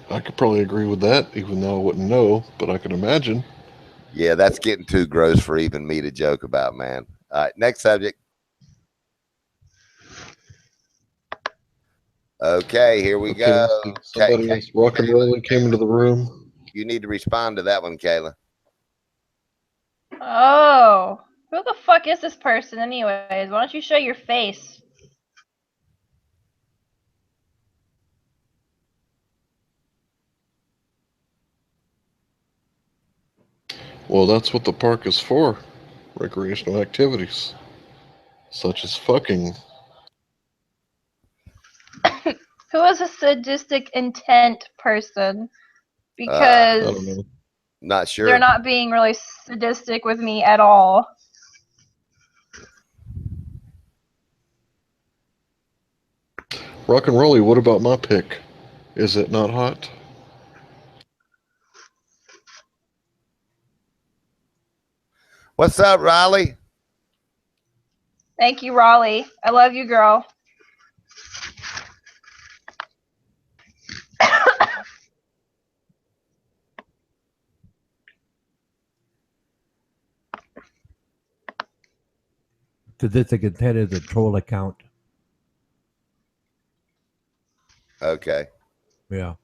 I could probably agree with that, even though I wouldn't know, but I could imagine. Yeah, that's getting too gross for even me to joke about, man. All right, next subject. Okay, here we go. Somebody else rock and rolling came into the room. You need to respond to that one, Kayla. Oh, who the fuck is this person anyways? Why don't you show your face? Well, that's what the park is for. Recreational activities. Such as fucking. Who is a sadistic intent person? I Because don't know. Not sure. they're not being really sadistic with me at all. Rock and rolly, what about my pick? Is it not hot? What's up, Riley? Thank you, Raleigh. I love you, girl. Sadistic intent is a troll account. Okay. Yeah.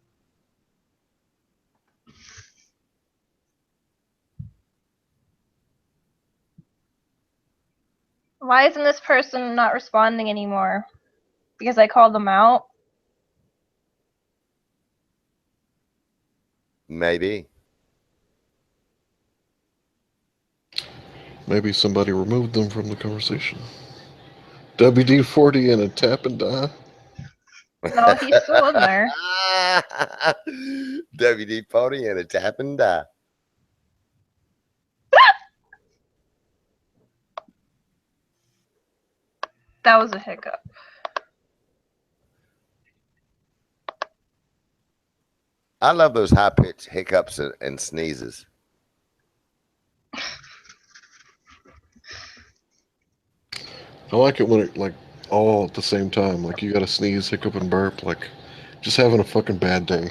Why isn't this person not responding anymore? Because I called them out? Maybe. Maybe somebody removed them from the conversation. WD-40 and a tap and die? No, he's still in there. WD-40 and a tap and die. That was a hiccup. I love those high-pitched hiccups and sneezes. I like it when it, like, all at the same time. Like, you gotta sneeze, hiccup, and burp. Like, just having a fucking bad day.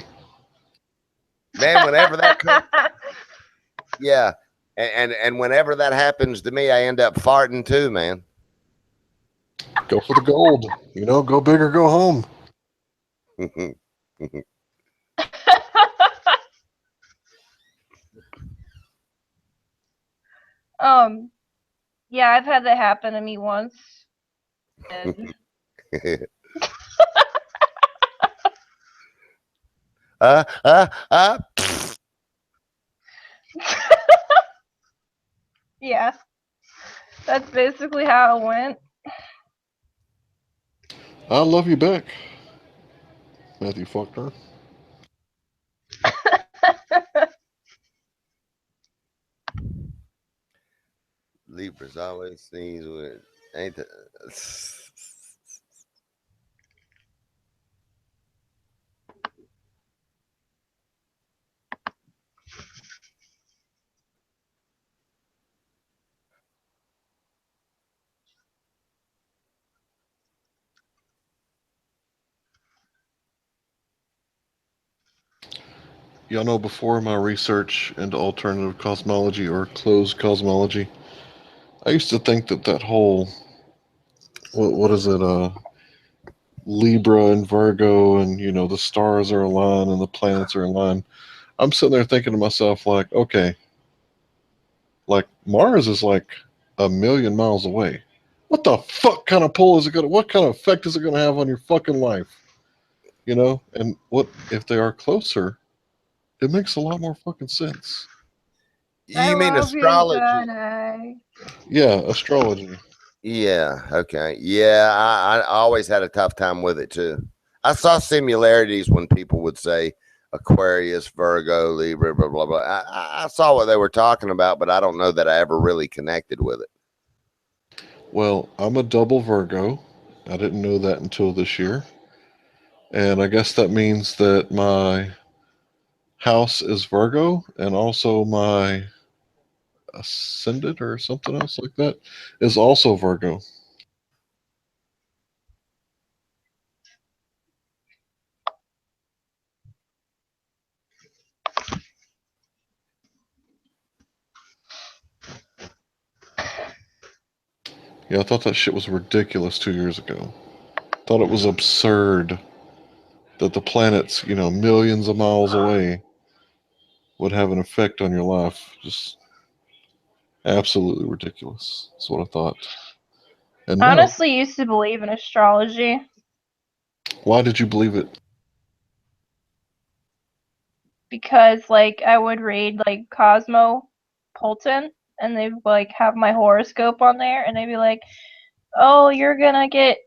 Man, whenever that comes, yeah, and whenever that happens to me, I end up farting too, man. Go for the gold. Go big or go home. Yeah, I've had that happen to me once. Yeah, that's basically how it went. I love you back, Matthew Faulkner. Libras always sneeze with, ain't that? Y'all know before my research into alternative cosmology or closed cosmology, I used to think that that whole what is it Libra and Virgo and the stars are aligned and the planets are aligned. I'm sitting there thinking to myself like, okay, like Mars is like 1,000,000 miles away. What the fuck kind of pull is it gonna? What kind of effect is it gonna have on your fucking life? And what if they are closer? It makes a lot more fucking sense. I You mean love you, astrology? Johnny. Yeah, astrology. Yeah. Okay. Yeah. I always had a tough time with it too. I saw similarities when people would say Aquarius, Virgo, Libra, blah blah blah. I saw what they were talking about, but I don't know that I ever really connected with it. Well, I'm a double Virgo. I didn't know that until this year. And I guess that means that my house is Virgo and also my ascendant or something else like that is also Virgo. Yeah, I thought that shit was ridiculous 2 years ago. Thought it was absurd that the planets, millions of miles away would have an effect on your life. Just absolutely ridiculous. That's what I thought. And now, Honestly, used to believe in astrology why did you believe it? because like I would read like Cosmo Polton and they'd like have my horoscope on there and they'd be like, "Oh, you're gonna get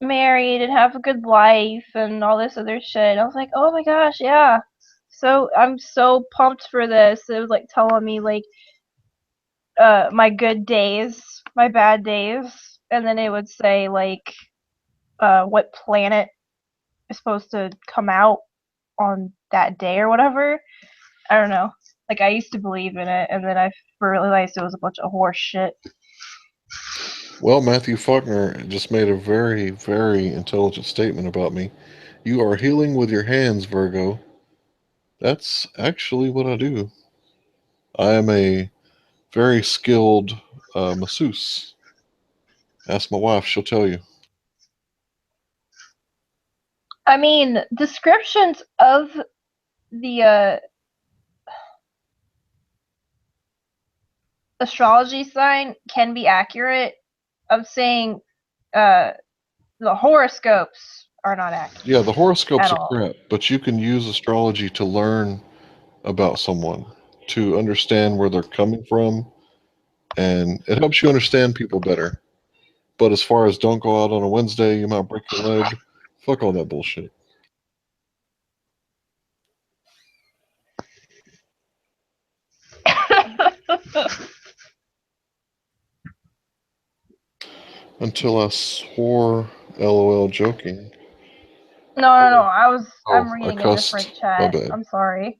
married and have a good life and all this other shit." I was like, "Oh my gosh, yeah." So I'm so pumped for this. It was like telling me like my good days, my bad days, and then it would say like what planet is supposed to come out on that day or whatever. I don't know. Like I used to believe in it, and then I realized it was a bunch of horse shit. Well, Matthew Faulkner just made a very, very intelligent statement about me. You are healing with your hands, Virgo. That's actually what I do. I am a very skilled masseuse. Ask my wife, she'll tell you. I mean, descriptions of the astrology sign can be accurate. I'm saying uh, the horoscopes are not accurate Yeah, the horoscopes at are all. crap, but you can use astrology to learn about someone, to understand where they're coming from, and it helps you understand people better. But as far as don't go out on a Wednesday, you might break your leg, fuck all that bullshit. Until I swore LOL joking. No. I'm Oh, I reading a cussed. different My chat. bad. I'm sorry.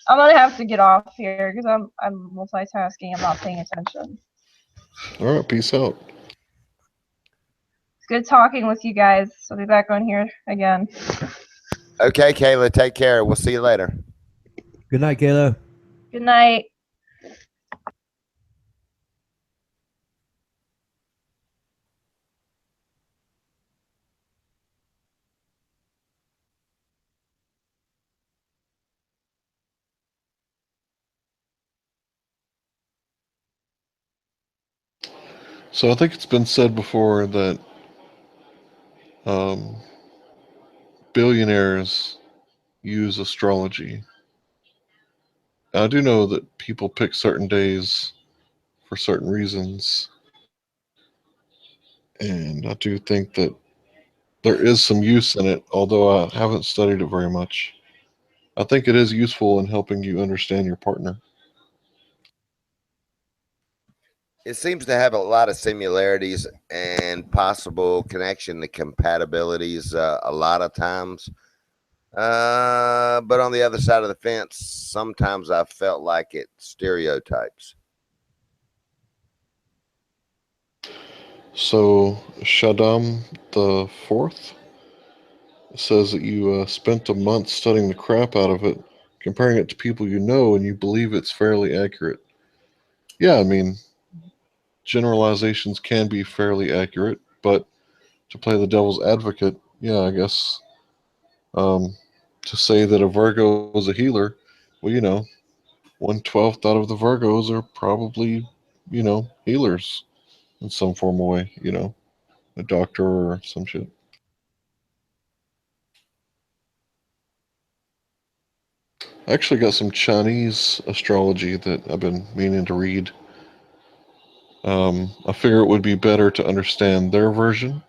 I'm gonna have to get off here because I'm multitasking. I'm not paying attention. All right, peace out. It's good talking with you guys. I'll be back on here again. Okay, Kayla, take care. We'll see you later. Good night, Kayla. Good night. So I think it's been said before that um, billionaires use astrology. I do know that people pick certain days for certain reasons, and I do think that there is some use in it, although I haven't studied it very much. I think it is useful in helping you understand your partner. It seems to have a lot of similarities and possible connection to compatibilities a lot of times. But on the other side of the fence, sometimes I felt like it stereotypes. So Shaddam the Fourth says that you spent a month studying the crap out of it, comparing it to people you know, and you believe it's fairly accurate. Yeah, I mean, generalizations can be fairly accurate, but to play the devil's advocate, yeah, I guess um, to say that a Virgo is a healer, well, 1/12 out of the Virgos are probably, healers in some form of way, a doctor or some shit. I actually got some Chinese astrology that I've been meaning to read. I figure it would be better to understand their version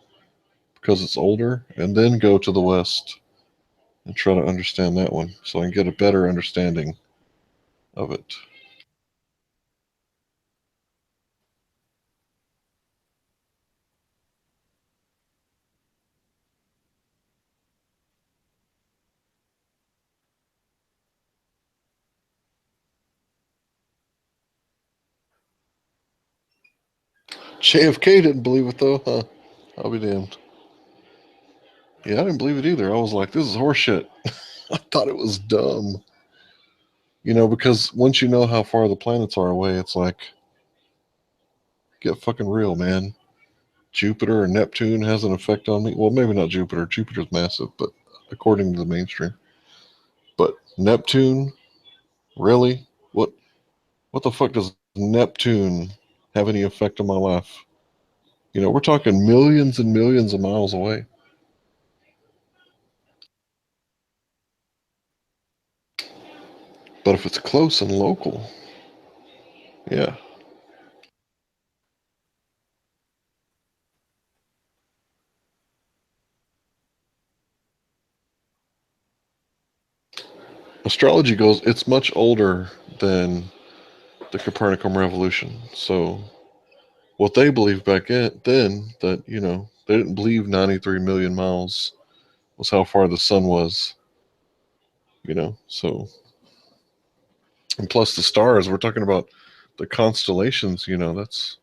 because it's older and then go to the West and try to understand that one so I can get a better understanding of it. JFK didn't believe it though, huh? I'll be damned. Yeah, I didn't believe it either. I was like, this is horseshit. I thought it was dumb. Because once you know how far the planets are away, it's like, get fucking real, man. Jupiter or Neptune has an effect on me. Well, maybe not Jupiter. Jupiter's massive, but according to the mainstream. But Neptune, really? What the fuck does Neptune have any effect on my life? We're talking millions and millions of miles away. But if it's close and local, yeah. Astrology goes, it's much older than the Copernican revolution. So what they believed back then, that, they didn't believe 93 million miles was how far the sun was, so, and plus the stars, we're talking about the constellations, that's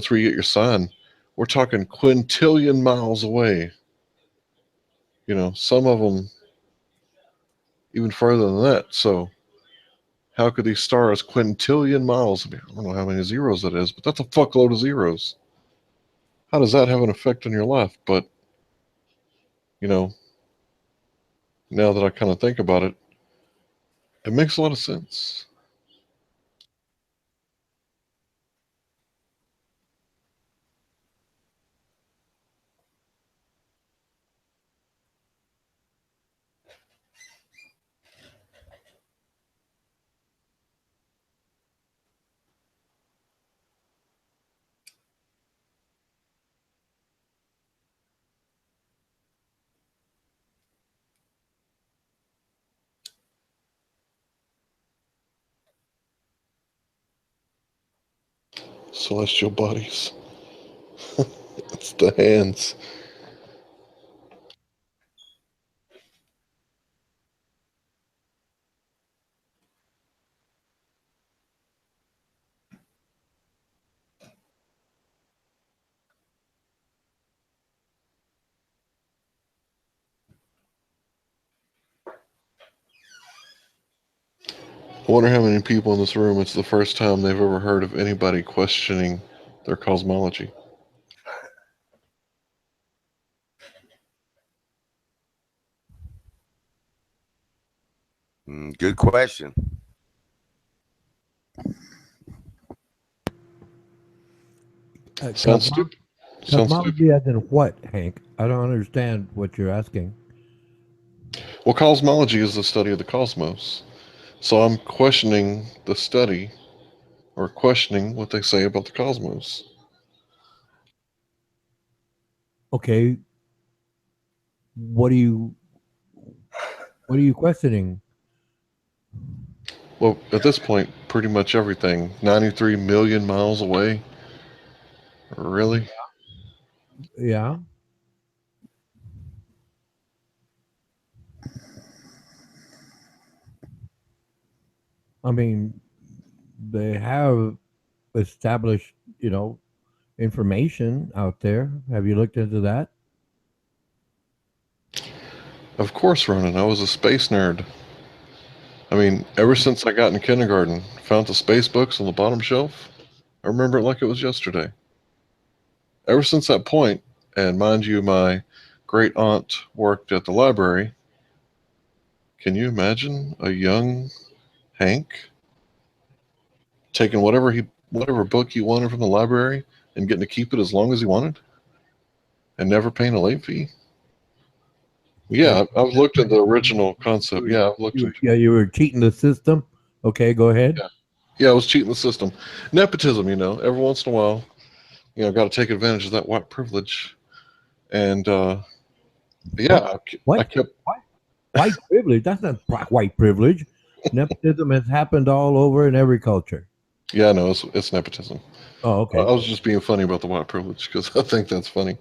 where you get your sign. We're talking quintillion miles away, some of them even further than that. So how could these stars quintillion miles? I don't know how many zeros that is, but that's a fuckload of zeros. How does that have an effect on your life? But you know, now that I kind of think about it, it makes a lot of sense. Celestial bodies. It's the hands. I wonder how many people in this room, it's the first time they've ever heard of anybody questioning their cosmology. Good question. Sounds stupid. Sounds stupid. Cosmology as in what, Hank? I don't understand what you're asking. Well, cosmology is the study of the cosmos. So I'm questioning the study or questioning what they say about the cosmos. Okay, what are you what are you questioning? Well, at this point, pretty much everything. 93 million miles away? Really? Yeah. I mean, they have established, information out there. Have you looked into that? Of course, Ronan, I was a space nerd. I mean, ever since I got in kindergarten, found the space books on the bottom shelf. I remember it like it was yesterday. Ever since that point, and mind you, my great aunt worked at the library. Can you imagine a young Hank taking whatever book he wanted from the library and getting to keep it as long as he wanted and never paying a late fee? Yeah, I've looked at the original concept. Yeah, I've looked into. Yeah, you were cheating the system. Okay, go ahead. Yeah, I was cheating the system. Nepotism, every once in a while, got to take advantage of that white privilege. And yeah, I What? kept. White privilege? That's not white privilege. Nepotism has happened all over in every culture. Yeah, no, it's nepotism. Oh, okay. I was just being funny about the white privilege because I think that's funny.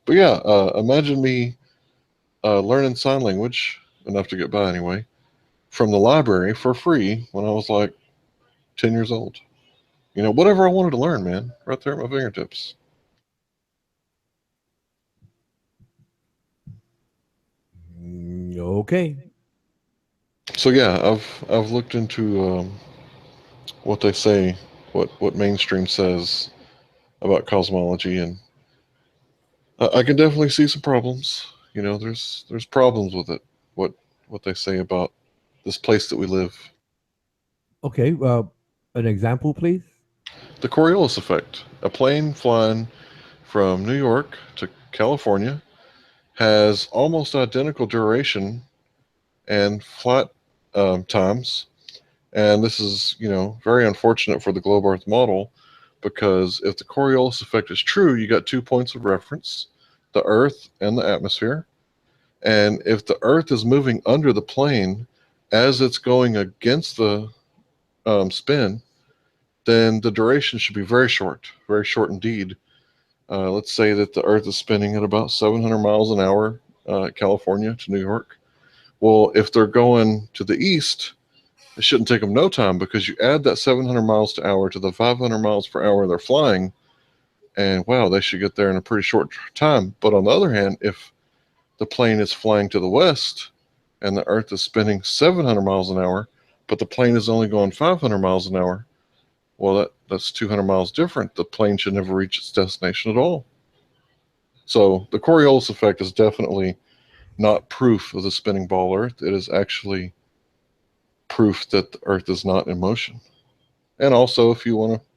But yeah, imagine me learning sign language enough to get by anyway from the library for free when I was like 10 years old. Whatever I wanted to learn, man, right there at my fingertips. Okay. So yeah, I've looked into what they say, what mainstream says about cosmology, and I can definitely see some problems. There's problems with it. What they say about this place that we live. Okay. An example, please. The Coriolis effect. A plane flying from New York to California has almost identical duration and flight times. And this is, very unfortunate for the globe Earth model because if the Coriolis effect is true, you got 2 points of reference, the Earth and the atmosphere. And if the Earth is moving under the plane as it's going against the spin, then the duration should be very short indeed. Let's say that the Earth is spinning at about 700 miles an hour, California to New York. Well, if they're going to the east, it shouldn't take them no time because you add that 700 miles to hour to the 500 miles per hour they're flying, and wow, they should get there in a pretty short time. But on the other hand, if the plane is flying to the west and the Earth is spinning 700 miles an hour, but the plane is only going 500 miles an hour, well, that's 200 miles different. The plane should never reach its destination at all. So the Coriolis effect is definitely not proof of the spinning ball Earth. It is actually proof that the Earth is not in motion. And also, if you want to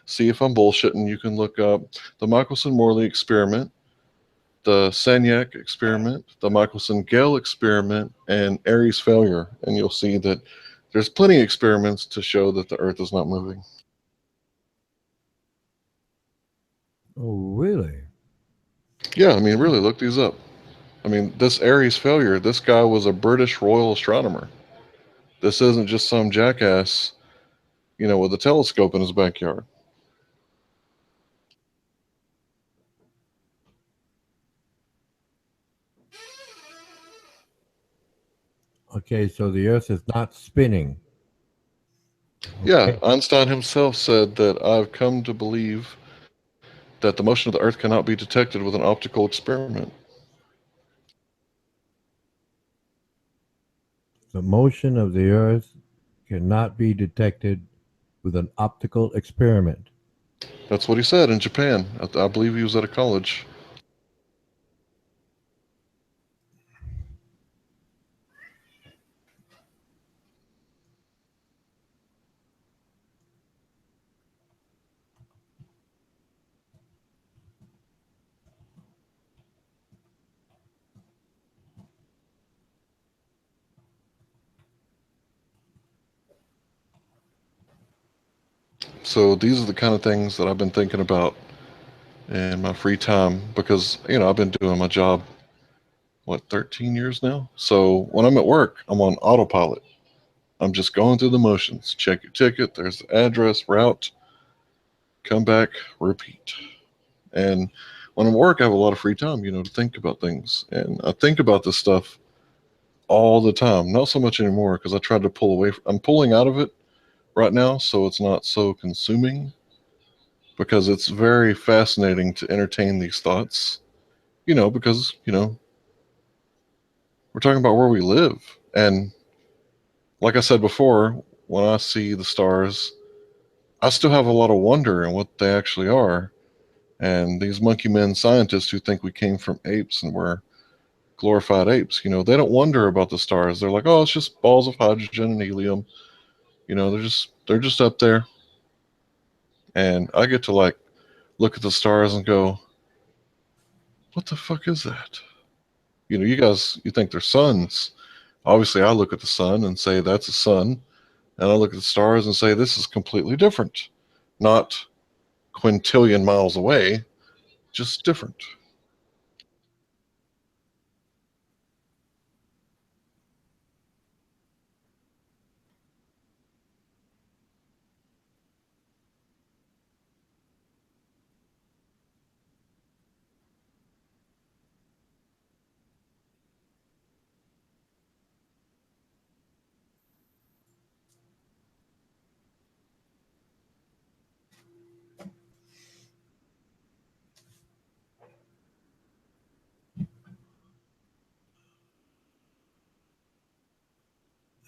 see if I'm bullshitting, you can look up the Michelson-Morley experiment, the Sagnac experiment, the Michelson-Gale experiment, and Airy's failure, and you'll see that there's plenty of experiments to show that the Earth is not moving. Oh, really? Yeah, I mean, really, look these up. I mean, this Airy's failure, this guy was a British royal astronomer. This isn't just some jackass, with a telescope in his backyard. Okay, so the Earth is not spinning. Yeah, Okay. Einstein himself said that I've come to believe that the motion of the Earth cannot be detected with an optical experiment. The motion of the Earth cannot be detected with an optical experiment. That's what he said in Japan. I believe he was at a college. So these are the kind of things that I've been thinking about in my free time because, I've been doing my job, 13 years now? So when I'm at work, I'm on autopilot. I'm just going through the motions. Check your ticket, there's the address, route, come back, repeat. And when I'm at work, I have a lot of free time, to think about things. And I think about this stuff all the time. Not so much anymore because I tried to pull away. I'm pulling out of it right now so it's not so consuming because it's very fascinating to entertain these thoughts, because, We're talking about where we live. And like I said before, when I see the stars, I still have a lot of wonder in what they actually are. And these monkey men scientists who think we came from apes and we're glorified apes, they don't wonder about the stars. They're like, oh, it's just balls of hydrogen and helium. They're just up there. And I get to like look at the stars and go, what the fuck is that? You guys, you think they're suns. Obviously, I look at the sun and say that's a sun. And I look at the stars and say this is completely different. Not quintillion miles away, just different.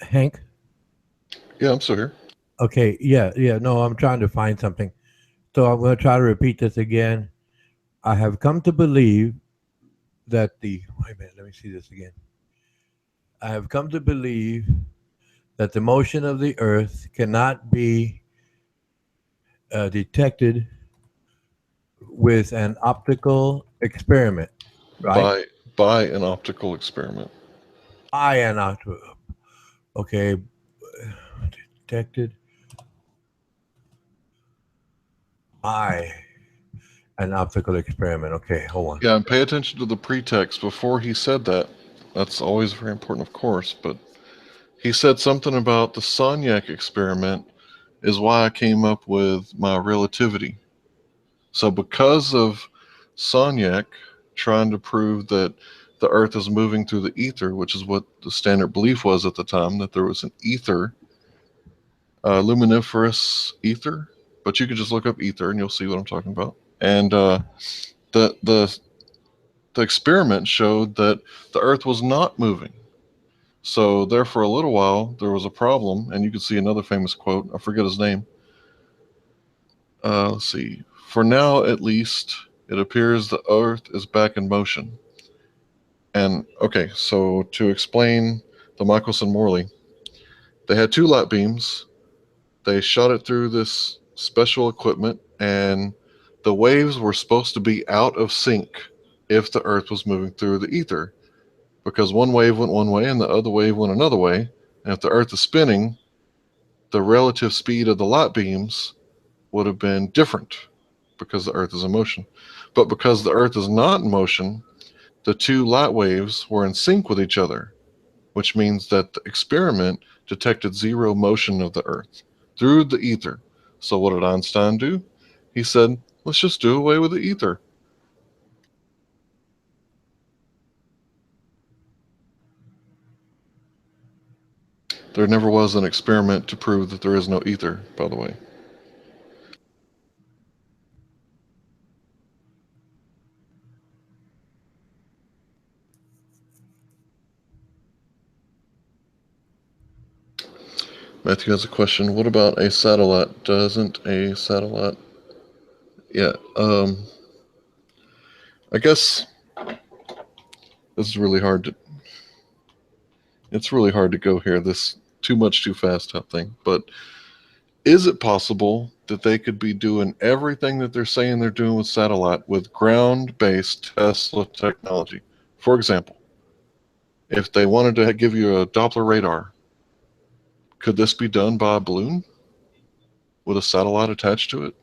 Hank. Yeah, I'm still here. Okay, yeah. No, I'm trying to find something. So I'm going to try to repeat this again. I have come to believe that the wait a minute, let me see this again. I have come to believe that the motion of the Earth cannot be detected with an optical experiment, right? By an optical experiment. I an okay, detected by an optical experiment. Okay, hold on. Yeah, and pay attention to the pretext before he said that. That's always very important, of course, but he said something about the Sonyak experiment is why I came up with my relativity. So because of Sonyak trying to prove that the Earth is moving through the ether, which is what the standard belief was at the time, that there was an ether, luminiferous ether, but you could just look up ether and you'll see what I'm talking about. And the the the experiment showed that the Earth was not moving. So there, for a little while, there was a problem, and you can see another famous quote. I forget his name. Let's see. For now, at least, it appears the Earth is back in motion. And okay, so to explain the Michelson-Morley, they had two light beams. They shot it through this special equipment, and the waves were supposed to be out of sync if the Earth was moving through the ether, because one wave went one way and the other wave went another way. And if the Earth is spinning, the relative speed of the light beams would have been different because the Earth is in motion. But because the Earth is not in motion, the two light waves were in sync with each other, which means that the experiment detected zero motion of the Earth through the ether. So what did Einstein do? He said, let's just do away with the ether. There never was an experiment to prove that there is no ether, by the way. Matthew has a question. What about a satellite? Doesn't a satellite... Yeah, I guess this is really hard to... It's really hard to go here, this too much too fast type thing. But is it possible that they could be doing everything that they're saying they're doing with satellite with ground-based Tesla technology? For example, if they wanted to give you a Doppler radar, could this be done by a balloon with a satellite attached to it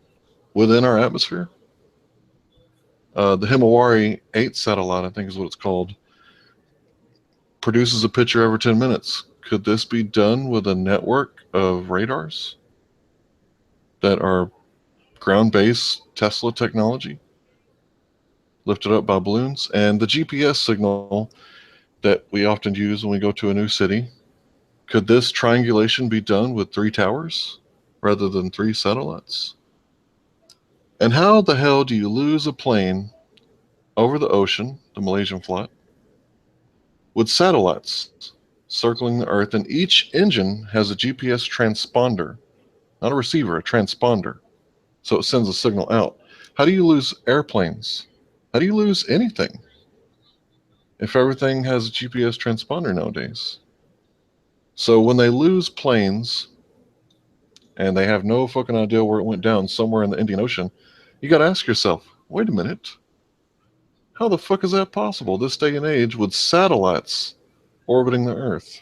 within our atmosphere? The Himawari 8 satellite, I think is what it's called, produces a picture every 10 minutes. Could this be done with a network of radars that are ground-based Tesla technology, lifted up by balloons? And the GPS signal that we often use when we go to a new city, could this triangulation be done with 3 towers rather than 3 satellites? And how the hell do you lose a plane over the ocean, the Malaysian flight, with satellites circling the Earth, and each engine has a GPS transponder, not a receiver, a transponder. So it sends a signal out. How do you lose airplanes? How do you lose anything if everything has a GPS transponder nowadays? So when they lose planes and they have no fucking idea where it went down, somewhere in the Indian Ocean, you got to ask yourself, wait a minute, how the fuck is that possible this day and age with satellites orbiting the Earth?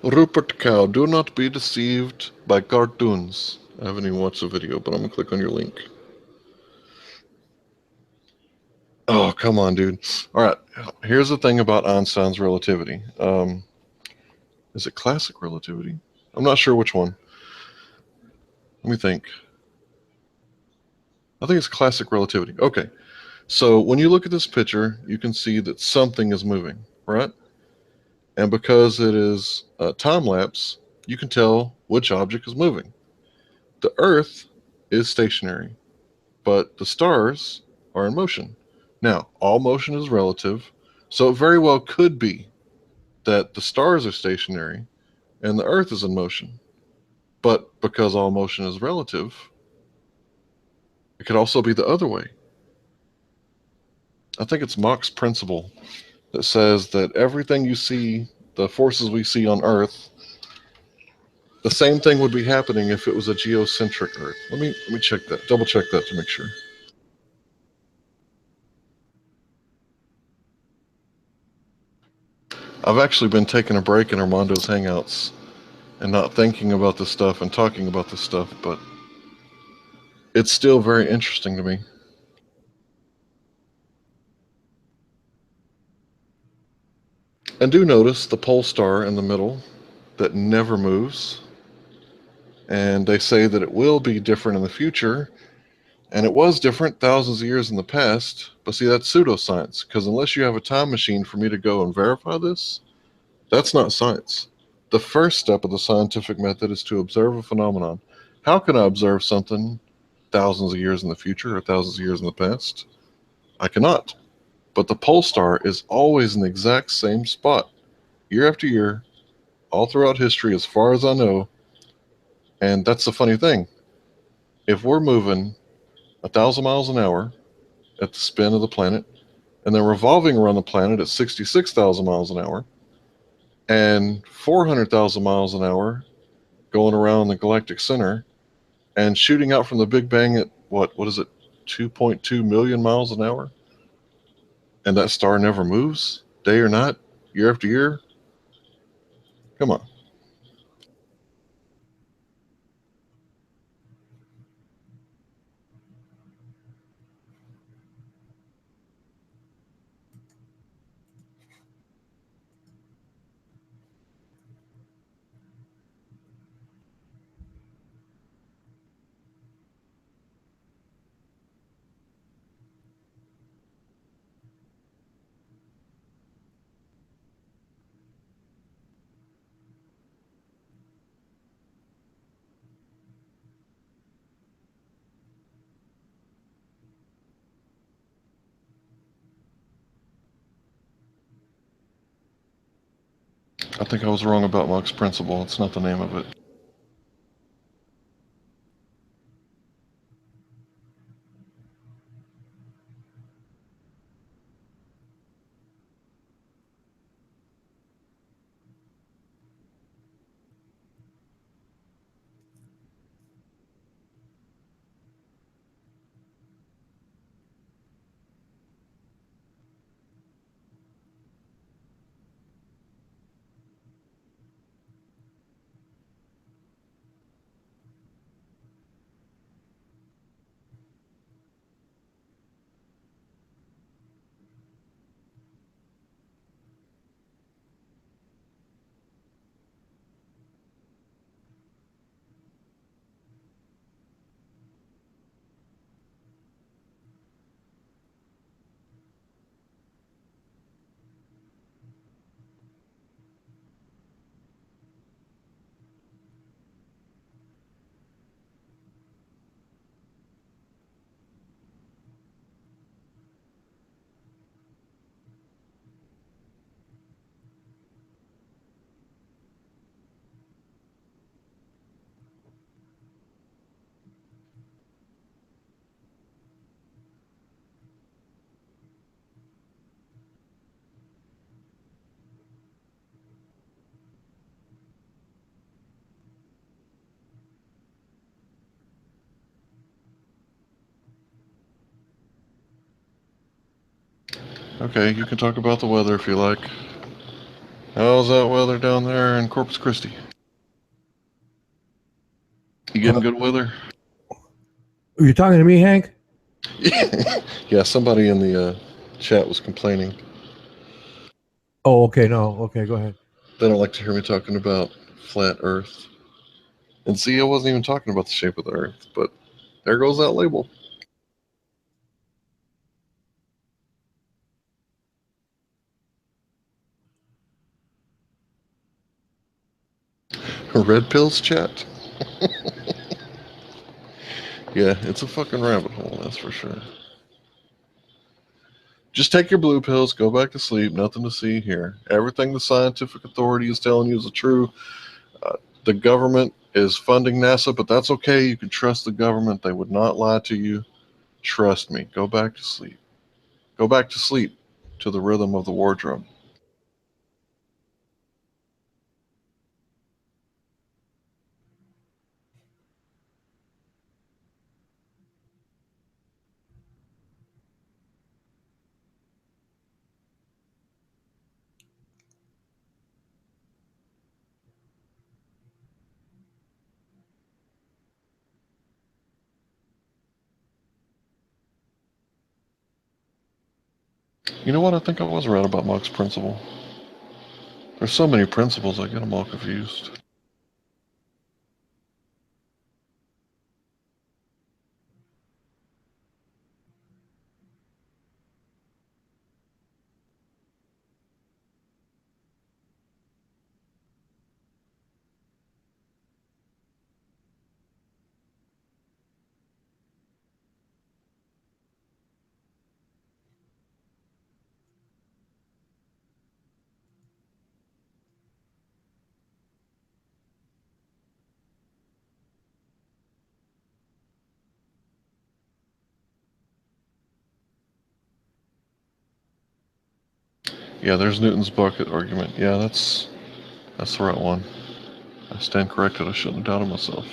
Rupert Cow, do not be deceived by cartoons. I haven't even watched the video, but I'm gonna click on your link. Oh, come on, dude. All right, here's the thing about Einstein's relativity. Is it classic relativity? I'm not sure which one. Let me think. I think it's classic relativity. Okay, so when you look at this picture, you can see that something is moving, right? And because it is a time lapse, you can tell which object is moving. The Earth is stationary, but the stars are in motion. Now, all motion is relative, so it very well could be that the stars are stationary and the Earth is in motion. But because all motion is relative, it could also be the other way. I think it's Mach's principle that says that everything you see, the forces we see on Earth, the same thing would be happening if it was a geocentric Earth. Let me check that, double check that to make sure. I've actually been taking a break in Armando's Hangouts and not thinking about this stuff and talking about this stuff, but it's still very interesting to me. And do notice the pole star in the middle that never moves. And they say that it will be different in the future. And it was different thousands of years in the past. But see, that's pseudoscience, because unless you have a time machine for me to go and verify this, that's not science. The first step of the scientific method is to observe a phenomenon. How can I observe something thousands of years in the future or thousands of years in the past? I cannot. But the pole star is always in the exact same spot, year after year, all throughout history, as far as I know. And that's the funny thing. If we're moving 1,000 miles an hour at the spin of the planet, and then revolving around the planet at 66,000 miles an hour, and 400,000 miles an hour going around the galactic center, and shooting out from the Big Bang at what is it, 2.2 million miles an hour, and that star never moves, day or night, year after year. Come on. I think I was wrong about Mach's principle. It's not the name of it. Okay, you can talk about the weather if you like. How's that weather down there in Corpus Christi? You getting good weather? Are you talking to me, Hank? Yeah, somebody in the chat was complaining. Oh, okay. No, okay. Go ahead. They don't like to hear me talking about flat Earth. And see, I wasn't even talking about the shape of the Earth, but there goes that label. Red pills chat? Yeah, it's a fucking rabbit hole, that's for sure. Just take your blue pills, go back to sleep, nothing to see here. Everything the scientific authority is telling you is true. The government is funding NASA, but that's okay. You can trust the government. They would not lie to you. Trust me. Go back to sleep. Go back to sleep to the rhythm of the war drum. You know what? I think I was right about Mach's principle. There's so many principles, I get them all confused. Yeah, there's Newton's bucket argument. Yeah, that's the right one. I stand corrected. I shouldn't have doubted myself.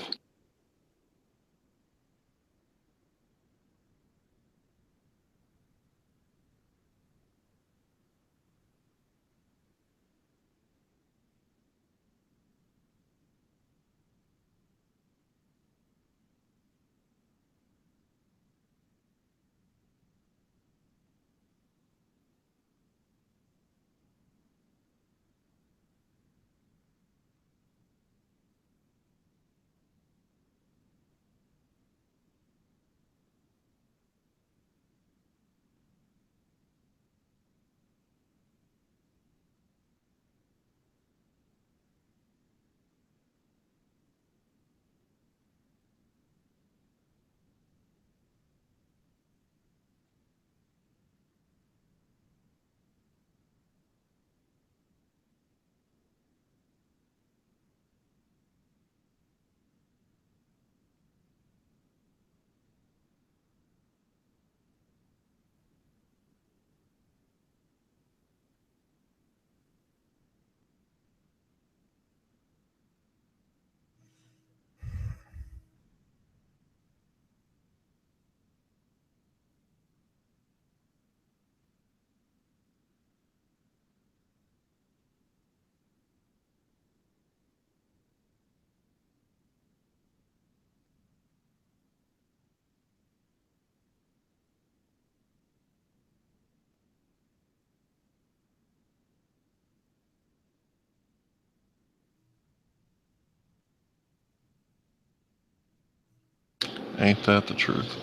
Ain't that the truth?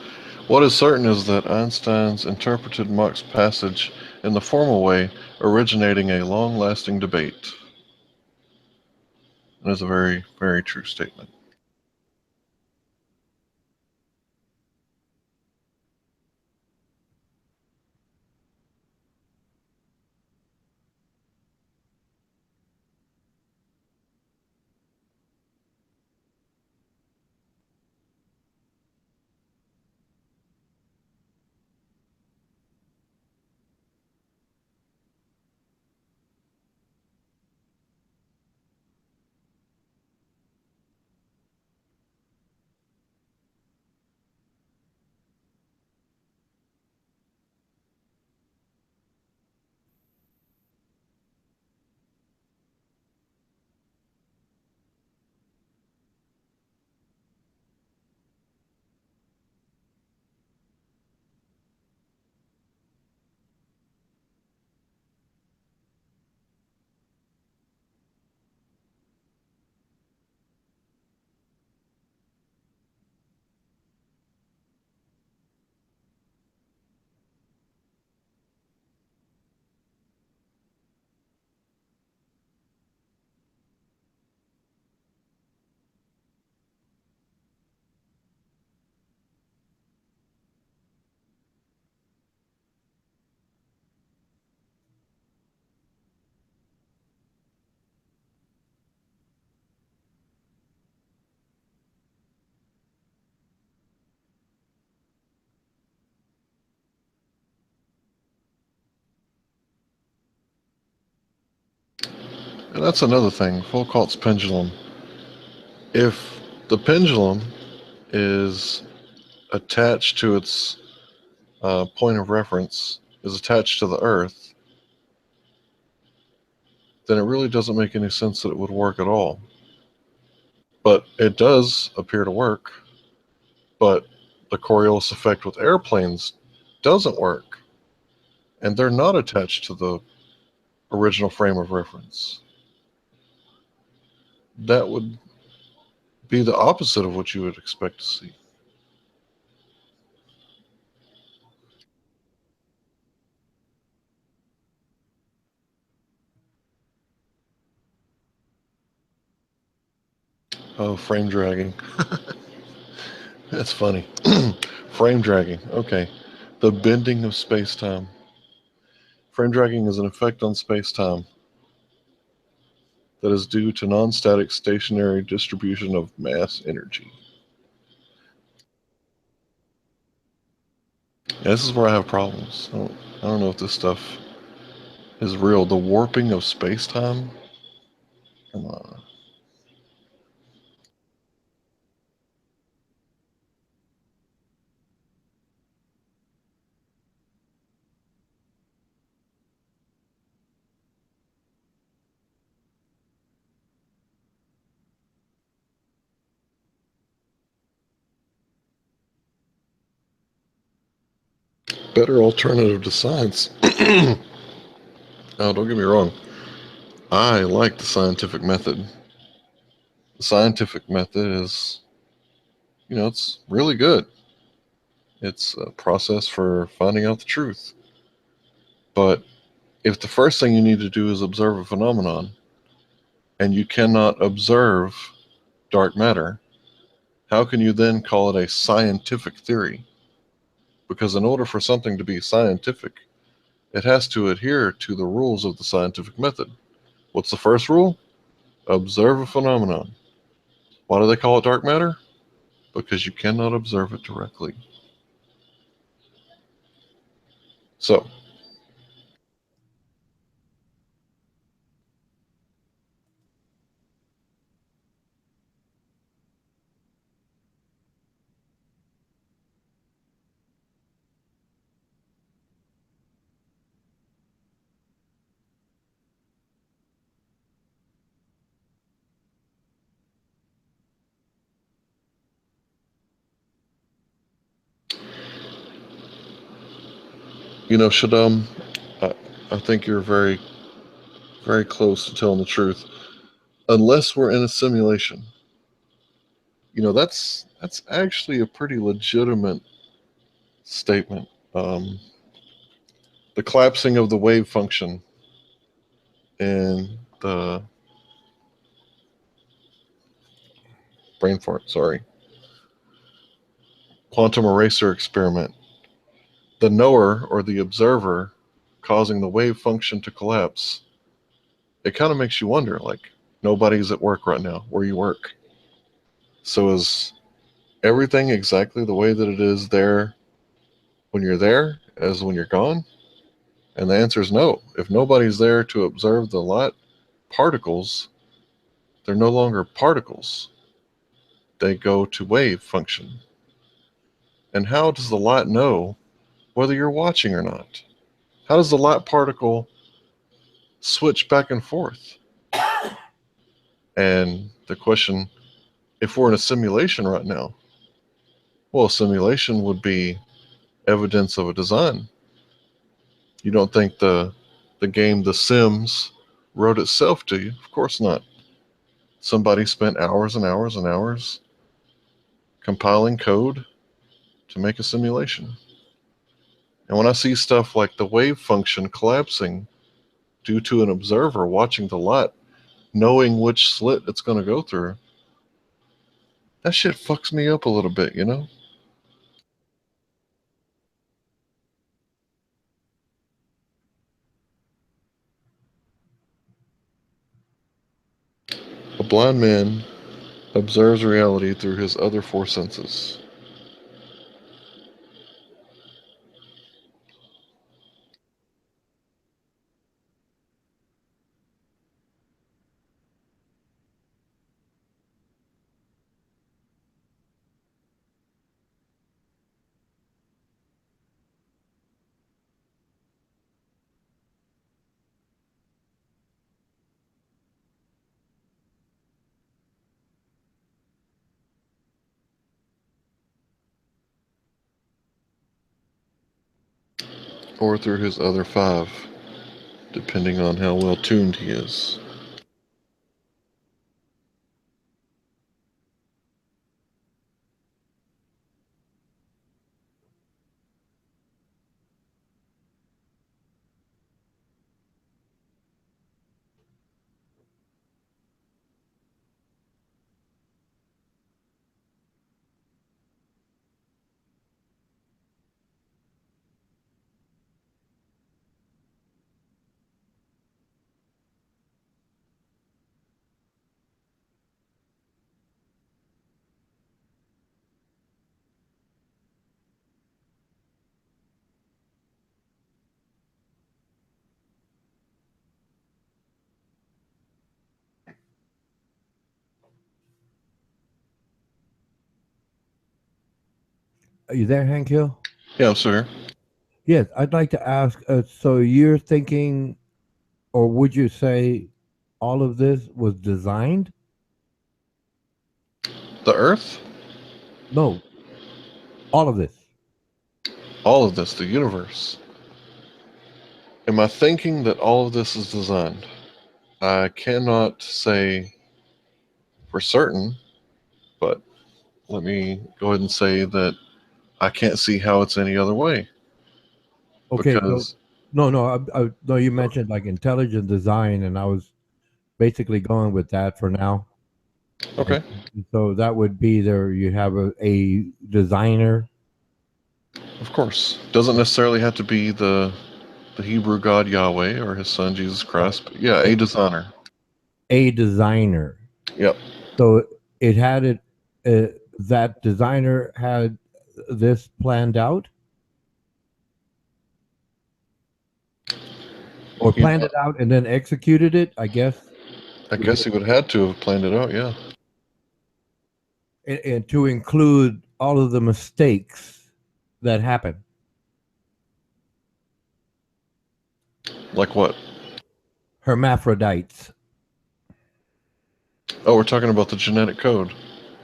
What is certain is that Einstein's interpreted Mach's passage in the formal way, originating a long lasting debate. It is a very, very true statement. And that's another thing. Foucault's pendulum. If the pendulum is attached to its point of reference, is attached to the Earth, then it really doesn't make any sense that it would work at all. But it does appear to work. But the Coriolis effect with airplanes doesn't work. And they're not attached to the original frame of reference. That would be the opposite of what you would expect to see. Oh, frame dragging. That's funny. Frame dragging. Okay. The bending of space time. Frame dragging is an effect on space time that is due to non static stationary distribution of mass energy. Yeah, this is where I have problems. I don't know if this stuff is real. The warping of space time? Come on. Better alternative to science. Oh, don't get me wrong. I like the scientific method. The scientific method is, it's really good. It's a process for finding out the truth. But if the first thing you need to do is observe a phenomenon, and you cannot observe dark matter, how can you then call it a scientific theory? Because in order for something to be scientific, it has to adhere to the rules of the scientific method. What's the first rule? Observe a phenomenon. Why do they call it dark matter? Because you cannot observe it directly. So, Shaddam, I, I think you're very, very close to telling the truth. Unless we're in a simulation, that's actually a pretty legitimate statement. The collapsing of the wave function in the brain fart, sorry, quantum eraser experiment. The knower or the observer causing the wave function to collapse. It kind of makes you wonder, like, nobody's at work right now where you work. So is everything exactly the way that it is there when you're there as when you're gone? And the answer is no. If nobody's there to observe the light particles, they're no longer particles. They go to wave function. And how does the light know whether you're watching or not? How does the light particle switch back and forth? And the question, if we're in a simulation right now, well, a simulation would be evidence of a design. You don't think the game The Sims wrote itself, do you? Of course not. Somebody spent hours and hours and hours compiling code to make a simulation. And when I see stuff like the wave function collapsing due to an observer watching the light, knowing which slit it's going to go through, that shit fucks me up a little bit. A blind man observes reality through his other four senses. or through his other five, depending on how well tuned he is. Are you there, Hank Hill? Yeah, sir. Yes, I'd like to ask. So you're thinking, or would you say, all of this was designed? The Earth, No, all of this. all of this, the universe. Am I thinking that all of this is designed? I cannot say for certain, but let me go ahead and say that I can't see how it's any other way Okay, so because no. You mentioned like intelligent design, and I was basically going with that for now. And okay, so that would be there. You have a designer. of course, doesn't necessarily have to be the Hebrew God Yahweh or His Son Jesus Right. Christ, but yeah, a designer. A designer. Yep. So it had it. That designer had this planned out, or You planned know, it out and then executed it. I guess. I guess he would have had to have planned it out. Yeah. And to include all of the mistakes that happen. Like what? Hermaphrodites. Oh, we're talking about the genetic code.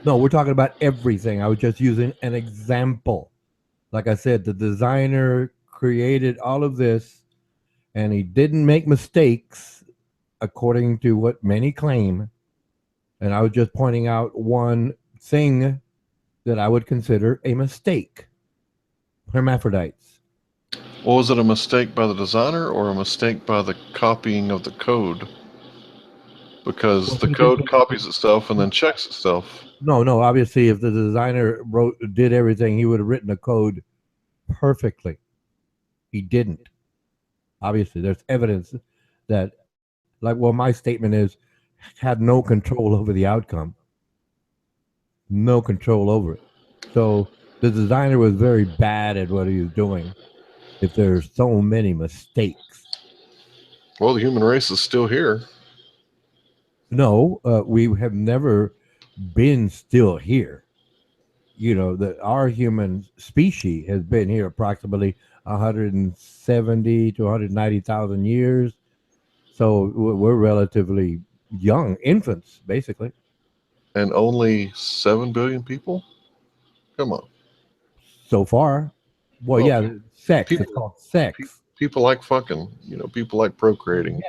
No, we're talking about everything. I was just using an example. Like I said, the designer created all of this and he didn't make mistakes, according to what many claim. And I was just pointing out one thing that I would consider a mistake. Hermaphrodites. Well, was it a mistake by the designer or a mistake by the copying of the code? Because Well, the code copies itself and then checks itself. no. Obviously, if the designer did everything, he would have written the code perfectly. He didn't. Obviously, there's evidence that, like, well, my statement is, had no control over the outcome, no control over it. So the designer was very bad at what he was doing. If there's so many mistakes, Well, the human race is still here. no, we have never been still here. You know that our human species has been here approximately 170 to 190,000 years. So we're relatively young infants, basically. And only 7 billion people? Come on. So far. Well, Well, yeah, sex. It's people called sex. people like fucking, people like procreating.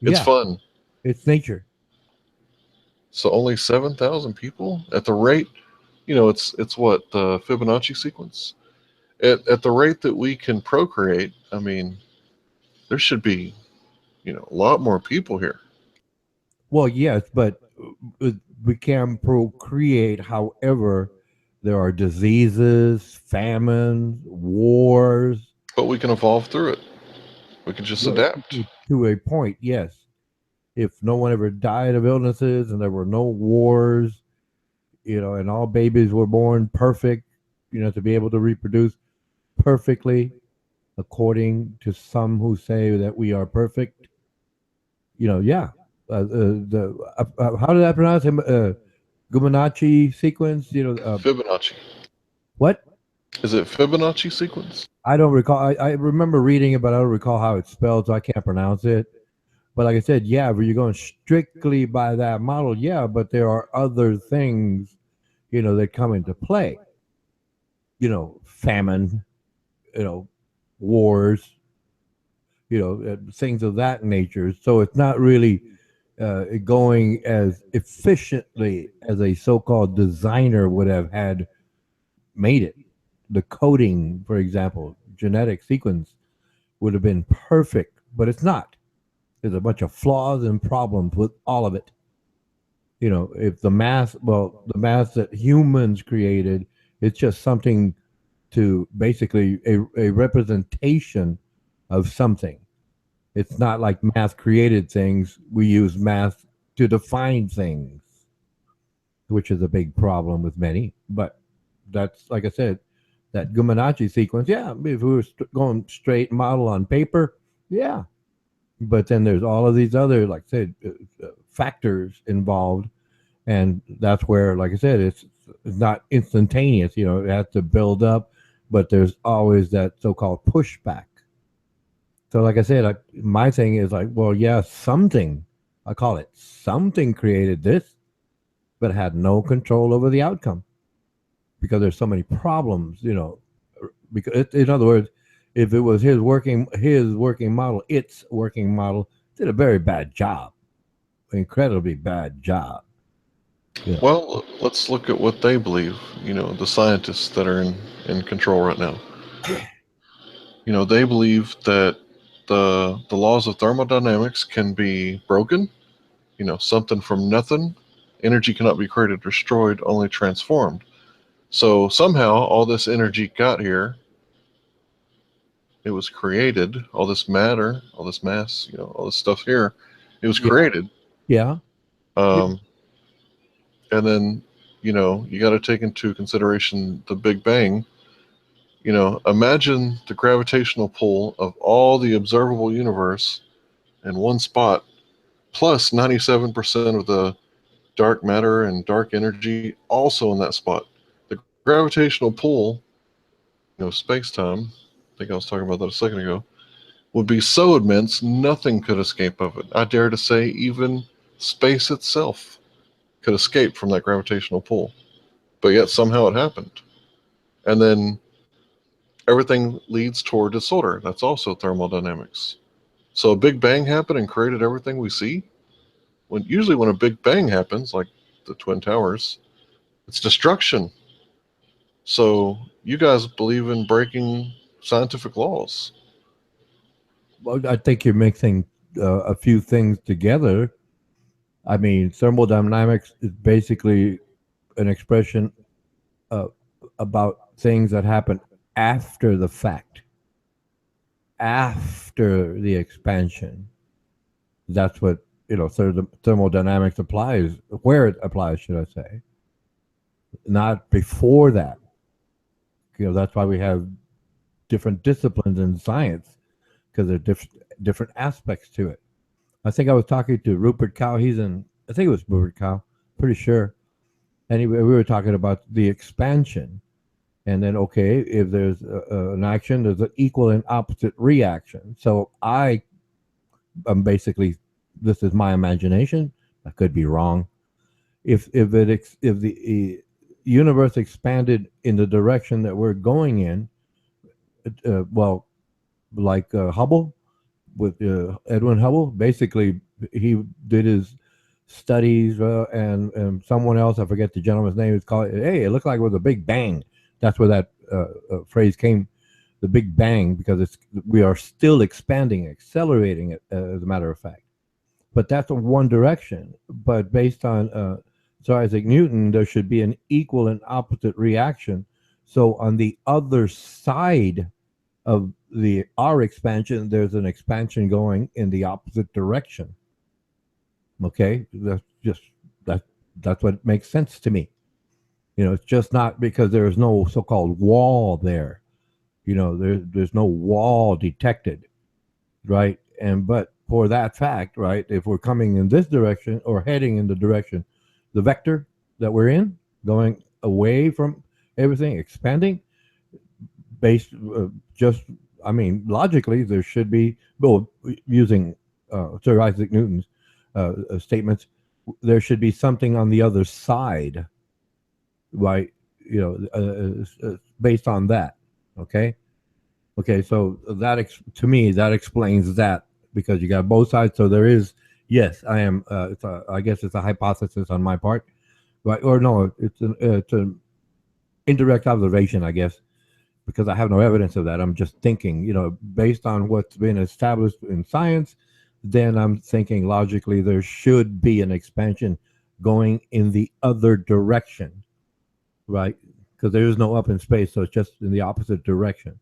It's Yeah, fun. it's nature. So only 7,000 people at the rate, it's what the Fibonacci sequence. At the rate that we can procreate, I mean, there should be, a lot more people here. Well, yes, but uh, we can procreate. However, there are diseases, famines, wars. But we can evolve through it. We can just Well, adapt. to a point, yes. If no one ever died of illnesses and there were no wars, and all babies were born perfect, to be able to reproduce perfectly, according to some who say that we are perfect, yeah. How did I pronounce him? Fibonacci sequence. Fibonacci. What? Is it Fibonacci sequence? I don't recall. I remember reading it, but I don't recall how it's spelled, so I can't pronounce it. But like I said, yeah, but you're going strictly by that model, yeah. But there are other things, that come into play. Famine, wars. things of that nature. So it's not really going as efficiently as a so-called designer would have had made it. The coding, for example, genetic sequence would have been perfect, but it's not. There's a bunch of flaws and problems with all of it. If the mass that humans created, it's just something to basically a representation of something. It's not like math created things. We use math to define things, which is a big problem with many. But that's, like I said, that Fibonacci sequence. Yeah, if we were going straight model on paper, yeah. But then there's all of these other, like I said, factors involved, and that's where, like I said, it's not instantaneous. It has to build up, but there's always that so-called pushback. So, like I said, my thing is like, well, yeah, something, I call it something created this, but had no control over the outcome because there's so many problems, because in other words, if it was his working model, its working model did a very bad job, incredibly bad job. Well, let's look at what they believe, the scientists that are in control right now. They believe that the laws of thermodynamics can be broken, something from nothing. Energy cannot be created or destroyed, only transformed. So somehow all this energy got here. It was created, all this matter, all this mass, all this stuff here. It was created. Yeah. And then, you got to take into consideration the Big Bang. Imagine the gravitational pull of all the observable universe in one spot, plus 97% of the dark matter and dark energy also in that spot. The gravitational pull, space-time, I think I was talking about that a second ago, would be so immense nothing could escape of it. I dare to say even space itself could escape from that gravitational pull. But yet somehow it happened. And then everything leads toward disorder. That's also thermodynamics. So a big bang happened and created everything we see. Usually when a big bang happens, like the Twin Towers, it's destruction. So you guys believe in breaking scientific laws. Well, I think you're mixing a few things together. I mean, thermodynamics is basically an expression about things that happen after the fact, after the expansion. That's what thermodynamics applies, where it applies, should I say, not before that. That's why we have different disciplines in science, because there are different aspects to it. I think I was talking to Rupert Cow. I think it was Rupert Cow, pretty sure. Anyway, we were talking about the expansion. And then, okay, if there's an action, there's an equal and opposite reaction. So I'm basically, this is my imagination. I could be wrong. If the universe expanded in the direction that we're going in, like Hubble, with Edwin Hubble, basically he did his studies, and someone else, I forget the gentleman's name, is called, hey, it looked like it was a big bang. That's where that phrase came, the big bang, because we are still expanding, accelerating it, as a matter of fact. But that's one direction. But based on Sir Isaac Newton, there should be an equal and opposite reaction. So on the other side of our expansion, there's an expansion going in the opposite direction. Okay, that's what makes sense to me. It's just not because there is no so-called wall there. There's no wall detected, right? But for that fact, right, if we're coming in this direction or heading in the direction, the vector that we're in, going away from everything, expanding, based logically, there should be, using Sir Isaac Newton's statements, there should be something on the other side, right? Based on that, okay? Okay, so to me that explains that, because you got both sides. So there is, yes, I am. I guess it's a hypothesis on my part, right? Or no, it's an indirect observation, I guess, because I have no evidence of that. I'm just thinking, based on what's been established in science. Then I'm thinking logically there should be an expansion going in the other direction, right? Because there is no up in space, so it's just in the opposite direction,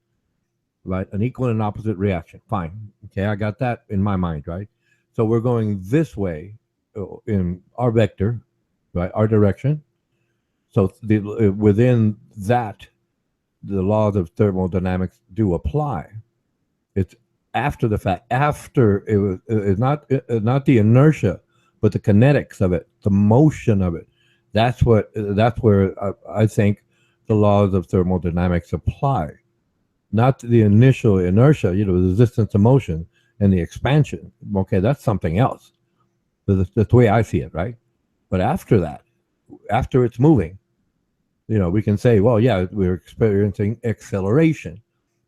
right? An equal and opposite reaction. Fine. Okay, I got that in my mind, right? So we're going this way in our vector, right? Our direction. So within that, the laws of thermodynamics do apply. It's after the fact, after it was, it's not the inertia, but the kinetics of it, the motion of it. That's where I think the laws of thermodynamics apply, not the initial inertia, the resistance to motion and the expansion. Okay, that's something else. That's the way I see it, right? But after that, after it's moving, we can say, well, yeah, we're experiencing acceleration,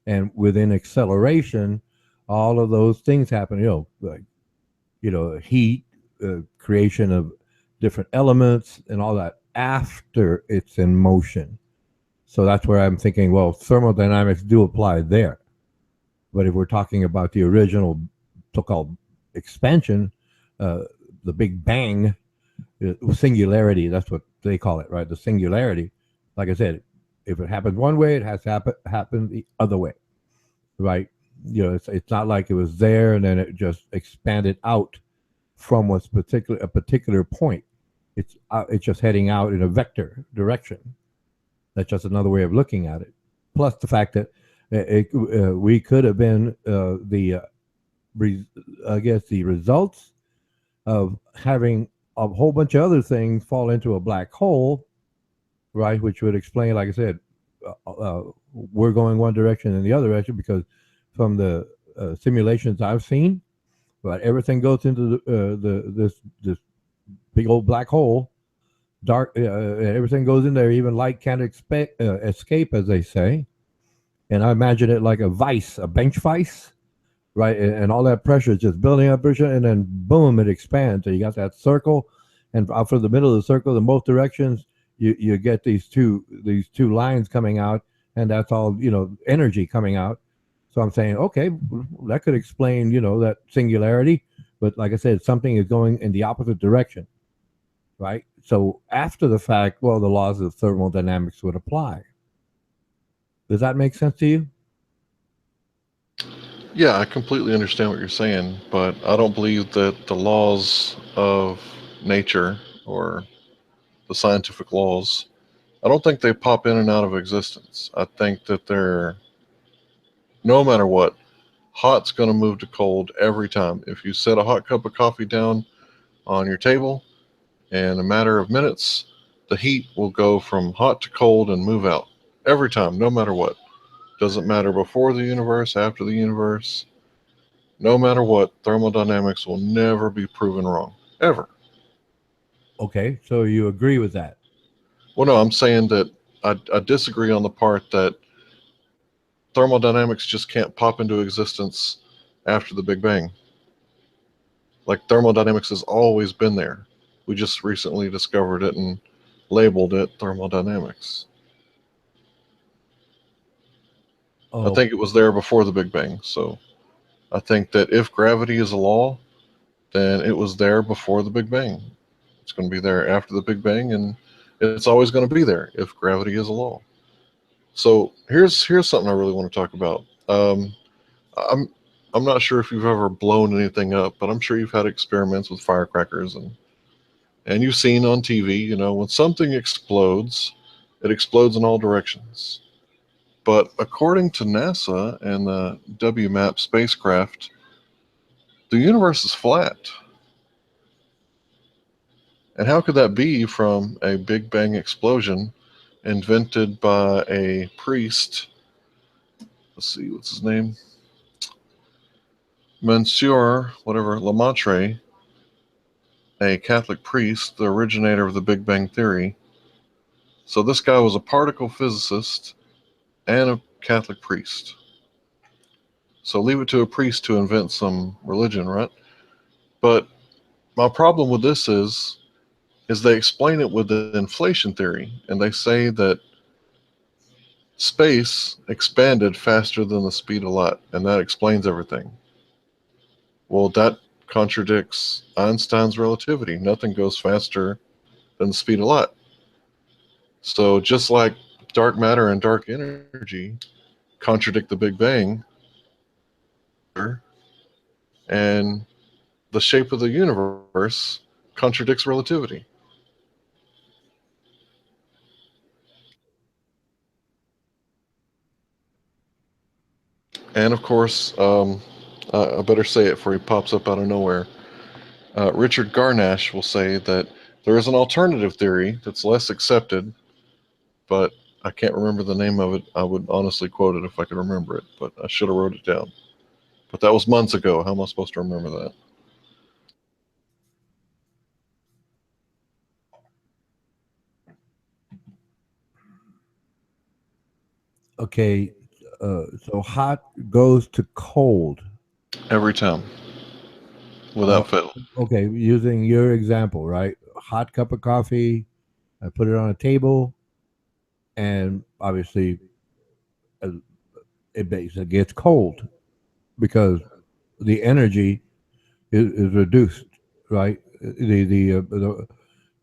and within acceleration, all of those things happen. Like heat, creation of different elements, and all that after it's in motion. So that's where I'm thinking, well, thermodynamics do apply there. But if we're talking about the original so-called expansion, the Big Bang, singularity, that's what they call it, right? The singularity. Like I said, if it happens one way, it has to happen the other way, right? It's not like it was there and then it just expanded out from a particular point. It's just heading out in a vector direction. That's just another way of looking at it. Plus the fact that we could have been the results of having a whole bunch of other things fall into a black hole, right? Which would explain, like I said, we're going one direction and the other direction, because from the simulations I've seen, right, everything goes into this big old black hole, dark. Everything goes in there. Even light can't escape, as they say. And I imagine it like a vice, a bench vice, right? And all that pressure is just building up pressure, and then boom, it expands. So you got that circle, and out from the middle of the circle in both directions, you get these two lines coming out, and that's all energy coming out. So I'm saying, okay, that could explain that singularity, but like I said, something is going in the opposite direction, right? So after the fact, well, the laws of thermodynamics would apply. Does that make sense to you? Yeah, I completely understand what you're saying, but I don't believe that the laws of nature or the scientific laws, I don't think they pop in and out of existence. I think that they're, no matter what, hot's going to move to cold every time. If you set a hot cup of coffee down on your table, in a matter of minutes, the heat will go from hot to cold and move out every time, no matter what. Doesn't matter before the universe, after the universe. No matter what, thermodynamics will never be proven wrong. Ever. Okay, so you agree with that? Well, no, I'm saying that I disagree on the part that thermodynamics just can't pop into existence after the Big Bang. Like, thermodynamics has always been there. We just recently discovered it and labeled it thermodynamics. I think it was there before the Big Bang. So I think that if gravity is a law, then it was there before the Big Bang. It's going to be there after the Big Bang, and it's always going to be there if gravity is a law. So here's something I really want to talk about. I'm not sure if you've ever blown anything up, but I'm sure you've had experiments with firecrackers, and you've seen on TV, when something explodes, it explodes in all directions. But according to NASA and the WMAP spacecraft, the universe is flat. And how could that be from a Big Bang explosion invented by a priest? Let's see, what's his name? Monsieur, whatever, Lemaitre, a Catholic priest, the originator of the Big Bang Theory. So this guy was a particle physicist and a Catholic priest. So leave it to a priest to invent some religion, right? But my problem with this is they explain it with the inflation theory, and they say that space expanded faster than the speed of light, and that explains everything. Well, that contradicts Einstein's relativity. Nothing goes faster than the speed of light. So just like dark matter and dark energy contradict the Big Bang, and the shape of the universe contradicts relativity. And of course, I better say it before he pops up out of nowhere. Richard Garnash will say that there is an alternative theory that's less accepted, but I can't remember the name of it. I would honestly quote it if I could remember it, but I should have wrote it down. But that was months ago. How am I supposed to remember that? Okay, so hot goes to cold. Every time, Uh, without fail. okay, using your example, right? Hot cup of coffee, I put it on a table, and obviously uh, it gets cold because the energy is reduced, right? The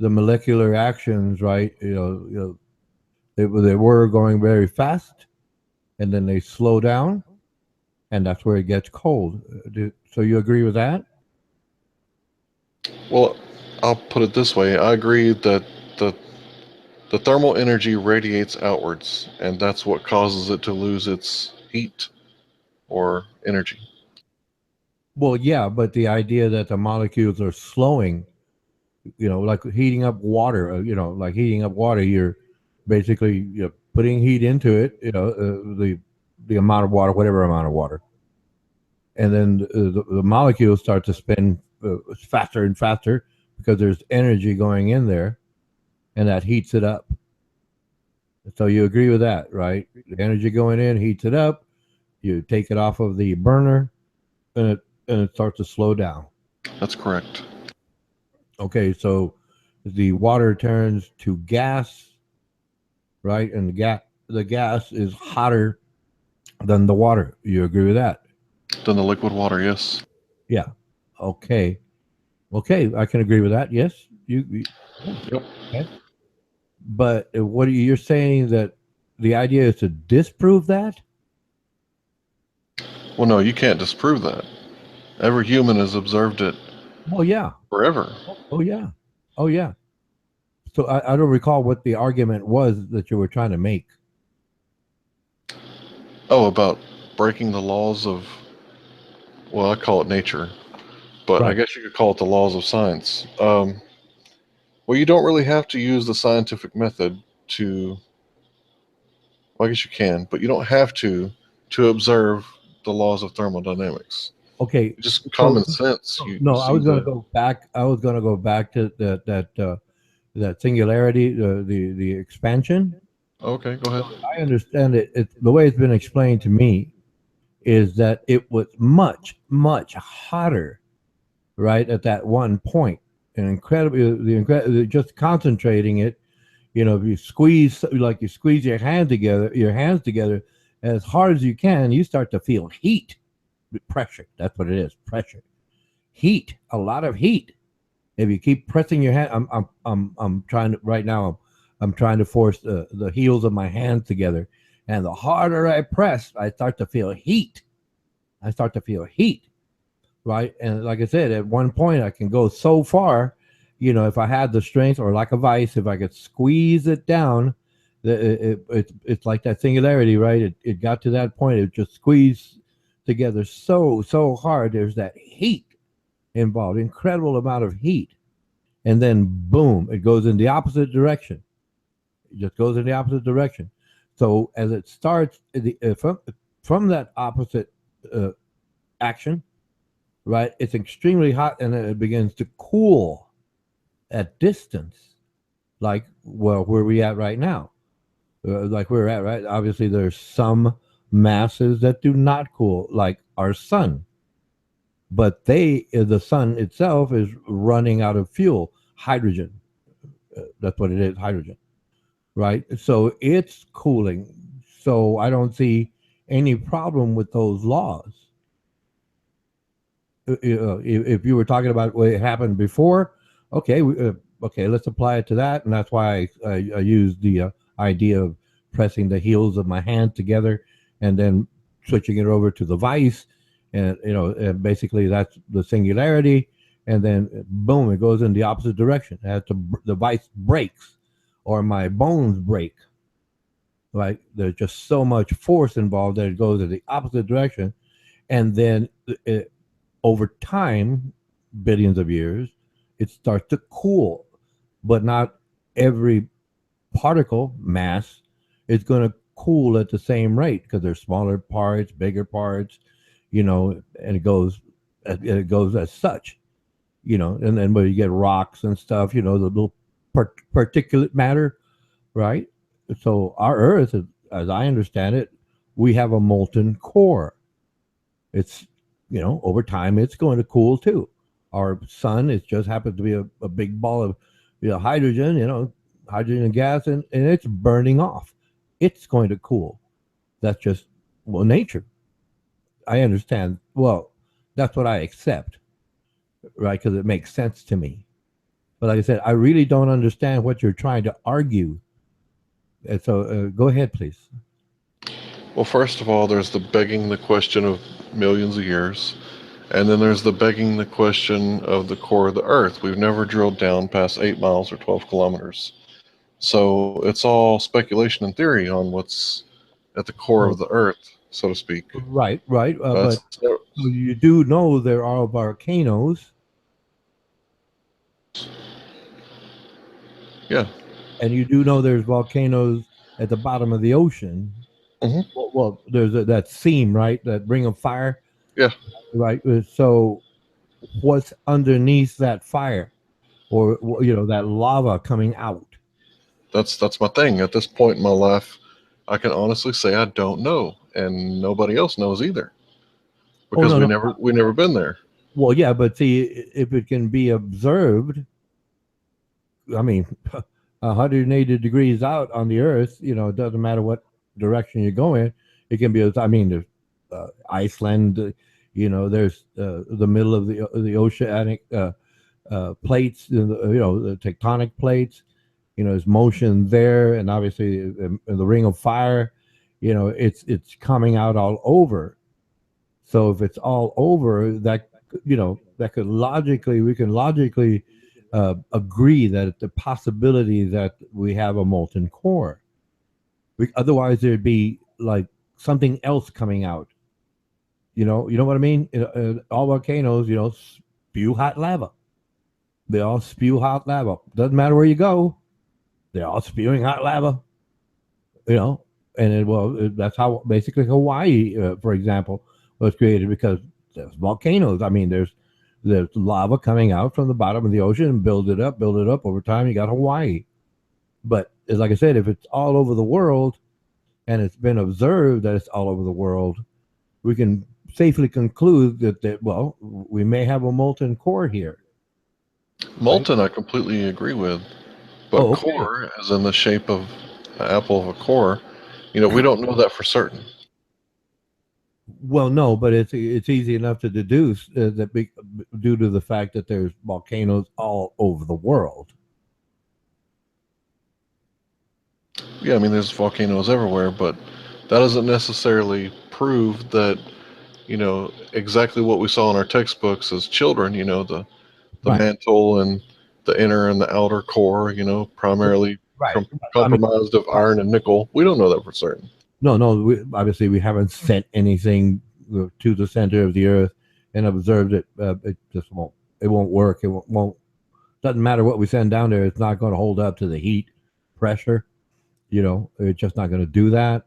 molecular actions, right? They were going very fast, and then they slow down, and that's where it gets cold. So you agree with that? Well, I'll put it this way. I agree that the the thermal energy radiates outwards, and that's what causes it to lose its heat or energy. Well, yeah, but the idea that the molecules are slowing, like heating up water, like heating up water, you're basically putting heat into it, the amount of water, whatever amount of water, and then the molecules start to spin faster and faster because there's energy going in there, and that heats it up. So you agree with that, right? The energy going in heats it up. You take it off of the burner, and it starts to slow down. That's correct. Okay, so the water turns to gas, right? And the gas is hotter than the water. You agree with that? Then the liquid water, yes. Yeah. Okay. Okay, I can agree with that. Yes. Yeah. Yep. Okay. But you're saying that the idea is to disprove that? Well, no, you can't disprove that. Every human has observed it Oh yeah. forever. Oh yeah. Oh yeah. So I don't recall what the argument was that you were trying to make. Oh, about breaking the laws of, well, I call it nature, but I Right. guess you could call it the laws of science. Well, you don't really have to use the scientific method to, well, I guess you can, but you don't have to observe the laws of thermodynamics. Okay. Just So common sense. You no, I see was going to the, go back. I was going to go back to that singularity, the expansion. okay, go ahead. I understand it. The way it's been explained to me is that it was much, much hotter, right, at that one point. And just concentrating it, if you squeeze, like you squeeze your hands together as hard as you can, you start to feel heat, pressure. That's what it is, pressure, heat, a lot of heat. If you keep pressing your hand, I'm trying to right now. I'm trying to force the heels of my hands together, and the harder I press, I start to feel heat. I start to feel heat, right? And like I said, at one point, I can go so far. If I had the strength, or like a vice, if I could squeeze it down, it's like that singularity, right? It got to that point. It just squeezed together so hard. There's that heat involved, incredible amount of heat, and then boom, it goes in the opposite direction. It just goes in the opposite direction. So as it starts from that opposite uh, action, right, it's extremely hot, and then it begins to cool at distance, like where we at right now, like we're at, right? Obviously, there's some masses that do not cool, like our sun. But the sun itself is running out of fuel, hydrogen. That's what it is, hydrogen, right? So it's cooling. So I don't see any problem with those laws. If you were talking about what happened before, okay, okay, let's apply it to that, and that's why I used the idea of pressing the heels of my hand together, and then switching it over to the vice, and and basically that's the singularity, and then boom, it goes in the opposite direction. The vice breaks, or my bones break. Right, there's just so much force involved that it goes in the opposite direction, and then over time, billions of years, it starts to cool. But not every particle mass is going to cool at the same rate, because there's smaller parts, bigger parts, and it goes as such, and then when you get rocks and stuff, the little particulate matter, right? So our Earth, as I understand it, we have a molten core. It's, over time it's going to cool too. Our sun is just happens to be a big ball of hydrogen, hydrogen gas, and it's burning off. It's going to cool. That's just, well, nature. I understand. Well, that's what I accept, right? Because it makes sense to me. But like I said, I really don't understand what you're trying to argue. And so go ahead, please. Well, first of all, there's the begging the question of millions of years. And then there's the begging the question of the core of the Earth. We've never drilled down past 8 miles or 12 kilometers. So it's all speculation and theory on what's at the core of the Earth, so to speak. Right. But you do know there are volcanoes. Yeah. And you do know there's volcanoes at the bottom of the ocean. Mm-hmm. Well, there's that seam, right? That ring of fire. Yeah. Right. So what's underneath that fire, or that lava coming out? That's my thing. At this point in my life, I can honestly say I don't know, and nobody else knows either, because we never been there. Well, yeah, but see, if it can be observed, I mean, 180 degrees out on the Earth, it doesn't matter what direction you go in. It can be. I mean, there's Iceland. There's the middle of the oceanic plates. The tectonic plates. There's motion there, and obviously the ring of fire. It's coming out all over. So if it's all over, that that could we can logically agree that the possibility that we have a molten core. Otherwise, there'd be like something else coming out. You know what I mean? All volcanoes, spew hot lava. They all spew hot lava. Doesn't matter where you go, they're all spewing hot lava. And that's how basically Hawaii, for example, was created, because there's volcanoes. I mean, there's lava coming out from the bottom of the ocean and build it up over time. You got Hawaii. But like I said, if it's all over the world and it's been observed that it's all over the world, we can safely conclude that we may have a molten core here. Molten, right? I completely agree with. But okay. Core, as in the shape of an apple of a core, we don't know that for certain. Well, no, but it's easy enough to deduce that due to the fact that there's volcanoes all over the world. Yeah, I mean, there's volcanoes everywhere, but that doesn't necessarily prove that, exactly what we saw in our textbooks as children, the right. Mantle and the inner and the outer core, primarily right. compromised of iron and nickel. We don't know that for certain. No, obviously we haven't sent anything to the center of the Earth and observed it. It just won't. It won't work. It won't. Doesn't matter what we send down there. It's not going to hold up to the heat, pressure. It's just not going to do that.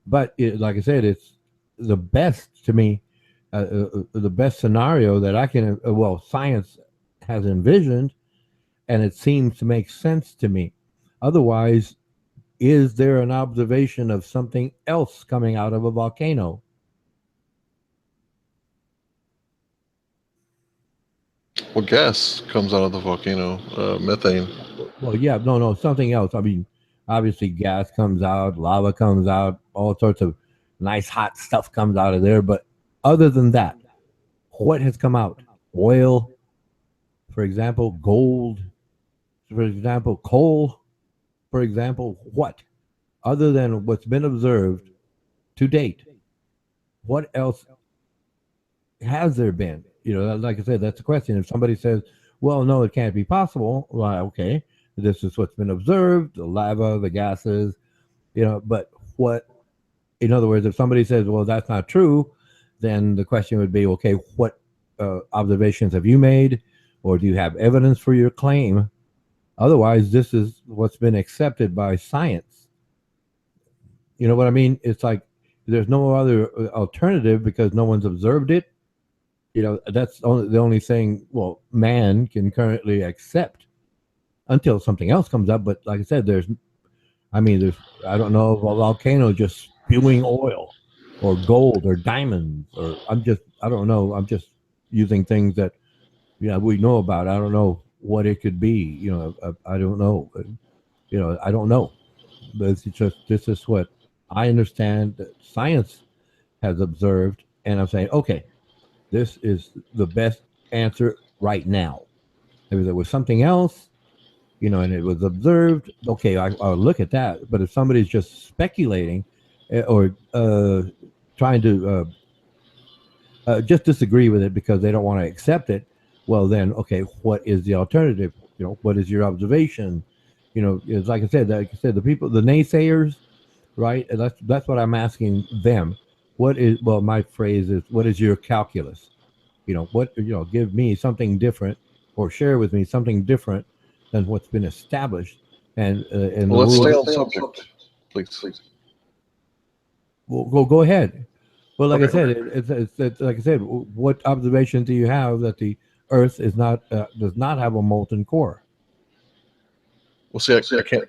But like I said, it's the best to me. The best scenario that I can. Science has envisioned, and it seems to make sense to me. Otherwise, is there an observation of something else coming out of a volcano? Well, gas comes out of the volcano, methane. Well, yeah, no, something else. I mean, obviously, gas comes out, lava comes out, all sorts of nice hot stuff comes out of there. But other than that, what has come out? Oil, for example, gold, for example, coal, for example, what? Other than what's been observed to date, what else has there been? Like I said, that's the question. If somebody says, well, no, it can't be possible, well, okay, this is what's been observed, the lava, the gases, but what, in other words, if somebody says, well, that's not true, then the question would be, okay, what observations have you made, or do you have evidence for your claim? Otherwise, this is what's been accepted by science. You know what I mean? It's like there's no other alternative because no one's observed it. That's the only thing, well, man can currently accept until something else comes up. But like I said, I don't know of a volcano just spewing oil or gold or diamonds, or I don't know. I'm just using things that, we know about. I don't know what it could be. I don't know. I don't know. But it's just, this is what I understand that science has observed. And I'm saying, okay, this is the best answer right now. If there was something else, and it was observed, okay, I'll look at that. But if somebody's just speculating or trying to just disagree with it because they don't want to accept it, well, then, okay, what is the alternative? What is your observation? It's like I said, the people, the naysayers, right? And that's what I'm asking them. My phrase is, what is your calculus? Give me something different, or share with me something different than what's been established. And well, let's stay on subject, please. Well, go ahead. Well, like I said, it's like I said, what observation do you have that the Earth is not does not have a molten core? Well, see, I can't.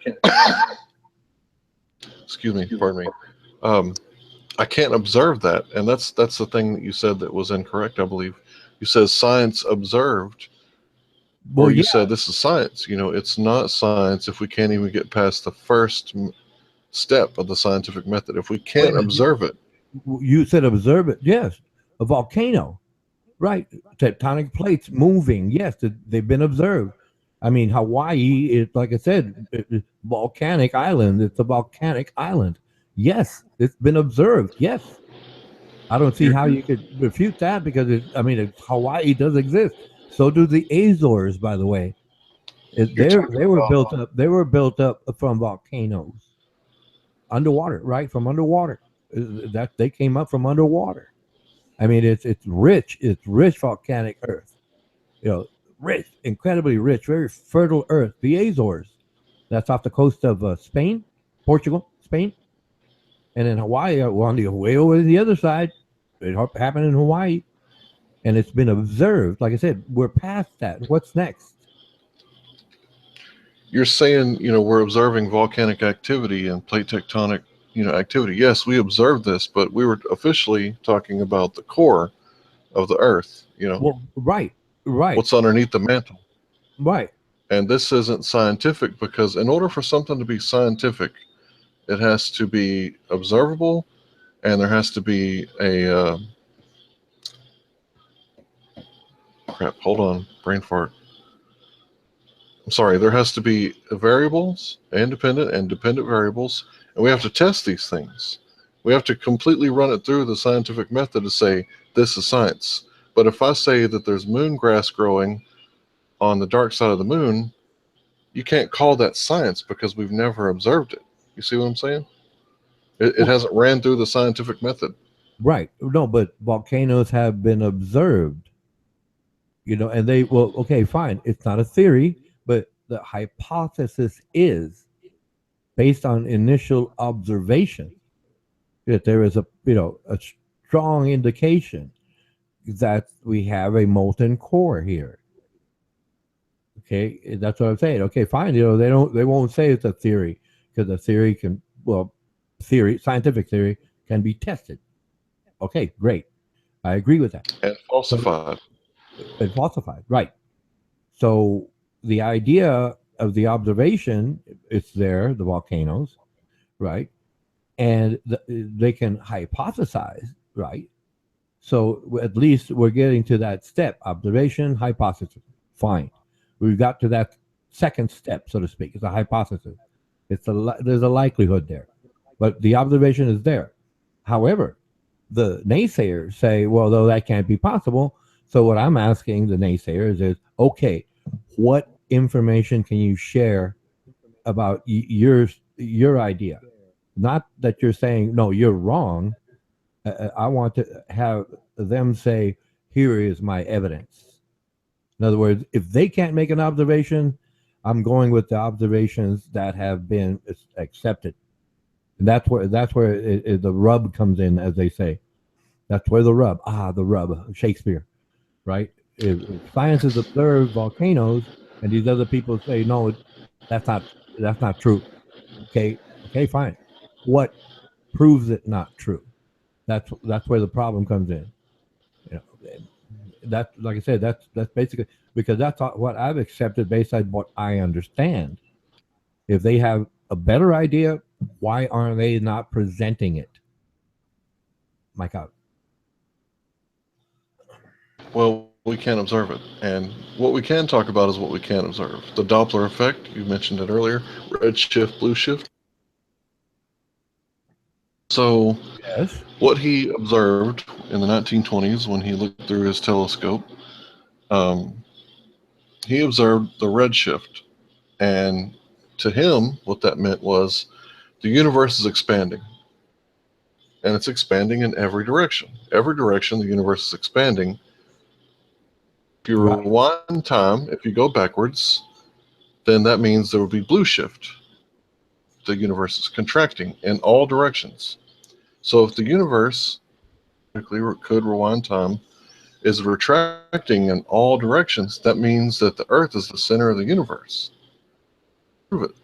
Excuse me, pardon me. I can't observe that, and that's the thing that you said that was incorrect. I believe you said science observed, or you said this is science. It's not science if we can't even get past the first step of the scientific method. If we can't observe it, you said observe it. Yes, a volcano, right? Tectonic plates moving. Yes, they've been observed. I mean, Hawaii is, like I said, volcanic island. It's a volcanic island. Yes, it's been observed. Yes. I don't see how you could refute that because Hawaii does exist. So do the Azores, by the way. They were built up. They were built up from volcanoes, underwater, right? From underwater. That they came up from underwater. I mean, it's rich. It's rich volcanic earth. Rich, incredibly rich, very fertile earth. The Azores. That's off the coast of Spain, Portugal, Spain. And in Hawaii, way over the other side, it happened in Hawaii, and it's been observed. Like I said, we're past that. What's next? You're saying, we're observing volcanic activity and plate tectonic, activity. Yes, we observed this, but we were officially talking about the core of the Earth. Well, right. What's underneath the mantle. Right. And this isn't scientific because in order for something to be scientific, it has to be observable, and there has to be a crap. Hold on, brain fart. I'm sorry. There has to be variables, independent and dependent variables, and we have to test these things. We have to completely run it through the scientific method to say this is science. But if I say that there's moon grass growing on the dark side of the moon, you can't call that science because we've never observed it. You see what I'm saying? It hasn't ran through the scientific method. Right. No, but volcanoes have been observed. And okay, fine. It's not a theory, but the hypothesis is based on initial observation that there is a strong indication that we have a molten core here. Okay, that's what I'm saying. Okay, fine. They won't say it's a theory because a theory scientific theory can be tested. Okay, great. I agree with that. And falsified. And falsified, right. So the idea of the observation, it's there, the volcanoes, right? And they can hypothesize, right? So at least we're getting to that step: observation, hypothesis. Fine, we've got to that second step, so to speak. It's a hypothesis. There's a likelihood there, but the observation is there. However, the naysayers say, well, though that can't be possible. So what I'm asking the naysayers is, okay, what information can you share about your idea? Not that you're saying no, you're wrong. I want to have them say, here is my evidence. In other words, if they can't make an observation, I'm going with the observations that have been accepted. And that's where the rub comes in, as they say. That's where the rub. The rub. Shakespeare, right? If science has observed volcanoes, and these other people say no, that's not that's not true. Okay, fine. What proves it not true? That's where the problem comes in. You know, that, like I said, that's basically because that's what I've accepted based on what I understand. If they have a better idea, why aren't they not presenting it? My God. Well, we can't observe it. And what we can talk about is what we can observe. The Doppler effect, you mentioned it earlier, red shift, blue shift. So, Yes. what he observed in the 1920s when he looked through his telescope, um, he observed the red shift. And to him, what that meant was the universe is expanding. And it's expanding in every direction. Every direction the universe is expanding. If you Right. rewind time, if you go backwards, then that means there would be blue shift. The universe is contracting in all directions. So if the universe could rewind time is retracting in all directions, that means that the Earth is the center of the universe. Prove it.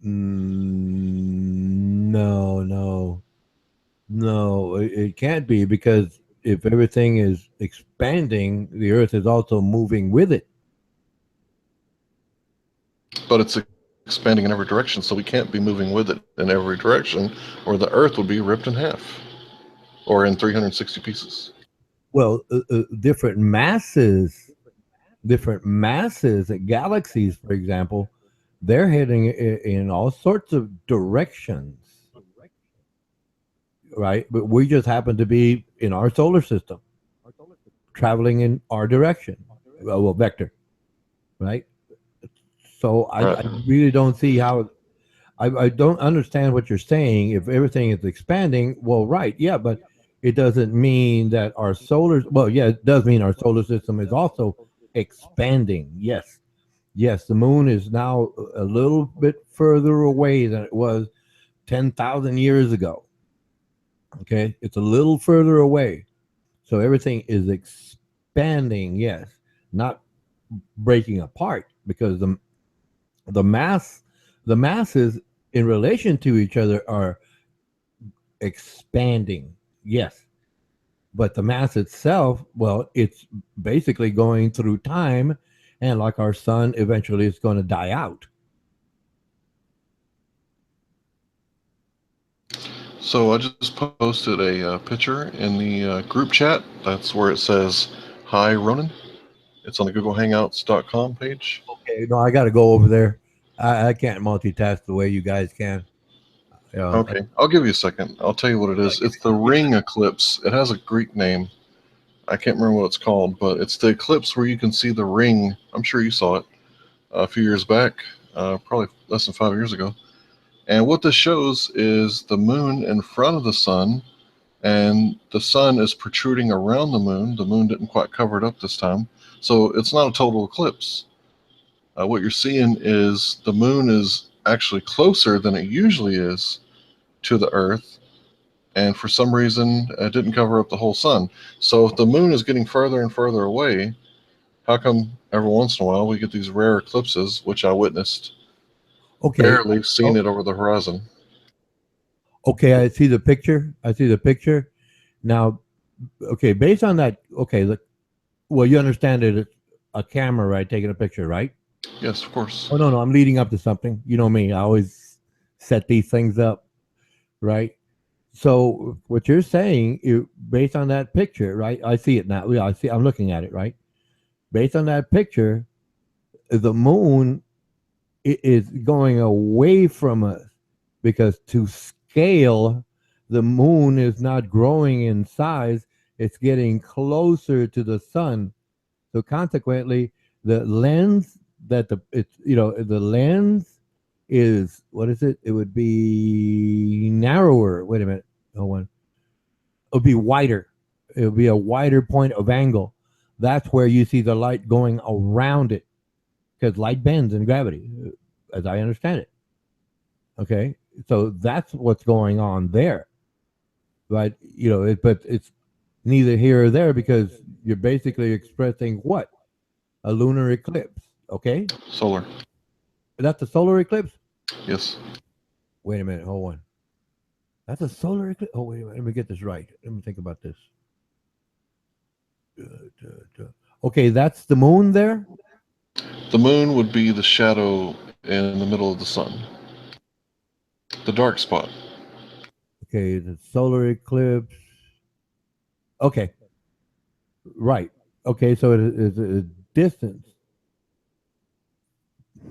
No, no, no. It can't be, because if everything is expanding, the Earth is also moving with it. But it's expanding in every direction, so we can't be moving with it in every direction, or the Earth would be ripped in half, or in 360 pieces. Well, different masses, galaxies, for example, they're heading in all sorts of directions, right? But we just happen to be in our solar system, traveling in our direction, well, vector, right? So I Right. really don't see how. I don't understand what you're saying. If everything is expanding, well, right, yeah, but it doesn't mean that our solar. Well, yeah, it does mean our solar system is also expanding. Yes, yes, the moon is now a little bit further away than it was 10,000 years ago. Okay, it's a little further away, so everything is expanding. Yes, not breaking apart, because the mass the masses in relation to each other are expanding. Yes, but the mass itself, well, it's basically going through time, and like our sun, eventually it's going to die out. So I just posted a picture in the group chat. That's where it says, "Hi, Ronan." It's on the GoogleHangouts.com page. Okay, no, I got to go over there. I can't multitask the way you guys can. Okay, I'll give you a second. I'll tell you what it is. It's the ring eclipse. It has a Greek name. I can't remember what it's called, but it's the eclipse where you can see the ring. I'm sure you saw it a few years back, probably less than 5 years ago. And what this shows is the moon in front of the sun, and the sun is protruding around the moon. The moon didn't quite cover it up this time. So it's not a total eclipse. What you're seeing is the moon is actually closer than it usually is to the Earth, and for some reason it didn't cover up the whole sun. So if the moon is getting further and further away, how come every once in a while we get these rare eclipses, which I witnessed, Okay. barely seen it over the horizon? Okay, I see the picture. I see the picture. Now, okay, based on that, okay, well, you understand it. a camera, right, taking a picture, right? Yes, of course. Oh no, I'm leading up to something. You know me, I always set these things up, right? So what you're saying, based on that picture, right? I see it now. Yeah, I see. I'm looking at it, right? Based on that picture, the moon is going away from us because to scale, the moon is not growing in size; it's getting closer to the sun. So consequently, the lens that the lens is, what is it? It would be narrower. Wait a minute. Hold on. It would be wider. It would be a wider point of angle. That's where you see the light going around it because light bends in gravity, as I understand it. Okay, so that's what's going on there, right? But it's neither here or there because you're basically expressing what? A lunar eclipse. Okay, Solar. that's a solar eclipse. Yes. Wait a minute, hold on. That's a solar eclipse. Oh, wait a minute. Let me get this right. Let me think about this. Okay, that's the moon there. The moon would be the shadow in the middle of the sun, the dark spot. Okay, the solar eclipse. Okay, right. Okay, so it is a distance.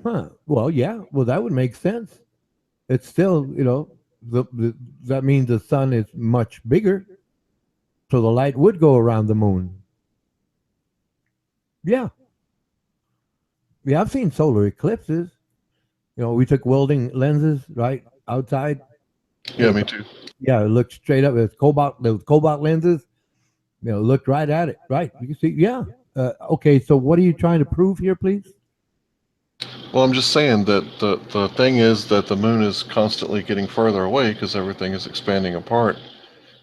Huh. Well, yeah. Well, that would make sense. It's still, that means the sun is much bigger, so the light would go around the moon. Yeah. Yeah, I've seen solar eclipses. We took welding lenses right outside. Yeah, me too. Yeah, it looked straight up. It's cobalt. Those cobalt lenses. Looked right at it. Right. You can see. Yeah. Okay. So what are you trying to prove here, please? Well, I'm just saying that the thing is that the moon is constantly getting further away because everything is expanding apart.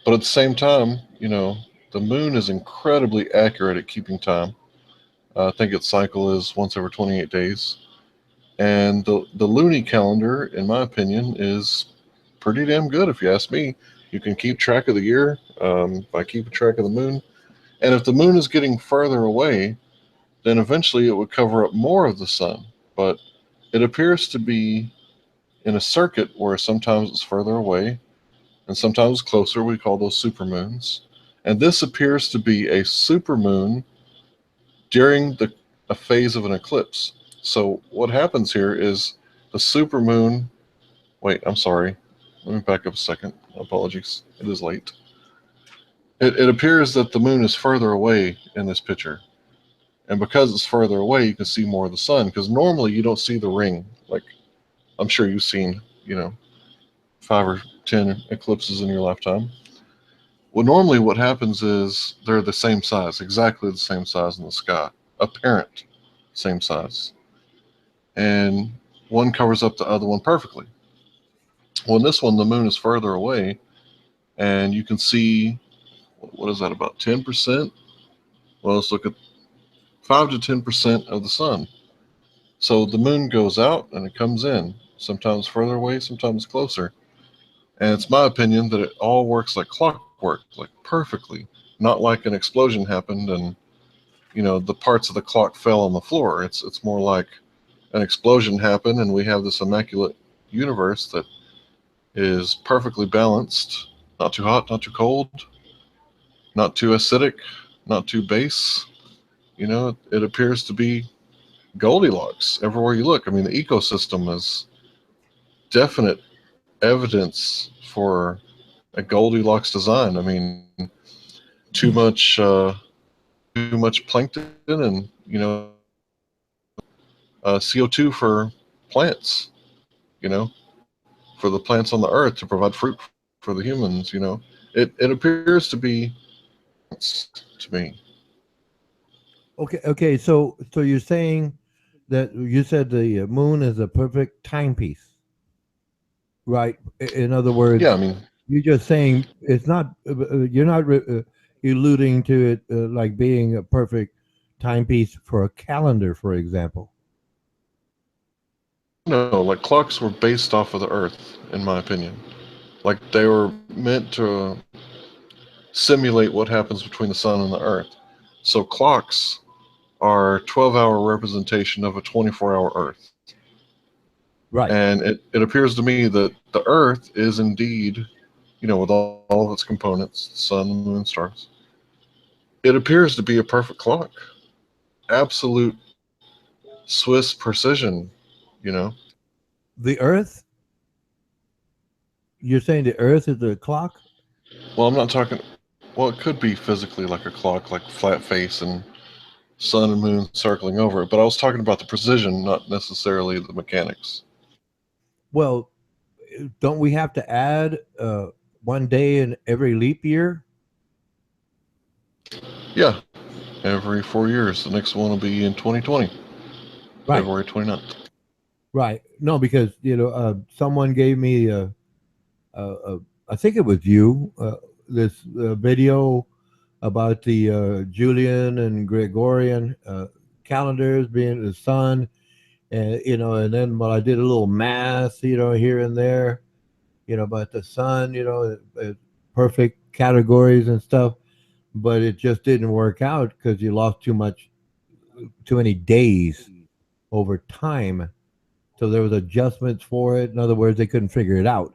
But at the same time, the moon is incredibly accurate at keeping time. I think its cycle is once every 28 days. And the Looney calendar, in my opinion, is pretty damn good if you ask me. You can keep track of the year by keeping track of the moon. And if the moon is getting further away, then eventually it would cover up more of the sun. But it appears to be in a circuit where sometimes it's further away and sometimes closer. We call those supermoons. And this appears to be a supermoon during a phase of an eclipse. So what happens here is the supermoon. Wait, I'm sorry. Let me back up a second. Apologies. It is late. It appears that the moon is further away in this picture. And because it's further away, you can see more of the sun. Because normally you don't see the ring. Like I'm sure you've seen, 5 or 10 eclipses in your lifetime. Well, normally what happens is they're the same size, exactly the same size in the sky, apparent same size, and one covers up the other one perfectly. Well, in this one, the moon is further away, and you can see, what is that, about 10%? Well, let's look at 5 to 10% of the sun. So the moon goes out and it comes in, sometimes further away, sometimes closer. And it's my opinion that it all works like clockwork, like perfectly, not like an explosion happened and the parts of the clock fell on the floor. It's more like an explosion happened and we have this immaculate universe that is perfectly balanced, not too hot, not too cold, not too acidic, not too base. It appears to be Goldilocks everywhere you look. I mean, the ecosystem is definite evidence for a Goldilocks design. I mean, too much too much plankton and CO2 for plants. You know, for the plants on the earth to provide fruit for the humans. It appears to be to me. Okay. So you're saying that you said the moon is a perfect timepiece, right? In other Yeah, I words, mean, you're just saying it's not. You're not alluding to it like being a perfect timepiece for a calendar, for example. no, like clocks were based off of the earth, in my opinion. Like they were meant to simulate what happens between the sun and the earth. So clocks are 12-hour representation of a 24-hour Earth. Right. And it appears to me that the Earth is indeed, with all of its components, sun, moon, stars, it appears to be a perfect clock. Absolute Swiss precision. The Earth. You're saying the Earth is a clock? Well, I'm not talking. Well, it could be physically like a clock, like flat face and sun and moon circling over it. But I was talking about the precision, not necessarily the mechanics. Well, don't we have to add 1 day in every leap year? Yeah, every 4 years. The next one will be in 2020, Right. February 29th. Right. No, because someone gave me uh, I think it was you this video about the Julian and Gregorian calendars being the sun, and and then I did a little math, here and there, about the sun, perfect categories and stuff, but it just didn't work out because you lost too many days over time. So there was adjustments for it. In other words, they couldn't figure it out.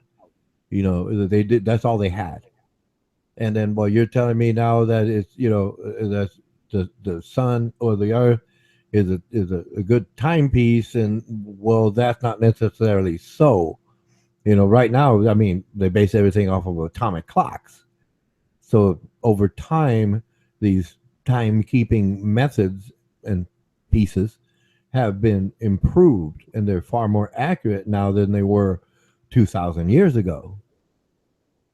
They did. That's all they had. And then, well, you're telling me now that it's that the sun or the earth is a good timepiece, and well, that's not necessarily so. Right now, I mean, they base everything off of atomic clocks. So over time, these timekeeping methods and pieces have been improved, and they're far more accurate now than they were 2,000 years ago.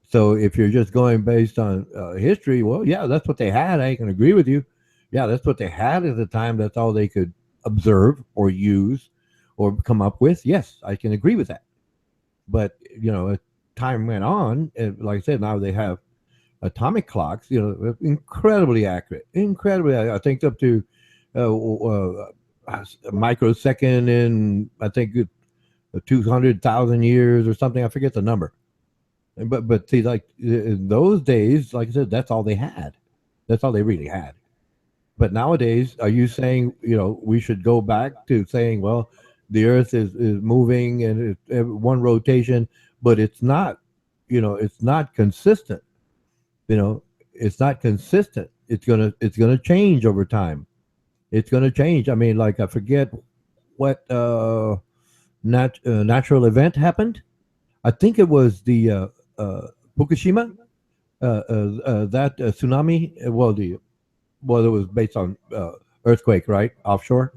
So if you're just going based on history, well, yeah, that's what they had. I can agree with you. Yeah, that's what they had at the time. That's all they could observe or use or come up with. Yes, I can agree with that. But as time went on, and like I said, now they have atomic clocks. Incredibly accurate. Incredibly, I think up to a microsecond in, I think, 200,000 years or something. I forget the number. But see, like in those days, like I said, that's all they had. That's all they really had. But nowadays, are you saying we should go back to saying, well, the Earth is moving and it's one rotation, but it's not, it's not consistent. It's not consistent. It's gonna change over time. It's gonna change. I mean, like I forget what natural event happened. I think it was the Fukushima, that tsunami. Well, it was based on earthquake, right, offshore,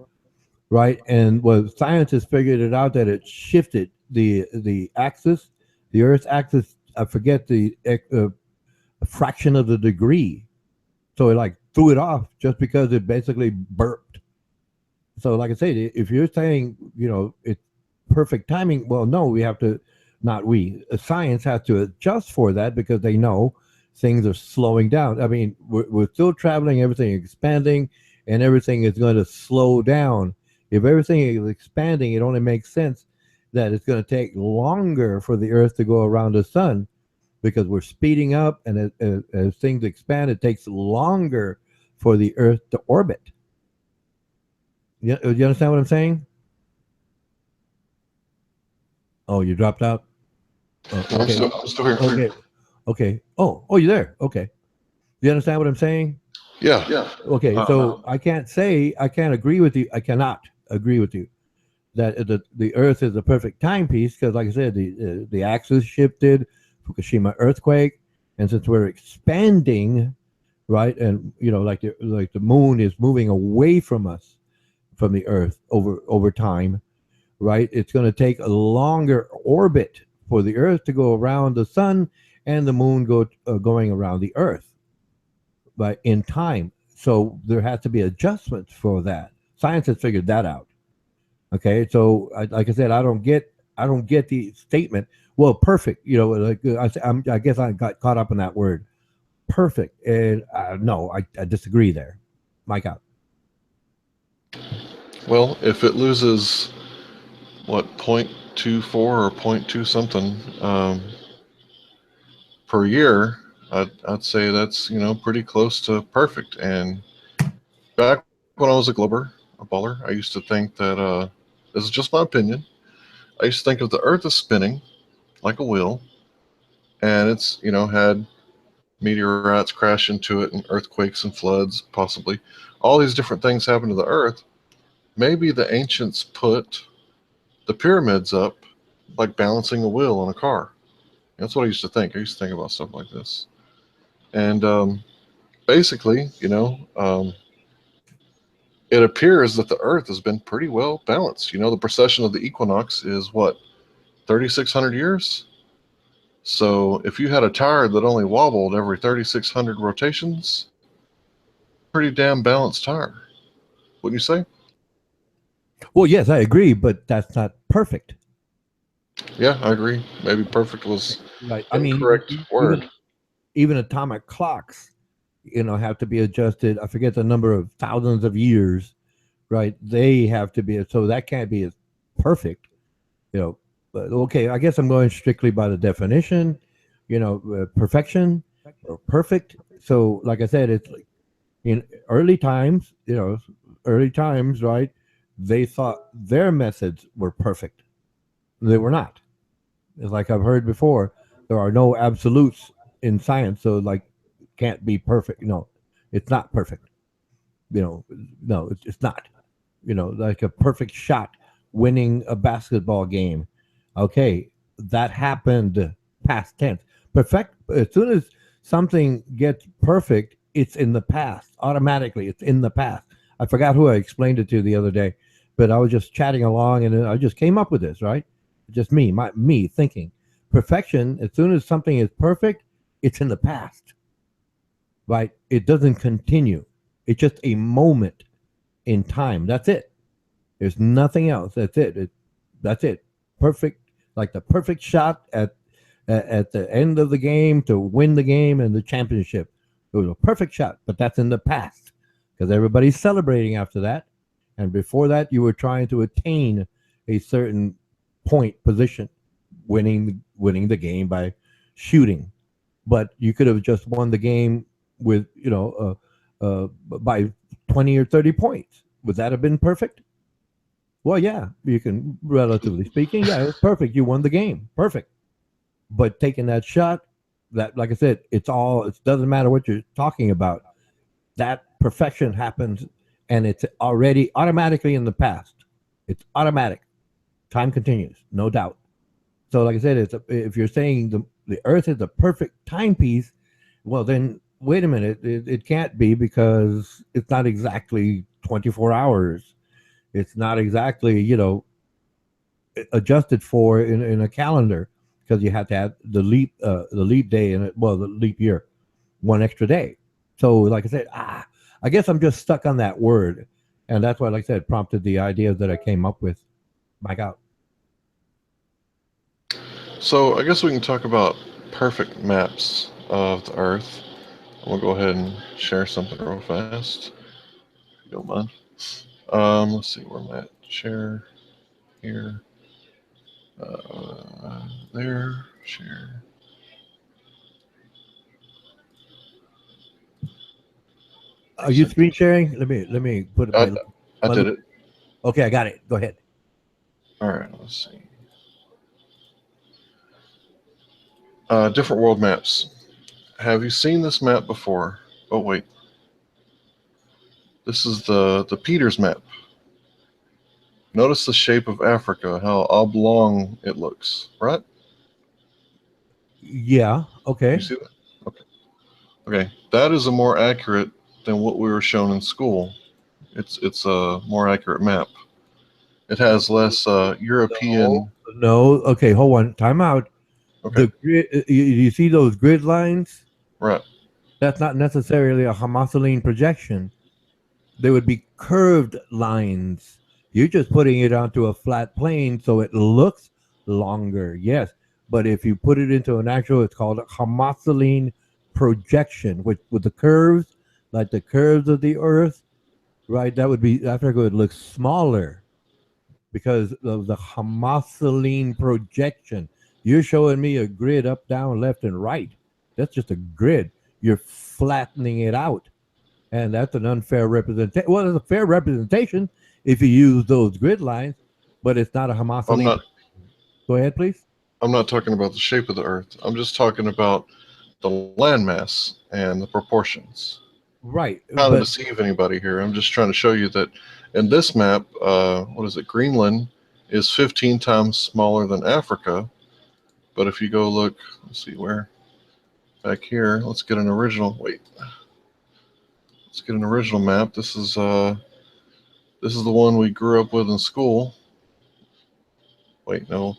right, and scientists figured it out that it shifted the axis, the Earth's axis. I forget the fraction of the degree, so it like threw it off just because it basically burped. So, like I said, if you're saying it's perfect timing, well, no, we have to. Not we. Science has to adjust for that because they know things are slowing down. I mean, we're still traveling, everything expanding, and everything is going to slow down. If everything is expanding, it only makes sense that it's going to take longer for the Earth to go around the sun because we're speeding up, and as things expand, it takes longer for the Earth to orbit. You understand what I'm saying? Oh, you dropped out? Oh, okay. I'm still here. Okay. Okay. Oh, you're there. Okay. You understand what I'm saying? Yeah. Okay. So I can't agree with you. I cannot agree with you that the Earth is a perfect timepiece because, like I said, the axis shifted, Fukushima earthquake, and since we're expanding, right, and like the moon is moving away from us, from the Earth over time, right? It's going to take a longer orbit for the Earth to go around the sun and the moon going around the Earth, but in time. So there has to be adjustments for that. Science has figured that out. Okay, so like I said, I don't get the statement. Well, perfect. Like I guess I got caught up in that word, perfect. And no, I disagree there. Mike out. Well, if it loses what 0.24 or 0.2 something per year, I'd say that's pretty close to perfect. And back when when I was a baller, I used to think that this is just my opinion. I used to think of the Earth as spinning like a wheel, and it's had meteorites crash into it and earthquakes and floods, possibly. All these different things happen to the Earth. Maybe the ancients put the pyramids up like balancing a wheel on a car. That's what I used to think. I used to think about stuff like this. And basically, it appears that the Earth has been pretty well balanced. The precession of the equinox is what, 3,600 years? So if you had a tire that only wobbled every 3,600 rotations, pretty damn balanced tire, wouldn't you say? Well, yes, I agree, but that's not perfect. Yeah, I agree. Maybe perfect was Right. I mean, incorrect word. even atomic clocks, have to be adjusted. I forget the number of thousands of years, right? They have to be, so that can't be as perfect, But okay, I guess I'm going strictly by the definition, perfection or perfect. So, like I said, it's like in early times, right? They thought their methods were perfect. They were not. It's like I've heard before, there are no absolutes in science, so like can't be perfect. It's not perfect. No, it's not. Like a perfect shot winning a basketball game. Okay, that happened past tense. Perfect. As soon as something gets perfect, it's in the past automatically. It's in the past. I forgot who I explained it to the other day, but I was just chatting along and I just came up with this. Right, just me thinking perfection. As soon as something is perfect, it's in the past. Right, it doesn't continue. It's just a moment in time. That's it. There's nothing else. That's it. That's it. Perfect, like the perfect shot at the end of the game to win the game and the championship. It was a perfect shot, but that's in the past because everybody's celebrating after that. And before that, you were trying to attain a certain point position, winning the game by shooting. But you could have just won the game with by 20 or 30 points. Would that have been perfect? Well, yeah, you can, relatively speaking, yeah, it was perfect. You won the game. Perfect. But taking that shot, that, like I said, it doesn't matter what you're talking about. That perfection happens and it's already automatically in the past. It's automatic. Time continues, no doubt. So, like I said, if you're saying the Earth is a perfect timepiece, well, then wait a minute. It can't be because it's not exactly 24 hours. It's not exactly, adjusted for in a calendar because you have to have the leap day and the leap year, one extra day. So, like I said, I guess I'm just stuck on that word, and that's why, like I said, prompted the ideas that I came up with. My God. So I guess we can talk about perfect maps of the Earth. I'm gonna go ahead and share something real fast, if you don't mind. Let's see where I'm at. Share here, there, share. Are you screen sharing? Let me put I, I my did it. Okay, I got it. Go ahead. All right, let's see. Different world maps. Have you seen this map before? Oh wait, this is the Peters map. Notice the shape of Africa, how oblong it looks, right? Yeah. Okay. You see that? Okay. Okay, that is a more accurate than what we were shown in school. It's a more accurate map. It has less European. No. Okay. Hold on. Time out. Okay. The grid. You see those grid lines? Right. That's not necessarily a homogeneous projection. They would be curved lines. You're just putting it onto a flat plane so it looks longer. Yes. But if you put it into an actual, it's called a homogeneous projection, which with the curves, like the curves of the Earth, right? That would be Africa would look smaller because of the homogeneous projection. You're showing me a grid up, down, left, and right. That's just a grid. You're flattening it out. and that's an unfair representation. Well, it's a fair representation if you use those grid lines, but it's not a I'm homogeneous. not. Go ahead, please. I'm not talking about the shape of the Earth. I'm just talking about the landmass and the proportions. Right, Trying to but deceive anybody here. I'm just trying to show you that in this map, what is it? Greenland is 15 times smaller than Africa. But if you go look, let's see where back here. Let's get an original. Wait, let's get an original map. This is the one we grew up with in school. Wait, no,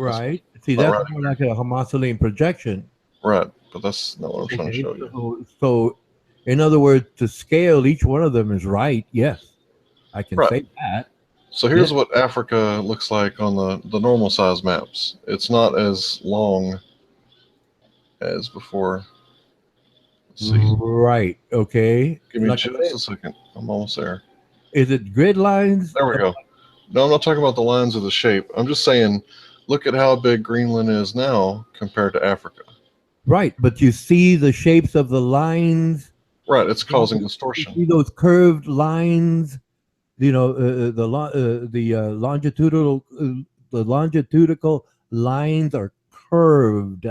that's right. See, not that's right. more like a homogeneous projection. Right, but that's not what I'm trying to Okay, show you. so in other words, to scale, each one of them is right. Yes, I can Right. say that. So here's Yes. what Africa looks like on the normal size maps. It's not as long as before. Let's see. Right. Okay. Give me Like I just said, a second. I'm almost there. is it grid lines? There we go. No, I'm not talking about the lines or the shape. I'm just saying, look at how big Greenland is now compared to Africa. Right, but you see the shapes of the lines. Right, it's causing You distortion. see those curved lines. You know, the longitudinal lines are curved.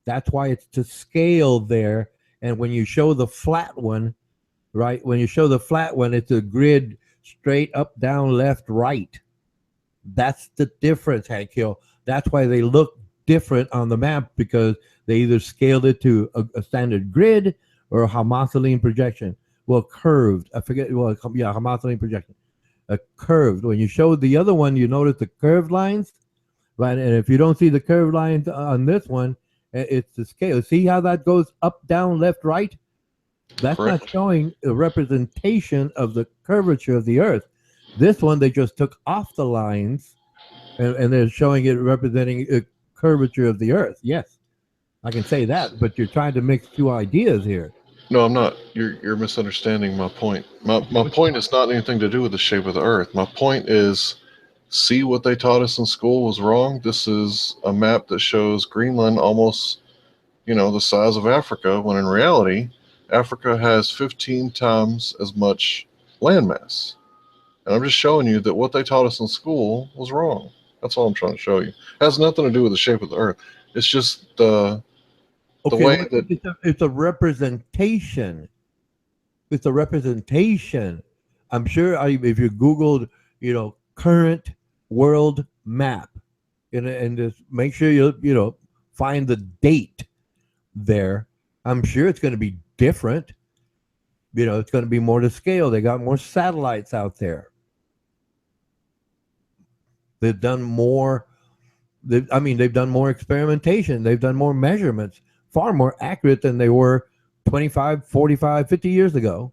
That's why it's to scale there. And when you show the flat one, right? When you show the flat one, it's a grid straight up, down, left, right. That's the difference, Hank Hill. That's why they look different on the map because they either scaled it to a standard grid or a homogeneous projection. Well, curved. I forget. Well, yeah, homogeneous projection. A curved. When you showed the other one, you notice the curved lines, right? And if you don't see the curved lines on this one, it's the scale. See how that goes up, down, left, right? That's Correct. not showing a representation of the curvature of the Earth. This one, they just took off the lines and they're showing it representing a curvature of the Earth. Yes, I can say that, but you're trying to mix two ideas here. No, I'm not. You're misunderstanding my point. My point is not anything to do with the shape of the Earth. My point is, see what they taught us in school was wrong. This is a map that shows Greenland almost, the size of Africa, when in reality, Africa has 15 times as much landmass. And I'm just showing you that what they taught us in school was wrong. That's all I'm trying to show you. It has nothing to do with the shape of the Earth. It's just the Okay, way well, that. it's a representation. It's a representation. I'm sure if you Googled, current world map, and just make sure you find the date there. I'm sure it's going to be different. It's going to be more to scale. They got more satellites out there. They've done more. They've done more experimentation. They've done more measurements, far more accurate than they were 25, 45, 50 years ago.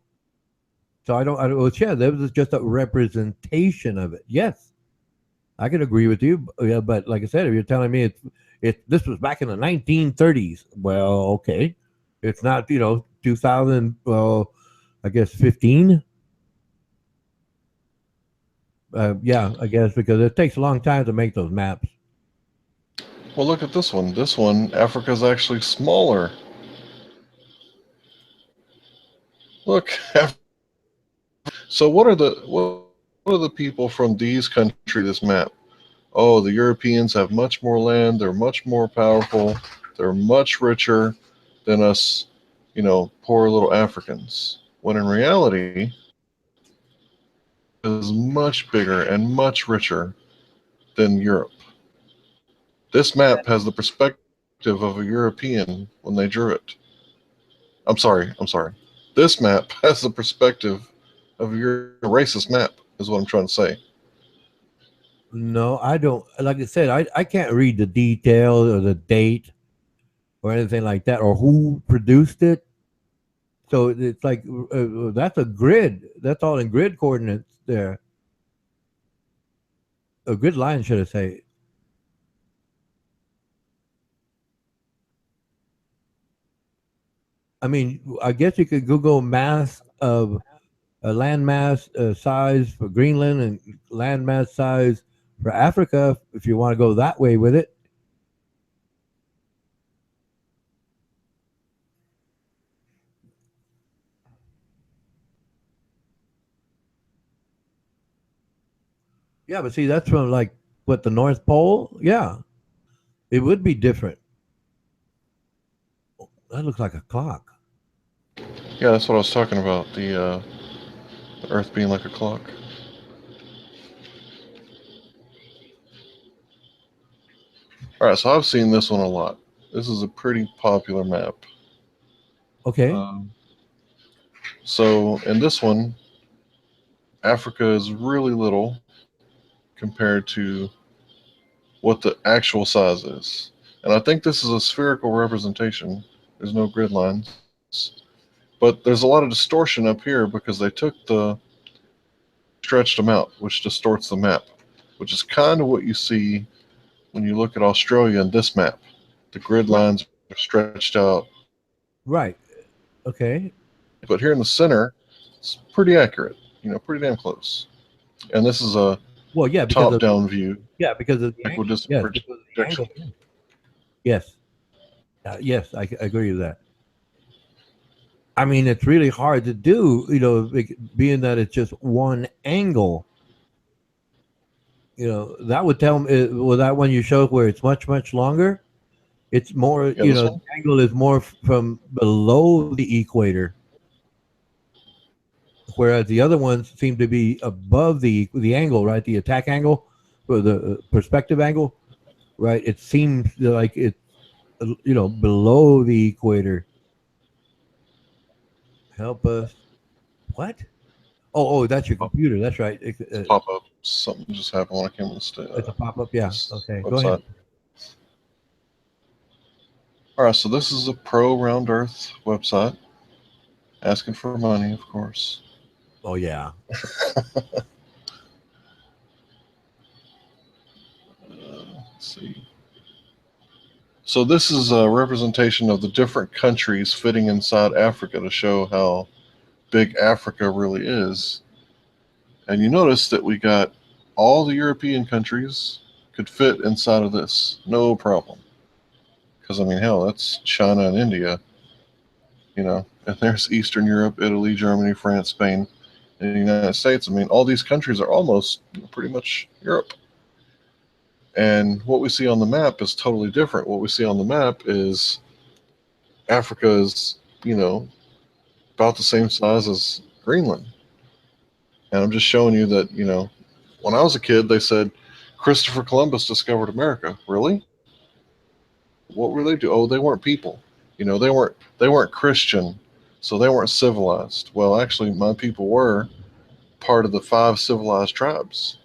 So well, yeah, that was just a representation of it. Yes, I can agree with you. Yeah, but like I said, if you're telling me this was back in the 1930s, well, okay, it's not 2000. Well, I guess 15. Yeah, I guess because it takes a long time to make those maps. Well, look at this one. This one, Africa's actually smaller. Look. So what are the people from these countries this map? Oh, the Europeans have much more land. They're much more powerful. They're much richer than us, poor little Africans. When in reality, is much bigger and much richer than Europe. This map has the perspective of a European when they drew it. I'm sorry. This map has the perspective of your racist map, is what I'm trying to say. No, I don't. Like I said, I can't read the details or the date or anything like that or who produced it. So it's like that's a grid. That's all in grid coordinates there. A grid line, should I say? I mean, I guess you could Google mass of land mass size for Greenland and land mass size for Africa if you want to go that way with it. Yeah, but see, that's from like what the North Pole. Yeah, it would be different. That looks like a clock. Yeah, that's what I was talking about. The Earth being like a clock. All right, so I've seen this one a lot. This is a pretty popular map. Okay. Um, so in this one, Africa is really little compared to what the actual size is. And I think this is a spherical representation. There's no grid lines. But there's a lot of distortion up here because they took stretched them out, which distorts the map, which is kind of what you see when you look at Australia in this map. The grid Right. lines are stretched out, Right. Okay. but here in the center, it's pretty accurate, pretty damn close. And this is a Well, yeah, because top of down view, because of the like with angle. just Yes, because of the projection. angle. Yes. Yes, I agree with that. I mean, it's really hard to do, being that it's just one angle. That would tell me, well, that one you showed where it's much, much longer, it's more, Yeah, this the one? angle is more from below the equator, whereas the other ones seem to be above the angle, right? The attack angle or the perspective angle, right? It seems like it's, below the equator. Help us. What? Oh, that's your Oh, computer. That's right. it's pop up. Something just happened when I came on It's a pop up. Yeah. this Okay. Go ahead. website. All right, so this is a pro round Earth website asking for money, of course. Oh yeah. Let's see. So this is a representation of the different countries fitting inside Africa to show how big Africa really is. And you notice that we got all the European countries could fit inside of this, no problem. Because I mean, hell, that's China and India, and there's Eastern Europe, Italy, Germany, France, Spain, and the United States. I mean, all these countries are almost pretty much Europe. And what we see on the map is totally different. What we see on the map is Africa is, about the same size as Greenland. And I'm just showing you that, when I was a kid, they said Christopher Columbus discovered America. Really? What were they do? Oh, they weren't people. They weren't Christian, so they weren't civilized. Well, actually, my people were part of the 5 civilized tribes,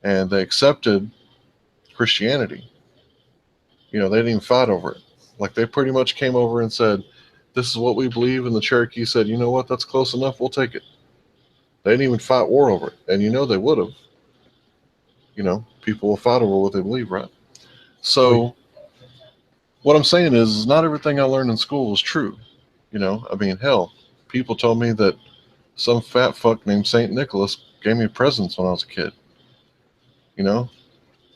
and they accepted Christianity. They didn't even fight over it. Like they pretty much came over and said, "This is what we believe," and the Cherokee said, "You know what? That's close enough. We'll take it." They didn't even fight war over it, and they would have. People will fight over what they believe, right? Oh, yeah. So what I'm saying is not everything I learned in school was true. I mean, hell, people told me that some fat fuck named Saint Nicholas gave me presents when I was a kid. You know,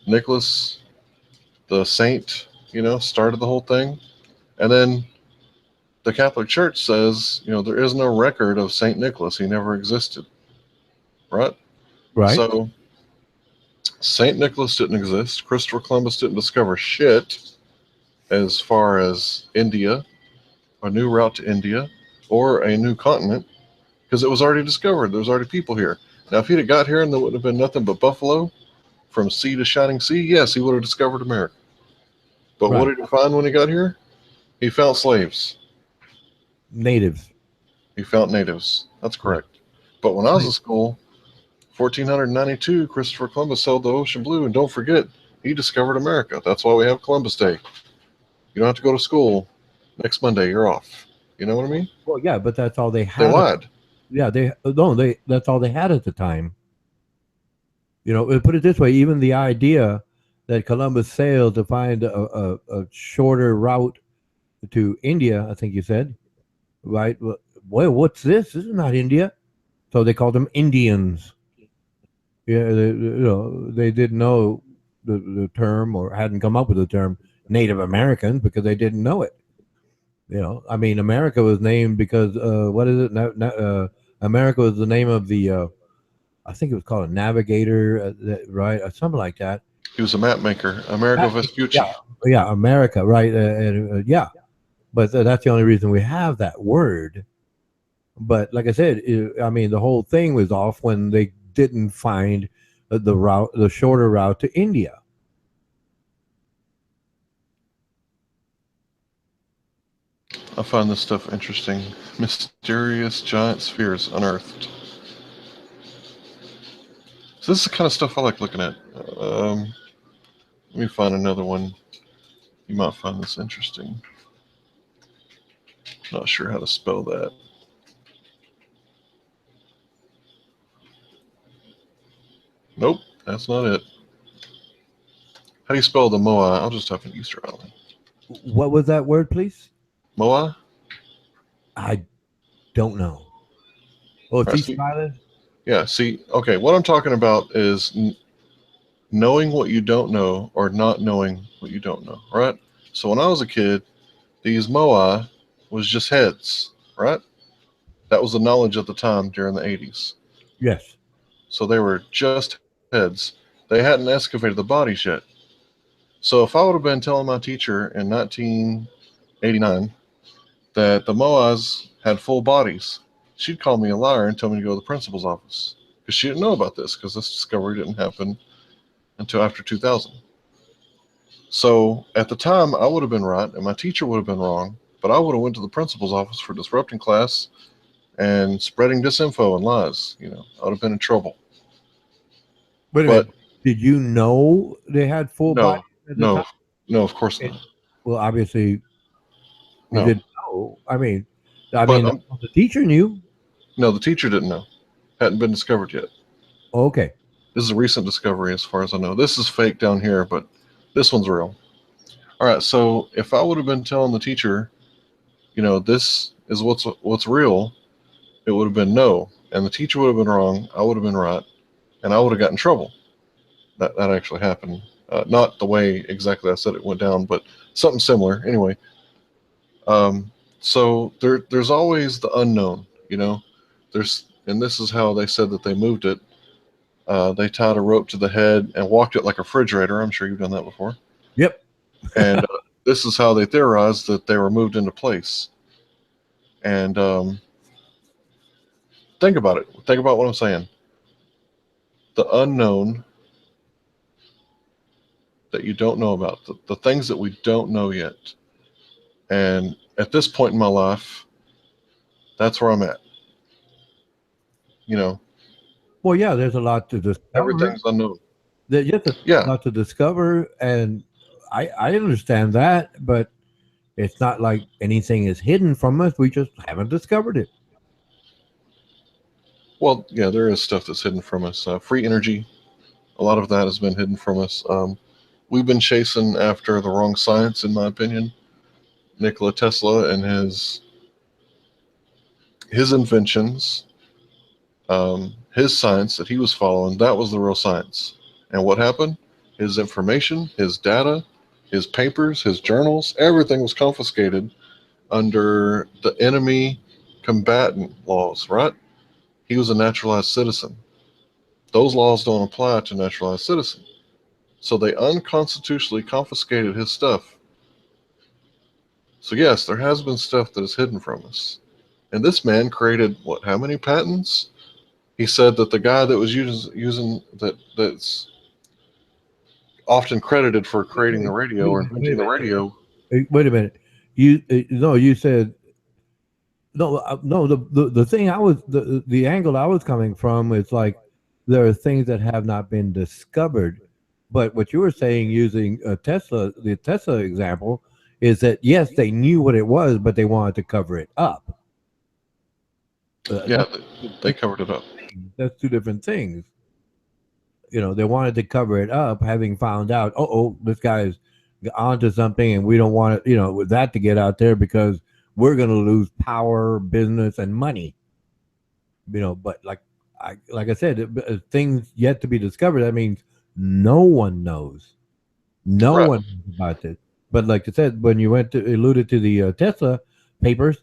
Nicholas, the saint, started the whole thing. And then the Catholic Church says, there is no record of Saint Nicholas. He never existed. Right? Right. So Saint Nicholas didn't exist. Christopher Columbus didn't discover shit as far as India, a new route to India, or a new continent, because it was already discovered. There was already people here. Now, if he'd have got here and there would have been nothing but buffalo from sea to shining sea, yes, he would have discovered America. But what Right. did he find when he got here? He found slaves. Natives. He found natives. That's Right. correct. But when I was in Right. school, 1492, Christopher Columbus sailed the ocean blue, and don't forget, he discovered America. That's why we have Columbus Day. You don't have to go to school. Next Monday, you're off. You know what I mean? Well, yeah, but that's all they They had. lied. Yeah, they no, they that's all they had at the time. Put it this way: even the idea that Columbus sailed to find a shorter route to India, I think you said, right? Well, what's this? This is not India. So they called them Indians. Yeah, they didn't know the term or hadn't come up with the term Native Americans because they didn't know it. I mean, America was named because what is it? America was the name of the I think it was called a navigator, right, or something like that. He was a map maker, Amerigo Yeah, Vespucci. yeah, America, right? Yeah, but that's the only reason we have that word. But like I said, I mean, the whole thing was off when they didn't find the route, the shorter route to India. I find this stuff interesting. Mysterious giant spheres unearthed. So this is the kind of stuff I like looking at. Let me find another one. You might find this interesting. Not sure how to spell that. Nope, that's not it. How do you spell the Moai? I'll just type in Easter Island. What was that word, please? Moai? I don't know. Oh, it's Right, Easter see, Island. yeah, see, okay, what I'm talking about is knowing what you don't know or not knowing what you don't know, right? So when I was a kid, these Moai was just heads, right? That was the knowledge at the time during the 80s. Yes. So they were just heads. They hadn't excavated the bodies yet. So if I would have been telling my teacher in 1989 that the Moais had full bodies, she'd call me a liar and tell me to go to the principal's office because she didn't know about this because this discovery didn't happen until after 2000. So at the time, I would have been right and my teacher would have been wrong, but I would have went to the principal's office for disrupting class and spreading disinfo and lies. I would have been in trouble. Wait a But minute. Did you know they had full bodies no, at the no, time? no, of course It, not. well, obviously you No, didn't know. I but mean, the teacher knew. no, the teacher didn't know. Hadn't been discovered yet. Okay. This is a recent discovery, as far as I know. This is fake down here, but this one's real. All right, so if I would have been telling the teacher, this is what's real, it would have been no, and the teacher would have been wrong. I would have been right, and I would have got in trouble. That actually happened. Not the way exactly I said it went down, but something similar. Anyway, so there's always the unknown. And this is how they said that they moved it. They tied a rope to the head and walked it like a refrigerator. I'm sure you've done that before. Yep. And this is how they theorized that they were moved into place. And think about it. Think about what I'm saying. The unknown that you don't know about, the things that we don't know yet. And at this point in my life, that's where I'm at. You know, Well, yeah, there's a lot to discover. everything's unknown. There's just a Yeah. lot to discover, and I understand that, but it's not like anything is hidden from us. We just haven't discovered it. Well, yeah, there is stuff that's hidden from us. Free energy, a lot of that has been hidden from us. We've been chasing after the wrong science, in my opinion. Nikola Tesla and his inventions, his science that he was following, that was the real science. And what happened? His information, his data, his papers, his journals, everything was confiscated under the enemy combatant laws, right? He was a naturalized citizen. Those laws don't apply to naturalized citizens. So they unconstitutionally confiscated his stuff. So yes, there has been stuff that is hidden from us. And this man created what? How many patents? He said that the guy that was using that's often credited for creating the radio or inventing the radio. Wait a minute. You no, you said no. No, the thing the angle I was coming from is like there are things that have not been discovered. But what you were saying using the Tesla example, is that yes, they knew what it was, but they wanted to cover it up. Yeah, they covered it up. That's two different things. They wanted to cover it up, having found out, this guy's onto something, and we don't want it, with that to get out there because we're going to lose power, business, and money. But like I said, things yet to be discovered. That means no one knows. No Right. one knows about this. But like I said, when you alluded to the Tesla papers,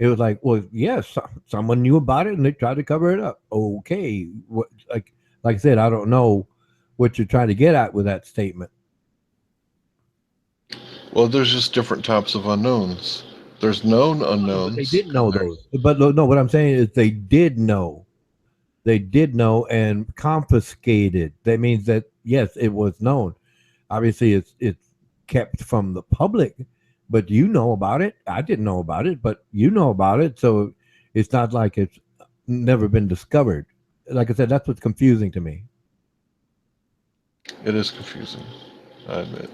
It was like, well, yes, someone knew about it and they tried to cover it up. Okay, what, like I said, I don't know what you're trying to get at with that statement. Well, there's just different types of unknowns. There's known But they unknowns, did and know there's those. But no, what I'm saying is they did know. They did know and confiscated. That means that yes, it was known. Obviously, it's kept from the public, but you know about it. I didn't know about it, but you know about it. So it's not like it's never been discovered. Like I said, that's what's confusing to me. it is confusing. I admit.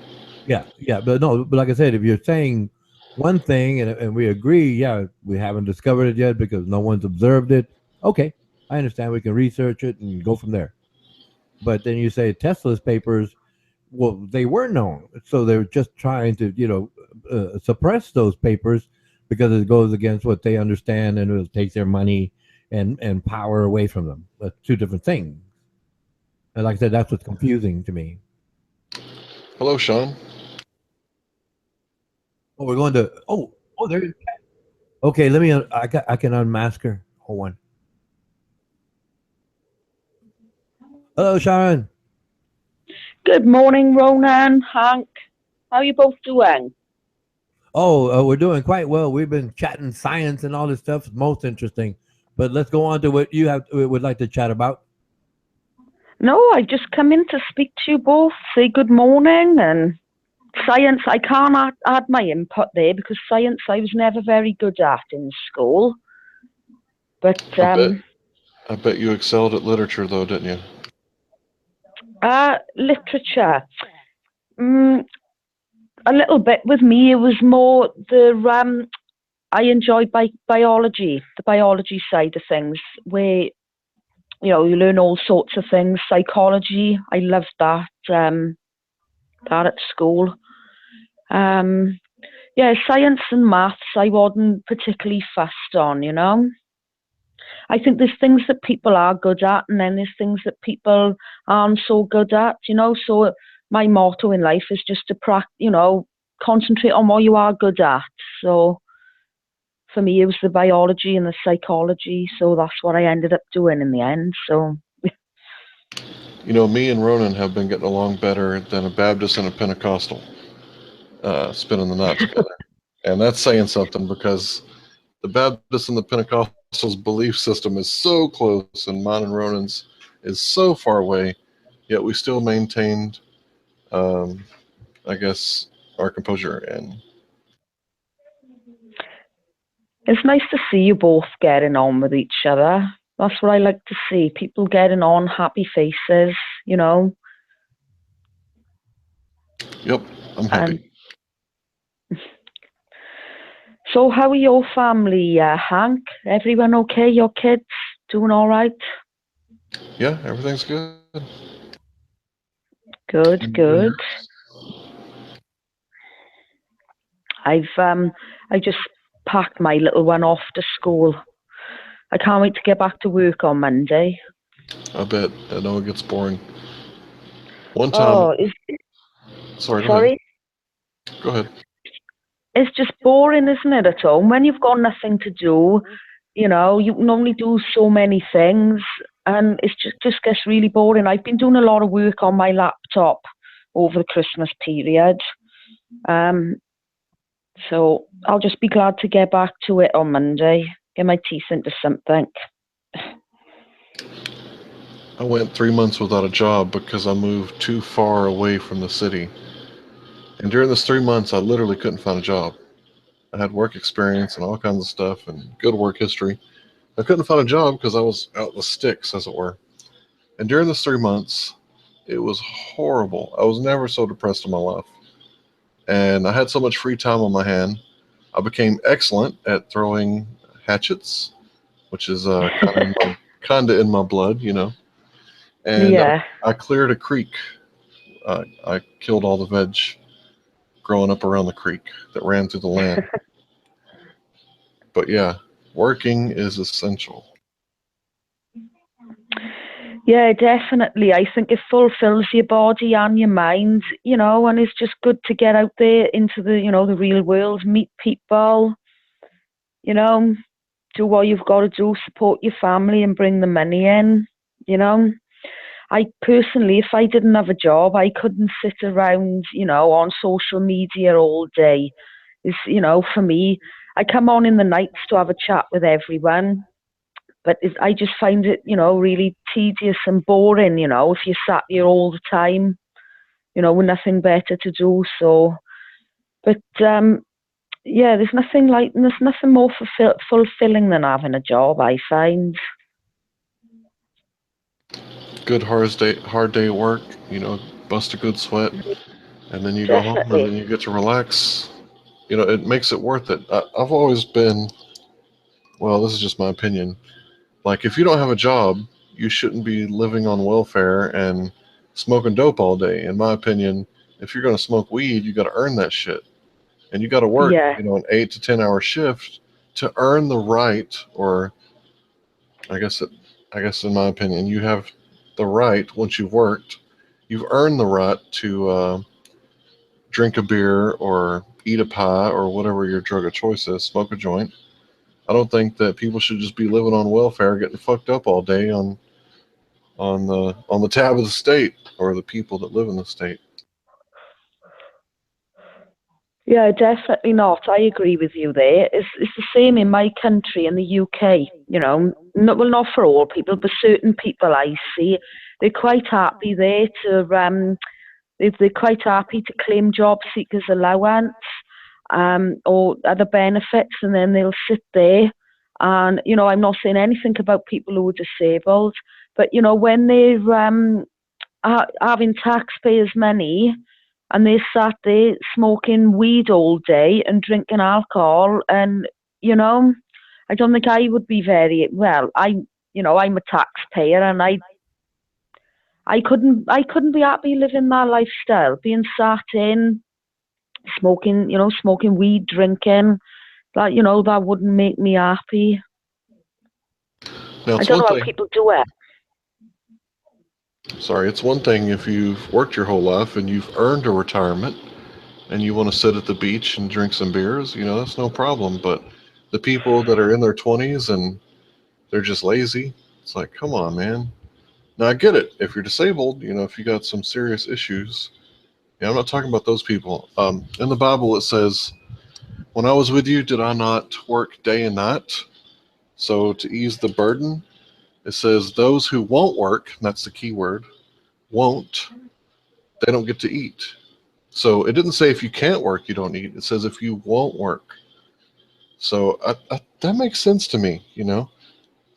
Yeah, but no, but like I said, if you're saying one thing and we agree, yeah, we haven't discovered it yet because no one's observed it. Okay, I understand. We can research it and go from there. But then you say Tesla's papers, well, they were known, so they're just trying to, suppress those papers because it goes against what they understand and it takes their money and power away from them. That's two different things. And like I said, that's what's confusing to me. Hello, Sean. Oh, we're going to. There. Okay, let me. I can unmask her. Hold on. Hello, Sharon. Good morning, Ronan, Hank. How are you both doing? Oh, we're doing quite well. We've been chatting science and all this stuff. It's most interesting. But let's go on to what you would like to chat about. No, I just come in to speak to you both, say good morning, and science. I can't add my input there because science I was never very good at in school. But I bet you excelled at literature, though, didn't you? literature. A little bit with me. It was more the I enjoyed biology, the biology side of things, where you learn all sorts of things. Psychology, I loved that. That at school. Yeah, science and maths I wasn't particularly fussed on. I think there's things that people are good at, and then there's things that people aren't so good at. So my motto in life is just to concentrate on what you are good at. So for me, it was the biology and the psychology. So that's what I ended up doing in the end. So. Me and Ronan have been getting along better than a Baptist and a Pentecostal spending the night together. And that's saying something because the Baptist and the Pentecostal's belief system is so close and mine and Ronan's is so far away, yet we still maintained, I guess, our composure. And it's nice to see you both getting on with each other. That's what I like to see. People getting on, happy faces, Yep, I'm happy. So how are your family, Hank? Everyone okay? Your kids doing all right? Yeah, everything's good. Good. I just packed my little one off to school. I can't wait to get back to work on Monday. I bet. I know it gets boring. One time. Sorry. Go ahead. It's just boring, isn't it, at home? When you've got nothing to do, you can only do so many things, and it just gets really boring. I've been doing a lot of work on my laptop over the Christmas period. So I'll just be glad to get back to it on Monday, get my teeth into something. I went 3 months without a job because I moved too far away from the city. And during this 3 months, I literally couldn't find a job. I had work experience and all kinds of stuff and good work history. I couldn't find a job because I was out the sticks, as it were. And during this 3 months, it was horrible. I was never so depressed in my life. And I had so much free time on my hand. I became excellent at throwing hatchets, which is kind of in my blood, And yeah. I cleared a creek. I killed all the veg growing up around the creek that ran through the land. But yeah, working is essential. Yeah, definitely. I think it fulfills your body and your mind, and it's just good to get out there into the, the real world, meet people, you know, do what you've got to do, support your family and bring the money in, you know. I personally, if I didn't have a job, I couldn't sit around, you know, on social media all day. You know, for me, I come on in the nights to have a chat with everyone, but I just find it, you know, really tedious and boring, you know, if you sat here all the time, you know, with nothing better to do. So, but yeah, there's nothing more fulfilling than having a job, I find. Good hard day at work, you know, bust a good sweat, and then you go home and Definitely. then you get to relax. You know, it makes it worth it. I've always been, well, this is just my opinion. Like, if you don't have a job, you shouldn't be living on welfare and smoking dope all day. In my opinion, if you're going to smoke weed, you got to earn that shit. And you got to work, Yeah. you know, an 8 to 10 hour shift to earn the right, or I guess in my opinion, you have the right, once you've worked, you've earned the right to drink a beer or eat a pie or whatever your drug of choice is, smoke a joint. I don't think that people should just be living on welfare, getting fucked up all day on the tab of the state or the people that live in the state. Yeah, definitely not. I agree with you there. It's the same in my country, in the UK. You know, well, not for all people, but certain people I see, they're quite happy there to they're quite happy to claim job seekers allowance or other benefits, and then they'll sit there. And you know, I'm not saying anything about people who are disabled, but you know, when they're having taxpayers' money and they sat there smoking weed all day and drinking alcohol, and you know, I don't think I would be very well. You know, I'm a taxpayer, and I couldn't be happy living that lifestyle, being sat in smoking, you know, smoking weed, drinking. That, you know, that wouldn't make me happy. Now, I it's don't one know how thing. people do it. Sorry, it's one thing if you've worked your whole life and you've earned a retirement and you want to sit at the beach and drink some beers, you know, that's no problem. But the people that are in their 20s and they're just lazy, it's like, come on, man. Now, I get it. If you're disabled, you know, if you got some serious issues, yeah, I'm not talking about those people. In the Bible, it says, when I was with you, did I not work day and night? So to ease the burden, it says, those who won't work, and that's the key word, won't, they don't get to eat. So it didn't say if you can't work, you don't eat. It says if you won't work. So that makes sense to me, you know?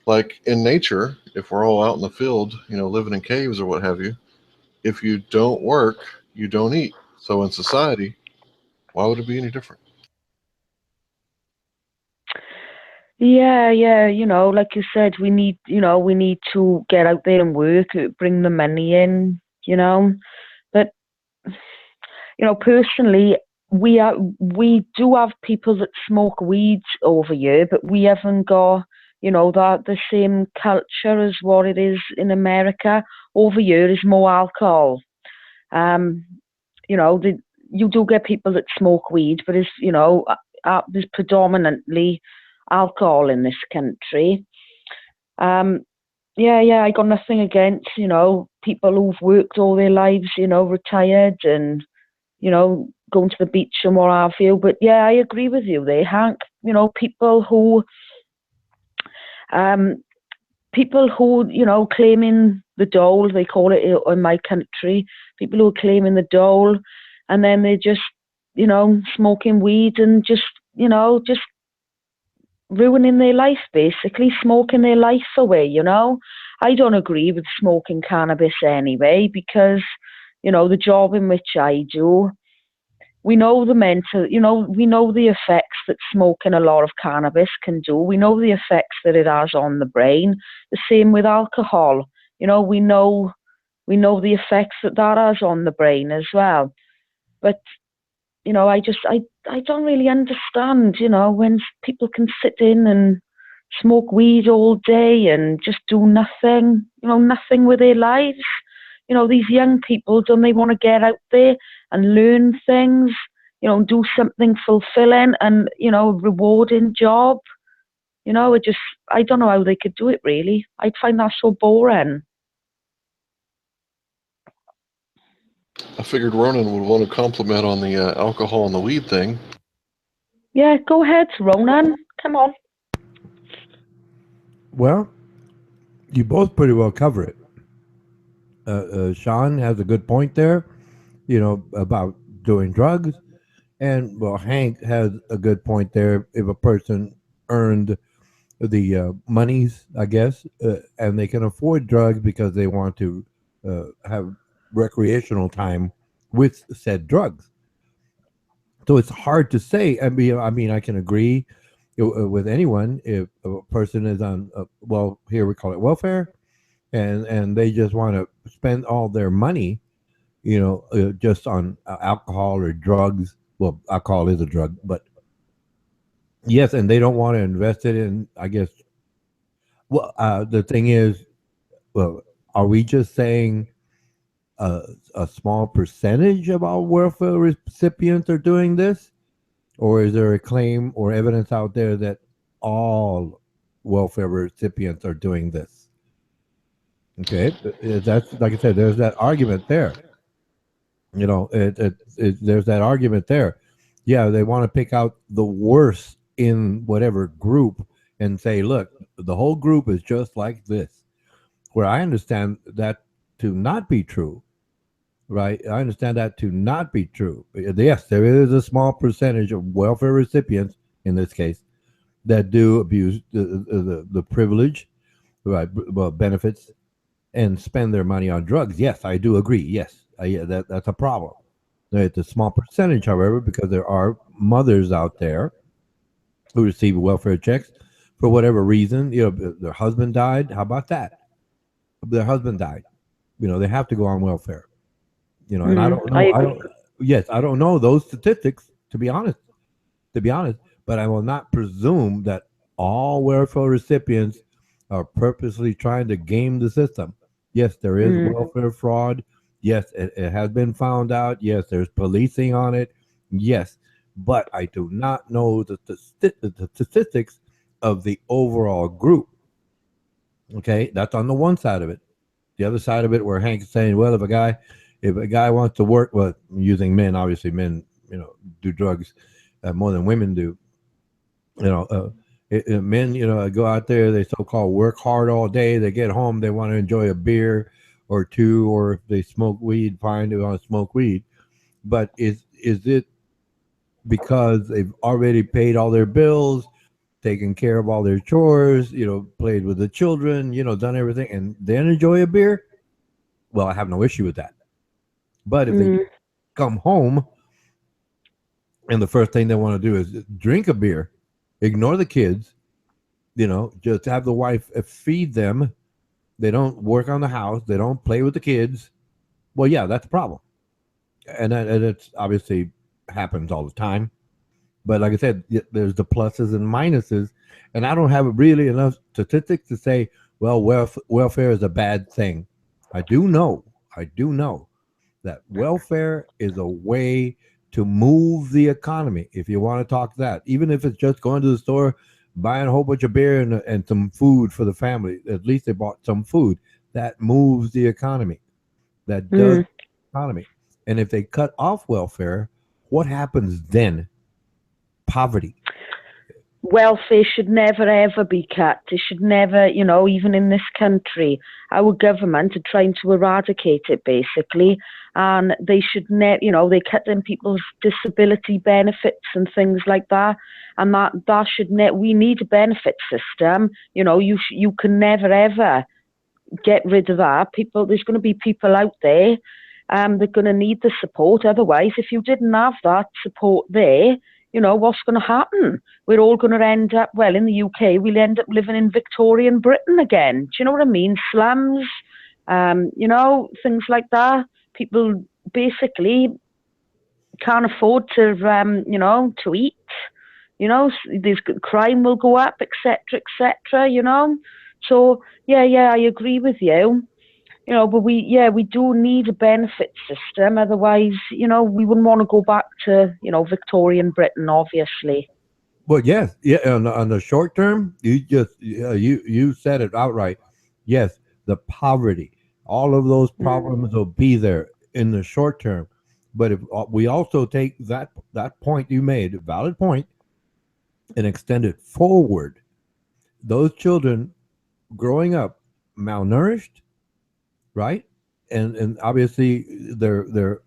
Like in nature, if we're all out in the field, you know, living in caves or what have you, if you don't work, you don't eat. So in society, why would it be any different? Yeah, you know, like you said, we need to get out there and work, bring the money in, you know. But you know, personally, we do have people that smoke weed over here, but we haven't got, you know, that the same culture as what it is in America. Over here is more alcohol. Um, you know, you do get people that smoke weed, but it's, you know, there's predominantly alcohol in this country. Yeah, I got nothing against, you know, people who've worked all their lives, you know, retired and, you know, going to the beach and what have you. But yeah, I agree with you there, Hank. You know, um, people who, you know, claiming the dole, they call it in my country, people who are claiming the dole, and then they're just, you know, smoking weed and just, you know, just ruining their life, basically, smoking their life away, you know. I don't agree with smoking cannabis anyway, because, you know, the job in which I do, we know the mental, you know, we know the effects that smoking a lot of cannabis can do. We know the effects that it has on the brain. The same with alcohol. You know, we know the effects that that has on the brain as well. But you know, I don't really understand. You know, when people can sit in and smoke weed all day and just do nothing. You know, nothing with their lives. You know, these young people, don't they want to get out there and learn things, you know, do something fulfilling and, you know, rewarding job? You know, I don't know how they could do it, really. I'd find that so boring. I figured Ronan would want to compliment on the alcohol and the weed thing. Yeah, go ahead, Ronan. Come on. Well, you both pretty well cover it. Sean has a good point there, about doing drugs. And, well, Hank has a good point there. If a person earned the monies, I guess, and they can afford drugs because they want to have recreational time with said drugs. So it's hard to say. I mean, I can agree with anyone if a person is on, well, here we call it welfare, and they just want to spend all their money, just on alcohol or drugs. Well, alcohol is a drug, but yes, and they don't want to invest it in, I guess. Well, the thing is, well, are we just saying a small percentage of our welfare recipients are doing this? Or is there a claim or evidence out there that all welfare recipients are doing this? Okay, that's, like I said, there's that argument there. There's that argument there. Yeah, they want to pick out the worst in whatever group and say, look, the whole group is just like this. Where I understand that to not be true, right? I understand that to not be true. Yes, there is a small percentage of welfare recipients, in this case, that do abuse the privilege, right? Well, benefits, and spend their money on drugs. Yes, I do agree. Yes, that's a problem. It's a small percentage, however, because there are mothers out there who receive welfare checks for whatever reason. Their husband died. How about that? Their husband died. They have to go on welfare. And I don't know. I don't. Yes, I don't know those statistics, to be honest. But I will not presume that all welfare recipients are purposely trying to game the system. Yes, there is welfare fraud. Yes, it has been found out. Yes, there's policing on it. Yes, but I do not know the statistics of the overall group. Okay, that's on the one side of it. The other side of it, where Hank is saying, well, if a guy wants to work, well, using men, obviously men, do drugs more than women do. Men, go out there, they so-called work hard all day. They get home, they want to enjoy a beer or two, or if they smoke weed, fine, they want to smoke weed. But is it because they've already paid all their bills, taken care of all their chores, played with the children, done everything, and then enjoy a beer? Well, I have no issue with that. But if they come home and the first thing they want to do is drink a beer, ignore the kids, just have the wife feed them, they don't work on the house, they don't play with the kids, well, yeah, that's a problem. And it's obviously happens all the time. But like I said, there's the pluses and minuses. And I don't have really enough statistics to say, well, welfare is a bad thing. I do know that welfare is a way to move the economy. If you want to talk that, even if it's just going to the store, buying a whole bunch of beer and some food for the family, at least they bought some food. That moves the economy. That does the economy. And if they cut off welfare, what happens then? Poverty. Welfare should never ever be cut. It should never, even in this country, our government are trying to eradicate it basically, and they should they cut in people's disability benefits and things like that, and that should we need a benefit system. You can never ever get rid of that. There's going to be people out there, they're going to need the support. Otherwise, if you didn't have that support there, what's going to happen? We're all going to end up, well, in the UK, we'll end up living in Victorian Britain again. Do you know what I mean? Slums, things like that. People basically can't afford to, to eat. Crime will go up, etc., etc., So, yeah, I agree with you. But we do need a benefit system. Otherwise, we wouldn't want to go back to, Victorian Britain, obviously. Well, yes, yeah. On the short term, you said it outright. Yes, the poverty, all of those problems will be there in the short term. But if we also take that point you made, a valid point, and extend it forward, those children growing up malnourished, right, and obviously their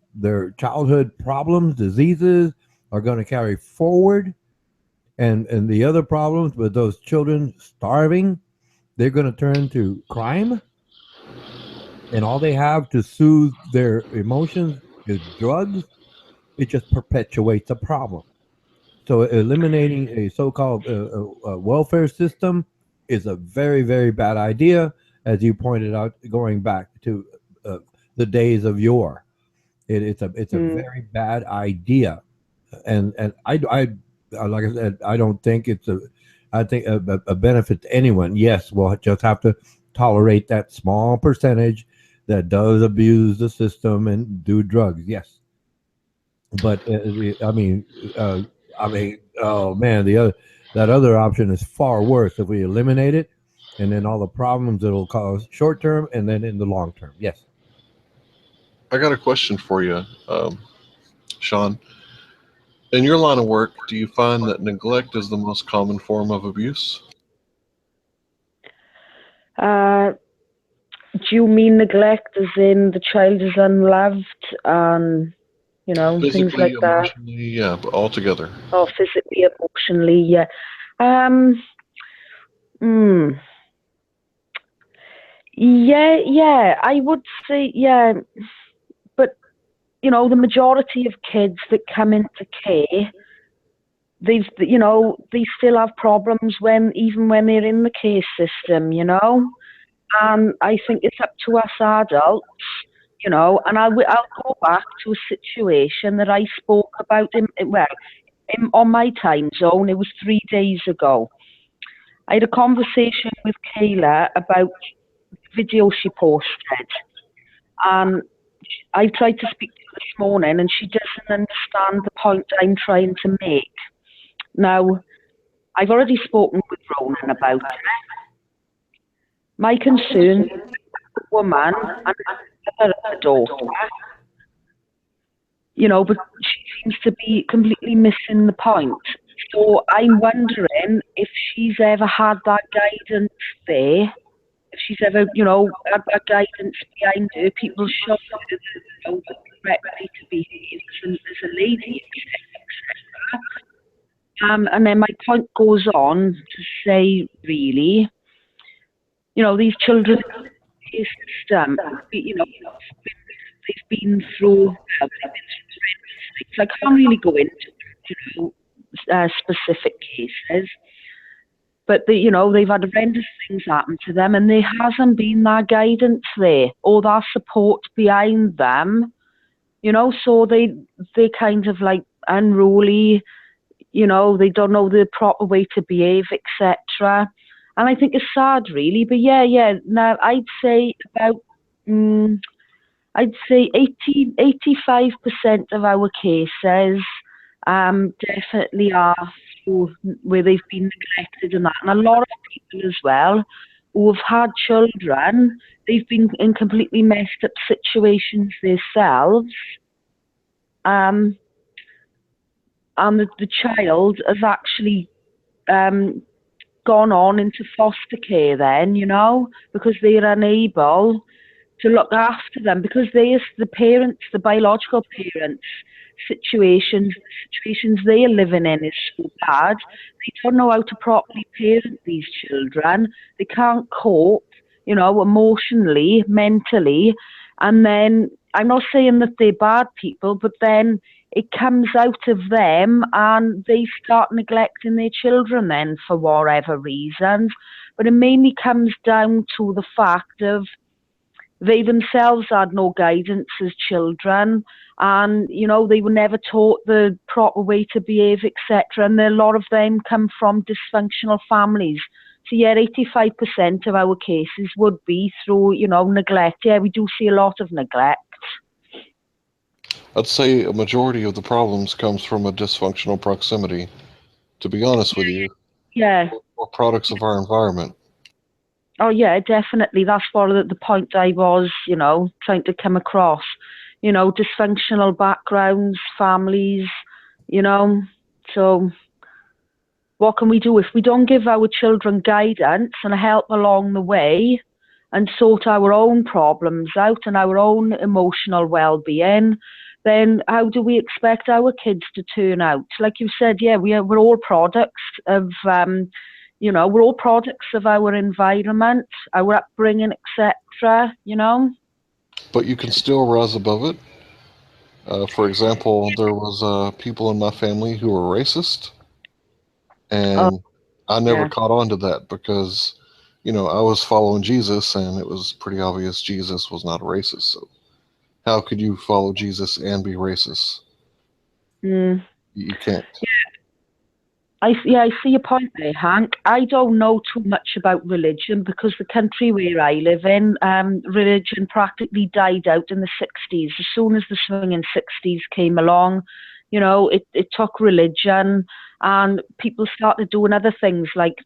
childhood problems, diseases are going to carry forward, and the other problems with those children starving, they're going to turn to crime, and all they have to soothe their emotions is drugs. It just perpetuates a problem. So eliminating a so-called welfare system is a very, very bad idea, as you pointed out, going back to uh, the days of yore. It's a very bad idea, and like I said, I don't think it's I think a benefit to anyone. Yes, we'll just have to tolerate that small percentage that does abuse the system and do drugs. Yes, but I mean, uh, oh man, the other that other option is far worse if we eliminate it, and then all the problems it'll cause short term and then in the long term. Yes. I got a question for you, Sean. In your line of work, do you find that neglect is the most common form of abuse? Do you mean neglect as in the child is unloved and, things Physically, like that? emotionally, yeah, but all together. Or physically, emotionally, yeah. Um, mm, yeah, I would say, yeah. But, the majority of kids that come into care, they still have problems even when they're in the care system. And I think it's up to us adults, and I'll go back to a situation that I spoke about on my time zone. It was 3 days ago. I had a conversation with Kayla about the video she posted, and I tried to speak to her this morning, and she doesn't understand the point I'm trying to make. Now, I've already spoken with Ronan about it. My concern is the woman and her daughter, but she seems to be completely missing the point. So I'm wondering if she's ever had that guidance there, if she's ever, had that guidance behind her, people showing her, correctly to behave as a lady, etc. And then my point goes on to say, really, these children in the system, they've been through, I can't really go into, specific cases, but they've had horrendous things happen to them, and there hasn't been that guidance there or that support behind them, so they kind of like unruly, they don't know the proper way to behave, etc. And I think it's sad, really. But yeah. Now I'd say about 85% of our cases definitely are where they've been neglected and that. And a lot of people as well who have had children, they've been in completely messed up situations themselves. And the child has actually gone on into foster care then, because they're unable to look after them, because the parents, the biological parents, the situations they are living in is so bad. They don't know how to properly parent these children. They can't cope, emotionally, mentally. And then I'm not saying that they're bad people, but then it comes out of them and they start neglecting their children then for whatever reasons. But it mainly comes down to the fact of they themselves had no guidance as children, and they were never taught the proper way to behave, etc. And a lot of them come from dysfunctional families. So yeah, 85% of our cases would be through neglect. Yeah, we do see a lot of neglect. I'd say a majority of the problems comes from a dysfunctional proximity to be honest with you. Yeah. We're products of our environment. Oh yeah, definitely. That's what the point I was, trying to come across. Dysfunctional backgrounds, families, So what can we do if we don't give our children guidance and help along the way and sort our own problems out and our own emotional well-being? Then how do we expect our kids to turn out? Like you said, yeah, we're all products of we're all products of our environment, our upbringing, etc. But you can still rise above it. For example, there was people in my family who were racist, Oh, and I never yeah. caught on to that because, I was following Jesus, and it was pretty obvious Jesus was not a racist. So how could you follow Jesus and be racist? You can't. I see your point there, Hank. I don't know too much about religion because the country where I live in, religion practically died out in the 60s. As soon as the swinging 60s came along, it took religion and people started doing other things like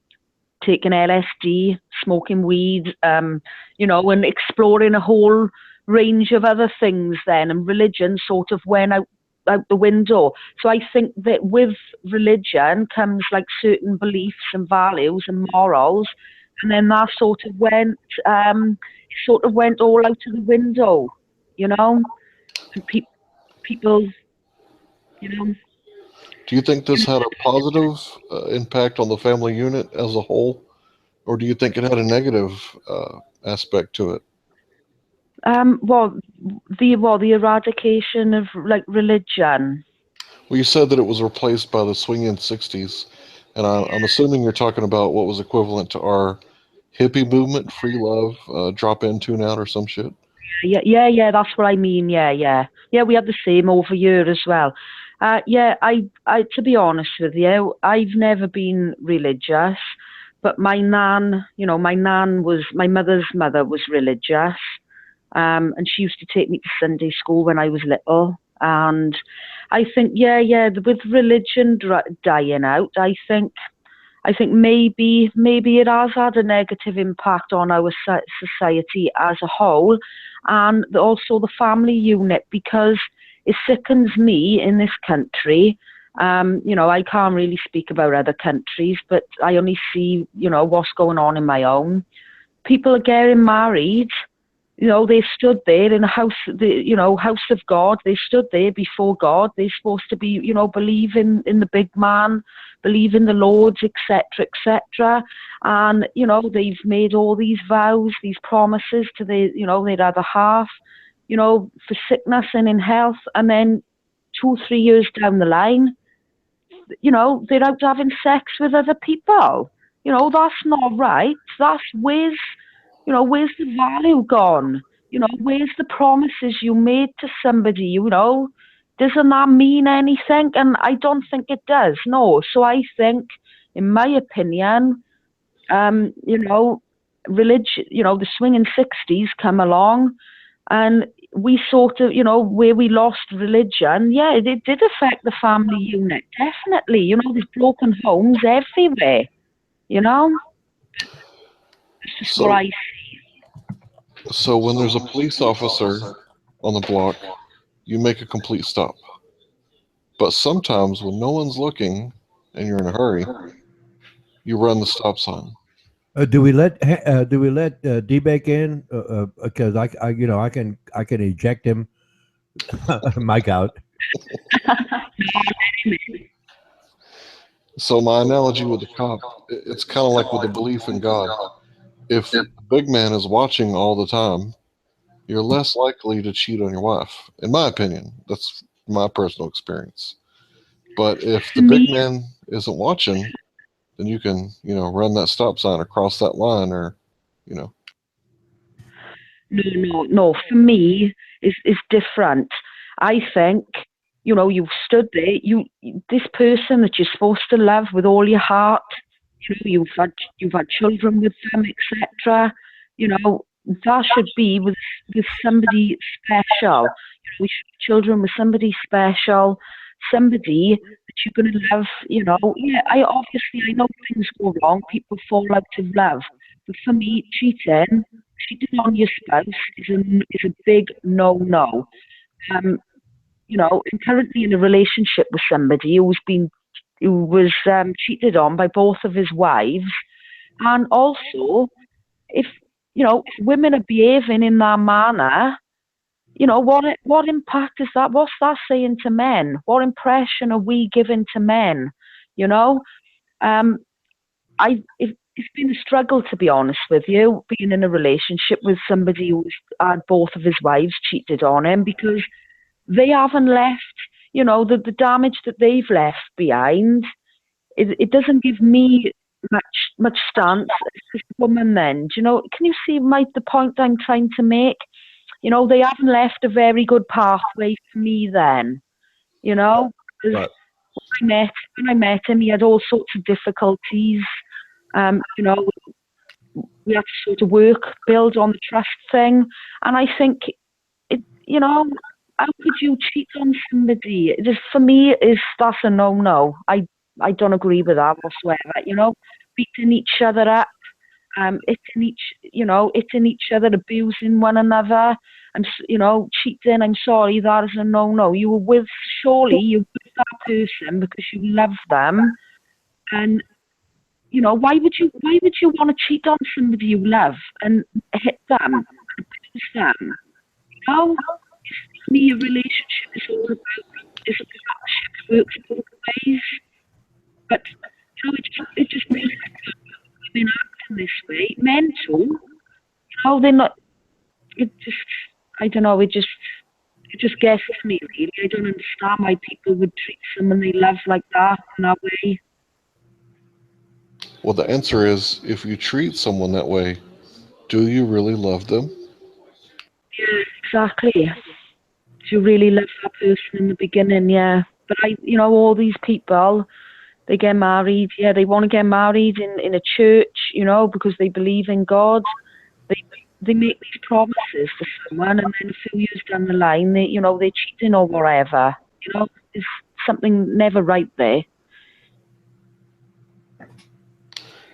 taking LSD, smoking weed, and exploring a whole range of other things then, and religion sort of went out the window. So I think that with religion comes like certain beliefs and values and morals, and then that sort of went all out of the window, and people, Do you think this had a positive impact on the family unit as a whole, or do you think it had a negative aspect to it? The eradication of like religion. Well, you said that it was replaced by the swinging 60s, and I'm assuming you're talking about what was equivalent to our hippie movement, free love, drop in, tune out, or some shit. Yeah, that's what I mean. Yeah. We had the same over here as well. I to be honest with you, I've never been religious, but my nan, my mother's mother was religious, and she used to take me to Sunday school when I was little. And I think, with religion dying out, I think maybe it has had a negative impact on our society as a whole, and also the family unit, because it sickens me in this country. I can't really speak about other countries, but I only see, what's going on in my own. People are getting married. They stood there in a house, house of God. They stood there before God. They're supposed to be, believe in the big man, believe in the Lord, etc., etc. And, they've made all these vows, these promises to their other half, for sickness and in health. And then 2 or 3 years down the line, they're out having sex with other people. That's not right. Where's the value gone? Where's the promises you made to somebody? Doesn't that mean anything? And I don't think it does. No. So I think, in my opinion, religion, the swinging 60s come along, and we sort of, where we lost religion, it did affect the family unit, definitely. There's broken homes everywhere, This is what I see. So when there's a police officer on the block, you make a complete stop. But sometimes when no one's looking and you're in a hurry, you run the stop sign. Do we let D-Bake in? Because I can eject him. Mike out. So my analogy with the cop, it's kind of like with the belief in God. If the big man is watching all the time, you're less likely to cheat on your wife. In my opinion, that's my personal experience. But if the big man isn't watching, then you can, run that stop sign or cross that line, or. No. For me, it's different. I think, you've stood there. This person that you're supposed to love with all your heart. You've had children with them, etc. That should be with somebody special. We should have children with somebody special, somebody that you're going to love, yeah, I know things go wrong, people fall out of love. But for me, cheating on your spouse is a big no-no. I'm currently in a relationship with somebody who was cheated on by both of his wives. And also, if women are behaving in that manner, what impact is that? What's that saying to men? What impression are we giving to men? It's been a struggle, to be honest with you, being in a relationship with somebody who's had both of his wives cheated on him, because they haven't left, the damage that they've left behind. It doesn't give me much stance as a woman. Then, can you see the point I'm trying to make? They haven't left a very good pathway for me. Then, Right. when I met him, he had all sorts of difficulties. We had to sort of build on the trust thing, and I think how could you cheat on somebody? For me, that's a no-no. I don't agree with that whatsoever. Beating each other up, hitting each other, abusing one another, and cheating. I'm sorry, that is a no-no. You're with that person because you love them, and why would you want to cheat on somebody you love and hit them, abuse them? For me, a relationship is all about a partnership that works both ways. But it just makes women acting this way. Men too. They're not. It just, I don't know. It just gets to me, really. I don't understand why people would treat someone they love like that in that way. Well, the answer is, if you treat someone that way, do you really love them? Yeah, exactly. Do you really love that person in the beginning? Yeah. But all these people, they get married. Yeah, they want to get married in a church, because they believe in God. They make these promises to someone, and then a few years down the line, they're cheating or whatever. There's something never right there.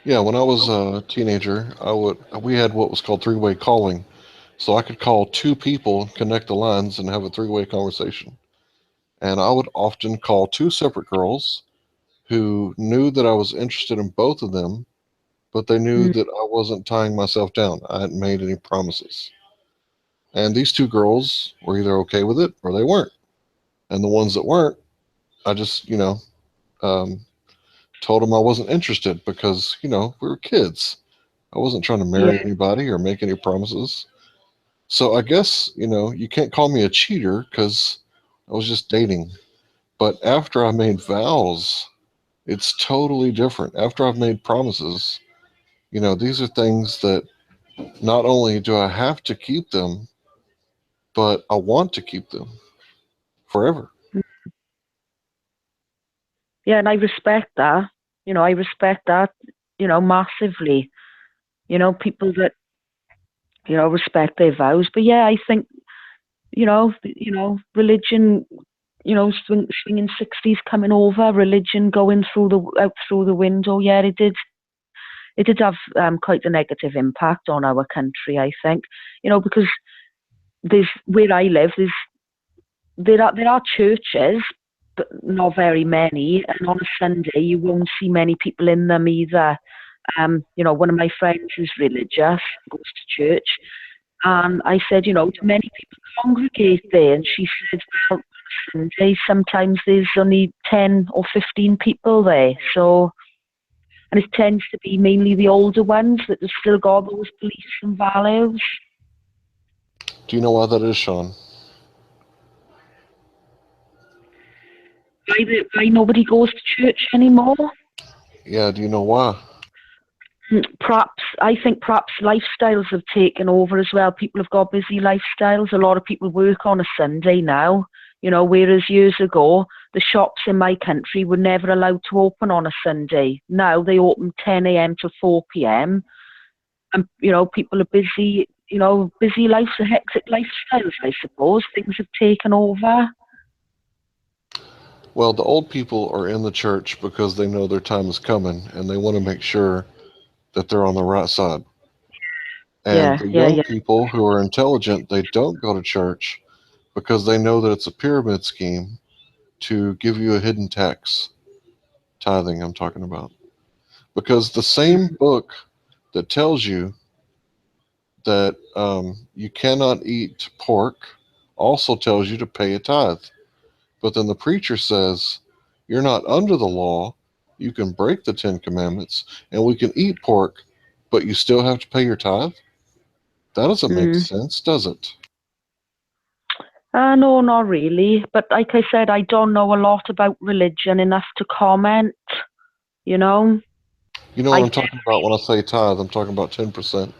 Yeah, when I was a teenager, we had what was called three-way calling. So I could call two people, connect the lines, and have a three-way conversation. And I would often call two separate girls who knew that I was interested in both of them, but they knew that I wasn't tying myself down. I hadn't made any promises. And these two girls were either okay with it or they weren't. And the ones that weren't, I just, um, told them I wasn't interested because, we were kids. I wasn't trying to marry anybody or make any promises. So I guess, you can't call me a cheater because I was just dating. But after I made vows, it's totally different. After I've made promises, these are things that not only do I have to keep them, but I want to keep them forever. Yeah, and I respect that. Massively. People that, respect their vows. But yeah, I think, religion, swinging 60s coming over, religion going out through the window. Yeah, it did have quite a negative impact on our country, I think. Because where I live, there are churches, but not very many. And on a Sunday, you won't see many people in them either. One of my friends is religious, goes to church, and I said, do many people congregate there? And she said, well, on Sunday, sometimes there's only 10 or 15 people there. So, and it tends to be mainly the older ones that have still got those beliefs and values. Do you know why that is, Sean? Why nobody goes to church anymore? Yeah, do you know why? I think perhaps lifestyles have taken over as well. People have got busy lifestyles. A lot of people work on a Sunday now, whereas years ago, the shops in my country were never allowed to open on a Sunday. Now they open 10 a.m. to 4 p.m. And, people are busy, busy lives, hectic lifestyles, I suppose. Things have taken over. Well, the old people are in the church because they know their time is coming and they want to make sure that they're on the right side. And Yeah, the yeah, young yeah. people who are intelligent, they don't go to church because they know that it's a pyramid scheme to give you a hidden tax. Tithing, I'm talking about. Because the same book that tells you that you cannot eat pork also tells you to pay a tithe. But then the preacher says, you're not under the law. You can break the Ten Commandments and we can eat pork, but you still have to pay your tithe? That doesn't make Mm. sense, does it? No, not really. But like I said, I don't know a lot about religion enough to comment. You know, You know what I've I'm talking about when I say tithe? I'm talking about 10%.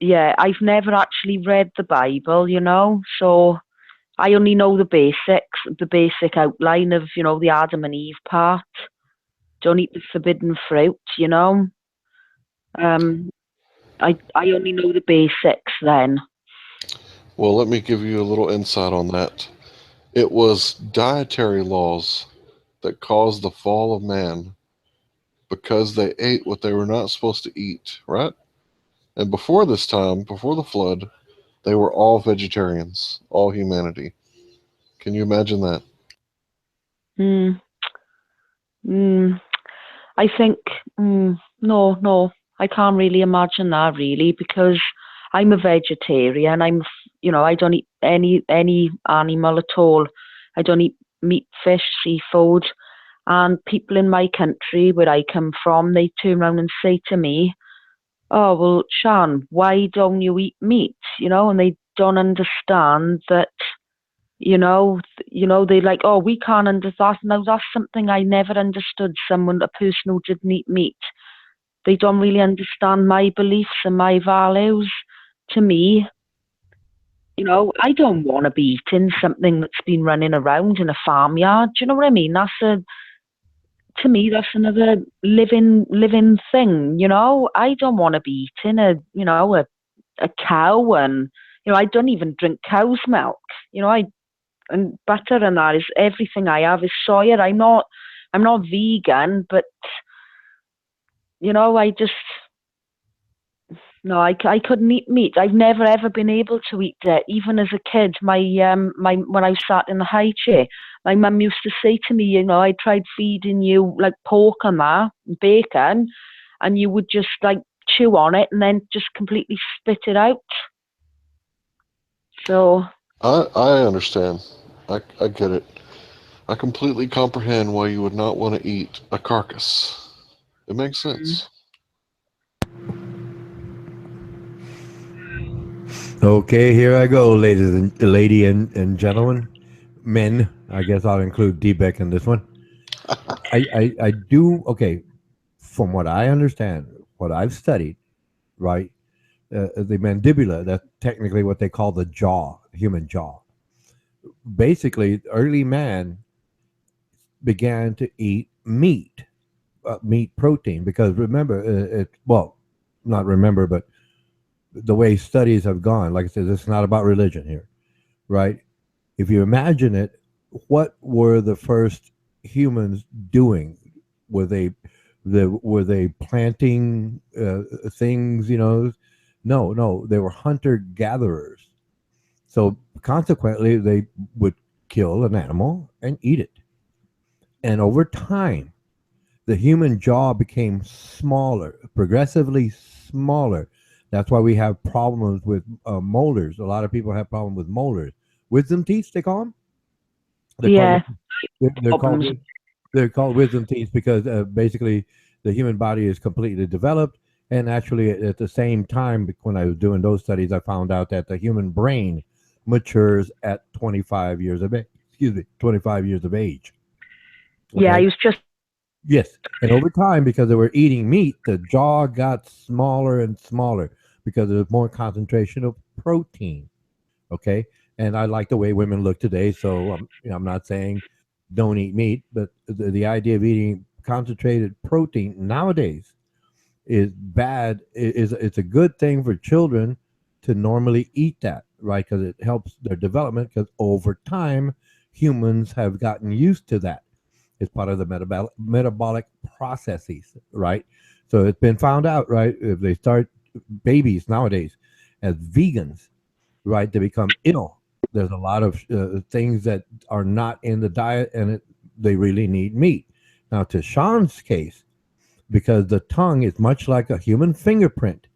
yeah, I've never actually read the Bible. So I only know the basic outline of the Adam and Eve part. Don't eat the forbidden fruit. Um, I only know the basics then. Well, let me give you a little insight on that. It was dietary laws that caused the fall of man because they ate what they were not supposed to eat, right? And before this time, before the flood, they were all vegetarians, all humanity. Can you imagine that? Hmm. Hmm. I think no, I can't really imagine that really because I'm a vegetarian. I don't eat any animal at all. I don't eat meat, fish, seafood. And people in my country, where I come from, they turn around and say to me, "Oh well, Sean, why don't you eat meat?" And they don't understand that they like, oh, we can't understand. Now, that's something I never understood. A person who didn't eat meat, they don't really understand my beliefs and my values. To me, I don't want to be eating something that's been running around in a farmyard. Do you know what I mean? To me, that's another living thing. I don't want to be eating a cow, and I don't even drink cow's milk. And butter and that is everything I have is soya. I'm not vegan, but I just no, I couldn't eat meat. I've never ever been able to eat it. Even as a kid, my when I sat in the high chair, my mum used to say to me, I tried feeding you like pork and that, bacon, and you would just like chew on it and then just completely spit it out. So I understand. I get it. I completely comprehend why you would not want to eat a carcass. It makes mm, sense. Okay, here I go, lady and gentlemen, men. I guess I'll include D-Beck in this one. I do okay. From what I understand, what I've studied, right? The mandibula. That's technically what they call the jaw, human jaw. Basically, early man began to eat meat protein, because remember, well, not remember, but the way studies have gone. Like I said, this is not about religion here, right? If you imagine it, what were the first humans doing? Were they planting things? No, they were hunter gatherers. So consequently, they would kill an animal and eat it. And over time, the human jaw became smaller, progressively smaller. That's why we have problems with molars. A lot of people have problems with molars. Wisdom teeth, they call them. They're called yeah, they're called problems. they're called wisdom teeth because basically the human body is completely developed. And actually, at the same time, when I was doing those studies, I found out that the human brain matures at 25 years of age. Excuse me, 25 years of age. Yeah, I Okay. was just Yes, and over time, because they were eating meat, the jaw got smaller and smaller because there's more concentration of protein. Okay, and I like the way women look today, so I'm not saying don't eat meat, but the idea of eating concentrated protein nowadays is bad. It's a good thing for children to normally eat that, right? Because it helps their development. Because over time, humans have gotten used to that. It's part of the metabolic processes, right? So it's been found out, right? If they start babies nowadays as vegans, right, they become ill. There's a lot of things that are not in the diet, and they really need meat. Now, to Sean's case, because the tongue is much like a human fingerprint,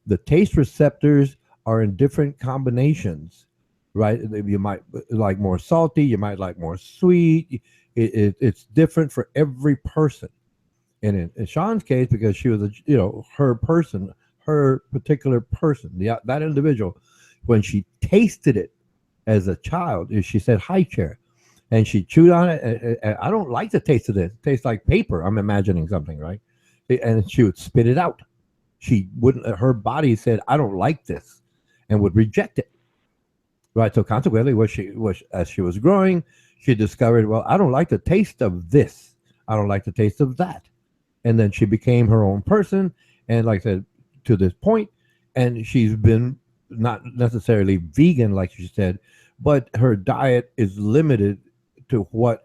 the taste receptors are in different combinations, right? You might like more salty, you might like more sweet. It's different for every person. And in Sean's case, because she was her person, her particular person, that individual, when she tasted it as a child, she said high chair, and she chewed on it. I don't like the taste of this. It tastes like paper. I'm imagining something, right? And she would spit it out. She wouldn't. Her body said, "I don't like this," and would reject it. Right. So consequently, as she was growing, she discovered, well, I don't like the taste of this. I don't like the taste of that. And then she became her own person. And like I said, to this point, and she's been not necessarily vegan, like she said, but her diet is limited to what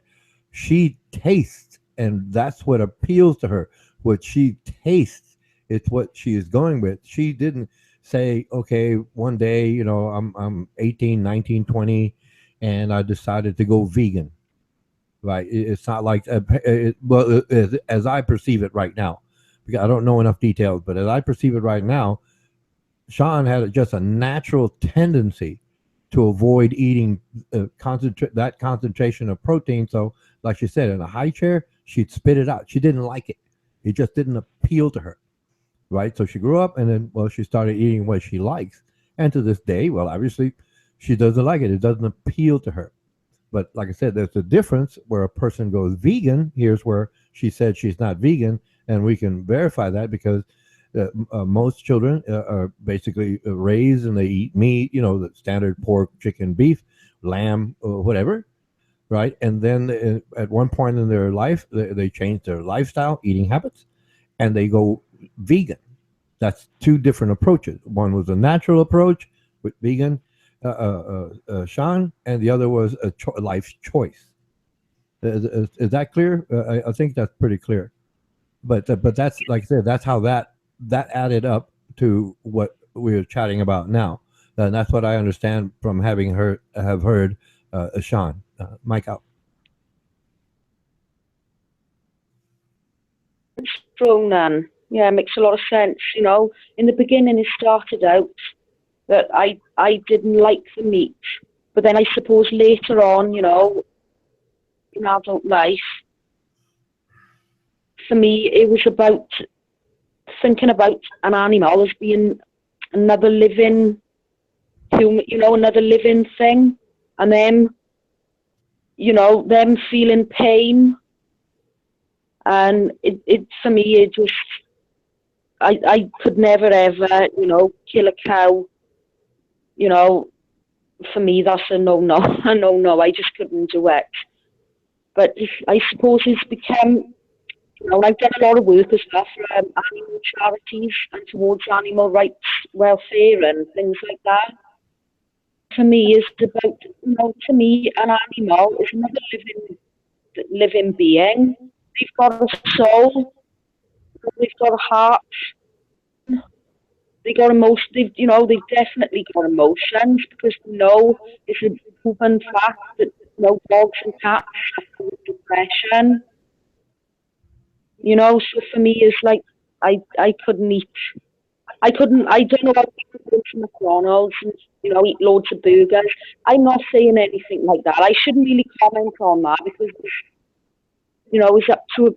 she tastes. And that's what appeals to her. What she tastes, it's what she is going with. She didn't say, okay, one day, I'm 18, 19, 20, and I decided to go vegan. Right. It's not like, as I perceive it right now, because I don't know enough details, but as I perceive it right now, Sean had just a natural tendency to avoid eating that concentration of protein. So, like she said, in a high chair, she'd spit it out. She didn't like it. It just didn't appeal to her. Right. So she grew up, and then, well, she started eating what she likes. And to this day, well, obviously, she doesn't like it. It doesn't appeal to her. But like I said, there's a difference where a person goes vegan. Here's where she said she's not vegan, and we can verify that because most children are basically raised and they eat meat, the standard pork, chicken, beef, lamb, whatever, right? And then at one point in their life, they change their lifestyle, eating habits, and they go vegan. That's two different approaches. One was a natural approach with vegan, Sean, and the other was a life choice. Is that clear? I think that's pretty clear. But that's, like I said, that's how that added up to what we're chatting about now, and that's what I understand from having heard Sean. Mike out. Strong then. Yeah, it makes a lot of sense. In the beginning, it started out that I didn't like the meat, but then I suppose later on, in adult life, for me, it was about thinking about an animal as being another living human, another living thing, and then, them feeling pain, and it for me, it just, I could never ever, kill a cow. For me, that's a no-no, a no-no. I just couldn't do it. But I suppose it's become, I've done a lot of work as well for animal charities and towards animal rights, welfare, and things like that. For me, it's about, to me, an animal is another living being. They've got a soul. They've got a heart. They got emotion. They've definitely got emotions because it's a proven fact that dogs and cats suffer with depression. So for me, it's like I couldn't eat. I don't know about people go to McDonald's and eat loads of burgers. I'm not saying anything like that. I shouldn't really comment on that because it's up to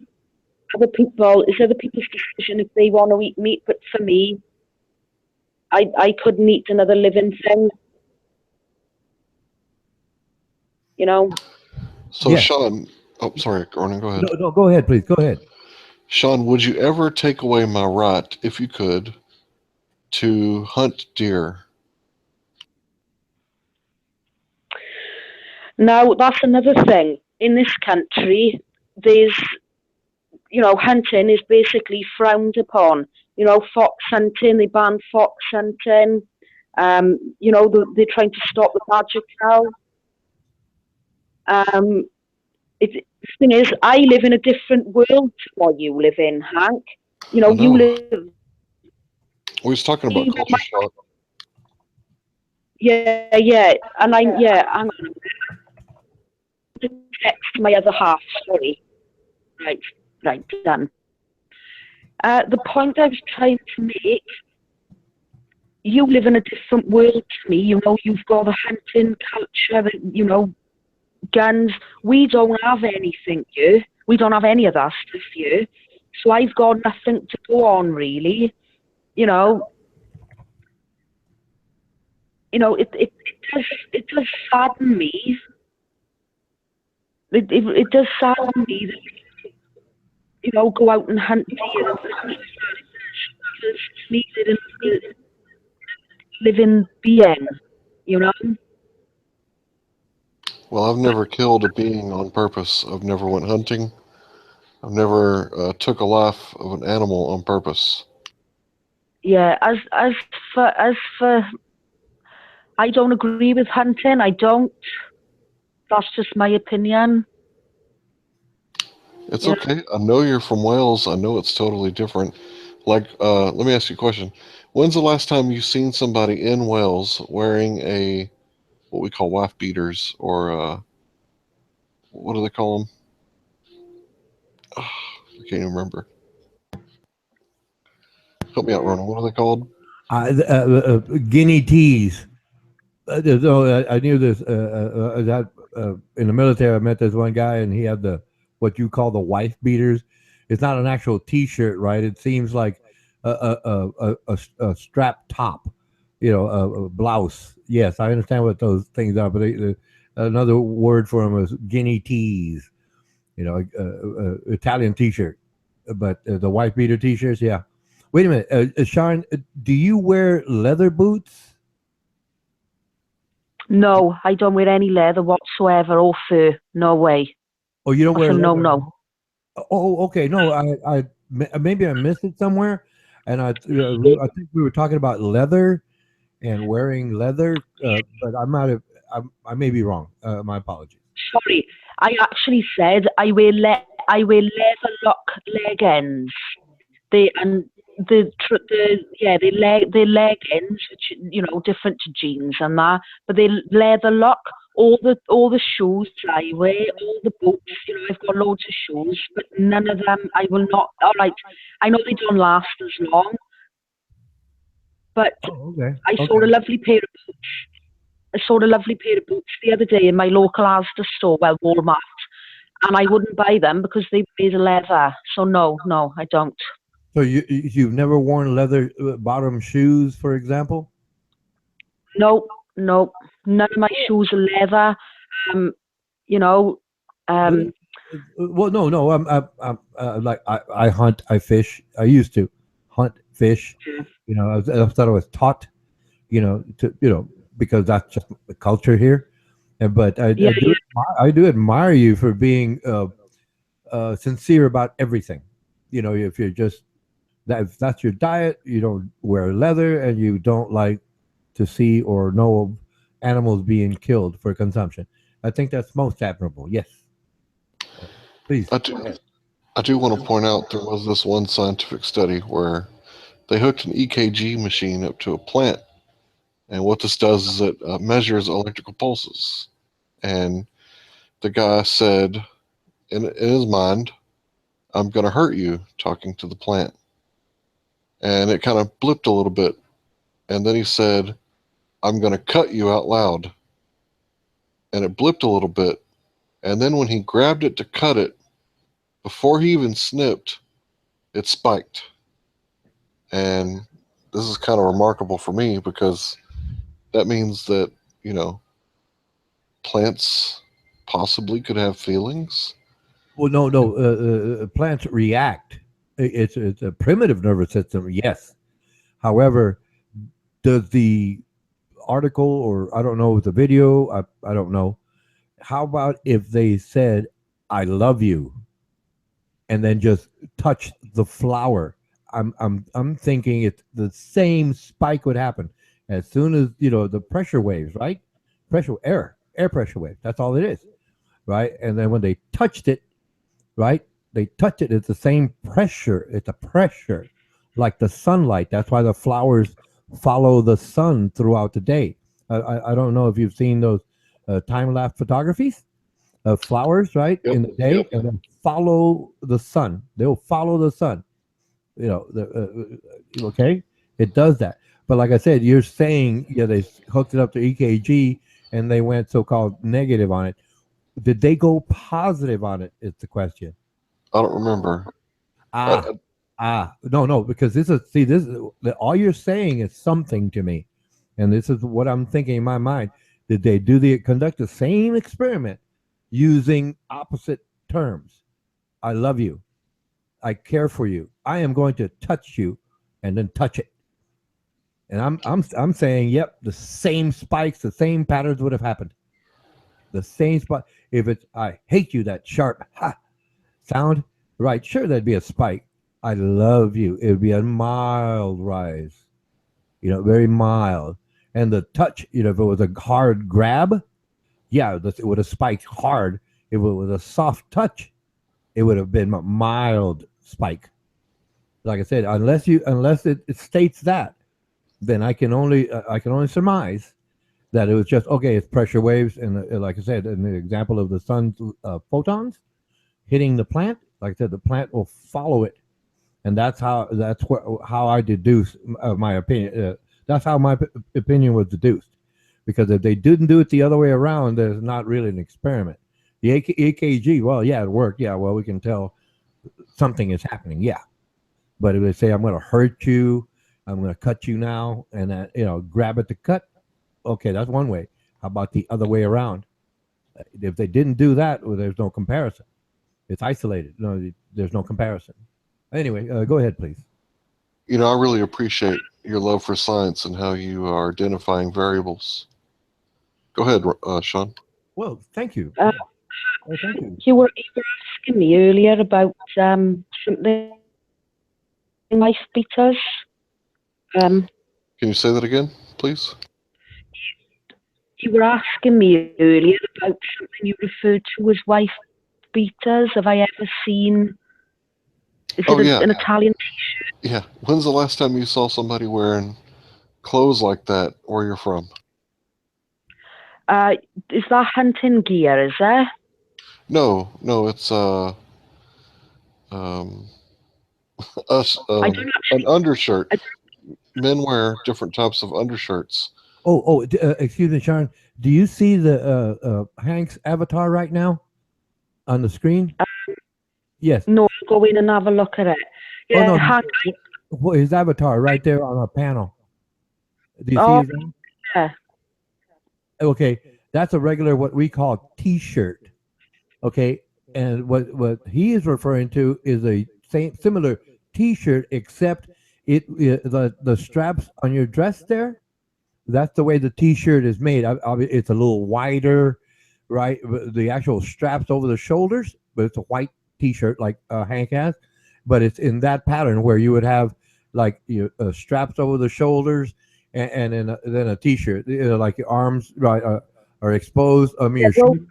other people. It's other people's decision if they want to eat meat. But for me, I couldn't eat another living thing. So, yeah. Sean, sorry, Ronan, go ahead. No, go ahead, please. Go ahead. Sean, would you ever take away my right, if you could, to hunt deer? Now, that's another thing. In this country, there's, hunting is basically frowned upon. Fox hunting, they ban fox hunting. They're trying to stop the magic cow. The thing is, I live in a different world to what you live in, Hank. You I know, you know. live. We was talking about culture shock. Yeah, and hang on. To text my other half. Sorry. Right, done. The point I was trying to make. You live in a different world to me. You know, you've got the hunting culture, guns. We don't have anything here. We don't have any of that stuff here. So I've got nothing to go on, really. You know, it does sadden me. It does sadden me that go out and hunt deer and just needed and living being, you know. Well, I've never killed a being on purpose. I've never went hunting. I've never took a life of an animal on purpose. Yeah, as for, I don't agree with hunting. I don't. That's just my opinion. It's okay. I know you're from Wales. I know it's totally different. Like, let me ask you a question. When's the last time you seen somebody in Wales wearing what we call wife beaters, or what do they call them? I can't even remember. Help me out, Ronan. What are they called? Guinea teas. I knew this. In the military, I met this one guy, and he had what you call the wife beaters. It's not an actual T-shirt, right? It seems like a strap top, a blouse. Yes, I understand what those things are, but another word for them is guinea teas. Italian T-shirt, but the wife beater T-shirts, yeah. Wait a minute, Sharon, do you wear leather boots? No, I don't wear any leather whatsoever or fur. No way. Oh, you don't wear leather? No. Oh, okay. No, I maybe I missed it somewhere, and I think we were talking about leather and wearing leather, but I may be wrong. My apologies. Sorry, I actually said I wear leather lock leggings. They leggings, which different to jeans and that, but they leather lock. All the shoes I wear, all the boots, I've got loads of shoes, but none of them I will not. All right, I know they don't last as long, but I saw a lovely pair of boots. I saw a lovely pair of boots the other day in my local Asda store, Walmart, and I wouldn't buy them because they made of leather. So no, I don't. So you've never worn leather bottom shoes, for example? No. None of my shoes are leather. Well, no. I'm like I hunt, I fish. I used to hunt, fish. I thought I was taught, because that's just the culture here. But I do admire you for being sincere about everything. If you're just if that's your diet, you don't wear leather, and you don't like to see or know of animals being killed for consumption. I think that's most admirable. Yes. Please. I do want to point out there was this one scientific study where they hooked an EKG machine up to a plant, and what this does is it measures electrical pulses. And the guy said, in his mind, "I'm going to hurt you," talking to the plant. And it kind of blipped a little bit, and then he said, "I'm going to cut you," out loud. And it blipped a little bit, and then when he grabbed it to cut it, before he even snipped, it spiked. And this is kind of remarkable for me because that means that, plants possibly could have feelings. Well, no. Plants react. It's a primitive nervous system, yes. However, does the article, or I don't know, the video, I don't know. How about if they said, "I love you," and then just touch the flower? I'm thinking it's the same spike would happen as soon as the pressure waves, right? Air pressure waves. That's all it is. right? And then when they touched it, right, they touch it. It's the same pressure. It's a pressure, like the sunlight. That's why the flowers follow the sun throughout the day. I don't know if you've seen those time lapse photographies of flowers, right, Yep. in the day, and then follow the sun. They'll follow the sun. You know, okay, it does that. But like I said, you're saying, yeah, they hooked it up to EKG and they went so-called negative on it. Did they go positive on it? Is the question. I don't remember. No, because this is all you're saying is something to me, and this is what I'm thinking in my mind. Did they conduct the same experiment using opposite terms? I love you. I care for you. I am going to touch you, and then touch it. And I'm saying, yep, the same spikes, the same patterns would have happened. The same spot. If it's I hate you, that sharp sound, right? Sure, there'd be a spike. I love you. It would be a mild rise, very mild. And the touch, if it was a hard grab, yeah, it would have spiked hard. If it was a soft touch, it would have been a mild spike. Like I said, unless it states that, then I can only surmise that it was just okay. It's pressure waves, and like I said, in the example of the sun's photons hitting the plant, like I said, the plant will follow it, and that's how I deduce my opinion. That's how my opinion was deduced, because if they didn't do it the other way around, there's not really an experiment. The EKG, well, yeah, it worked. Yeah, well, we can tell something is happening. Yeah, but if they say I'm going to hurt you, I'm going to cut you now, and grab it to cut, okay, that's one way. How about the other way around? If they didn't do that, well, there's no comparison. It's isolated. No, there's no comparison. Anyway, go ahead, please. I really appreciate your love for science and how you are identifying variables. Go ahead, Sean. Well, thank you. Thank you. You were asking me earlier about something life beaters. Can you say that again, please? You were asking me earlier about something you referred to as wife beaters. Have I ever seen? Is it an Italian T-shirt? Yeah. When's the last time you saw somebody wearing clothes like that where you're from? Is that hunting gear? Is there? No, it's an undershirt. Men wear different types of undershirts. Excuse me, Sharon. Do you see the Hank's avatar right now on the screen? Yes. No, go in and have a look at it. Yeah, no. Hank. His avatar right there on our panel. Do you see his name? Yeah. Okay, that's a regular what we call T-shirt. Okay, and what he is referring to is a similar T-shirt, except the straps on your dress there. That's the way the T-shirt is made. It's a little wider, right? The actual straps over the shoulders, but it's a white T-shirt like Hank has. But it's in that pattern where you would have like straps over the shoulders and then a T-shirt, like your arms are exposed. I mean, your shoes.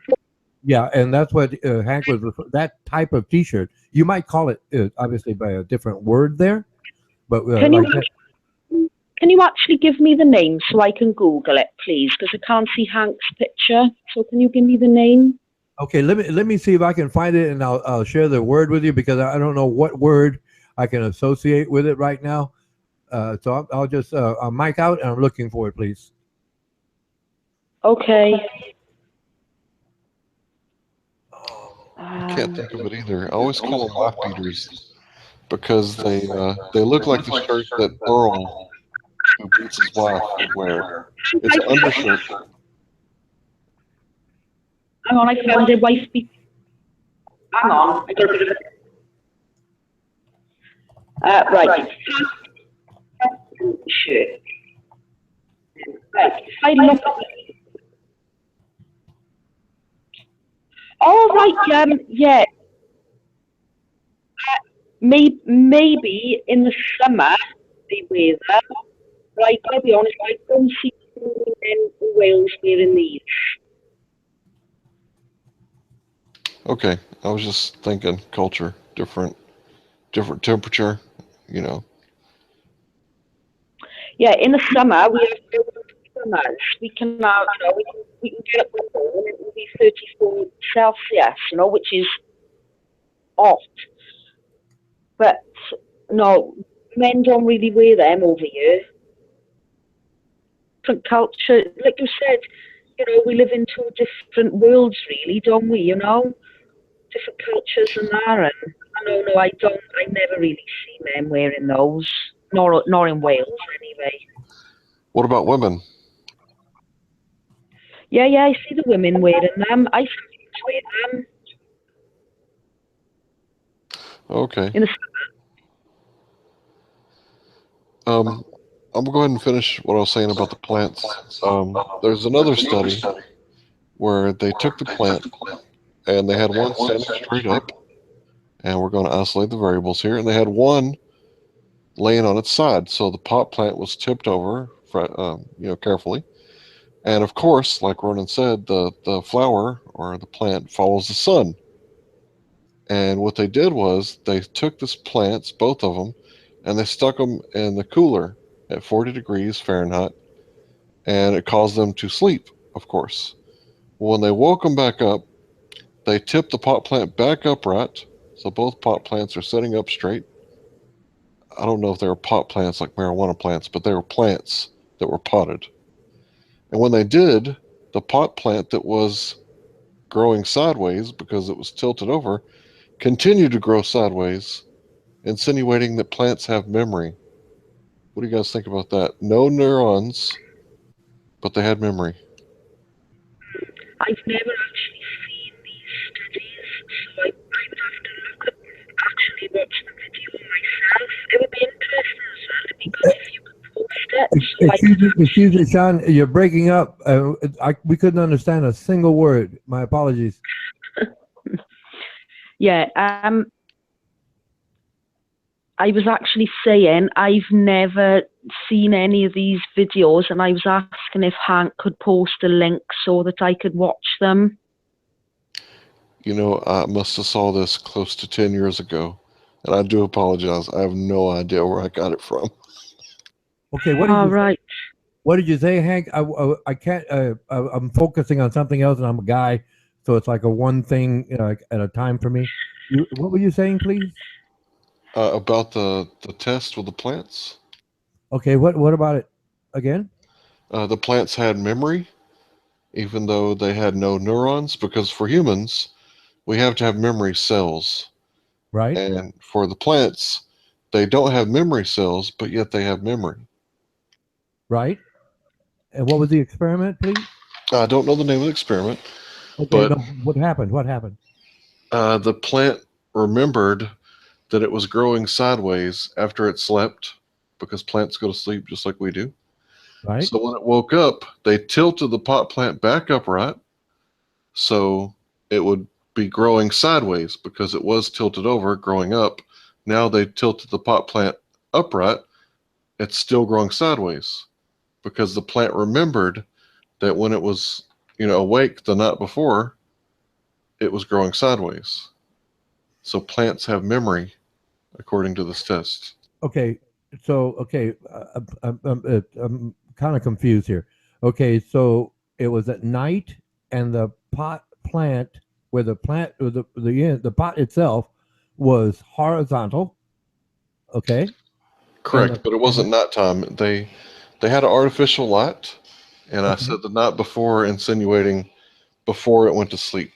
Yeah, and that's what Hank was that type of T-shirt. You might call it obviously by a different word there, but can you actually give me the name so I can Google it, please? Because I can't see Hank's picture. So can you give me the name? Okay, let me see if I can find it, and I'll share the word with you, because I don't know what word I can associate with it right now. So I'll just I'll mic out, and I'm looking for it, please. Okay. I can't think of it either. I always call them wife beaters because they look like the shirt that Earl, who beats his wife, would wear. It's an undershirt. Hang on, I found a wife beater. Hang on, I got a bit of it. Right. Shirt. Right. If I look at it. Oh, right, yeah. Maybe in the summer they wear them. But I gotta be honest, I don't see men in Wales wearing these. Okay, I was just thinking culture, different temperature, you know. Yeah, in the summer we have summers. We can have, we can get up the phone and it will be 34 Celsius, which is hot. But no, men don't really wear them over here. Different culture, like you said, we live in two different worlds, really, don't we? Different cultures and that. And no, I don't. I never really see men wearing those, nor in Wales anyway. What about women? Yeah, I see the women wearing them. I sometimes wear them Okay. in the I'm gonna go ahead and finish what I was saying about the plants. There's another study where they took the plant and they had one standing straight up, and we're going to isolate the variables here, and they had one laying on its side. So the pot plant was tipped over, carefully. And of course, like Ronan said, the flower or the plant follows the sun. And what they did was they took this plants, both of them, and they stuck them in the cooler at 40 degrees Fahrenheit, and it caused them to sleep, of course. When they woke them back up, they tipped the pot plant back upright, so both pot plants are sitting up straight. I don't know if they were pot plants like marijuana plants, but they were plants that were potted. And when they did, the pot plant that was growing sideways because it was tilted over continued to grow sideways, insinuating that plants have memory. What do you guys think about that? No neurons, but they had memory. I've never actually seen these studies, so I would have to look at actually watch the video myself. It would be interesting as well. It'd be good if you could post it. So Excuse me, Sean. You're breaking up. We couldn't understand a single word. My apologies. Yeah. I was actually saying I've never seen any of these videos, and I was asking if Hank could post a link so that I could watch them. I must have saw this close to 10 years ago, and I do apologize. I have no idea where I got it from. Okay, what did you say, Hank? I can't. I'm focusing on something else, and I'm a guy, so it's like a one thing at a time for me. What were you saying, please? About the test with the plants. Okay, what about it again? The plants had memory, even though they had no neurons, because for humans, we have to have memory cells. Right. And for the plants, they don't have memory cells, but yet they have memory. Right. And what was the experiment, please? I don't know the name of the experiment. Okay, but no, what happened? What happened? The plant remembered that it was growing sideways after it slept, because plants go to sleep just like we do. Right. So when it woke up, they tilted the pot plant back upright, so it would be growing sideways because it was tilted over, growing up. Now they tilted the pot plant upright. It's still growing sideways because the plant remembered that when it was, awake the night before, it was growing sideways. So plants have memory, according to this test. Okay, so I'm kind of confused here. Okay, so it was at night, and the pot plant, where the plant, or the pot itself, was horizontal. Okay. Correct, but it wasn't nighttime. They had an artificial light, and I said the night before, insinuating before it went to sleep.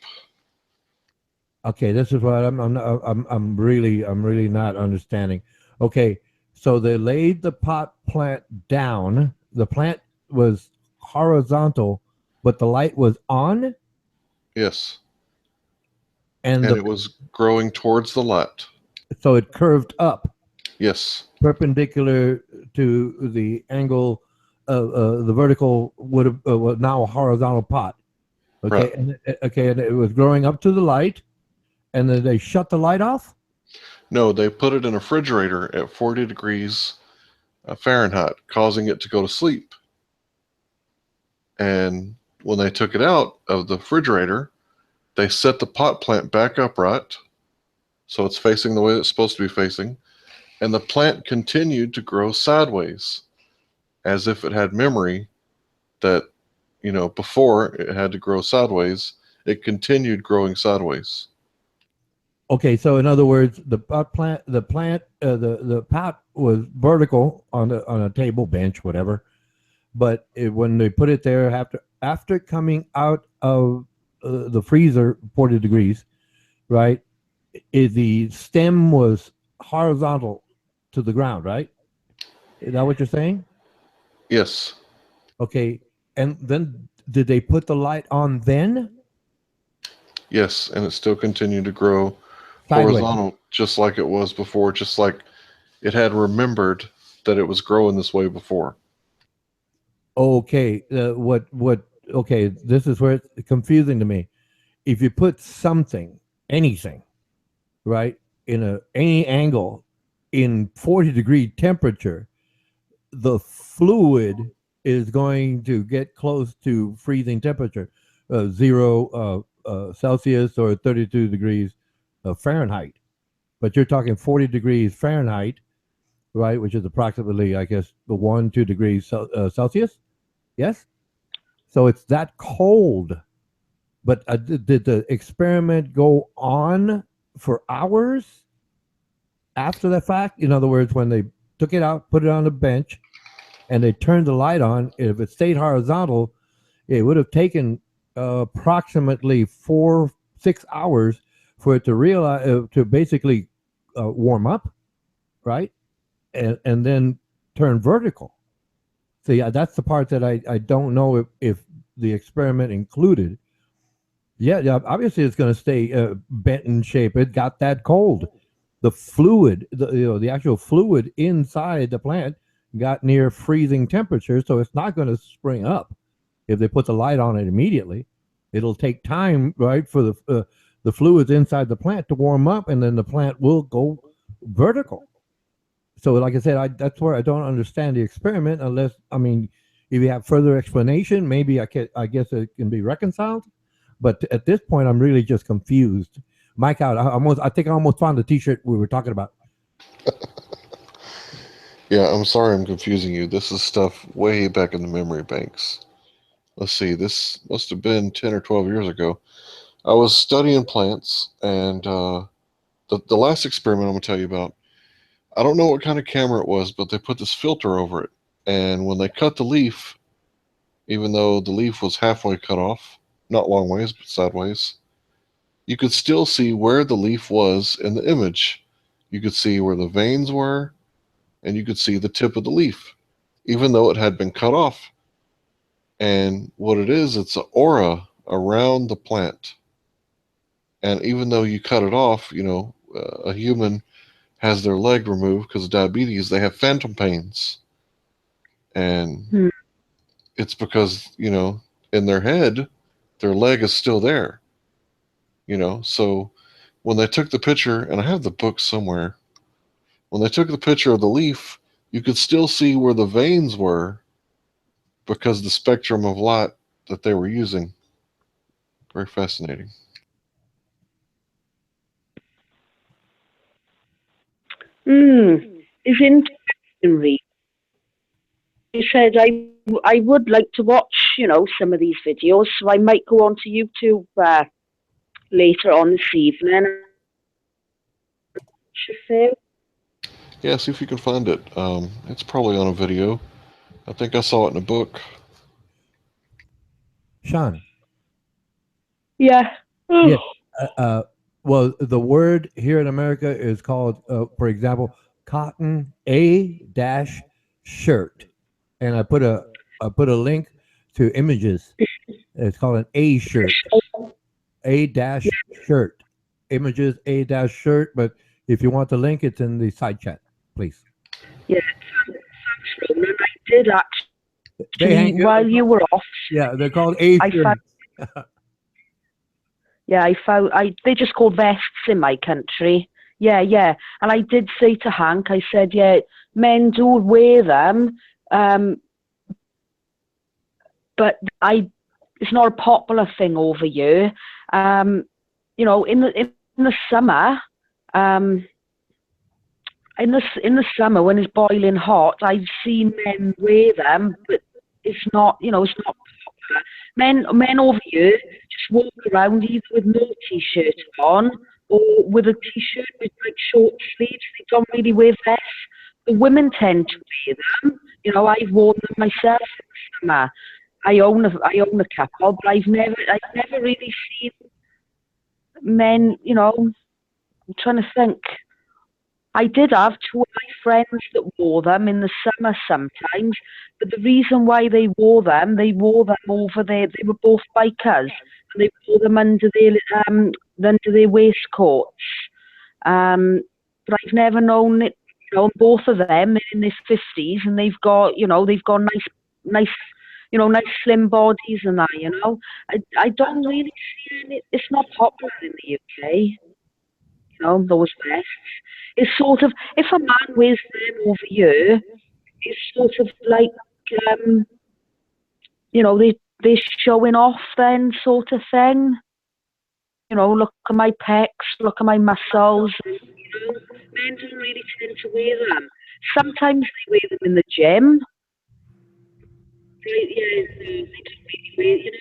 Okay, this is what I'm really not understanding. Okay, so they laid the pot plant down. The plant was horizontal, but the light was on. Yes. And it was growing towards the light. So it curved up. Yes. Perpendicular to the angle of the vertical would have now a horizontal pot. Okay. Right. And it was growing up to the light, and then they shut the light off. No, they put it in a refrigerator at 40 degrees Fahrenheit, causing it to go to sleep. And when they took it out of the refrigerator, They set the pot plant back upright, so it's facing the way it's supposed to be facing, and the plant continued to grow sideways, as if it had memory that, before it had to grow sideways, it continued growing sideways. Okay, so in other words, the pot was vertical on a table, bench, whatever. But when they put it there after coming out of the freezer, 40 degrees, right? The stem was horizontal to the ground, right? Is that what you're saying? Yes. Okay, and then did they put the light on then? Yes, and it still continued to grow Sideways. horizontal, just like it was before, just like it had remembered that it was growing this way before. Okay, okay, this is where it's confusing to me. If you put something, anything, right, in any angle in 40-degree temperature, the fluid is going to get close to freezing temperature, 0 Celsius or 32 degrees Fahrenheit. But you're talking 40 degrees Fahrenheit, right, which is approximately, I guess, 1-2 degrees Celsius. Yes? So it's that cold. But did the experiment go on for hours after the fact? In other words, when they took it out, put it on the bench, and they turned the light on, if it stayed horizontal, it would have taken approximately 4-6 hours for it to realize to basically warm up, right, and then turn vertical. So yeah, that's the part that I don't know if the experiment included. Yeah, obviously it's going to stay bent in shape. It got that cold. The fluid, the actual fluid inside the plant got near freezing temperature, so it's not going to spring up if they put the light on it immediately. It'll take time, right, for the fluids inside the plant to warm up, and then the plant will go vertical. So, like I said, that's where I don't understand the experiment. Unless, I mean, if you have further explanation, maybe I guess it can be reconciled. But at this point, I'm really just confused. Mike out. I think I almost found the T-shirt we were talking about. Yeah, I'm sorry I'm confusing you. This is stuff way back in the memory banks. Let's see, this must have been 10 or 12 years ago. I was studying plants, and the last experiment I'm going to tell you about, I don't know what kind of camera it was, but they put this filter over it. And when they cut the leaf, even though the leaf was halfway cut off, not long ways, but sideways, you could still see where the leaf was in the image. You could see where the veins were, and you could see the tip of the leaf, even though it had been cut off. And what it is, it's an aura around the plant. And even though you cut it off, a human has their leg removed because of diabetes, they have phantom pains. And it's because, in their head, their leg is still there. So when they took the picture, and I have the book somewhere, when they took the picture of the leaf, you could still see where the veins were because the spectrum of light that they were using. Very fascinating. It's interesting, Reed. You said I would like to watch, some of these videos, so I might go onto YouTube later on this evening. Yeah, see if you can find it. It's probably on a video. I think I saw it in a book. Sean. Yeah. Yeah. Well, the word here in America is called, for example, cotton A-shirt, and I put a link to images. It's called an A shirt, A-shirt, images A-shirt. But if you want the link, it's in the side chat, please. Yeah, thanks, Roland. I did actually while you were off. Yeah, they're called A shirts. Yeah, they just call vests in my country. Yeah. And I did say to Hank, I said, yeah, men do wear them. But it's not a popular thing over here. You know, in the summer, in the summer when it's boiling hot, I've seen men wear them, but it's not, you know, it's not popular. Men over here just walk around either with no t-shirt on or with a t-shirt with like short sleeves. They don't really wear vests. The women tend to wear them. You know, I've worn them myself in the summer. I own a couple, but I've never really seen men. You know, I'm trying to think. I did have two of my friends that wore them in the summer sometimes, but the reason why they wore them over there. They were both bikers, and they wore them under their waistcoats. But I've never known it. You know, both of them, they're in their 50s, and they've got nice, nice slim bodies and that. You know, I don't really see it. It's not popular in the UK. You know, those vests. It's sort of, if a man wears them over here, it's sort of like, you know, they're showing off then, sort of thing. You know, look at my pecs, look at my muscles. You know, men don't really tend to wear them. Sometimes they wear them in the gym. They don't really wear, you know,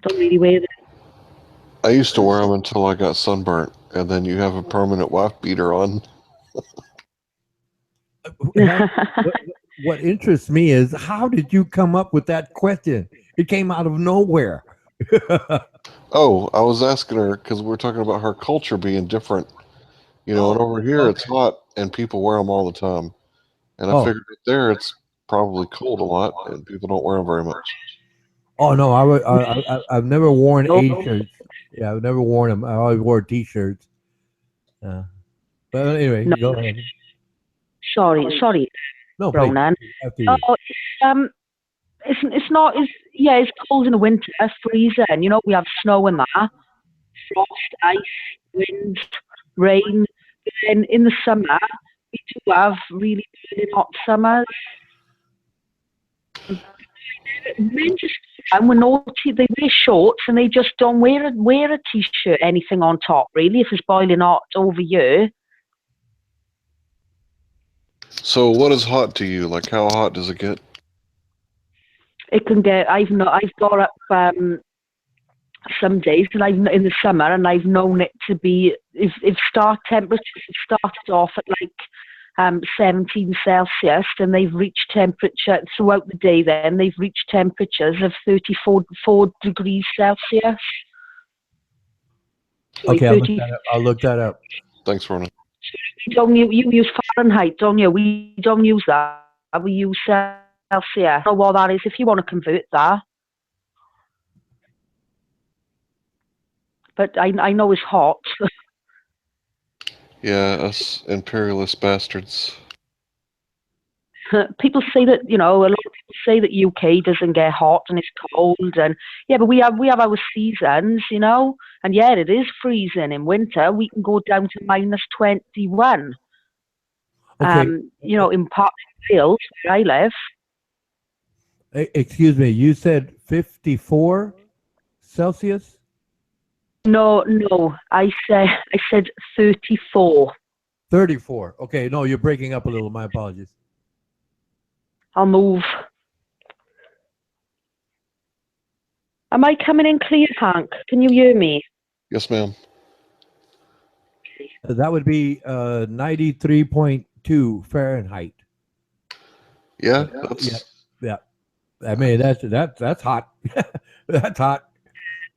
don't really wear them. I used to wear them until I got sunburnt, and then you have a permanent wife beater on. What interests me is, how did you come up with that question? It came out of nowhere. Oh, I was asking her because we were talking about her culture being different, you know, and over here it's hot and people wear them all the time. And I figured that there it's probably cold a lot and people don't wear them very much. Oh no, I've never worn A-shirts. Yeah, I've never worn them. I always wore T-shirts. But anyway, go ahead. Sorry. No, Ronan. It's not. It's cold in the winter, freezing. You know, we have snow and that, frost, ice, wind, rain. But then in the summer, we do have really burning hot summers. Men just when naughty, they wear shorts and they just don't wear a t-shirt, anything on top. Really, if it's boiling hot over here. So, what is hot to you? Like, how hot does it get? It can get. I've got up some days, and in the summer, and I've known it to be if start temperatures have started off at like 17 Celsius, and they've reached temperature throughout the day. Then they've reached temperatures of 34 degrees Celsius. Okay, I'll look that up. Thanks, Ronan. You use Fahrenheit, don't you? We don't use that. We use Celsius. I don't know what that is. If you want to convert that, but I know it's hot. Yeah, us imperialist bastards. People say that, you know, a lot of people say that UK doesn't get hot and it's cold, and yeah, but we have our seasons, you know, and yeah, it is freezing in winter. We can go down to -21. Okay. You know, in parts of Wales where I live. Excuse me, you said 54 Celsius? No, I said 34. 34. Okay, no, you're breaking up a little. My apologies. I'll move. Am I coming in clear, Hank? Can you hear me? Yes, ma'am. That would be 93.2 Fahrenheit. Yeah, yeah. I mean, that's hot. That's hot.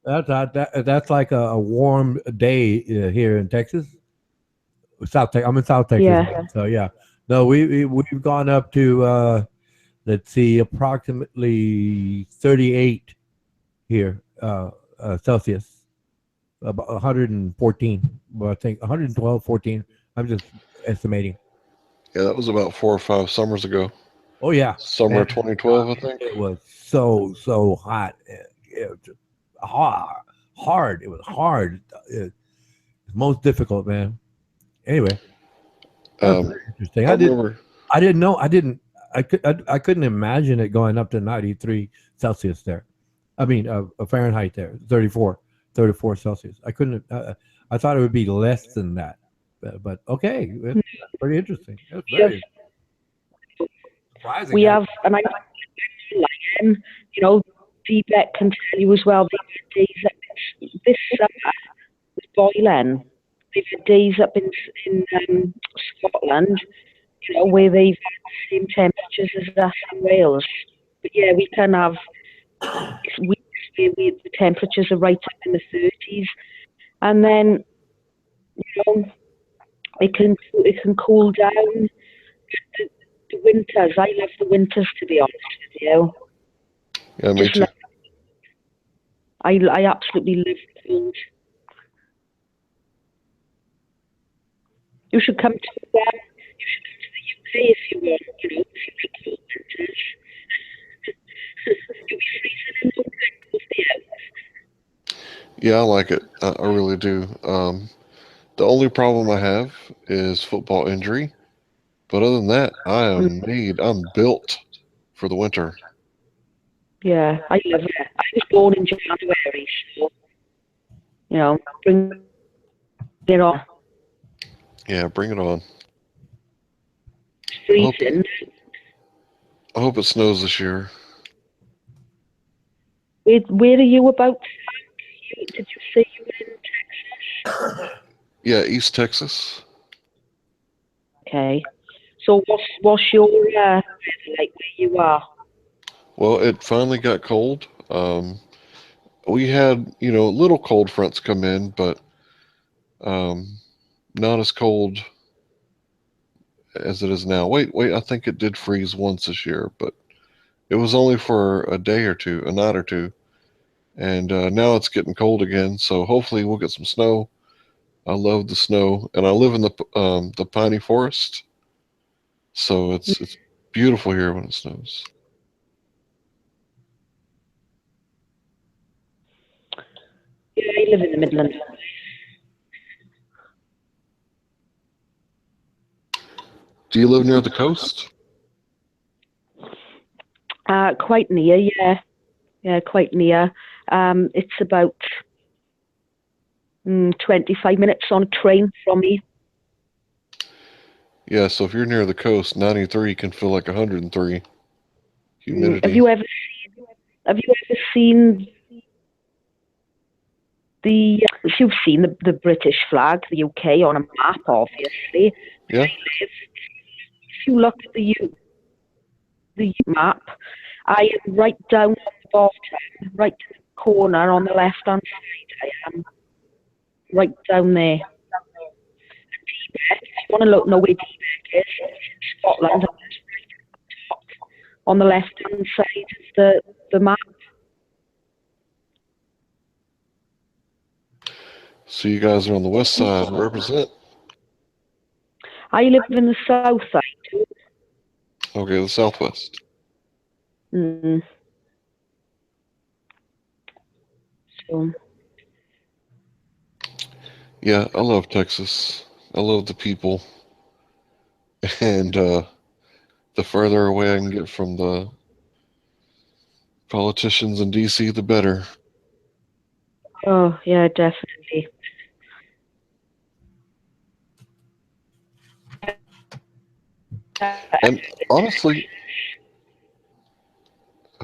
That's hot. That's like a warm day here in Texas. I'm in South Texas. Yeah. So yeah. No, we've gone up to let's see, approximately 38 here Celsius. About 114. Well, I think 112, 14. I'm just estimating. Yeah, that was about 4 or 5 summers ago. Oh yeah, Summer 2012, I think. It was so hot. It was hard. It was hard. It's most difficult, man. Anyway, interesting. I didn't know. I couldn't imagine it going up to 93 Celsius there. I mean, Fahrenheit there, 34 Celsius. I couldn't. I thought it would be less than that, but okay, it's pretty interesting. That's very surprising. We have, and I like you know, Feedback can tell you as well. These days up this summer was boiling. They've had days up in Scotland, you know, where they've had the same temperatures as us in Wales. But yeah, we can have weeks where the temperatures are right up in the 30s, and then you know it can cool down. The winters, I love the winters, to be honest with you. Yeah, me too. I absolutely love the cold. You should come to the UK if you want. You know, if you like cold winters, you'll be freezing in no time of the out. Yeah, I like it. I really do. The only problem I have is football injury. But other than that, I'm built for the winter. Yeah, I love it. I was born in January, so you know, bring it on. Yeah, bring it on. Freezing. I hope it snows this year. Where are you about? Did you say you were in Texas? Yeah, East Texas. Okay. So what's your weather like where you are? Well, it finally got cold. We had, little cold fronts come in, but not as cold as it is now. Wait, I think it did freeze once this year, but it was only for a day or two, a night or two. And now it's getting cold again, so hopefully we'll get some snow. I love the snow, and I live in the piney forest, so it's beautiful here when it snows. Yeah, I live in the Midlands. Do you live near the coast? Quite near, yeah. Yeah, quite near. It's about 25 minutes on a train from me. Yeah, so if you're near the coast, 93 can feel like 103. Humidity. Have you ever seen you've seen the British flag, the UK on a map, obviously. Yeah. If you look at the map, I am right down on the bottom, right to the corner on the left hand side. I am right down there. If you want to know where Deepak is, it's Scotland, on the left hand side of the map. So you guys are on the west side. Represent. I live in the south side. Okay, the southwest. So. Yeah, I love Texas. I love the people. And the further away I can get from the politicians in D.C., the better. Oh, yeah, definitely. And honestly,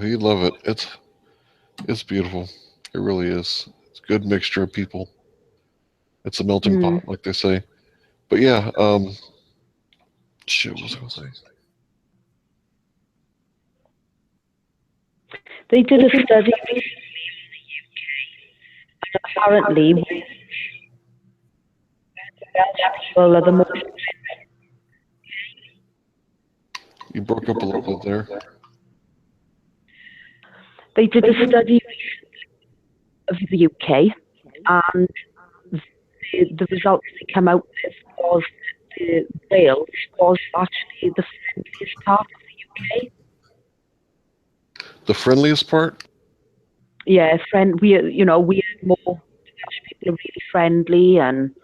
you'd love it. It's beautiful. It really is. It's a good mixture of people. It's a melting pot, like they say. But yeah, shit, what was I gonna say? They did a study and apparently people are the most. You broke up a little bit there. They did a study of the UK, and the results they came out with was that Wales was actually the friendliest part of the UK. The friendliest part? Yeah, we are more. People are really friendly, and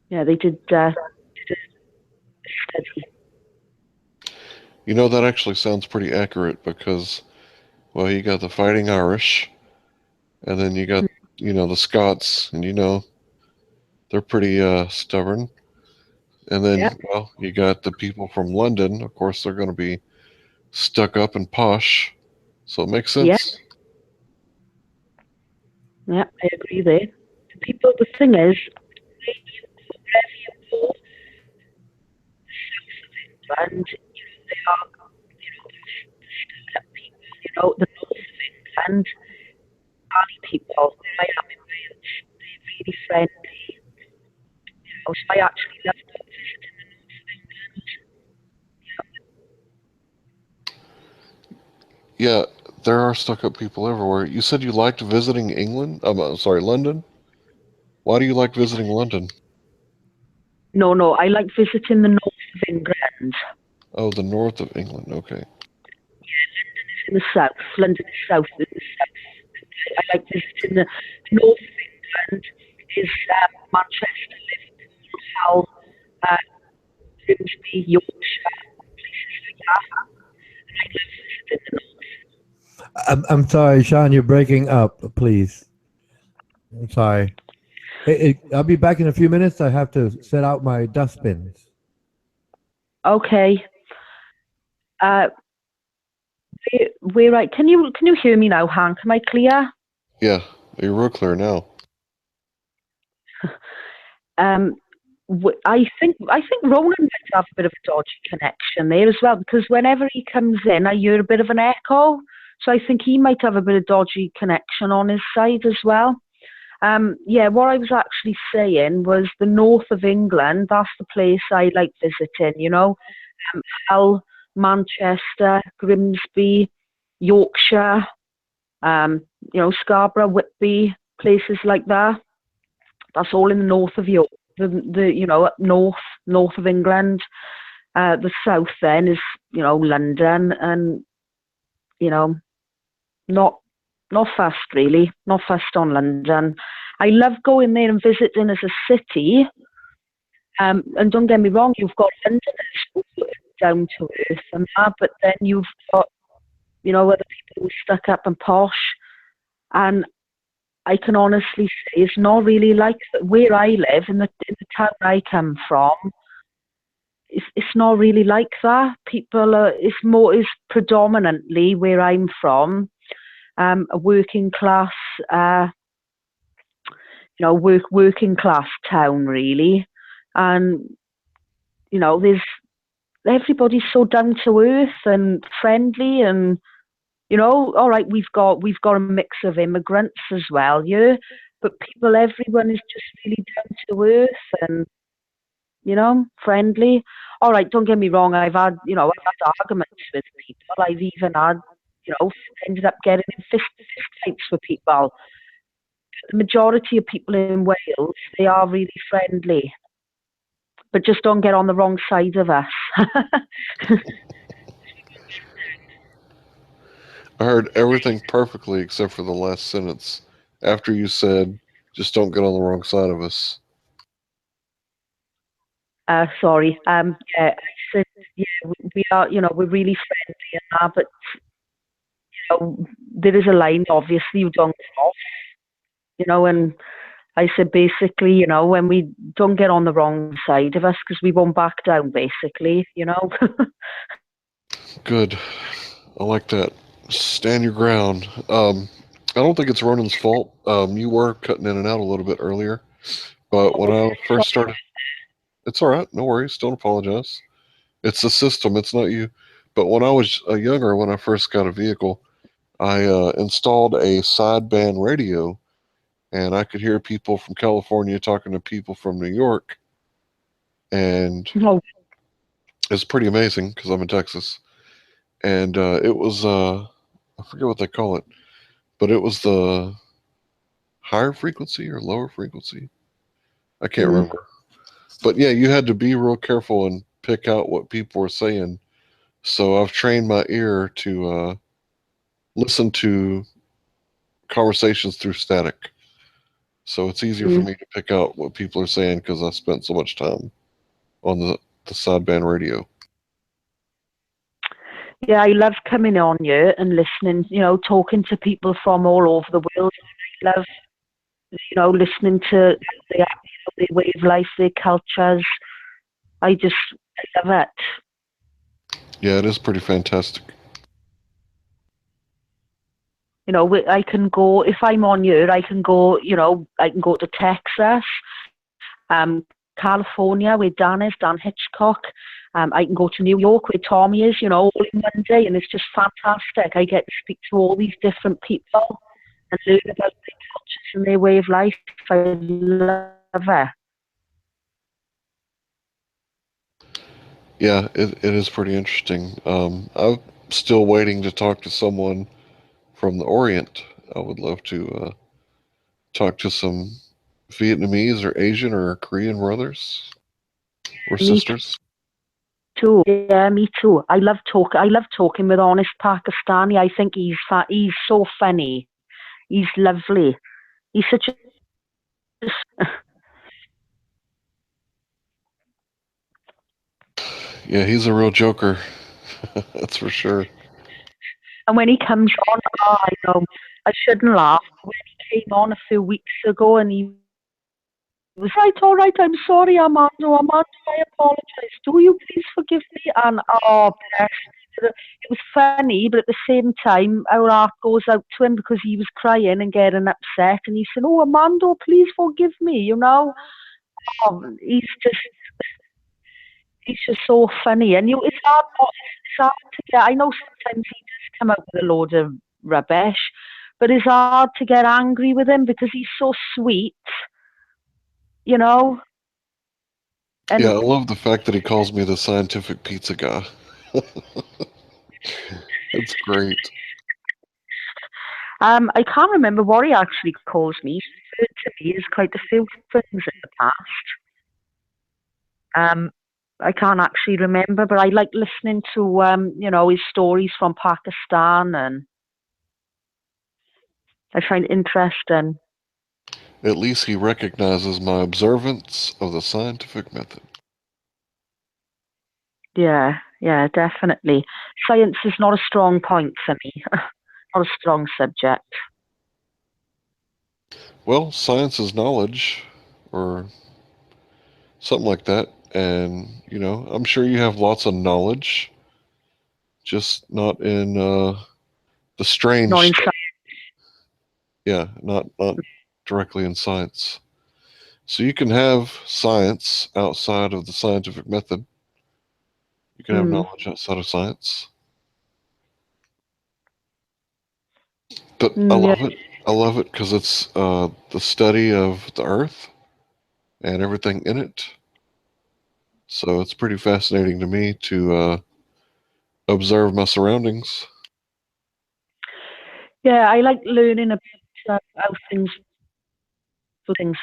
yeah, they did a study. That actually sounds pretty accurate because Well, you got the Fighting Irish, and then you got, the Scots, and they're pretty stubborn. And then, well, you got the people from London. Of course, they're going to be stuck up and posh, so it makes sense. Yeah, I agree there. The people, the thing is, wherever you go, and they are, the north of England, Bali people, where I am in Wales, they're really friendly. So I actually love visiting the north of England. Yeah, there are stuck-up people everywhere. You said you liked visiting England? Sorry, London? Why do you like visiting London? No, I like visiting the north of England. Oh, the north of England. Okay. In the south. London is south. In the south. I like visiting the north of England. Is Manchester, Liverpool, Hull, Grimsby, Yorkshire, places like that. And I love visiting the north. I'm sorry, Sean, you're breaking up. Please. I'm sorry. I'll be back in a few minutes. I have to set out my dustbins. Okay. We're right. Can you hear me now, Hank? Am I clear? Yeah, you're real clear now. I think Ronan might have a bit of a dodgy connection there as well, because whenever he comes in, I hear a bit of an echo. So I think he might have a bit of dodgy connection on his side as well. What I was actually saying was the north of England. That's the place I like visiting. Hull, Manchester, Grimsby, Yorkshire. Scarborough, Whitby, places like that. That's all in the north of York. Up north of England. The south then is London, and not fast really, not fast on London. I love going there and visiting as a city. And don't get me wrong, you've got Londoners down to earth and that, but then you've got other people who are stuck up and posh, and I can honestly say it's not really like where I live in the town I come from. It's not really like that. People are. It's predominantly where I'm from, a working class, working class town really, and there's everybody's so down to earth and friendly, and all right, we've got a mix of immigrants as well, yeah, but everyone is just really down to earth and friendly. All right, don't get me wrong, I've had arguments with people. I've even had ended up getting in fist fights with people. The majority of people in Wales, they are really friendly, but just don't get on the wrong side of us. I heard everything perfectly except for the last sentence. After you said, just don't get on the wrong side of us. Sorry. I said, we are, we're really friendly and that, but, there is a line, obviously, you don't cross, and I said, basically, when we don't get on the wrong side of us, because we won't back down, basically, Good. I like that. Stand your ground. I don't think it's Ronan's fault. You were cutting in and out a little bit earlier, but when I first started, it's all right. No worries. Don't apologize. It's the system. It's not you. But when I was younger, when I first got a vehicle, I installed a sideband radio, and I could hear people from California talking to people from New York, and it's pretty amazing because I'm in Texas. And it was I forget what they call it, but it was the higher frequency or lower frequency. I can't remember. But yeah, you had to be real careful and pick out what people were saying. So I've trained my ear to listen to conversations through static. So it's easier for me to pick out what people are saying because I spent so much time on the sideband radio. Yeah, I love coming on here and listening, talking to people from all over the world. I love, listening to their way of life, their cultures. I love it. Yeah, it is pretty fantastic. I can go, if I'm on here, I can go, I can go to Texas, California, where Dan is, Dan Hitchcock. I can go to New York, where Tommy is, all in one day, and it's just fantastic. I get to speak to all these different people and learn about their cultures and their way of life. I love it. Yeah, it is pretty interesting. I'm still waiting to talk to someone from the Orient. I would love to talk to some Vietnamese or Asian or Korean brothers or Me sisters. too. Yeah, me too. I love talking with honest Pakistani. I think he's so funny. He's lovely. He's such a Yeah, he's a real joker. That's for sure. and when he comes on, I know I shouldn't laugh. When he came on a few weeks ago, and he was right, all right. I'm sorry, Armando. Armando, I apologize. Do you please forgive me? And bless. It was funny, but at the same time, our heart goes out to him because he was crying and getting upset, and he said, "Oh, Armando, please forgive me." He's just so funny, and it's hard to get. I know sometimes he does come out with a load of rubbish, but it's hard to get angry with him because he's so sweet, you know. Yeah, And I love the fact that he calls me the scientific pizza guy. It's great. I can't remember what he actually calls me. He's referred to me as quite a few things in the past. I can't actually remember, but I like listening to his stories from Pakistan, and I find it interesting. At least he recognizes my observance of the scientific method. Yeah, definitely. Science is not a strong point for me. Not a strong subject. Well, science is knowledge, or something like that. And, I'm sure you have lots of knowledge, just not in the strange Not in stuff. Yeah, not directly in science. So you can have science outside of the scientific method. You can have knowledge outside of science. But I Yeah. love it. I love it because it's the study of the earth and everything in it. So it's pretty fascinating to me to observe my surroundings. Yeah, I like learning about how things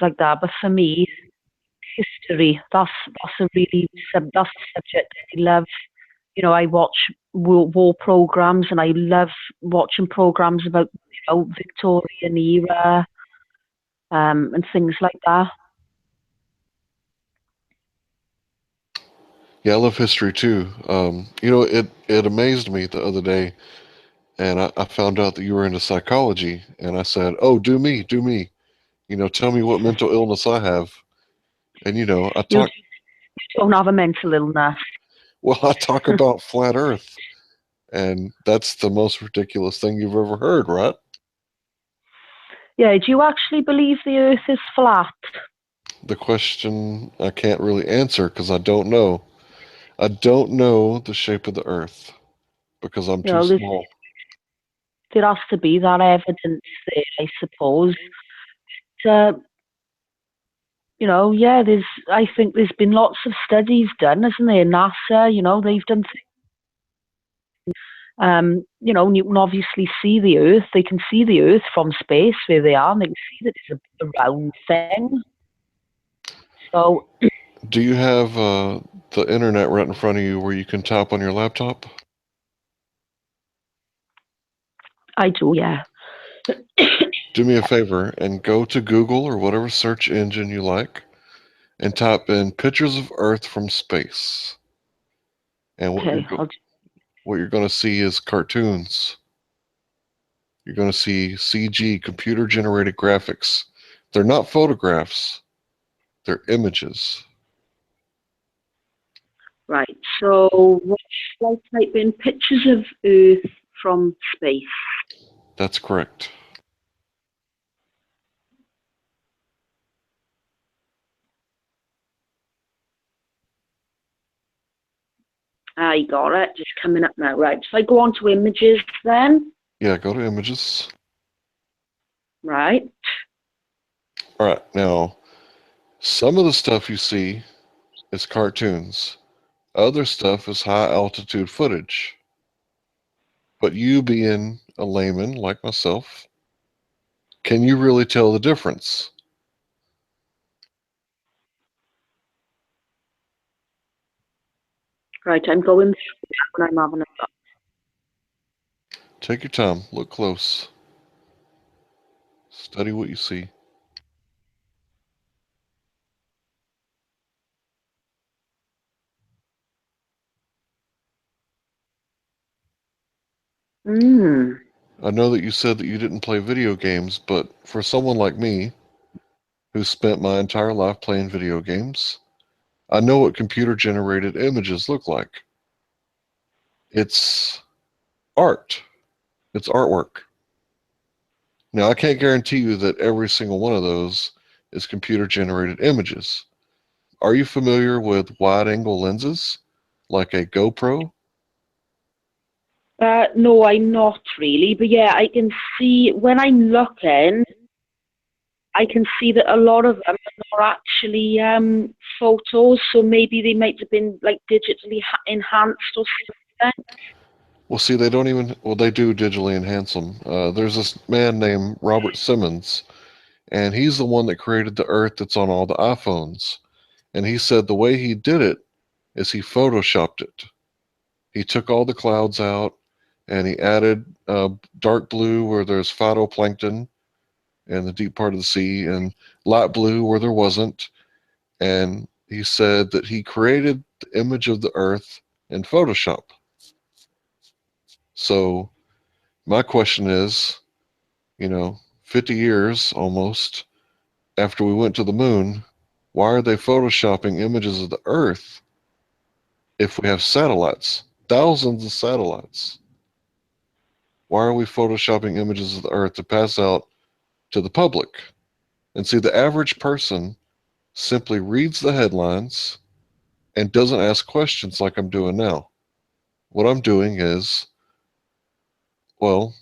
like that. But for me, history, that's a subject I love. I watch war programs, and I love watching programs about Victorian era, and things like that. Yeah, I love history too. It amazed me the other day, and I found out that you were into psychology, and I said, "Oh, do me, do me. Tell me what mental illness I have." And I You talk. don't have a mental illness. Well, I talk about flat Earth, and that's the most ridiculous thing you've ever heard, right? Yeah, do you actually believe the Earth is flat? The question I can't really answer because I don't know. I don't know the shape of the Earth because I'm too small. There has to be that evidence there, I suppose. I think there's been lots of studies done, hasn't there? NASA, they've done things. Newton obviously see the Earth. They can see the Earth from space where they are, and they can see that it's a round thing. So, do you have the internet right in front of you where you can tap on your laptop? I do, yeah. Do me a favor and go to Google or whatever search engine you like and type in pictures of Earth from space. And what Okay, what you're going to see is cartoons. You're going to see CG, computer generated graphics. They're not photographs, they're images. Right. So what shall I type in? Pictures of Earth from space. That's correct. I got it. Just coming up now. Right. So I go on to images then. Yeah, go to images. Right. All right, now, some of the stuff you see is cartoons. Other stuff is high altitude footage. But you being a layman like myself, can you really tell the difference? Right. I'm going when I'm having a look. Take your time, look close, study what you see. I know that you said that you didn't play video games, but for someone like me, who spent my entire life playing video games, I know what computer generated images look like. It's art, it's artwork. Now, I can't guarantee you that every single one of those is computer generated images. Are you familiar with wide angle lenses like a GoPro? No, I'm not really. But yeah, I can see when I'm looking, I can see that a lot of them are actually photos. So maybe they might have been like digitally enhanced or something. Well, see, they don't even, well, they do digitally enhance them. There's this man named Robert Simmons, and he's the one that created the Earth that's on all the iPhones. And he said the way he did it is he photoshopped it. He took all the clouds out and he added dark blue where there's phytoplankton in the deep part of the sea and light blue where there wasn't. And he said that he created the image of the Earth in Photoshop. So my question is, 50 years almost after we went to the moon, why are they photoshopping images of the Earth if we have satellites? Thousands of satellites. Why are we photoshopping images of the Earth to pass out to the public? And see, the average person simply reads the headlines and doesn't ask questions like I'm doing now. What I'm doing is, well,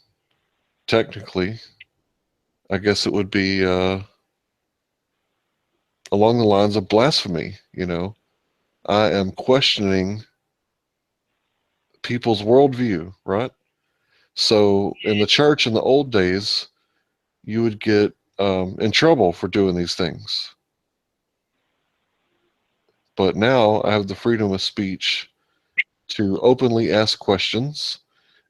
technically, I guess it would be along the lines of blasphemy. I am questioning people's worldview, right? So in the church in the old days, you would get in trouble for doing these things. But now I have the freedom of speech to openly ask questions.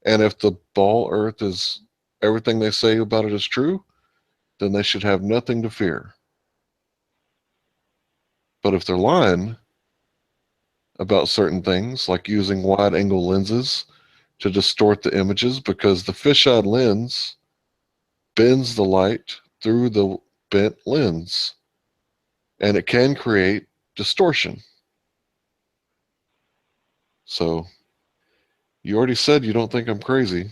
And if the ball earth is everything they say about it is true, then they should have nothing to fear. But if they're lying about certain things, like using wide angle lenses to distort the images, because the fisheye lens bends the light through the bent lens, and it can create distortion. So, you already said you don't think I'm crazy.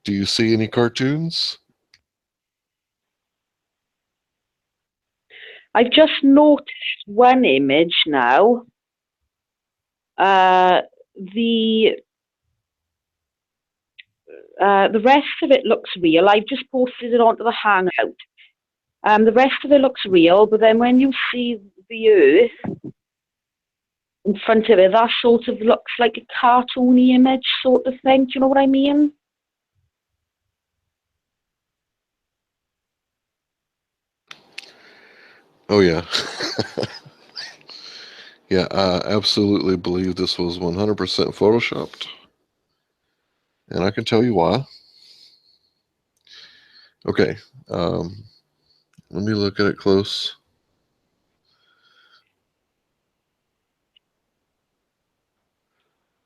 Do you see any cartoons? I've just noticed one image now. The rest of it looks real. I've just posted it onto the Hangout. The rest of it looks real, but then when you see the Earth in front of it, that sort of looks like a cartoony image sort of thing. Do you know what I mean? Oh, yeah. Yeah, I absolutely believe this was 100% photoshopped. And I can tell you why. Okay, let me look at it close.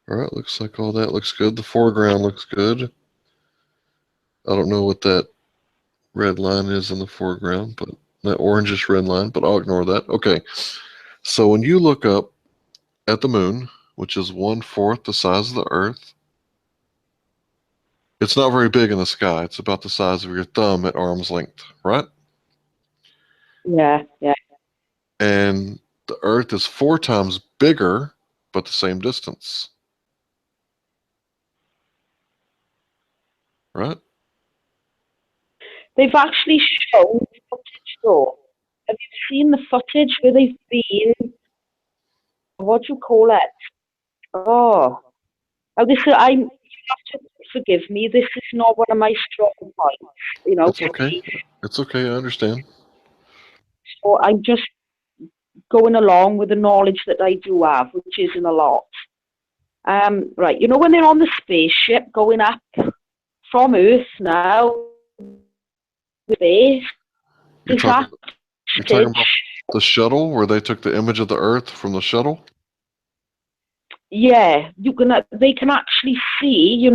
All right, looks like all that looks good. The foreground looks good. I don't know what that red line is in the foreground, but that orangish red line, but I'll ignore that. Okay, so when you look up at the moon, which is 1/4 the size of the Earth, it's not very big in the sky. It's about the size of your thumb at arm's length, right? Yeah, yeah. And the Earth is 4 times bigger, but the same distance, right? They've actually shown footage though. Have you seen the footage where they've been? What do you call it? Oh, this I'm. You have to forgive me. This is not one of my strong points. It's To okay. be. It's okay. I understand. So I'm just going along with the knowledge that I do have, which isn't a lot. Right. When they're on the spaceship going up from Earth now, space, You're is that talking. You're talking footage? about the shuttle where they took the image of the Earth from the shuttle. Yeah, they can actually see,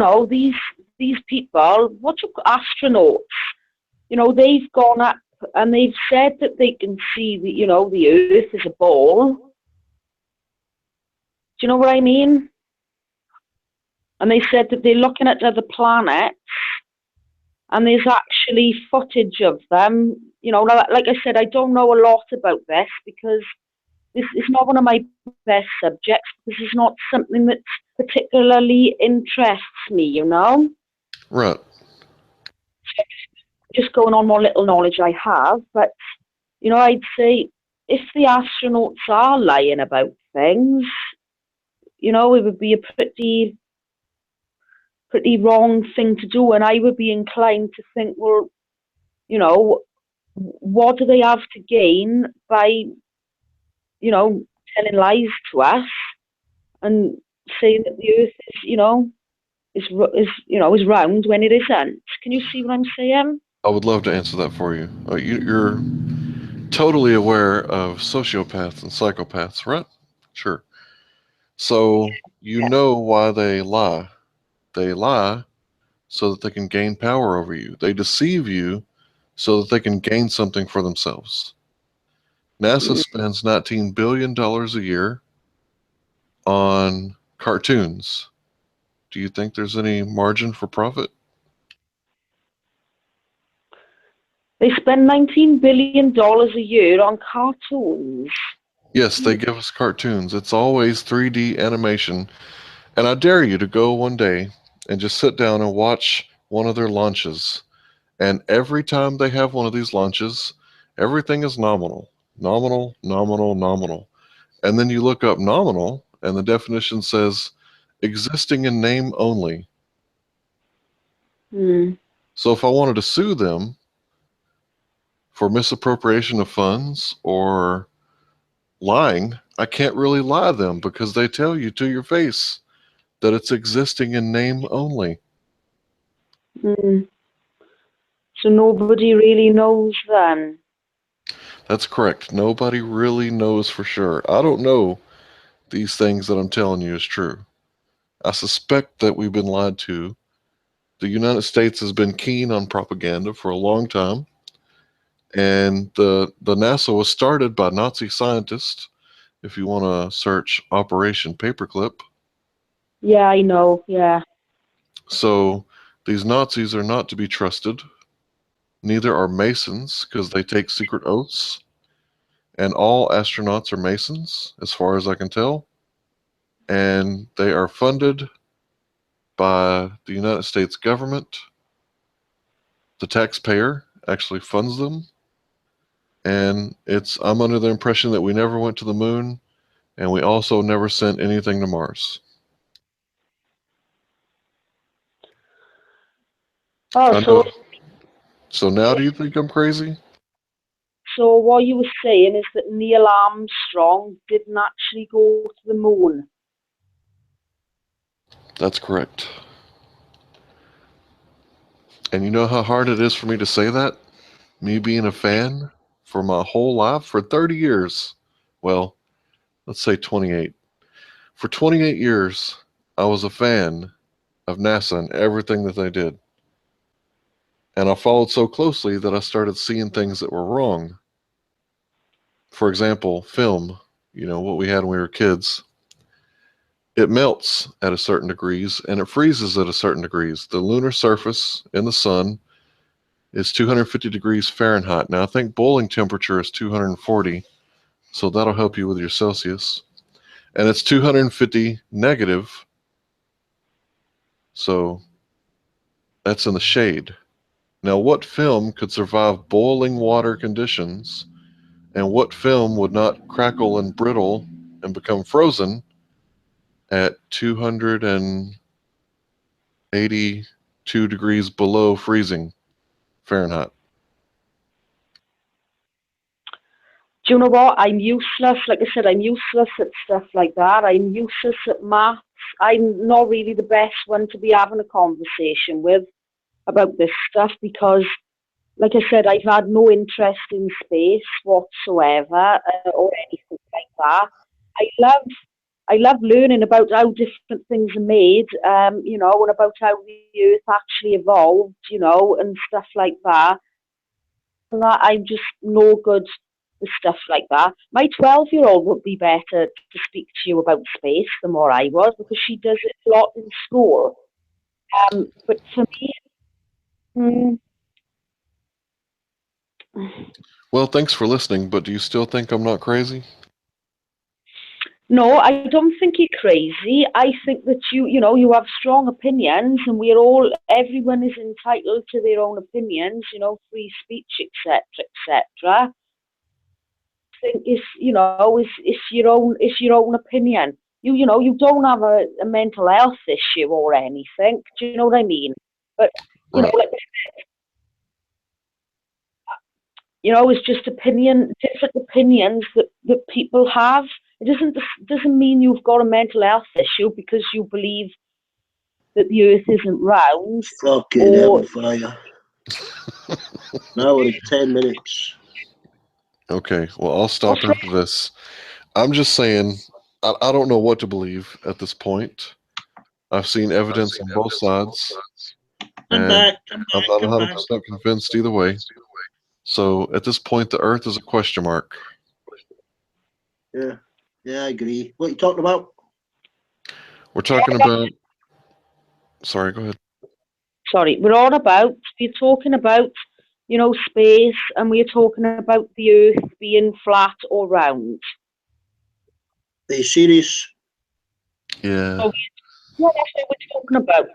these people, astronauts, they've gone up and they've said that they can see the Earth as a ball. Do you know what I mean? And they said that they're looking at other planets and there's actually footage of them. Like I said, I don't know a lot about this because this is not one of my best subjects. This is not something that particularly interests me, Right. Just going on what little knowledge I have. But, I'd say if the astronauts are lying about things, it would be a pretty wrong thing to do. And I would be inclined to think, well, what do they have to gain by, telling lies to us and saying that the Earth is round when it isn't? Can you see what I'm saying? I would love to answer that for you. You're totally aware of sociopaths and psychopaths, right? Sure. So you Yeah. know why they lie. They lie so that they can gain power over you. They deceive you so that they can gain something for themselves. NASA spends $19 billion a year on cartoons. Do you think there's any margin for profit? They spend $19 billion a year on cartoons. Yes, they give us cartoons. It's always 3D animation. And I dare you to go one day and just sit down and watch one of their launches. And every time they have one of these launches, everything is nominal, nominal, nominal, nominal. And then you look up nominal, and the definition says existing in name only. So if I wanted to sue them for misappropriation of funds or lying, I can't really lie them because they tell you to your face that it's existing in name only. So nobody really knows then. That's correct. Nobody really knows for sure. I don't know these things that I'm telling you is true. I suspect that we've been lied to. The United States has been keen on propaganda for a long time. And the NASA was started by Nazi scientists. If you want to search Operation Paperclip. Yeah, I know. Yeah. So these Nazis are not to be trusted. Neither are Masons because they take secret oaths. And all astronauts are Masons, as far as I can tell. And they are funded by the United States government. The taxpayer actually funds them. And I'm under the impression that we never went to the moon, and we also never sent anything to Mars. Oh, so now do you think I'm crazy? So what you were saying is that Neil Armstrong didn't actually go to the moon. That's correct. And you know how hard it is for me to say that? Me being a fan for my whole life, for 30 years. Well, let's say 28. For 28 years, I was a fan of NASA and everything that they did. And I followed so closely that I started seeing things that were wrong. For example, film, what we had when we were kids. It melts at a certain degrees and it freezes at a certain degrees. The lunar surface in the sun is 250 degrees Fahrenheit. Now I think boiling temperature is 240, so that'll help you with your Celsius. And it's 250 negative, so that's in the shade. Now what film could survive boiling water conditions, and what film would not crackle and brittle and become frozen at 282 degrees below freezing Fahrenheit? Do you know what? I'm useless. Like I said, I'm useless at stuff like that. I'm useless at maths. I'm not really the best one to be having a conversation with about this stuff because, like I said, I've had no interest in space whatsoever or anything like that. I love learning about how different things are made, and about how the Earth actually evolved, and stuff like that. I'm just no good with stuff like that. My 12-year-old would be better to speak to you about space than what I was because she does it a lot in school. But for me, Well, thanks for listening, but do you still think I'm not crazy? no, I don't think you're crazy. I think that you have strong opinions, and everyone is entitled to their own opinions. Free speech, etc., etc. Think is your own opinion. You don't have a mental health issue or anything. Do you know what I mean? But Right. It's just different opinions that people have. It doesn't mean you've got a mental health issue because you believe that the Earth isn't round. Fucking hellfire. Now we're at 10 minutes. Okay, well, I'll stop after this. I'm just saying, I don't know what to believe at this point. I've seen evidence on both sides, and I'm not 100% convinced either way. So at this point, the Earth is a question mark. Yeah, I agree. What are you talking about? We're talking about... Sorry, go ahead. Sorry, we're talking about, space, and we're talking about the Earth being flat or round. Are you serious? Yeah. So, what else are we talking about?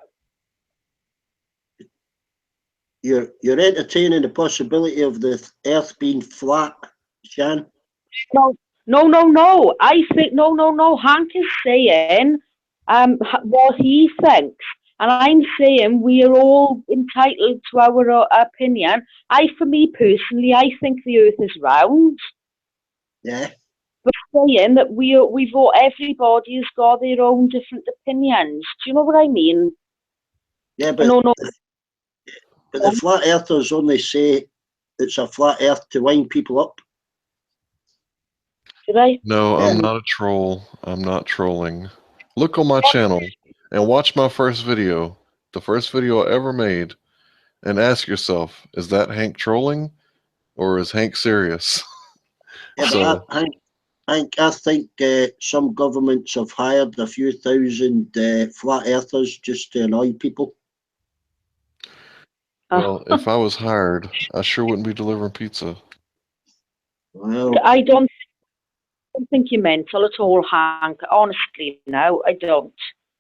You're entertaining the possibility of the Earth being flat, Shan? No. I think no. Hank is saying what he thinks, and I'm saying we are all entitled to our opinion. For me personally, I think the Earth is round. Yeah. But saying that everybody has got their own different opinions. Do you know what I mean? Yeah, but no. But the flat earthers only say it's a flat Earth to wind people up. Did I? No, I'm not a troll. I'm not trolling. Look on my channel and watch my first video, the first video I ever made, and ask yourself, is that Hank trolling or is Hank serious? Yeah, but I think some governments have hired a few thousand flat earthers just to annoy people. Well, if I was hired, I sure wouldn't be delivering pizza. Well, I don't think you're mental at all, Hank. Honestly, no, I don't.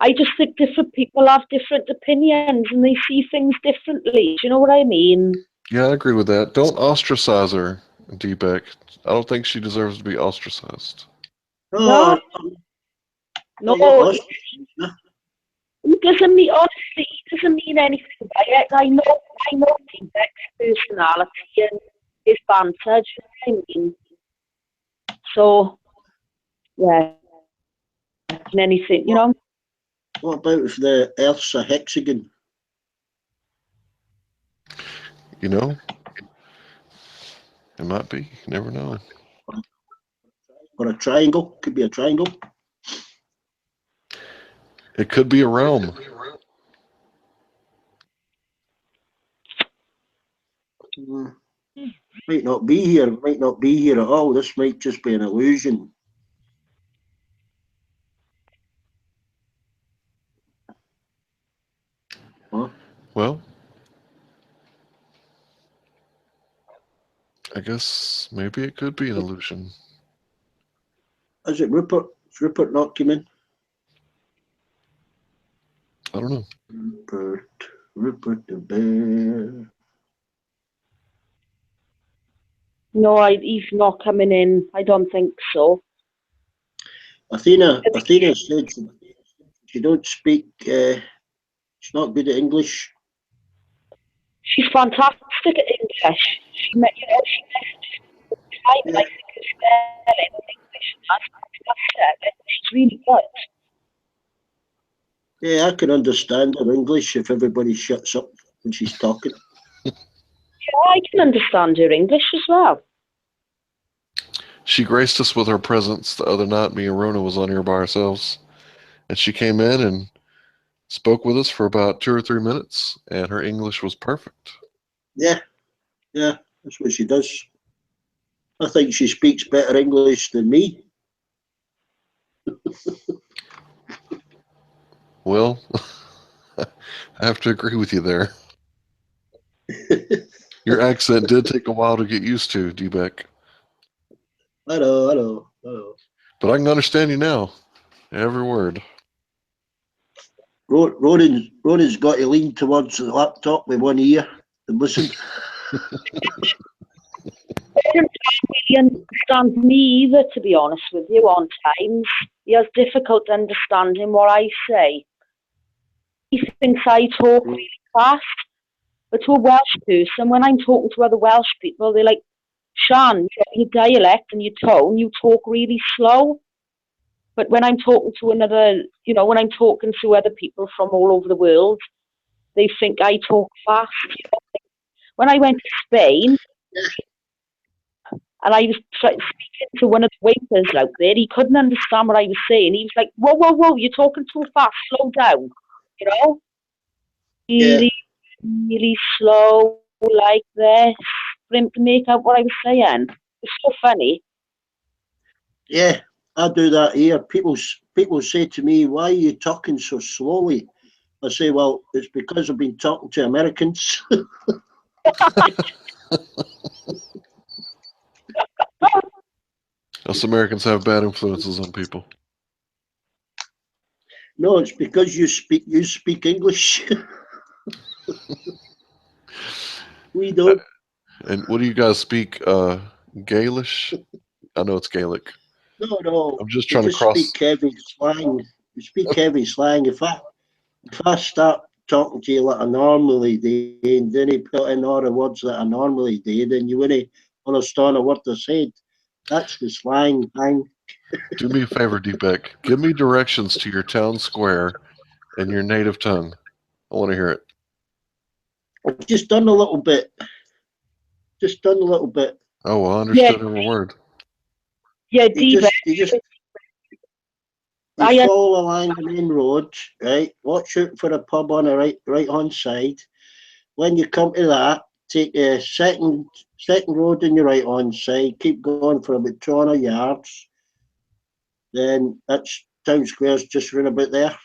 I just think different people have different opinions and they see things differently. Do you know what I mean? Yeah, I agree with that. Don't ostracize her, D-Beck. I don't think she deserves to be ostracized. No. It doesn't mean, honestly, it doesn't mean anything by it. I know D-Beck's personality and his banter. Do you know what I mean? So, yeah. And anything, What about if the Earth's a hexagon? It might be. You never know. Or a triangle. Could be a triangle. It could be a realm. Might not be here. Might not be here at all. This might just be an illusion. Huh? Well, I guess maybe it could be an illusion. Is it Rupert? Is Rupert not come in? I don't know. Rupert the bear. No, he's not coming in. I don't think so. Athena said she don't speak. She's not good at English. She's fantastic at English. She met time, and I think her spelling in English is fantastic. She's really good. Yeah, I can understand her English if everybody shuts up when she's talking. Yeah, I can understand her English as well. She graced us with her presence the other night. Me and Rona was on here by ourselves, and she came in and spoke with us for about 2 or 3 minutes, and her English was perfect. Yeah, that's what she does. I think she speaks better English than me. Well, I have to agree with you there. Your accent did take a while to get used to, D-Beck. I know. But I can understand you now. Every word. Ronan's got to lean towards the laptop with one ear and listen. He doesn't really understand me either, to be honest with you, on times. He has difficult understanding what I say. He thinks I talk really fast. But to a Welsh person, when I'm talking to other Welsh people, they're like, Shan, your dialect and your tone, you talk really slow. But when I'm talking to when I'm talking to other people from all over the world, they think I talk fast. When I went to Spain, and I was speaking to one of the waiters out there, he couldn't understand what I was saying. He was like, whoa, you're talking too fast, slow down, Really, really slow, like this, for him to make out what I was saying. It's so funny. Yeah, I do that here. People say to me, why are you talking so slowly? I say, well, it's because I've been talking to Americans. Us Americans have bad influences on people. No, it's because you speak English. We don't. And what do you guys speak? Gaelish? I know it's Gaelic. No. I'm just trying to cross. Speak heavy slang. You speak heavy slang. If I start talking to you like I normally do, and then you put in all the words that I normally do, then you wouldn't understand a word I said. That's the slang thing. Do me a favor, D-Beck. Give me directions to your town square in your native tongue. I want to hear it. I've just done a little bit. Oh, well, I understood every word. Yeah, You follow along the main road, right? Watch out for a pub on the right hand side. When you come to that, take the second road on your right hand side. Keep going for about 200 yards. Then that's town square's just round about there.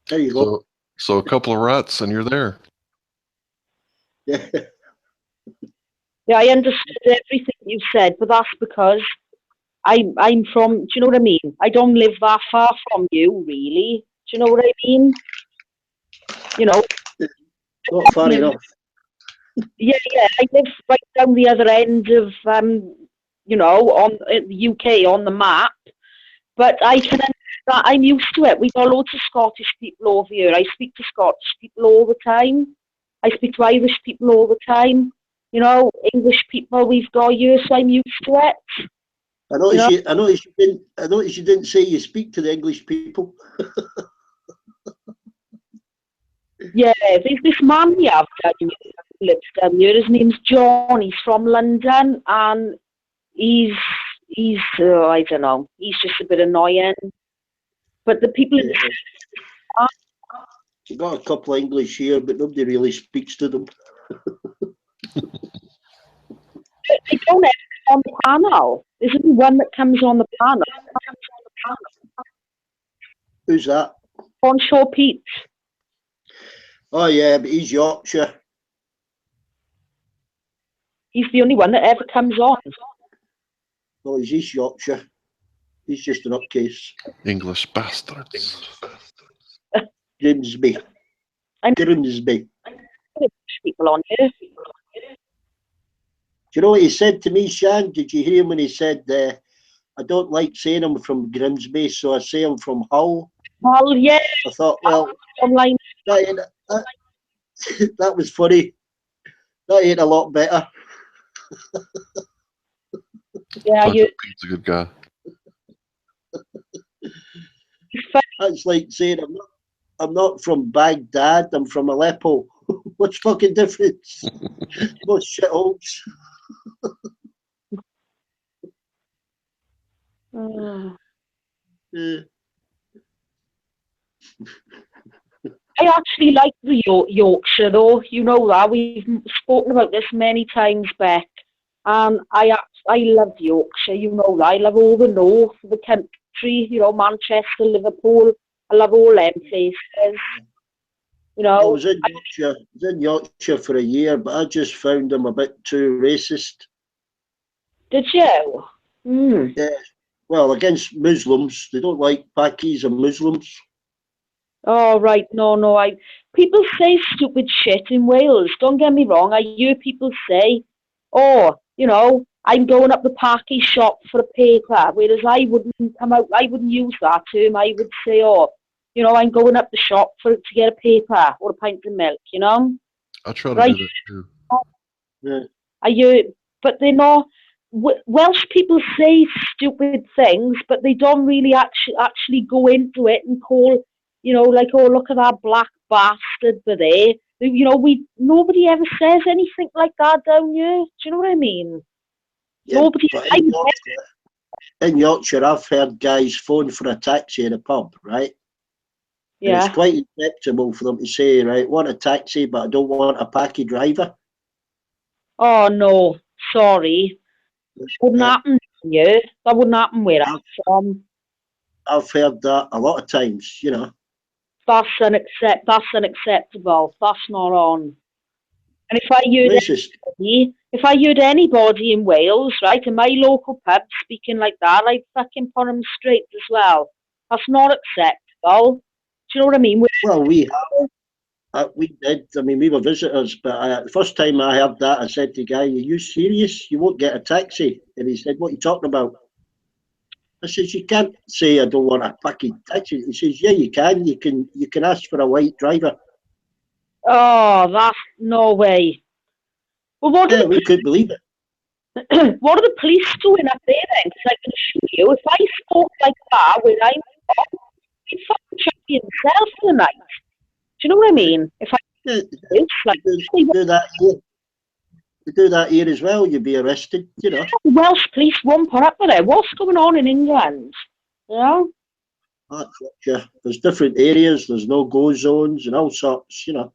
There you go. So a couple of rights and you're there. Yeah. Yeah, I understood everything you said, but that's because I'm from. Do you know what I mean? I don't live that far from you, really. Do you know what I mean? Not far enough. Yeah. I live right down the other end of on the UK on the map. But I can understand. I'm used to it. We've got loads of Scottish people over here. I speak to Scottish people all the time. I speak to Irish people all the time. English people we've got here, so I'm used to it. I noticed you didn't say you speak to the English people. Yeah, there's this man we have who lives down here. His name's John. He's from London, and he's I don't know. He's just a bit annoying. But the people in Yeah. You got a couple of English here, but nobody really speaks to them. they don't have on the panel. There's only one that comes on the panel. Who's that? Onshore Pete. Oh yeah, but he's Yorkshire. He's the only one that ever comes on. Well, he's East Yorkshire. He's just an upcase. English bastards. Grimsby. Grimsby. People on here. Do you know what he said to me, Shan? Did you hear him when he said, I don't like saying I'm from Grimsby, so I say I'm from Hull? Well, yeah. I thought, well, online. That was funny. That ain't a lot better. Yeah, Pete's a good guy. That's like saying I'm not from Baghdad, I'm from Aleppo. What's fucking difference? Most shitholes. I actually like the Yorkshire, though. You know that. We've spoken about this many times, Beck. And I love Yorkshire, you know that. I love all the north of the country, you know, Manchester, Liverpool. I love all them places. You know, I was in Yorkshire for a year, but I just found them a bit too racist. Did you? Mm. Yeah. Well, against Muslims. They don't like Pakis and Muslims. Oh, right. No. People say stupid shit in Wales. Don't get me wrong. I hear people say, oh, you know, I'm going up the Paki shop for a paper, whereas I wouldn't use that term. I would say, oh, you know, I'm going up the shop to get a paper or a pint of milk, you know? I try to do that too. Yeah. But they're not. Welsh people say stupid things, but they don't really actually go into it and call, you know, like, oh, look at that black bastard there. You know, nobody ever says anything like that down here. Do you know what I mean? Yeah, Nobody. In Yorkshire, I've heard guys phone for a taxi in a pub, right? Yeah. And it's quite acceptable for them to say, right, want a taxi, but I don't want a Paki driver. Oh, no. Sorry. Wouldn't happen here. That wouldn't happen where I'm from. I've heard that a lot of times, you know. That's unacceptable. That's not on. And if I heard anybody in Wales, right, in my local pub speaking like that, I'd fucking put them straight as well. That's not acceptable. Do you know what I mean? Well, we did. I mean, we were visitors, but the first time I heard that, I said to the guy, "Are you serious? You won't get a taxi." And he said, "What are you talking about?" I says, "You can't say I don't want a fucking taxi." He says, "Yeah, you can. You can ask for a white driver." Oh, that's no way. Well, we could believe it. What are the police doing up there then? Because I can assure you, if I spoke like that when I'm from, he'd fucking chuck me himself for the night. Do you know what I mean? If I do that here as well, you'd be arrested, you know. Welsh police won't put up with it. What's going on in England? You know? Yeah, there's different areas, there's no-go zones and all sorts, you know.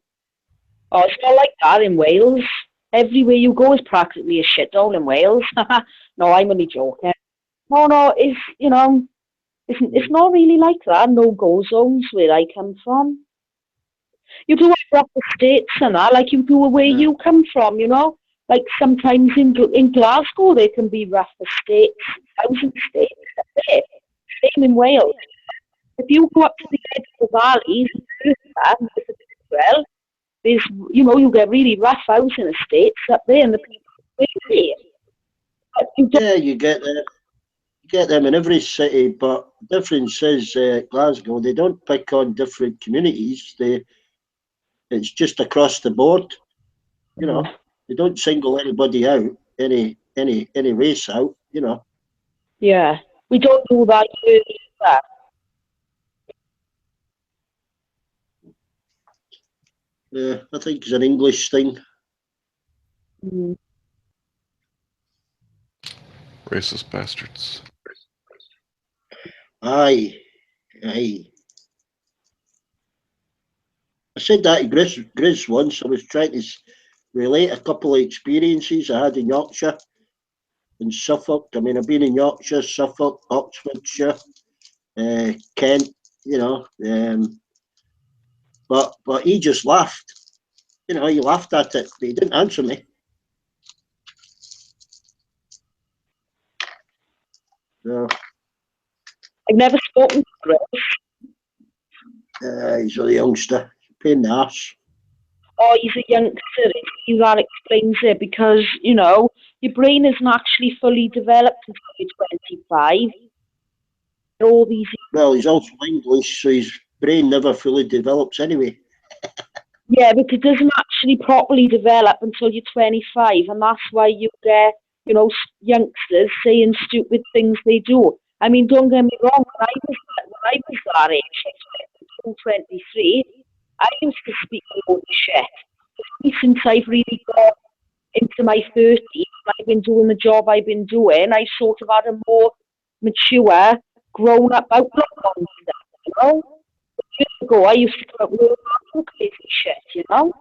Oh, it's not like that in Wales. Everywhere you go is practically a shithole in Wales. No, I'm only joking. No, it's, you know, it's not really like that. No-go zones where I come from. You do have rough estates and that, like you do where you come from, you know. Like sometimes in Glasgow there can be rough estates, housing estates there. Same in Wales. If you go up to the edge of the valleys, well, there's, you know, you get really rough housing estates up there, and the people yeah, you get them. You get them in every city, but the difference is Glasgow. They don't pick on different communities. It's just across the board. You know, they don't single anybody out, any race out. You know. Yeah, we don't do that here either. Yeah, I think it's an English thing. Racist bastards. Aye. Aye. I said that to Grizz once. I was trying to relate a couple of experiences I had in Yorkshire and Suffolk. I mean, I've been in Yorkshire, Suffolk, Oxfordshire, Kent, you know. But he just laughed. You know, he laughed at it, but he didn't answer me. So, I've never spoken to Chris. he's a youngster. Pain in the arse. Oh, he's a youngster. That explains it because, you know, your brain isn't actually fully developed until you're 25. All these. Well, he's also English, so his brain never fully develops anyway. Yeah, but it doesn't actually properly develop until you're 25, and that's why you get, you know, youngsters saying stupid things they do. I mean, don't get me wrong, when I was that age, 23, I used to speak a lot of shit. Since I've really got into my 30s, I've been doing the job I've been doing, I sort of had a more mature, grown-up outlook on stuff, you know? Years ago, I used to come up with all crazy shit, you know?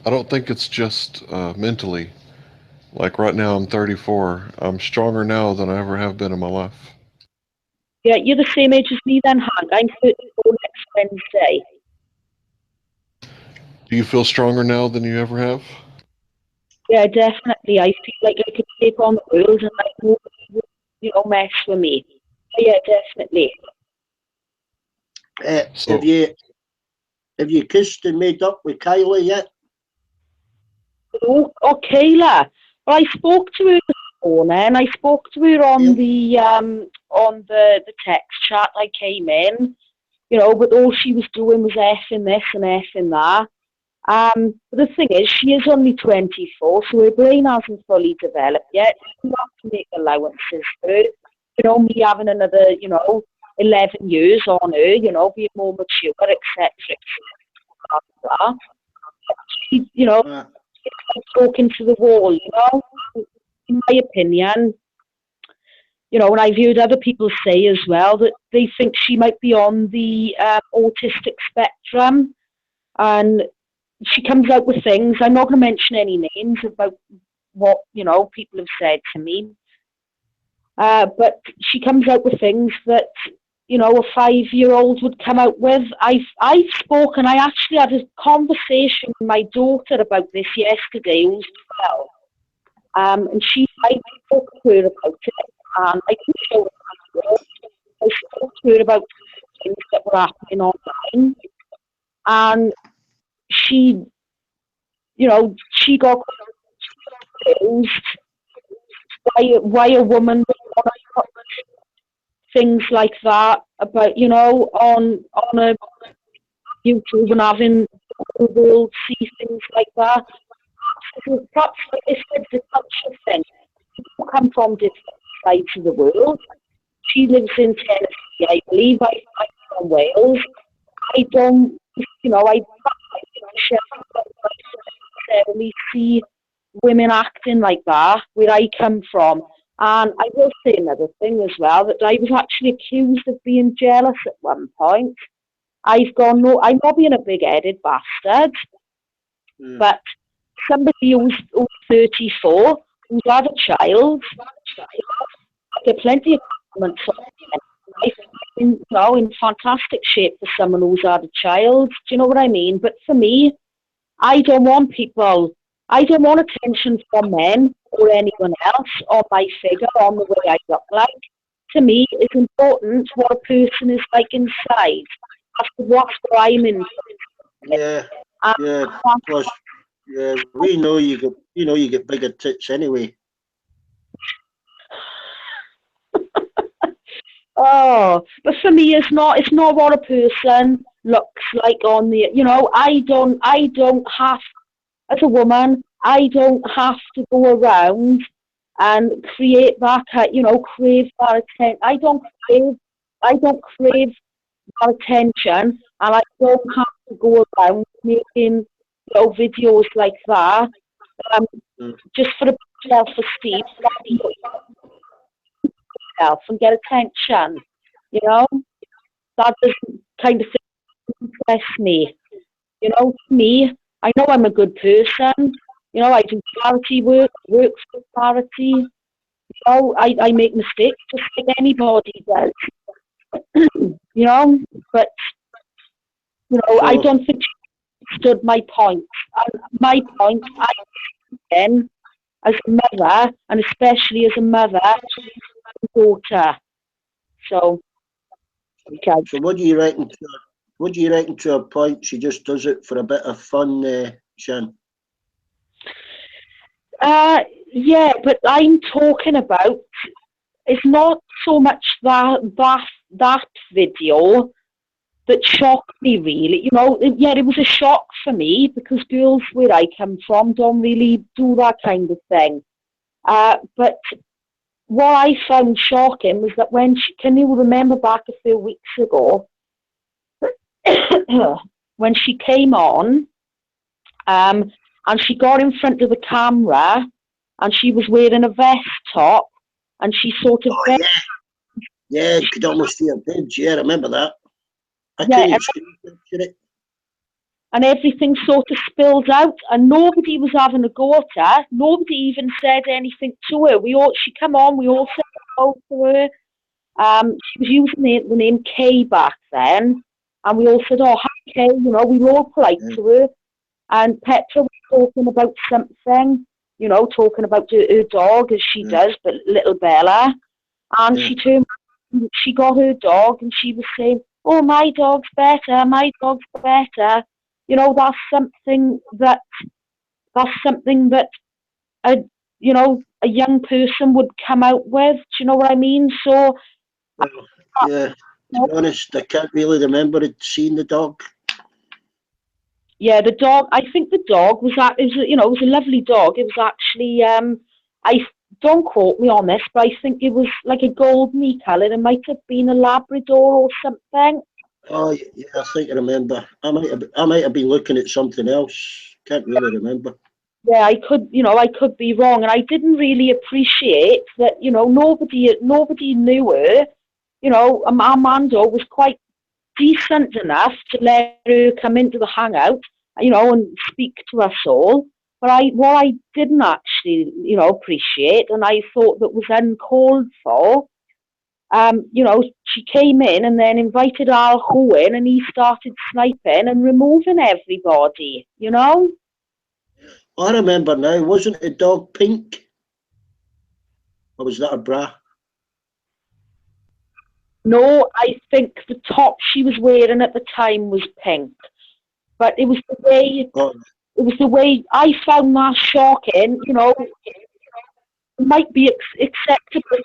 I don't think it's just mentally. Like right now, I'm 34. I'm stronger now than I ever have been in my life. Yeah, you're the same age as me then, Hank. I'm 34 next Wednesday. Do you feel stronger now than you ever have? Yeah, definitely. I feel like I could take on the world and like nobody would, you know, mess with me. Yeah, definitely. So, Have you kissed and made up with Kyla yet? Oh, Kayla. Well, I spoke to her this morning, and I spoke to her on the text chat. I came in, you know, but all she was doing was effing this and effing that. But the thing is, she is only 24, so her brain hasn't fully developed yet. You have to make allowances for her. You know, me having another, you know, 11 years on her, you know, being more mature, etc. She, you know, it's like talking to the wall, you know. In my opinion, you know, and I've heard other people say as well that they think she might be on the autistic spectrum, and she comes out with things. I'm not going to mention any names about what, you know, people have said to me, but she comes out with things that, you know, a 5-year-old would come out with. I've spoken. I actually had a conversation with my daughter about this yesterday, who's 12, and I spoke to her about it, and I can show her. I spoke to her about things that were happening online, and she, you know, she got confused why a woman would want to put things like that about, you know, on a YouTube and having the world see things like that. Perhaps, like I said, the culture thing. People come from different sides of the world. She lives in Tennessee, I believe. I'm from Wales. I don't, you know, I don't necessarily see women acting like that where I come from. And I will say another thing as well, that I was actually accused of being jealous at one point. I've gone, no, I'm not being a big-headed bastard, but somebody who's 34, who's had a child, I get plenty of compliments on life, you know, in fantastic shape for someone who's had a child. Do you know what I mean? But for me, I don't want attention from men or anyone else on my figure, on the way I look like. To me, it's important what a person is like inside. What's what I'm in. Yeah, Plus, we know you get bigger tits anyway. Oh, but for me, it's not what a person looks like on the. You know, I don't have, as a woman, I don't have to go around and create that, you know, crave that attention. I don't crave that attention, and I don't have to go around making, you know, videos like that, just for a self-esteem, and get attention, you know. that doesn't kind of impress me. You know, to me, I know I'm a good person. You know, I do charity work for charity. You know, I make mistakes just like anybody does. You know, but you know, I So, don't think she stood my point. And my point, I then, as a mother, and especially as a mother, daughter. So, okay. so what do you reckon? What do you reckon to a point? She just does it for a bit of fun, Shan. Yeah, but I'm talking about. It's not so much that video that shocked me, really. You know, yeah, it was a shock for me because girls where I come from don't really do that kind of thing. But what I found shocking was that when can you remember back a few weeks ago when she came on, and she got in front of the camera and she was wearing a vest top and she sort of Oh, yeah, you could almost see her boobs. Yeah, I remember that. I yeah, couldn't screen capture it. and everything sort of spilled out and nobody was having a go at her. Nobody even said anything to her. She come on, we all said hello to her. She was using the name Kay back then, and we all said, "Oh, hi Kay," you know, we were all polite to her. And Petra was talking about something, you know, talking about her dog as she does, but little Bella. And she turned, she got her dog, and she was saying, "Oh, my dog's better, my dog's better." You know, that's something that a you know a young person would come out with. Do you know what I mean? So. Yeah, to be honest, I can't really remember seeing the dog. Yeah, the dog. I think the dog was that. You know, it was a lovely dog. It was actually. I don't quote me on this, but I think it was like a golden colour. It might have been a Labrador or something. Oh yeah, I think I remember. I might have been looking at something else. Can't really remember. Yeah, I could. You know, I could be wrong, and I didn't really appreciate that. You know, nobody knew her. You know, Armando was quite decent enough to let her come into the hangout, you know, and speak to us all. But what I didn't actually, you know, appreciate, and I thought that was uncalled for, you know, she came in and then invited Al Hu in, and he started sniping and removing everybody, you know. I remember now. Wasn't the dog pink? Or was that a bra? No, I think the top she was wearing at the time was pink, but it was the way. It was the way I found that shocking. You know, it might be acceptable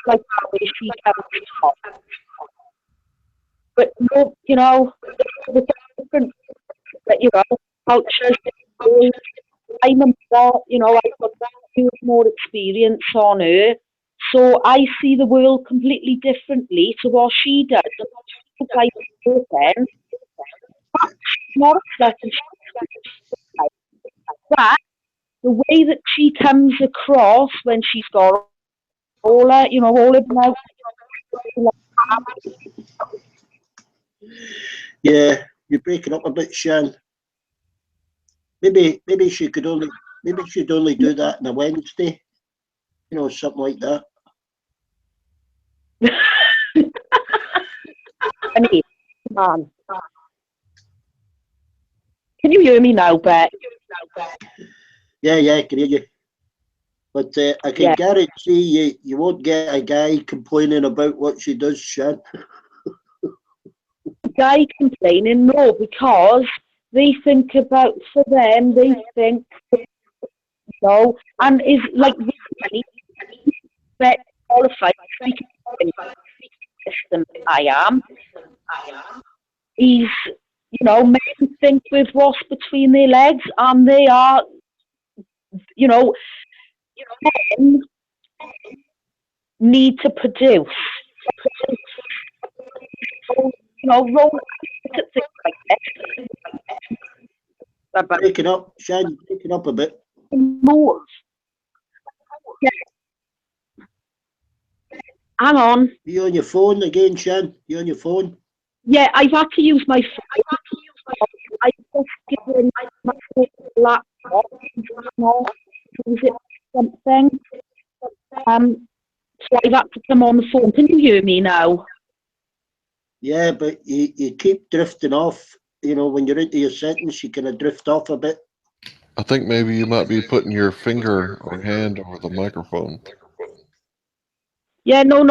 like that way she comes top, but no, you know, the different, you know, cultures. I'm a more, you know, I've got huge more experience on her, so I see the world completely differently to what she does. And what she's like then, she's not upset and she's like that. The way that she comes across when she's got all her, you know, all of them. Yeah, you're breaking up a bit, Shan. Maybe she'd only do that on a Wednesday. You know, something like that. Anyway, man. Can you hear me now, Bet? Yeah, I can hear you. But I can guarantee you won't get a guy complaining about what she does, Shan. Guy complaining, no, because they think about, for them, they think, you know, and is like really better qualified than I am. He's, you know, men think with what's between their legs, and they are, you know, men need to produce. You know, roll things like that. Breaking up, Shan, you're breaking up a bit. Move. Yeah. Hang on. You on your phone again, Shan? You on your phone? Yeah, I've had to use my phone. I just given my laptop not use it for something. So I've had to come on the phone. Can you hear me now? Yeah, but you keep drifting off. You know, when you're into your sentence, you kind of drift off a bit. I think maybe you might be putting your finger or hand over the microphone. Yeah, no.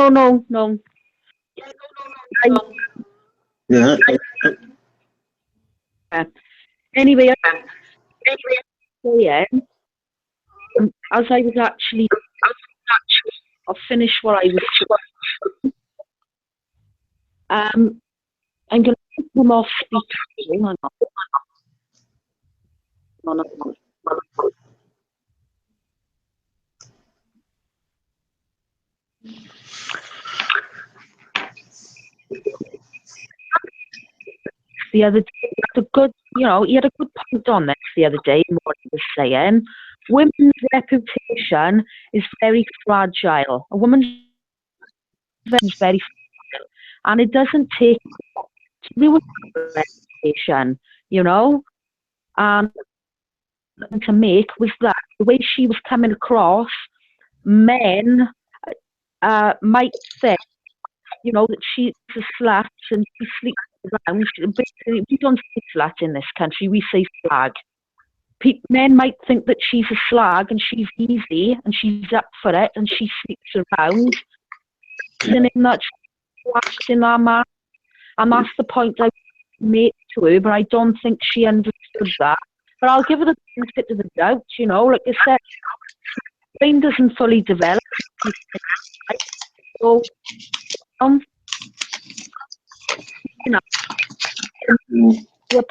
Yeah. Anyway, yeah, as I was actually, I'll finish what I was saying. I'm going to come off speaker. Hang on. The other day, he had a good point on this the other day in what he was saying. Women's reputation is very fragile. A woman's reputation is very fragile, and it doesn't take to ruin her reputation, And to make was that the way she was coming across, men might think, that she's a slut and she sleeps around. We don't say slut in this country, we say slag. Men might think that she's a slag and she's easy and she's up for it and she sleeps around. And in that she's in our man. And that's the point I made to her, but I don't think she understood that. But I'll give her the benefit of the doubt, like I said, brain doesn't fully develop. So, a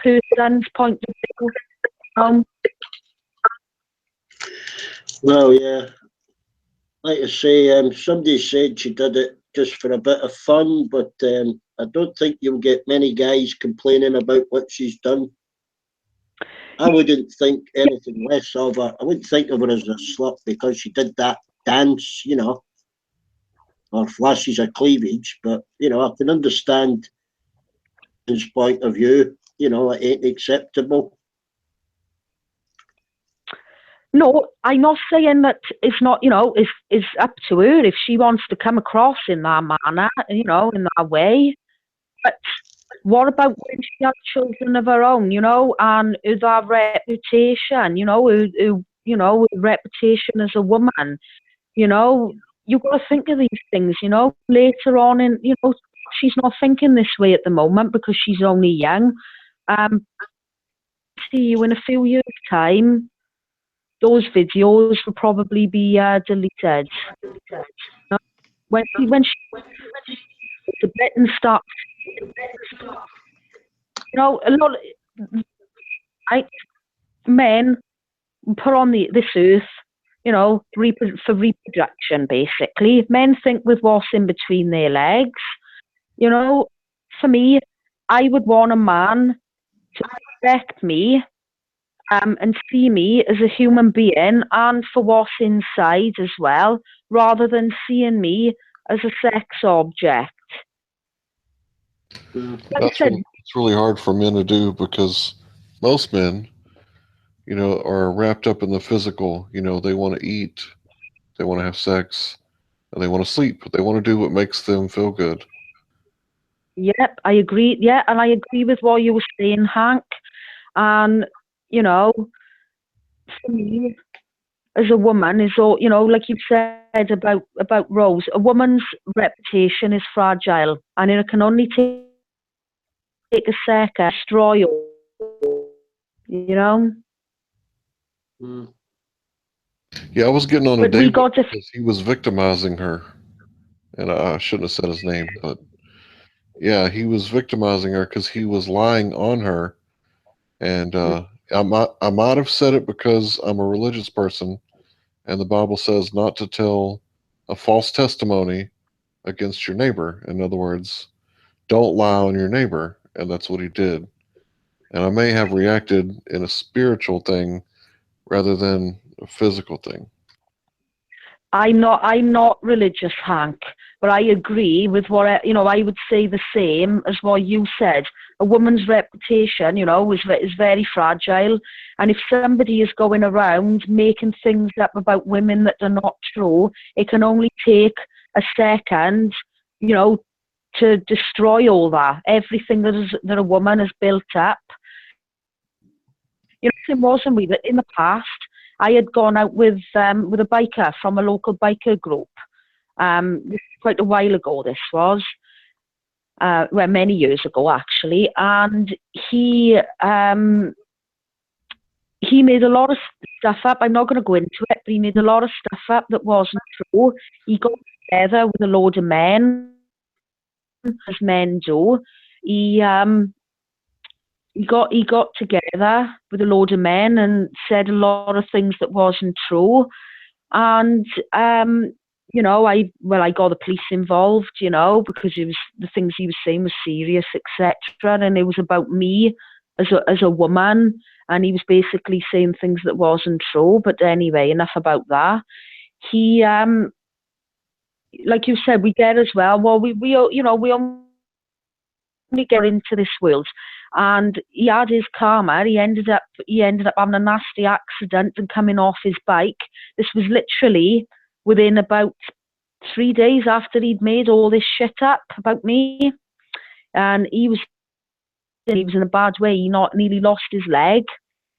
person's point of view. Well, yeah. Like I say, somebody said she did it just for a bit of fun, but I don't think you'll get many guys complaining about what she's done. I wouldn't think anything less of her. I wouldn't think of her as a slut because she did that dance, or flashes of cleavage. But, I can understand his point of view. It ain't acceptable. No, I'm not saying that it's not, it's up to her if she wants to come across in that manner, in that way. But what about when she had children of her own, and her reputation, her reputation as a woman, you've got to think of these things, later on in, she's not thinking this way at the moment because she's only young. See you in a few years' time. Those videos will probably be deleted. When she the bit and starts, a lot of men put on this earth, for reproduction, basically. Men think with what's in between their legs. For me, I would want a man to respect me and see me as a human being and for what's inside as well, rather than seeing me as a sex object. That's it's really hard for men to do because most men, are wrapped up in the physical. They want to eat, they want to have sex, and they want to sleep. They want to do what makes them feel good. Yep, I agree. Yeah, and I agree with what you were saying, Hank. And, for me, as a woman, is all, like you said about Rose, a woman's reputation is fragile, and it can only take a second to destroy Yeah, I was getting on a date because he was victimizing her, and I shouldn't have said his name, but yeah, he was victimizing her because he was lying on her, and I might have said it because I'm a religious person, and the Bible says not to tell a false testimony against your neighbor. In other words, don't lie on your neighbor, and that's what he did. And I may have reacted in a spiritual thing rather than a physical thing. I'm not religious, Hank, but I agree with what I would say the same as what you said. A woman's reputation, is very fragile, and if somebody is going around making things up about women that are not true, it can only take a second, to destroy all that, everything that a woman has built up. It wasn't we that in the past I had gone out with a biker from a local biker group. This is quite a while ago. This was many years ago actually, and he made a lot of stuff up. I'm not going to go into it, but he made a lot of stuff up that wasn't true. He got together with a load of men, as men do. He got together with a load of men and said a lot of things that wasn't true. And I got the police involved, because the things he was saying was serious, etc. And it was about me as a woman, and he was basically saying things that wasn't true. But anyway, enough about that. He, like you said, we get as well. Well, we only get into this world, and he had his karma. He ended up having a nasty accident and coming off his bike. This was literally within about 3 days after he'd made all this shit up about me, and he was in a bad way. He nearly lost his leg.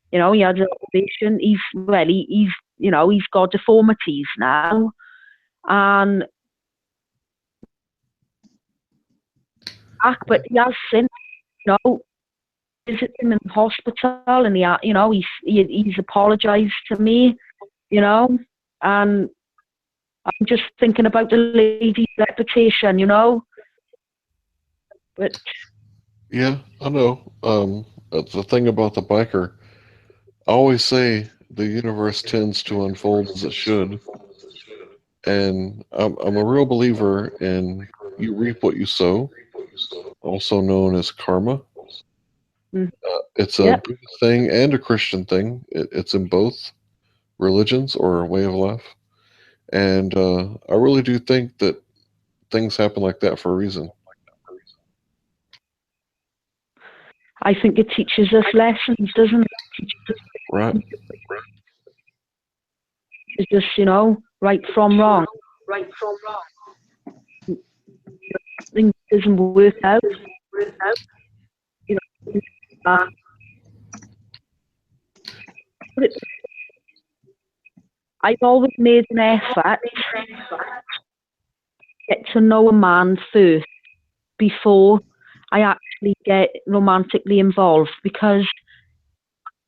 He had an operation. He's got deformities now, and but he has since, visited him in the hospital, and he's apologized to me, and I'm just thinking about the lady's reputation, But Yeah, I know. The thing about the biker, I always say the universe tends to unfold as it should, and I'm a real believer in you reap what you sow, also known as karma. It's a Buddhist thing and a Christian thing. It's in both religions or a way of life, and I really do think that things happen like that for a reason. I think it teaches us lessons, doesn't it? Right. It's just, right from wrong. Things doesn't work out. I've always made an effort to get to know a man first before I actually get romantically involved, because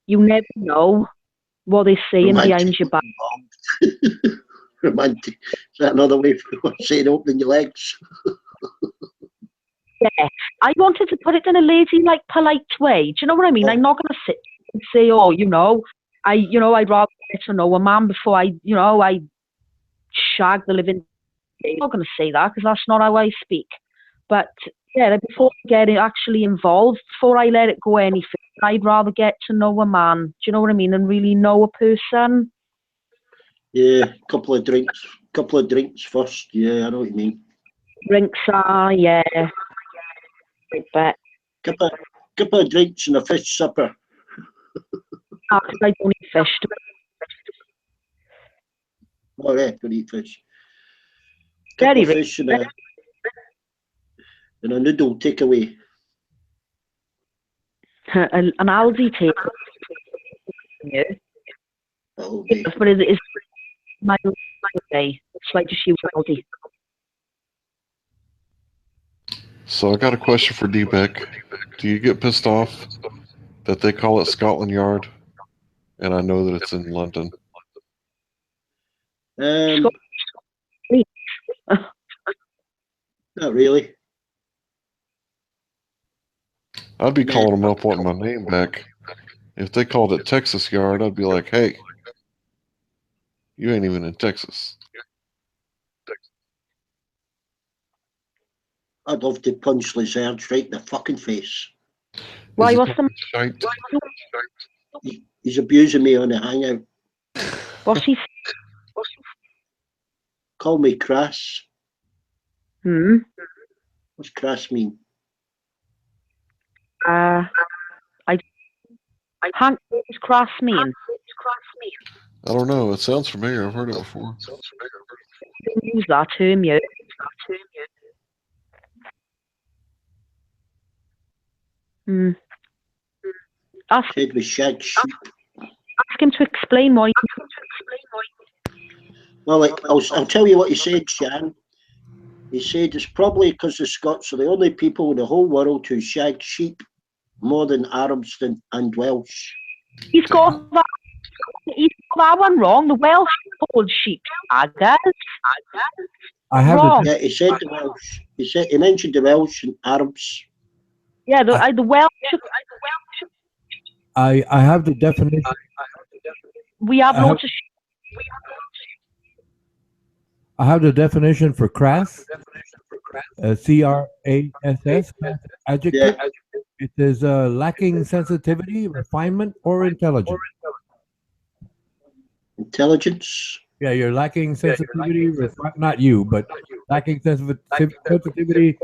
you never know what they're saying behind your back. Romantic. Is that another way for saying opening your legs? Yeah, I wanted to put it in a lady-like, polite way. Do you know what I mean? I'm not going to sit and say, I'd rather get to know a man before I shag the living. I'm not going to say that, because that's not how I speak. But yeah, before I get actually involved, before I let it go any further, I'd rather get to know a man. Do you know what I mean? And really know a person. Yeah, couple of drinks first. Yeah, I know what you mean. Drinks are, yeah. I bet. Couple of drinks and a fish supper. Because I don't eat fish. Oh, yeah, don't eat fish. Very Couple of fish and a noodle takeaway. An Aldi takeaway. Yeah. Aldi. But it is my day. So I just use Aldi. So I got a question for D-Beck. Do you get pissed off that they call it Scotland Yard? And I know that it's in London. Not really. I'd be calling them up wanting my name back. If they called it Texas Yard, I'd be like, hey, you ain't even in Texas. I'd love to punch Lizard straight in the fucking face. Why was the He's abusing me on the hangout. What's he? Call me crass. Hmm. What's crass mean? I Hank, what does crass mean? I don't know. It sounds familiar. I've heard it before. Use that term, yeah. Hmm. Ask Said we shag sheep. him to explain why. Well, I'll tell you what he said, Shan. He said it's probably because the Scots are the only people in the whole world who shag sheep more than Arabs and Welsh. He's got that. He's got that one wrong. The Welsh called sheep shaggers. I have Wrong. Yeah, he said the Welsh. He mentioned the Welsh and Arabs. Yeah, the Welsh. I have the definition. We have lots of sheep. I have the definition for crass. CRASS. Adjective. Yeah. It is lacking sensitivity, refinement, or intelligence. Intelligence. Yeah, you're lacking sensitivity. Not you, but lacking sensitivity,